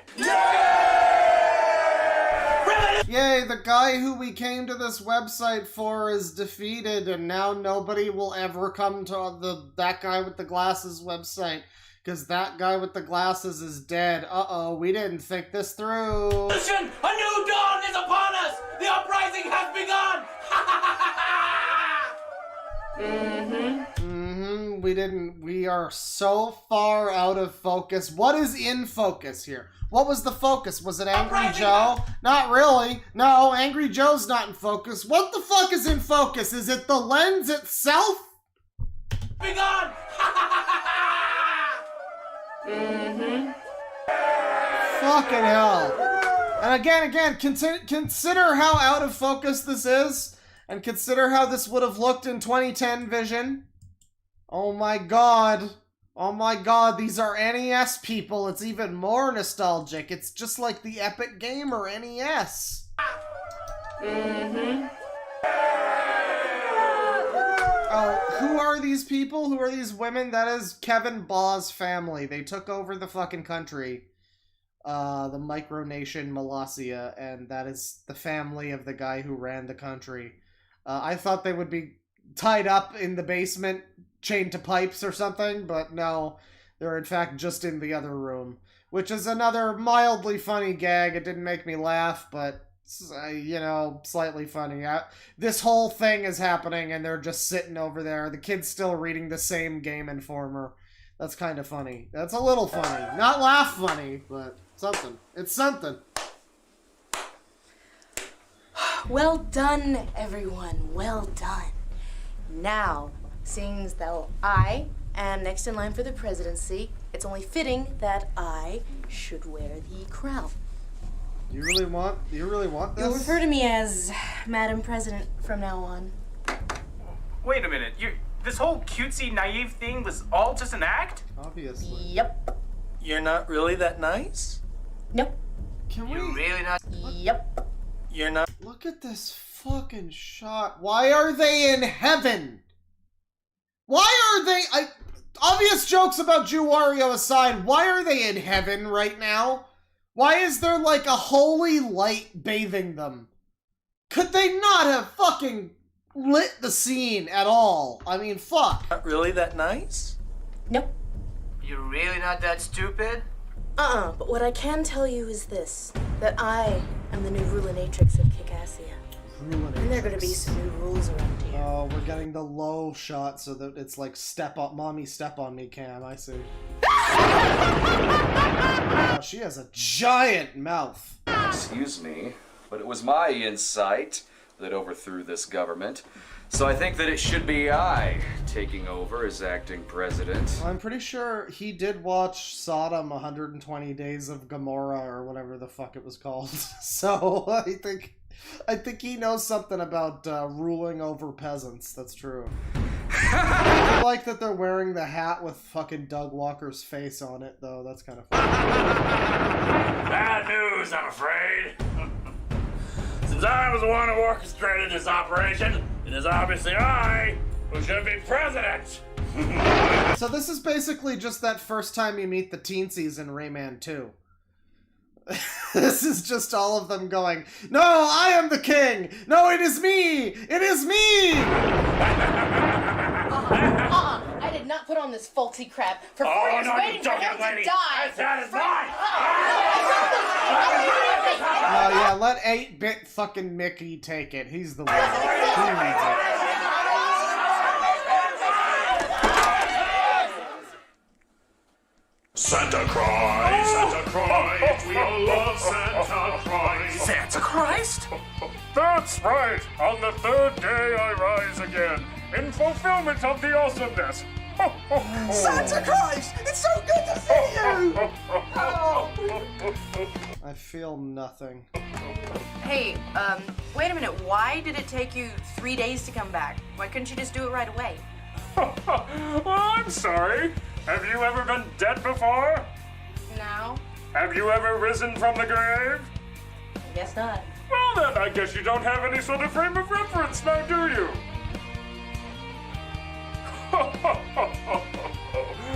Yay, the guy who we came to this website for is defeated, and now nobody will ever come to that guy with the glasses website, because that guy with the glasses is dead. Uh-oh, we didn't think this through. Listen, a new dawn is upon us! The uprising has begun! We are so far out of focus. What is in focus here? What was the focus? Was it Angry Joe? Not really. No, Angry Joe's not in focus. What the fuck is in focus? Is it the lens itself? Begun! Fucking hell. And again, consider how out of focus this is, and consider how this would have looked in 2010 vision. Oh my god. Oh my god, these are NES people. It's even more nostalgic. It's just like the Epic Gamer NES. Oh, who are these people? Who are these women? That is Kevin Baugh's family. They took over the fucking country. The micronation Molossia, and that is the family of the guy who ran the country. I thought they would be tied up in the basement, chained to pipes or something, but no, they're in fact just in the other room, which is another mildly funny gag. It didn't make me laugh, but, you know, slightly funny. This whole thing is happening, and they're just sitting over there. The kid's still reading the same Game Informer. That's kind of funny. That's a little funny. Not laugh funny, but something. It's something. Well done, everyone. Well done. Now, seeing as though I am next in line for the presidency, it's only fitting that I should wear the crown. You really want this? You'll refer to me as Madam President from now on. Wait a minute, this whole cutesy, naive thing was all just an act? Obviously. Yep. You're not really that nice? Nope. Can we? You're really not? Yep. You're not? Look at this fucking shot. Why are they in heaven? Why are they... obvious jokes about Jew Wario aside, why are they in heaven right now? Why is there like a holy light bathing them? Could they not have fucking lit the scene at all? I mean, fuck. Not really that nice? Nope. You're really not that stupid? But what I can tell you is this, that I am the new rulinatrix of Kickassia. And there are gonna be some new rules around here. Oh, we're getting the low shot so that it's like mommy step on me cam, I see. Wow, she has a giant mouth. Excuse me, but it was my insight that overthrew this government. So I think that it should be I taking over as acting president. I'm pretty sure he did watch Sodom 120 Days of Gomorrah or whatever the fuck it was called. So I think he knows something about ruling over peasants. That's true. I like that they're wearing the hat with fucking Doug Walker's face on it, though. That's kind of funny. Bad news, I'm afraid. Since I was the one who orchestrated this operation, it is obviously I who should be president. So this is basically just that first time you meet the teensies in Rayman 2. This is just all of them going, "No, I am the king! No, it is me! It is me!" I did not put on this faulty crap for 4 years waiting for him to die! That is mine! Oh yeah, let 8-bit fucking Mickey take it. He's the one. He needs it. Santa Christ, Santa Christ, we all love Santa Christ. Santa Christ? That's right! On the third day I rise again, in fulfillment of the awesomeness. Santa Christ! It's so good to see you! I feel nothing. Hey, wait a minute. Why did it take you 3 days to come back? Why couldn't you just do it right away? Well, I'm sorry. Have you ever been dead before? Have you ever risen from the grave? Guess not. Well then, I guess you don't have any sort of frame of reference now, do you?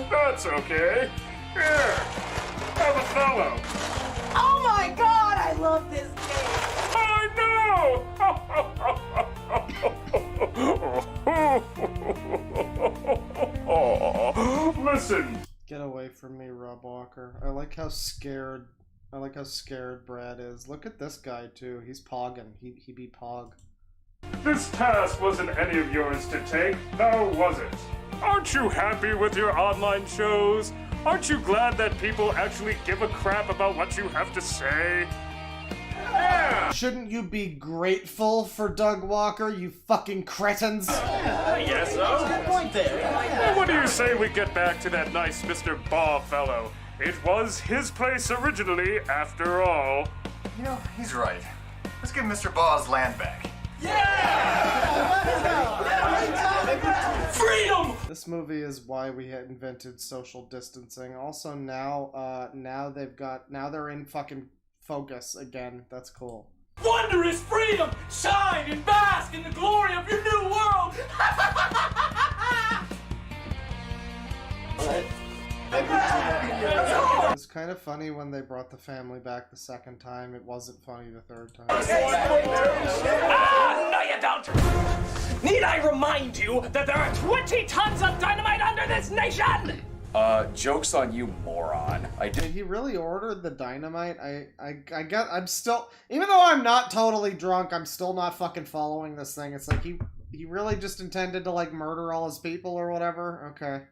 That's okay. Here, have a fellow. Oh my god, I love this game! I know! Listen. Get away from me, Rob Walker. I like how scared Brad is. Look at this guy too. He's pogging. He be pog. This task wasn't any of yours to take, now was it? Aren't you happy with your online shows? Aren't you glad that people actually give a crap about what you have to say? Yeah! Shouldn't you be grateful for Doug Walker, you fucking cretins? Yes, so? Good point there. Well, what do you say we get back to that nice Mr. Baugh fellow? It was his place originally, after all. You know, he's right. Let's give Mr. Baugh's land back. Freedom! This movie is why we had invented social distancing. Also now they're in fucking focus again. That's cool. Wondrous freedom! Shine and bask in the glory of your new world! It was kind of funny when they brought the family back the second time. It wasn't funny the third time. Ah, no you don't! Need I remind you that there are 20 tons of dynamite under this nation? Joke's on you, moron. Did he really order the dynamite? I'm still, even though I'm not totally drunk, I'm still not fucking following this thing. It's like he really just intended to like murder all his people or whatever. Okay.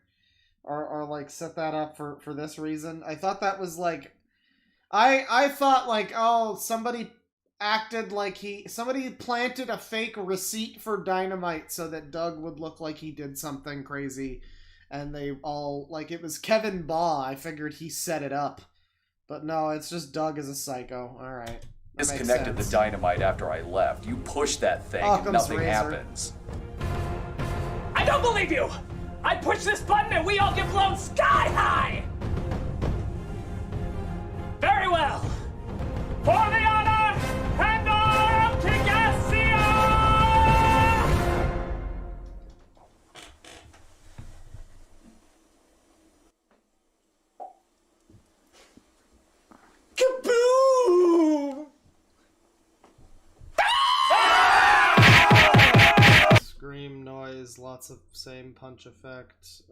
Or like set that up for this reason. I thought that was like, I thought like, oh, somebody acted like somebody planted a fake receipt for dynamite so that Doug would look like he did something crazy. And they all, like, it was Kevin Baugh. I figured he set it up. But no, it's just Doug as a psycho. Alright. Disconnected the dynamite after I left. You pushed that thing and nothing happens. I don't believe you! I push this button and we all get blown sky high! Very well. For the honor and of Kickassia! Kaboom! Scream noise, lots of same punch effect.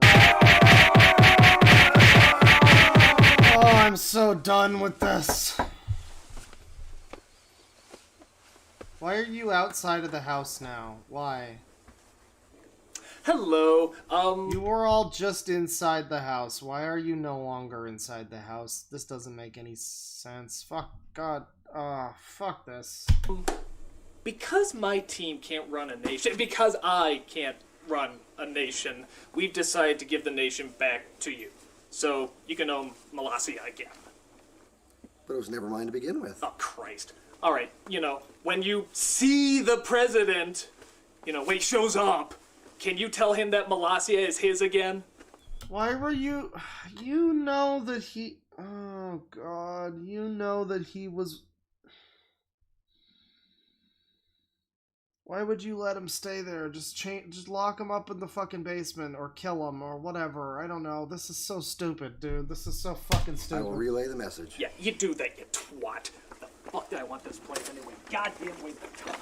Oh, I'm so done with this. Why are you outside of the house now? Why? Hello, You were all just inside the house. Why are you no longer inside the house? This doesn't make any sense. Fuck, God. Fuck this. Because my team can't run a nation, because I can't run a nation, we've decided to give the nation back to you. So you can own Molossia again. But it was never mine to begin with. Oh, Christ. Alright, when you see the president, when he shows up, can you tell him that Molossia is his again? Why were you... You know that he... Oh, God. You know that he was... Why would you let him stay there? Just lock him up in the fucking basement or kill him or whatever. I don't know. This is so stupid, dude. This is so fucking stupid. I will relay the message. Yeah, you do that, you twat. The fuck did I want this place anyway? Goddamn waste of time.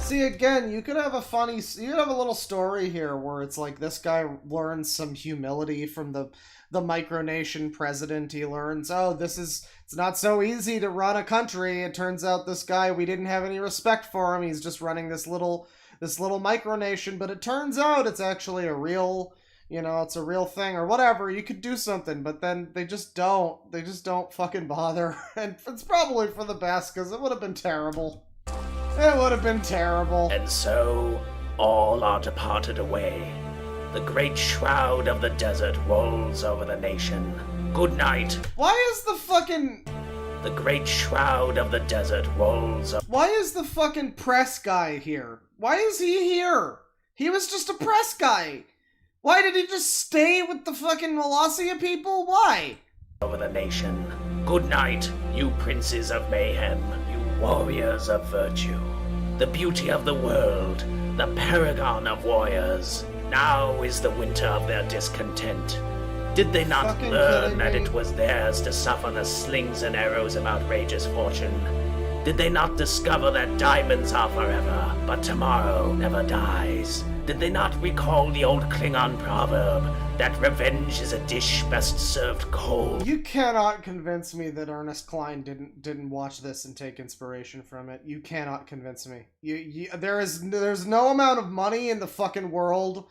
See, again, you could have a little story here where it's like this guy learns some humility from the micronation president. He learns, oh, it's not so easy to run a country. It turns out this guy, we didn't have any respect for him. He's just running this little micronation, but it turns out it's actually a real, it's a real thing or whatever. You could do something, but then they just don't fucking bother. And it's probably for the best, because it would have been terrible. It would have been terrible. And so, all are departed away, The great shroud of the desert rolls over the nation. Good night. Why is the fucking... The great shroud of the desert rolls over... Why is the fucking press guy here? Why is he here? He was just a press guy. Why did he just stay with the fucking Molossia people? Why? Over the nation. Good night, you princes of mayhem, you warriors of virtue. The beauty of the world, the paragon of warriors. Now is the winter of their discontent. Did they not Fucking learn that kidding me? it was theirs to suffer the slings and arrows of outrageous fortune? Did they not discover that diamonds are forever, but tomorrow never dies? Did they not recall the old Klingon proverb that revenge is a dish best served cold? You cannot convince me that Ernest Cline didn't watch this and take inspiration from it. You cannot convince me. There's no amount of money in the fucking world.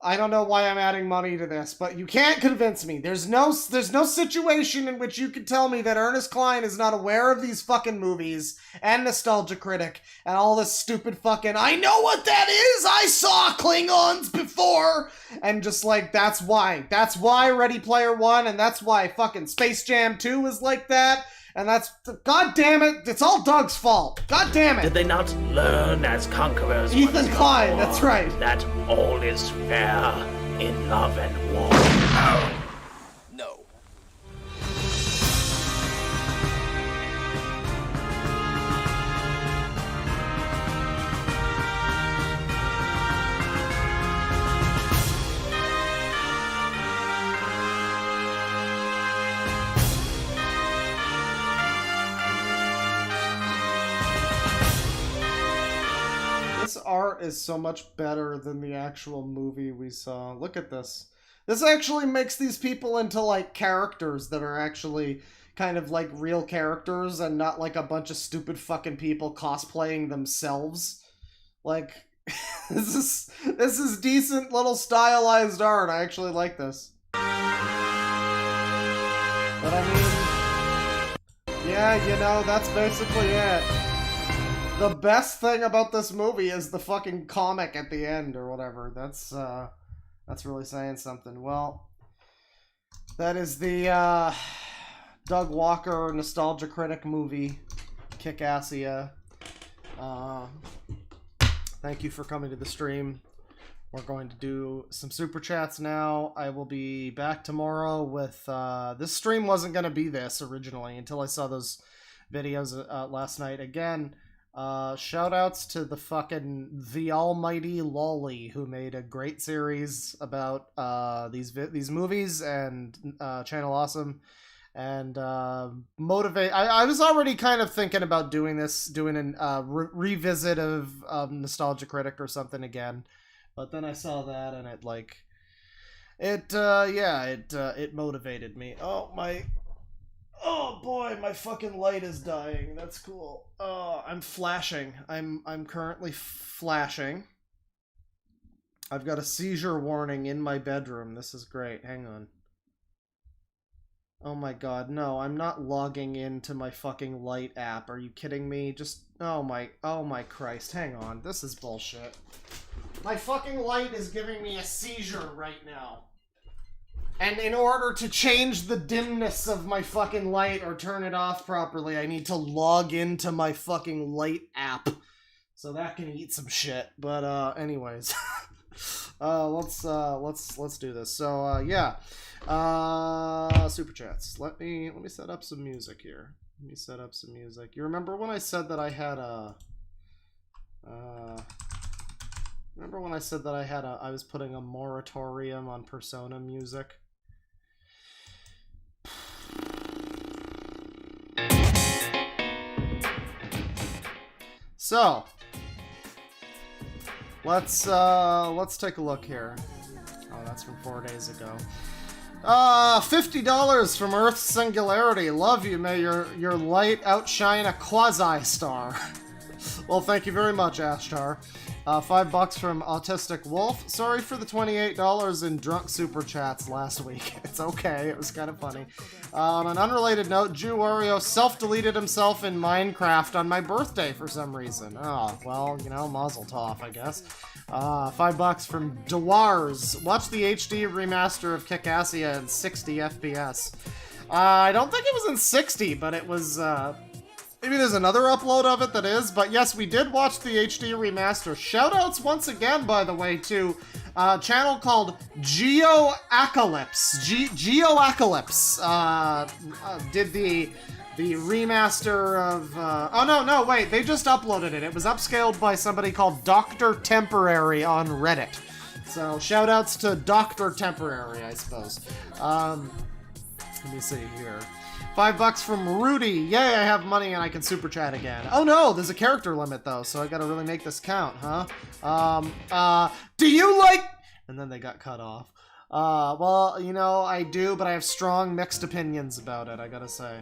I don't know why I'm adding money to this, but you can't convince me. There's no situation in which you can tell me that Ernest Cline is not aware of these fucking movies and Nostalgia Critic and all this stupid fucking, I know what that is! I saw Klingons before! And just like, that's why. That's why Ready Player One, and that's why fucking Space Jam 2 is like that. And that's, god damn it, it's all Doug's fault. God damn it. Did they not learn as conquerors? Ethan once Klein, before that's right. That all is fair in love and war? No. This art is so much better than the actual movie we saw. Look at this. This actually makes these people into, like, characters that are actually kind of like real characters and not like a bunch of stupid fucking people cosplaying themselves. Like, this is decent little stylized art. I actually like this. But I mean, yeah, you know, that's basically it. The best thing about this movie is the fucking comic at the end or whatever. That's really saying something. Well, that is the Doug Walker Nostalgia Critic movie, Kickassia. Thank you for coming to the stream. We're going to do some super chats now. I will be back tomorrow with this stream wasn't going to be this originally until I saw those videos last night. Again, shout outs to the almighty Lolly, who made a great series about these movies, and Channel Awesome, and motivate. I was already kind of thinking about doing a revisit of Nostalgia Critic or something again, but then I saw that and it motivated me. Oh boy, my fucking light is dying. That's cool. Oh, I'm flashing. I'm currently flashing. I've got a seizure warning in my bedroom. This is great. Hang on. Oh my god, no, I'm not logging into my fucking light app. Are you kidding me? Just, oh my Christ, hang on. This is bullshit. My fucking light is giving me a seizure right now. And in order to change the dimness of my fucking light or turn it off properly, I need to log into my fucking light app. So that can eat some shit. But anyways, let's do this. So yeah, super chats. Let me set up some music here. Let me set up some music. You remember when I said that I had a I was putting a moratorium on Persona music? So, let's take a look here. Oh, that's from 4 days ago. $50 from Earth's Singularity. Love you, may your light outshine a quasi-star. Well, thank you very much, Ashtar. $5 from Autistic Wolf. Sorry for the $28 in drunk super chats last week. It's okay. It was kind of funny. On an unrelated note, Jew Wario self-deleted himself in Minecraft on my birthday for some reason. Oh, well, you know, mazel tov, I guess. $5 from Dewars. Watch the HD remaster of Kickassia in 60 FPS. I don't think it was in 60, but it was, maybe there's another upload of it that is, but yes, we did watch the HD remaster. Shoutouts once again, by the way, to a channel called GeoAcalypse. GeoAcalypse did the remaster of... oh, no, wait, they just uploaded it. It was upscaled by somebody called Dr. Temporary on Reddit. So, shoutouts to Dr. Temporary, I suppose. Let me see here. $5 from Rudy. Yay, I have money and I can super chat again. Oh no, there's a character limit though, so I gotta really make this count, huh? Do you like... And then they got cut off. Well, you know, I do, but I have strong mixed opinions about it, I gotta say.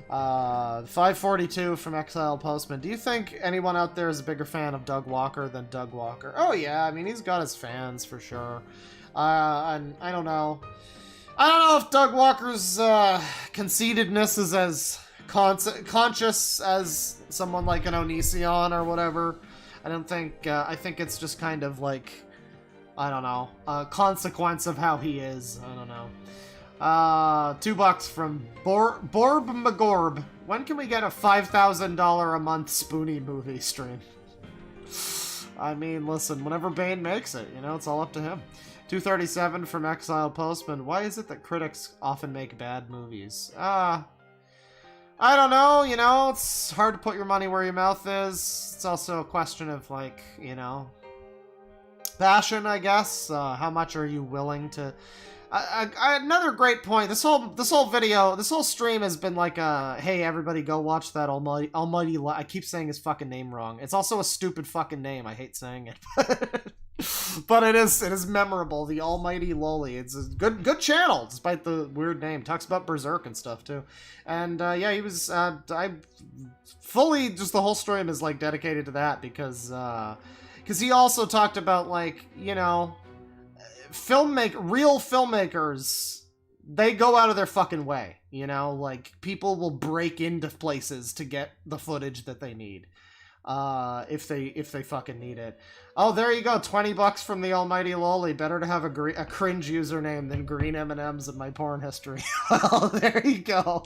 542 from Exile Postman. Do you think anyone out there is a bigger fan of Doug Walker than Doug Walker? Oh yeah, I mean, he's got his fans for sure. And I don't know. I don't know if Doug Walker's conceitedness is as conscious as someone like an Onision or whatever. I don't think, I think it's just kind of like, I don't know, a consequence of how he is. I don't know. $2 from Borb McGorb. When can we get a $5,000 a month Spoonie movie stream? I mean, listen, whenever Bane makes it, you know, it's all up to him. 237 from Exile Postman. Why is it that critics often make bad movies? I don't know, you know, it's hard to put your money where your mouth is. It's also a question of, like, you know, passion, I guess. How much are you willing to... another great point. This whole video, this whole stream has been like a, hey, everybody go watch that Almighty I keep saying his fucking name wrong. It's also a stupid fucking name. I hate saying it. But it is memorable. The Almighty Loli. It's a good channel, despite the weird name. Talks about Berserk and stuff too. And yeah, he was. I fully just the whole stream is like dedicated to that because he also talked about, like, you know, real filmmakers. They go out of their fucking way. You know, like, people will break into places to get the footage that they need. If they fucking need it. Oh, there you go. $20 from the Almighty Loli. Better to have a cringe username than green M&Ms in my porn history. Well, there you go.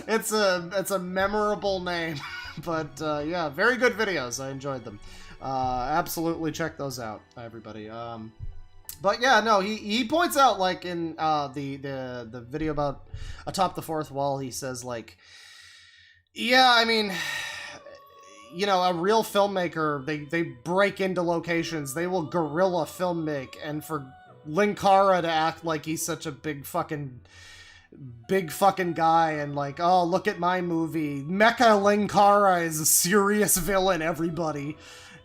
It's a memorable name, but yeah, very good videos. I enjoyed them. Absolutely check those out, everybody. But yeah, no, he points out, like, in the video about Atop the Fourth Wall, he says, like, yeah, I mean, you know, a real filmmaker, they break into locations, they will guerrilla film make, and for Linkara to act like he's such a big fucking guy, and like, oh, look at my movie, Mecha Linkara is a serious villain, everybody.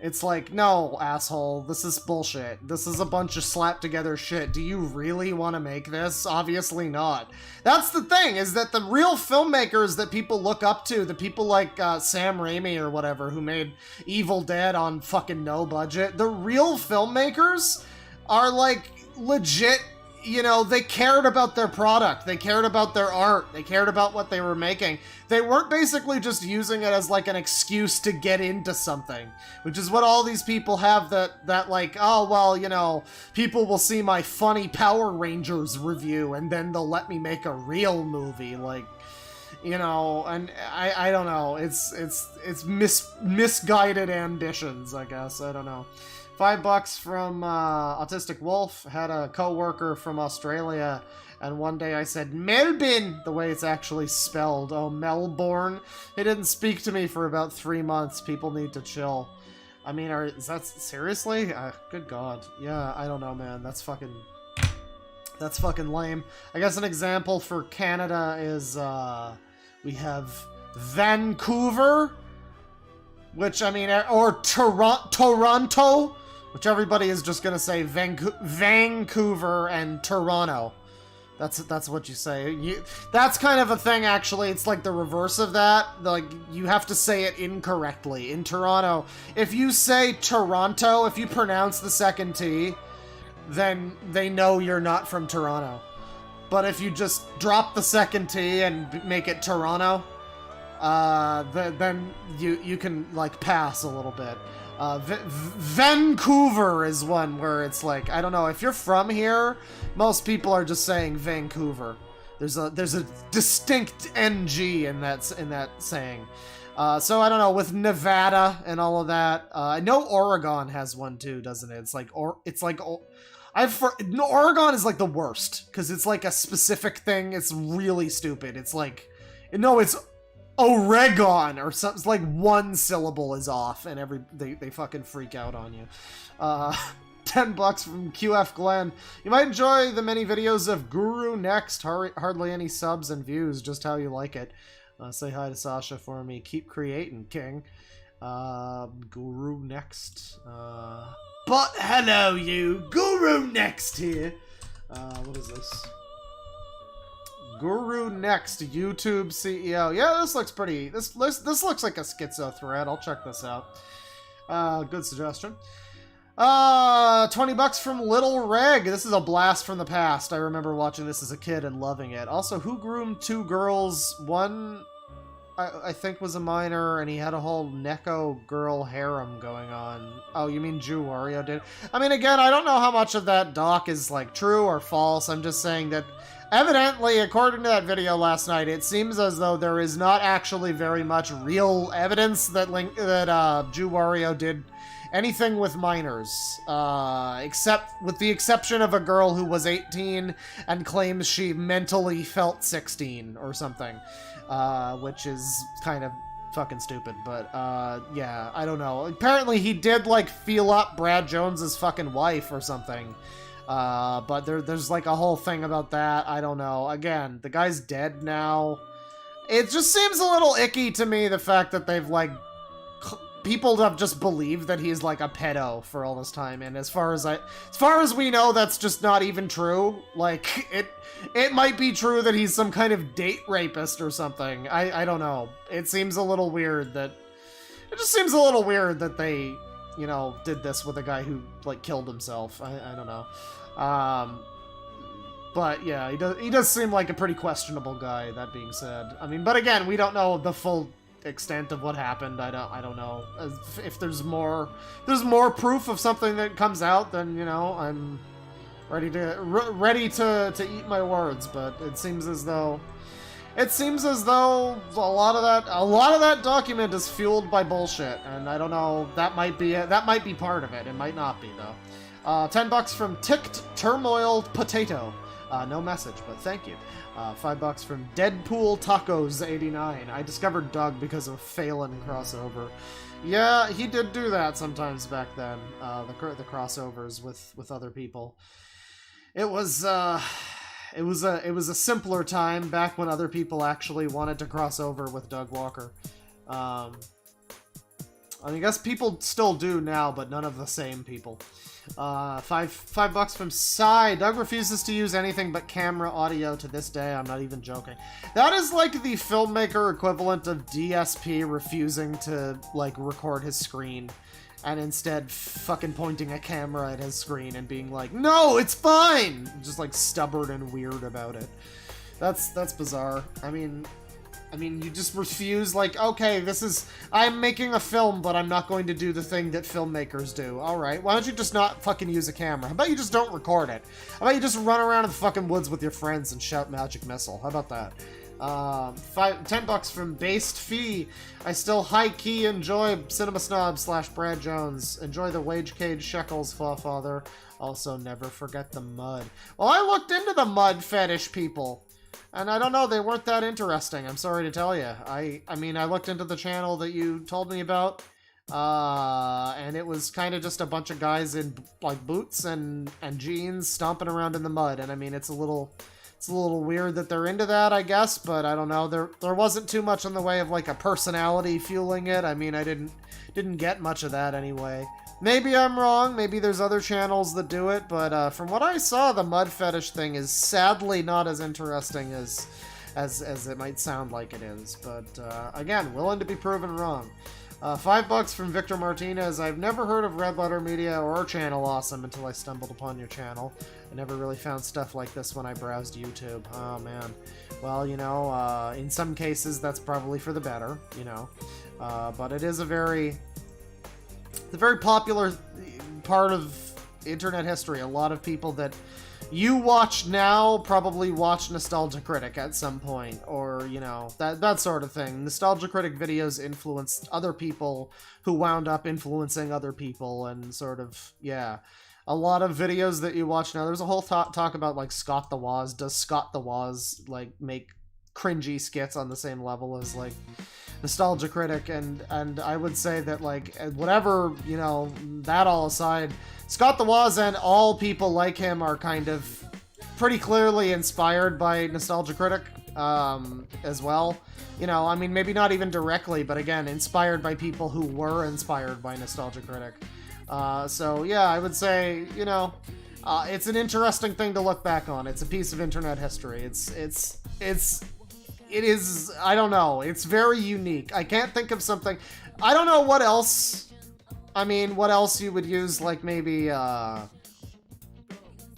It's like, no, asshole, this is bullshit. This is a bunch of slapped together shit. Do you really want to make this? Obviously not. That's the thing, is that the real filmmakers that people look up to, the people like Sam Raimi or whatever, who made Evil Dead on fucking no budget, the real filmmakers are like legit, you know, they cared about their product, they cared about their art, they cared about what they were making. They weren't basically just using it as like an excuse to get into something, which is what all these people have, that like, oh, well, you know, people will see my funny Power Rangers review and then they'll let me make a real movie, like, you know, and I don't know, it's misguided ambitions, I guess, I don't know. $5 from Autistic Wolf. Had a co-worker from Australia, and one day I said Melbourne, the way it's actually spelled. Oh, Melbourne. He didn't speak to me for about 3 months. People need to chill. I mean, is that seriously? Good God. Yeah, I don't know, man. That's fucking lame. I guess an example for Canada is we have Vancouver, which, I mean, or Toronto, which everybody is just gonna say Vancouver and Toronto. That's what you say. That's kind of a thing, actually. It's like the reverse of that. Like, you have to say it incorrectly. In Toronto, if you say Toronto, if you pronounce the second T, then they know you're not from Toronto. But if you just drop the second T and make it Toronto, then you can, like, pass a little bit. Vancouver is one where it's like, I don't know, if you're from here, most people are just saying Vancouver. There's a distinct NG in that saying. So I don't know, with Nevada and all of that, I know Oregon has one too, doesn't it? Oregon is like the worst because it's like a specific thing. It's really stupid. It's like, no, it's Oregon or something. It's like one syllable is off and they fucking freak out on you. $10 from QF Glenn. You might enjoy the many videos of Guru next. Hardly any subs and views, just how you like it. Say hi to Sasha for me. Keep creating, King. Guru next. But hello you, Guru next here. What is this? Guru next, YouTube CEO. Yeah, this looks pretty. This looks like a schizo thread. I'll check this out. Good suggestion. $20 from Little Reg. This is a blast from the past. I remember watching this as a kid and loving it. Also, who groomed two girls? One, I think, was a minor, and he had a whole Neko girl harem going on. Oh, you mean Jew Wario did? I mean, again, I don't know how much of that doc is, like, true or false. I'm just saying that, evidently, according to that video last night, it seems as though there is not actually very much real evidence that Jew Wario did anything with minors, except with the exception of a girl who was 18 and claims she mentally felt 16 or something, which is kind of fucking stupid, but yeah, I don't know. Apparently he did, like, feel up Brad Jones's fucking wife or something, but there's like a whole thing about that. I don't know. Again, the guy's dead now. It just seems a little icky to me, the fact that they've, like, people have just believed that he's like a pedo for all this time, and as far as we know, that's just not even true. Like, it might be true that he's some kind of date rapist or something. I don't know. It just seems a little weird that they, you know, did this with a guy who, like, killed himself. I don't know. But yeah, he does seem like a pretty questionable guy, that being said. I mean, but again, we don't know the full extent of what happened. I don't know. If there's more proof of something that comes out, then, you know, I'm ready to eat my words. But it seems as though a lot of that document is fueled by bullshit, and I don't know. That might be it. That might be part of it. It might not be though. $10 from Ticked Turmoiled Potato. No message, but thank you. $5 from Deadpool Tacos 89. I discovered Doug because of Phelan crossover. Yeah, he did do that sometimes back then. The crossovers with other people. It was a simpler time back when other people actually wanted to cross over with Doug Walker. I mean, I guess people still do now, but none of the same people. $5 from Psy. Doug refuses to use anything but camera audio to this day. I'm not even joking. That is like the filmmaker equivalent of DSP refusing to, like, record his screen and instead fucking pointing a camera at his screen and being like, no, it's fine! Just, like, stubborn and weird about it. That's bizarre. I mean, you just refuse, like, okay, I'm making a film, but I'm not going to do the thing that filmmakers do. Alright, why don't you just not fucking use a camera? How about you just don't record it? How about you just run around in the fucking woods with your friends and shout Magic Missile? How about that? $10 from Based Fee. I still high-key enjoy Cinema Snob / Brad Jones. Enjoy the Wage Cage Shekels, Father. Also, never forget the mud. Well, I looked into the mud fetish people. And I don't know, they weren't that interesting, I'm sorry to tell you. I mean, I looked into the channel that you told me about, and it was kind of just a bunch of guys in, like, boots and jeans stomping around in the mud, and I mean, it's a little weird that they're into that, I guess, but I don't know, there wasn't too much in the way of, like, a personality fueling it. I mean, I didn't get much of that anyway. Maybe I'm wrong, maybe there's other channels that do it, but from what I saw, the mud fetish thing is sadly not as interesting as it might sound like it is. But again, willing to be proven wrong. $5 from Victor Martinez. I've never heard of Red Letter Media or Channel Awesome until I stumbled upon your channel. I never really found stuff like this when I browsed YouTube. Oh man. Well, you know, in some cases that's probably for the better, you know. But it is a very popular part of internet history. A lot of people that you watch now probably watch Nostalgia Critic at some point, or, you know, that sort of thing. Nostalgia Critic videos influenced other people who wound up influencing other people, and sort of, yeah. A lot of videos that you watch now, there's a whole talk about, like, Scott the Woz. Does Scott the Woz, like, make cringy skits on the same level as, like, Nostalgia Critic? And I would say that, like, whatever, you know, that all aside, Scott the Woz and all people like him are kind of pretty clearly inspired by Nostalgia Critic as well. You know, I mean, maybe not even directly, but again, inspired by people who were inspired by Nostalgia Critic. So yeah, I would say, you know, it's an interesting thing to look back on. It's a piece of internet history. It is, I don't know, it's very unique. I can't think of something, I don't know what else, I mean, what else you would use, like maybe, I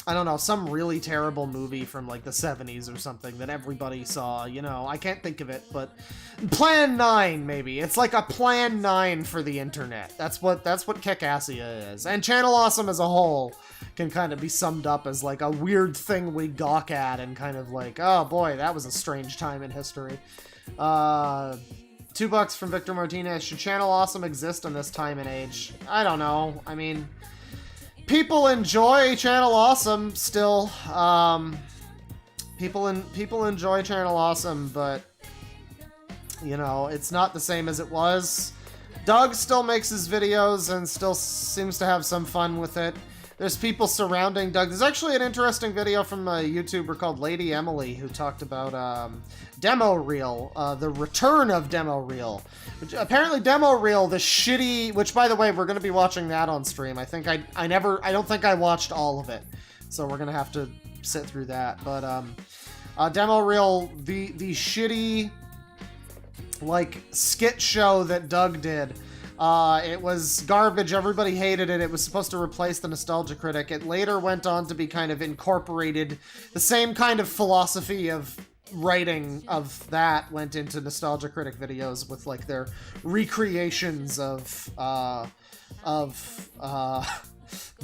don't know, some really terrible movie from like the 70s or something that everybody saw, you know, I can't think of it, but Plan 9 maybe. It's like a Plan 9 for the internet. That's what Kickassia is. And Channel Awesome as a whole can kind of be summed up as like a weird thing we gawk at and kind of like, oh boy, that was a strange time in history. $2 from Victor Martinez. Should Channel Awesome exist in this time and age? I don't know. I mean, people enjoy Channel Awesome still. People enjoy Channel Awesome, but you know, it's not the same as it was. Doug still makes his videos and still seems to have some fun with it. There's people surrounding Doug. There's actually an interesting video from a YouTuber called Lady Emily who talked about Demo Reel, the return of Demo Reel. Which, apparently Demo Reel, the shitty, which by the way, we're going to be watching that on stream. I think I don't think I watched all of it. So we're going to have to sit through that. But Demo Reel, the shitty like skit show that Doug did. It was garbage. Everybody hated it. It was supposed to replace the Nostalgia Critic. It later went on to be kind of incorporated. The same kind of philosophy of writing of that went into Nostalgia Critic videos with like their recreations of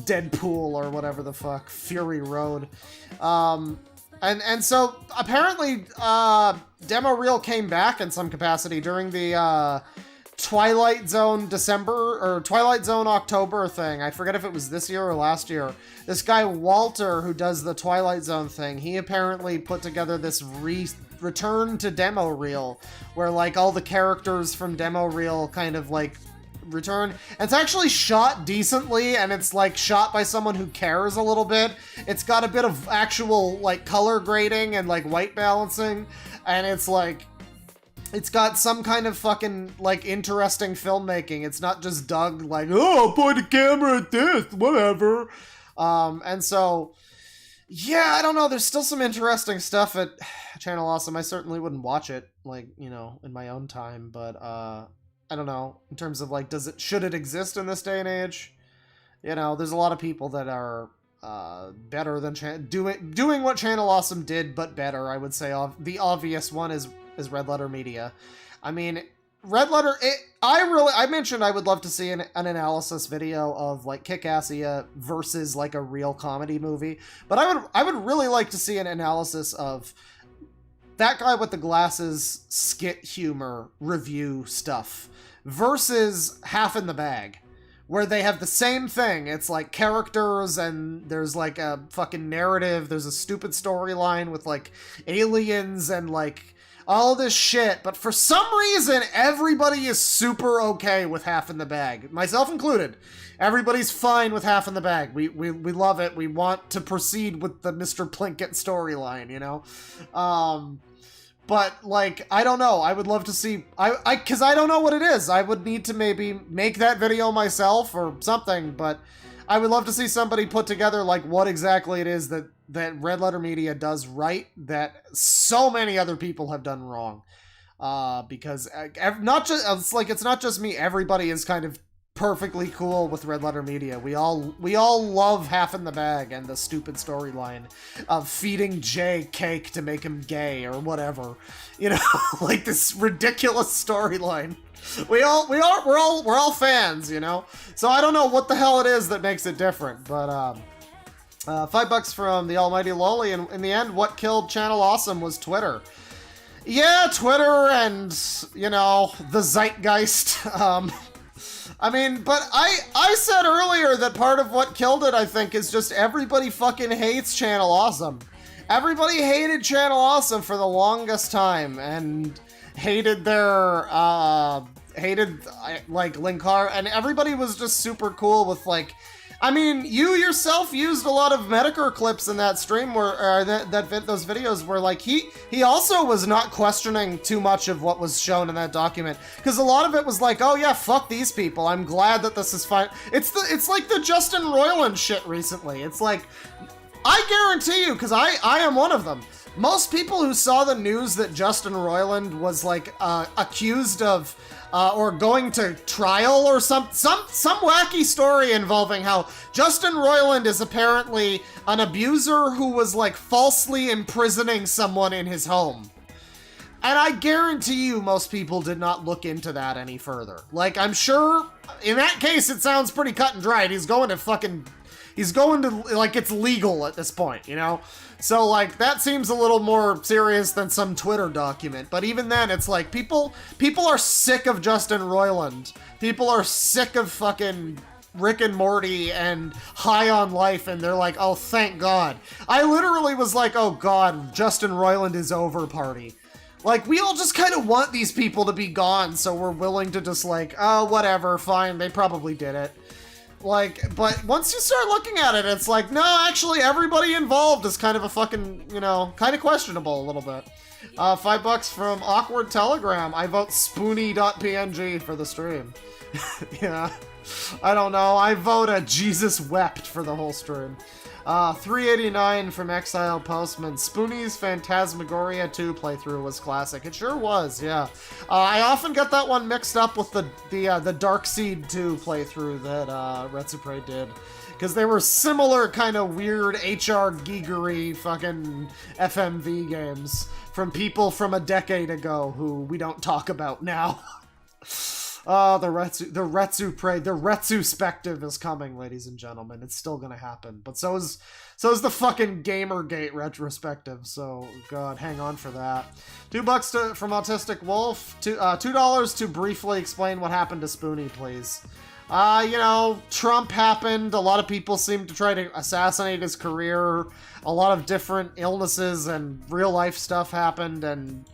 Deadpool or whatever the fuck, Fury Road. And so apparently Demo Reel came back in some capacity during the Twilight Zone December or Twilight Zone October thing. I forget if it was this year or last year. This guy Walter, who does the Twilight Zone thing, he apparently put together this return to Demo Reel where like all the characters from Demo Reel kind of like return. It's actually shot decently, and it's like shot by someone who cares a little bit. It's got a bit of actual like color grading and like white balancing, and it's like it's got some kind of fucking like interesting filmmaking. It's not just Doug like, oh, I'll point the camera at this, whatever. And so yeah, I don't know, there's still some interesting stuff at Channel Awesome. I certainly wouldn't watch it like, you know, in my own time, but I don't know, in terms of like, should it exist in this day and age? You know, there's a lot of people that are better than doing what Channel Awesome did, but better. I would say the obvious one is Red Letter Media. I mean, Red Letter, I mentioned I would love to see an analysis video of like Kickassia versus like a real comedy movie, but I would really like to see an analysis of that guy with the glasses skit humor review stuff versus Half in the Bag, where they have the same thing. It's like characters and there's like a fucking narrative. There's a stupid storyline with like aliens and like all this shit. But for some reason, everybody is super okay with Half in the Bag, myself included. Everybody's fine with Half in the Bag. We love it. We want to proceed with the Mr. Plinkett storyline, you know? But, like, I don't know. I would love to see... Because I don't know what it is. I would need to maybe make that video myself or something, but I would love to see somebody put together, like, what exactly it is that Red Letter Media does right that so many other people have done wrong. Because it's not just me. Everybody is kind of perfectly cool with Red Letter Media. We all love Half in the Bag and the stupid storyline of feeding Jay cake to make him gay or whatever. You know, like this ridiculous storyline. We're all fans, you know. So I don't know what the hell it is that makes it different, but $5 from the Almighty Loli, and in the end, what killed Channel Awesome was Twitter. Yeah, Twitter and, you know, the zeitgeist. I mean, but I said earlier that part of what killed it, I think, is just everybody fucking hates Channel Awesome. Everybody hated Channel Awesome for the longest time, and hated their, like, Linkar, and everybody was just super cool with, like, I mean, you yourself used a lot of Medicare clips in that stream where, those videos where, like, he also was not questioning too much of what was shown in that document. Because a lot of it was like, oh yeah, fuck these people. I'm glad that this is fine. It's like the Justin Roiland shit recently. It's like, I guarantee you, because I am one of them. Most people who saw the news that Justin Roiland was, like, accused of or going to trial or some wacky story involving how Justin Roiland is apparently an abuser who was, like, falsely imprisoning someone in his home. And I guarantee you most people did not look into that any further. Like, I'm sure in that case it sounds pretty cut and dried. He's going to, like, it's legal at this point, you know? So, like, that seems a little more serious than some Twitter document. But even then, it's like, people are sick of Justin Roiland. People are sick of fucking Rick and Morty and High on Life, and they're like, oh, thank God. I literally was like, oh God, Justin Roiland is over party. Like, we all just kind of want these people to be gone, so we're willing to just, like, oh, whatever, fine, they probably did it. Like, but once you start looking at it, it's like, no, actually, everybody involved is kind of a fucking, you know, kind of questionable a little bit. $5 from Awkward Telegram. I vote spoony.png for the stream. Yeah. I don't know. I vote a Jesus wept for the whole stream. $3.89 from Exile Postman. Spoonie's Phantasmagoria 2 playthrough was classic. It sure was, yeah. I often get that one mixed up with the Darkseid 2 playthrough that Retsupre did. Because they were similar kind of weird HR geegery fucking FMV games from people from a decade ago who we don't talk about now. Oh, the Retsuspective is coming, ladies and gentlemen. It's still gonna happen. But so is the fucking Gamergate retrospective, so God, hang on for that. $2 from Autistic Wolf. $2 to briefly explain what happened to Spoonie, please. You know, Trump happened, a lot of people seemed to try to assassinate his career, a lot of different illnesses and real life stuff happened, and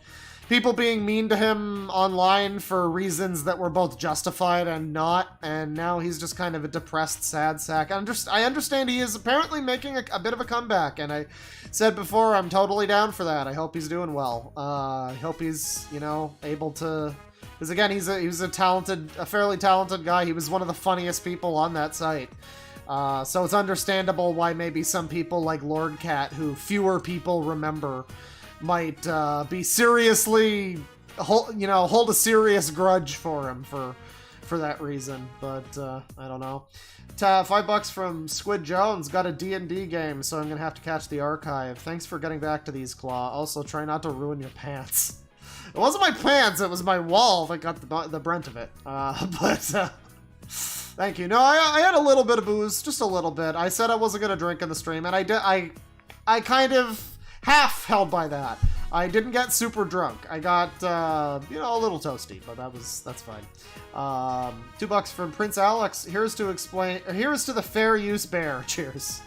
people being mean to him online for reasons that were both justified and not, and now he's just kind of a depressed, sad sack. I understand he is apparently making a bit of a comeback, and I said before, I'm totally down for that. I hope he's doing well. I hope he's, you know, able to... Because again, he was a fairly talented guy. He was one of the funniest people on that site. So it's understandable why maybe some people like Lord Cat, who fewer people remember, might be seriously, hold a serious grudge for him for that reason. But I don't know. $5 from Squid Jones. Got a D&D game, so I'm gonna have to catch the archive. Thanks for getting back to these, Claw. Also, try not to ruin your pants. It wasn't my pants, it was my wall that got the brunt of it. Thank you. No, I had a little bit of booze, just a little bit. I said I wasn't gonna drink in the stream, and I did. I kind of half held by that. I didn't get super drunk. I got, a little toasty, but that's fine. $2 from Prince Alex. Here's to the fair use bear. Cheers.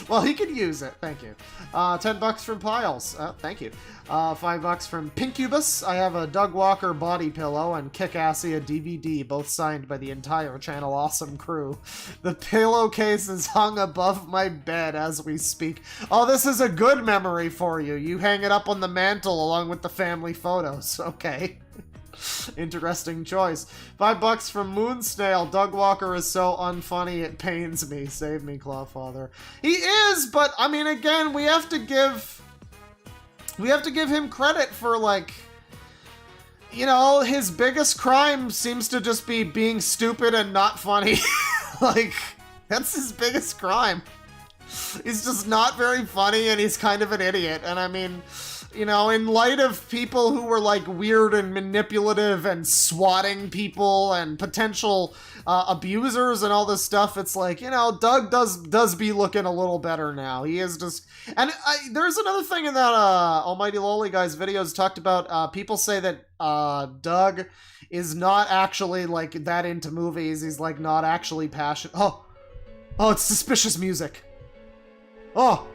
Well, he could use it. Thank you. $10 from Piles. Thank you. $5 from Pinkubus. I have a Doug Walker body pillow and Kickassia DVD, both signed by the entire Channel Awesome crew. The pillowcase is hung above my bed as we speak. Oh, this is a good memory for you. You hang it up on the mantle along with the family photos. Okay. Interesting choice. $5 from Moonsnail. Doug Walker is so unfunny it pains me. Save me, Clawfather. He is, but I mean, again, we have to give him credit for, like, you know, his biggest crime seems to just be being stupid and not funny. Like, that's his biggest crime. He's just not very funny and he's kind of an idiot. And I mean, you know, in light of people who were, like, weird and manipulative and swatting people and potential abusers and all this stuff, it's like, you know, Doug does be looking a little better now. He is just... And there's another thing in that Almighty Lowly Guy's videos talked about, people say that Doug is not actually, like, that into movies. He's, like, not actually passionate. Oh, it's suspicious music. Oh!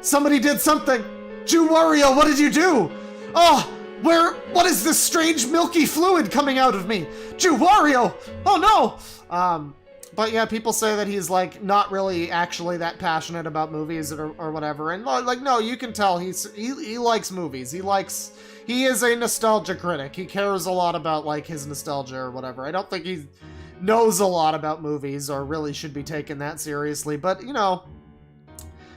Somebody did something! Wario, what did you do? Oh! What is this strange milky fluid coming out of me? Wario! Oh no! But yeah, people say that he's, like, not really actually that passionate about movies or whatever. And, like, no, you can tell he likes movies. He is a nostalgia critic. He cares a lot about, like, his nostalgia or whatever. I don't think he knows a lot about movies or really should be taken that seriously. But, you know,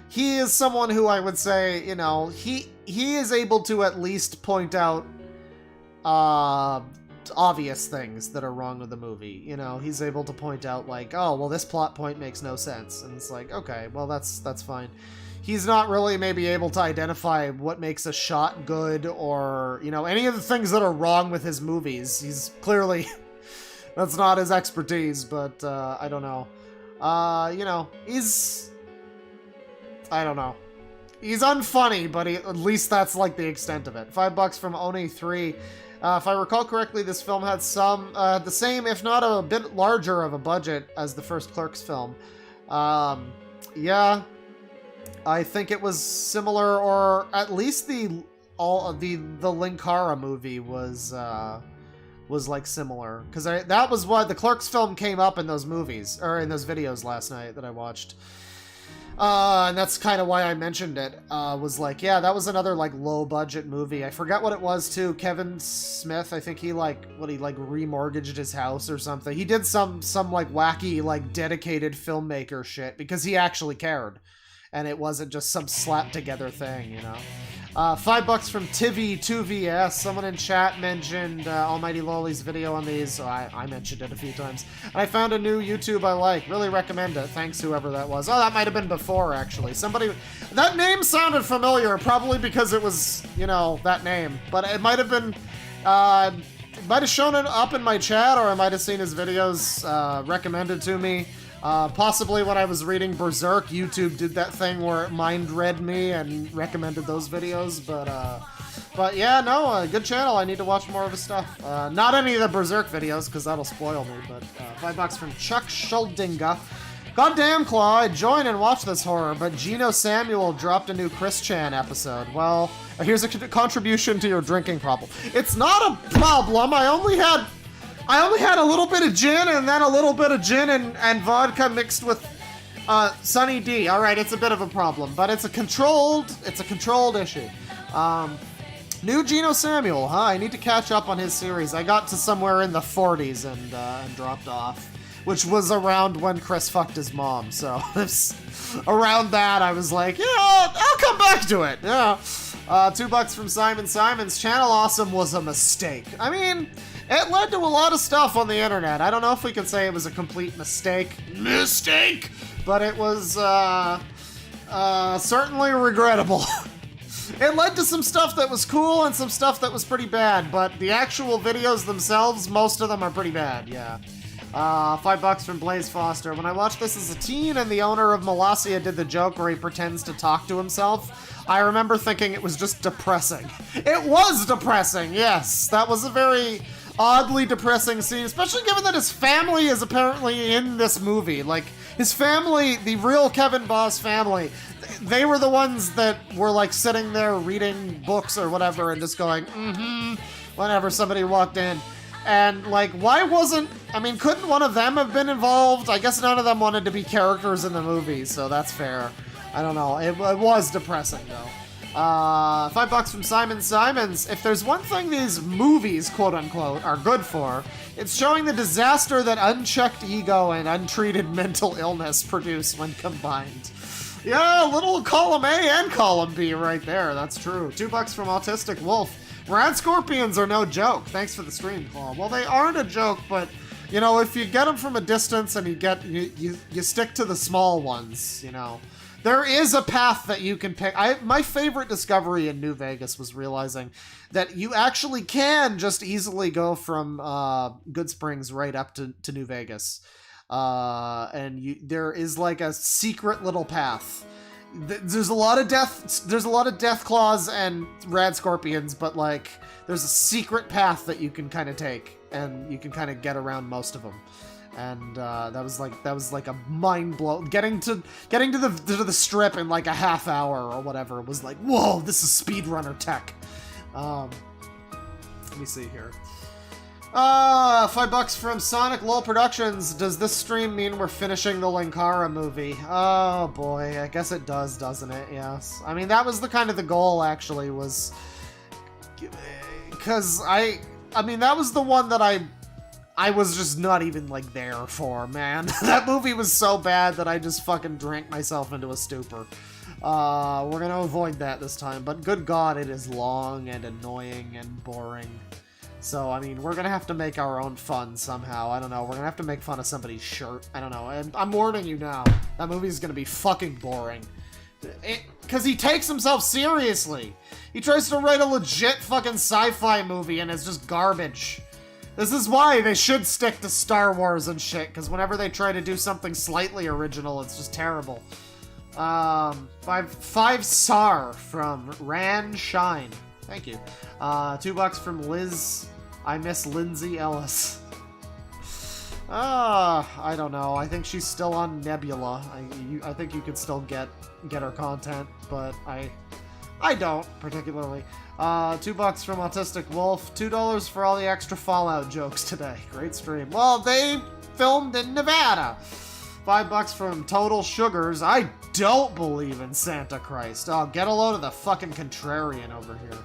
he is someone who I would say, you know, he is able to at least point out obvious things that are wrong with the movie. You know, he's able to point out, like, oh, well, this plot point makes no sense. And it's like, okay, well, that's fine. He's not really maybe able to identify what makes a shot good or, you know, any of the things that are wrong with his movies. He's clearly... that's not his expertise, but I don't know. You know, I don't know. He's unfunny, but at least that's, like, the extent of it. $5 from Oni3. If I recall correctly, this film had the same, if not a bit larger of a budget as the first Clerks film. Yeah, I think it was similar, or at least the Linkara movie was like similar, because that was what the Clerks film came up in those movies, or in those videos last night that I watched. And that's kind of why I mentioned it, was like, yeah, that was another, like, low-budget movie. I forgot what it was, too. Kevin Smith, I think he remortgaged his house or something. He did some like, wacky, like, dedicated filmmaker shit, because he actually cared. And it wasn't just some slap-together thing, you know? $5 from Tivy2VS. Someone in chat mentioned Almighty Lowly's video on these, so I mentioned it a few times. And I found a new YouTube I like. Really recommend it. Thanks, whoever that was. Oh, that might have been before, actually. That name sounded familiar, probably because it was, you know, that name. But it might have been, it might have shown it up in my chat, or I might have seen his videos recommended to me. Possibly when I was reading Berserk, YouTube did that thing where it mind-read me and recommended those videos, but yeah, no, good channel. I need to watch more of his stuff. Not any of the Berserk videos, because that'll spoil me, but $5 from Chuck Schuldinga. Goddamn, Claw, I'd join and watch this horror, but Gino Samuel dropped a new Chris Chan episode. Well, here's a contribution to your drinking problem. It's not a problem, I only had a little bit of gin and then a little bit of gin and vodka mixed with Sunny D. All right, it's a bit of a problem, but it's a controlled issue. New Gino Samuel, huh? I need to catch up on his series. I got to somewhere in the 40s and dropped off, which was around when Chris fucked his mom. So around that, I was like, yeah, I'll come back to it. Yeah. $2 from Simon. Simon's Channel Awesome was a mistake. I mean, it led to a lot of stuff on the internet. I don't know if we can say it was a complete mistake. But it was certainly regrettable. It led to some stuff that was cool and some stuff that was pretty bad, but the actual videos themselves, most of them are pretty bad, yeah. $5 from Blaze Foster. When I watched this as a teen and the owner of Molossia did the joke where he pretends to talk to himself, I remember thinking it was just depressing. It was depressing, yes. That was a very oddly depressing scene, especially given that his family is apparently in this movie. Like, his family, the real Kevin Boss family, they were the ones that were like sitting there reading books or whatever and just going, whenever somebody walked in. And like, why wasn't, I mean, couldn't one of them have been involved? I guess none of them wanted to be characters in the movie, so that's fair. I don't know. It was depressing though. $5 from Simon Simons. If there's one thing these movies, quote unquote, are good for, it's showing the disaster that unchecked ego and untreated mental illness produce when combined. Yeah, little column A and column B right there. That's true. $2 from Autistic Wolf. Rad scorpions are no joke. Thanks for the stream, Paul. Well, they aren't a joke, but you know, if you get them from a distance and you stick to the small ones, you know. There is a path that you can pick. My favorite discovery in New Vegas was realizing that you actually can just easily go from Good Springs right up to New Vegas. And there is like a secret little path. There's a lot of death claws and rad scorpions, but like there's a secret path that you can kind of take, and you can kind of get around most of them. And that was like a mind blow. Getting to the strip in like a half hour or whatever was like, whoa, this is speedrunner tech. Let me see here. $5 from Sonic Lol Productions. Does this stream mean we're finishing the Linkara movie? Oh boy, I guess it does, doesn't it? Yes. I mean, that was the goal actually, was because I mean that was the one that I was just not even, like, there for, man. That movie was so bad that I just fucking drank myself into a stupor. We're gonna avoid that this time, but good God, it is long and annoying and boring. So, I mean, we're gonna have to make our own fun somehow. I don't know. We're gonna have to make fun of somebody's shirt. I don't know. And I'm warning you now. That movie's gonna be fucking boring. Because he takes himself seriously. He tries to write a legit fucking sci-fi movie and it's just garbage. This is why they should stick to Star Wars and shit, because whenever they try to do something slightly original, it's just terrible. 5 SAR from Ran Shine. Thank you. $2 from Liz. I miss Lindsay Ellis. I don't know. I think she's still on Nebula. I think you could still get her content, but I don't particularly. $2 from Autistic Wolf. $2 for all the extra Fallout jokes today. Great stream. Well, they filmed in Nevada. $5 from Total Sugars. I don't believe in Santa Christ. Oh, get a load of the fucking contrarian over here.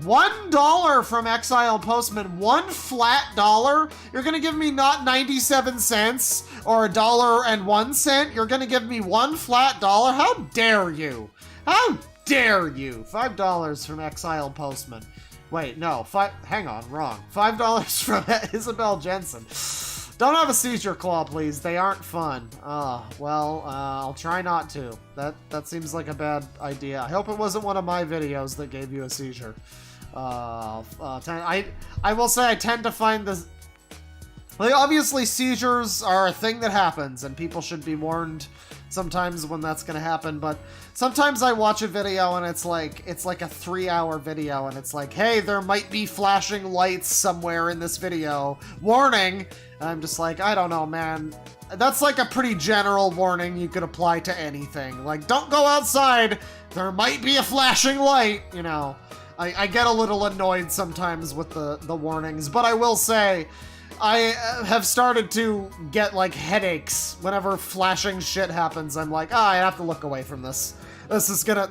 $1 from Exile Postman. $1 flat dollar? You're gonna give me not 97 cents or $1.01? You're gonna give me $1 flat dollar? How dare you? How dare you? $5 from Exile Postman. Wait, no, hang on, wrong. $5 from Isabel Jensen. Don't have a seizure claw, please. They aren't fun. Well, I'll try not to. That seems like a bad idea. I hope it wasn't one of my videos that gave you a seizure. I will say I tend to find this... Like, obviously, seizures are a thing that happens, and people should be warned sometimes when that's gonna happen, but sometimes I watch a video and it's like a 3-hour video and it's like, hey, there might be flashing lights somewhere in this video. Warning! And I'm just like, I don't know, man. That's like a pretty general warning you could apply to anything. Like, don't go outside! There might be a flashing light, you know. I get a little annoyed sometimes with the warnings, but I will say, I have started to get, like, headaches whenever flashing shit happens. I'm like, I have to look away from this. This is gonna,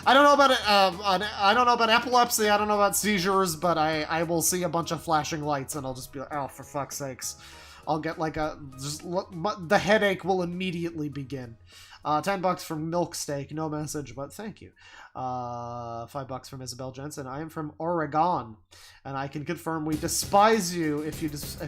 I don't know about I don't know about epilepsy, I don't know about seizures, but I will see a bunch of flashing lights and I'll just be like, oh, for fuck's sakes. I'll get like the headache will immediately begin. $10 from Milk Steak, no message, but thank you. $5 from Isabel Jensen. I am from Oregon, and I can confirm we despise you if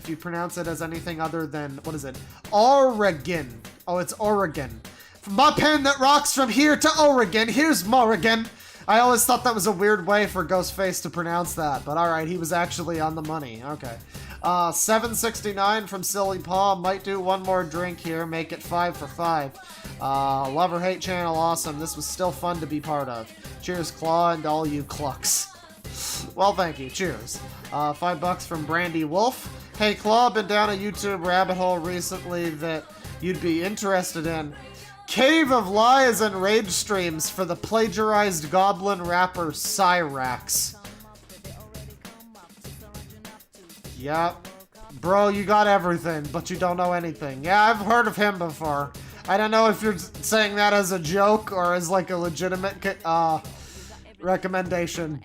you pronounce it as anything other than, what is it? Oregon. Oh, it's Oregon. From my pen that rocks from here to Oregon, here's Morrigan. I always thought that was a weird way for Ghostface to pronounce that, but alright, he was actually on the money. Okay. $7.69 from Silly Paw. Might do one more drink here, make it 5 for 5. Love or hate channel, awesome. This was still fun to be part of. Cheers, Claw, and all you clucks. Well, thank you. Cheers. $5 from Brandy Wolf. Hey, Claw, been down a YouTube rabbit hole recently that you'd be interested in. Cave of Lies and Rage streams for the plagiarized goblin rapper Cyrax. Yep. Bro, you got everything, but you don't know anything. Yeah, I've heard of him before. I don't know if you're saying that as a joke or as like a legitimate recommendation.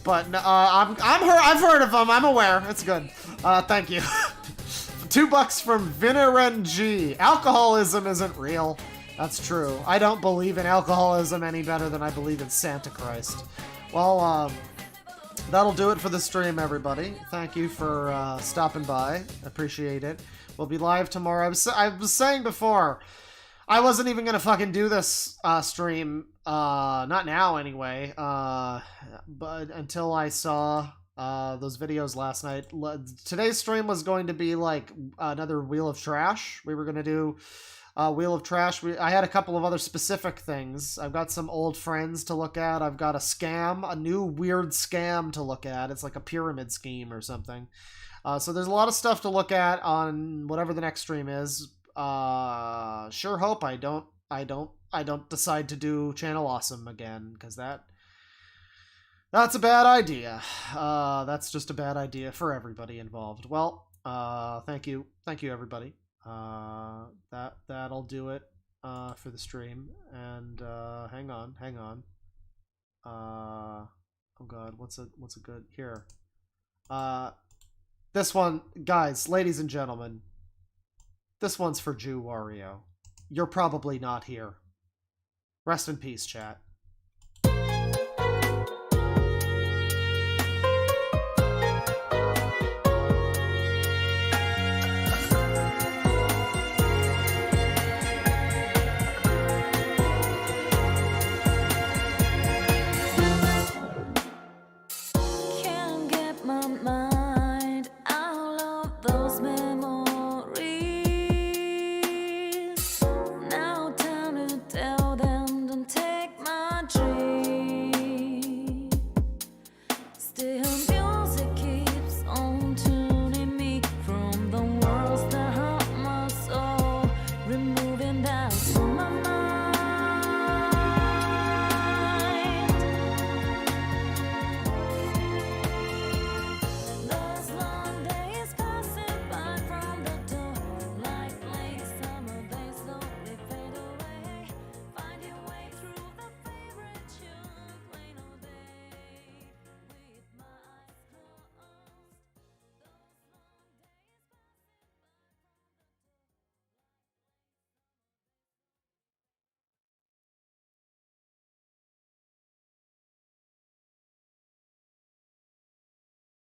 But I've heard of him. I'm aware. It's good. Thank you. $2 from Vinni-L. Alcoholism isn't real. That's true. I don't believe in alcoholism any better than I believe in Santa Christ. Well, that'll do it for the stream, everybody. Thank you for stopping by. Appreciate it. We'll be live tomorrow. I was saying before, I wasn't even gonna fucking do this stream. Not now, anyway. But until I saw those videos last night. Today's stream was going to be like another Wheel of Trash. We were going to do Wheel of Trash. I had a couple of other specific things. I've got some old friends to look at. I've got a scam, a new weird scam to look at. It's like a pyramid scheme or something. So there's a lot of stuff to look at on whatever the next stream is. Sure hope I don't decide to do Channel Awesome again, because that's a bad idea. That's just a bad idea for everybody involved. Well, thank you everybody. That'll do it for the stream. And hang on. Oh god, what's a good here? This one, guys, ladies and gentlemen. This one's for Jew Wario. You're probably not here. Rest in peace, chat.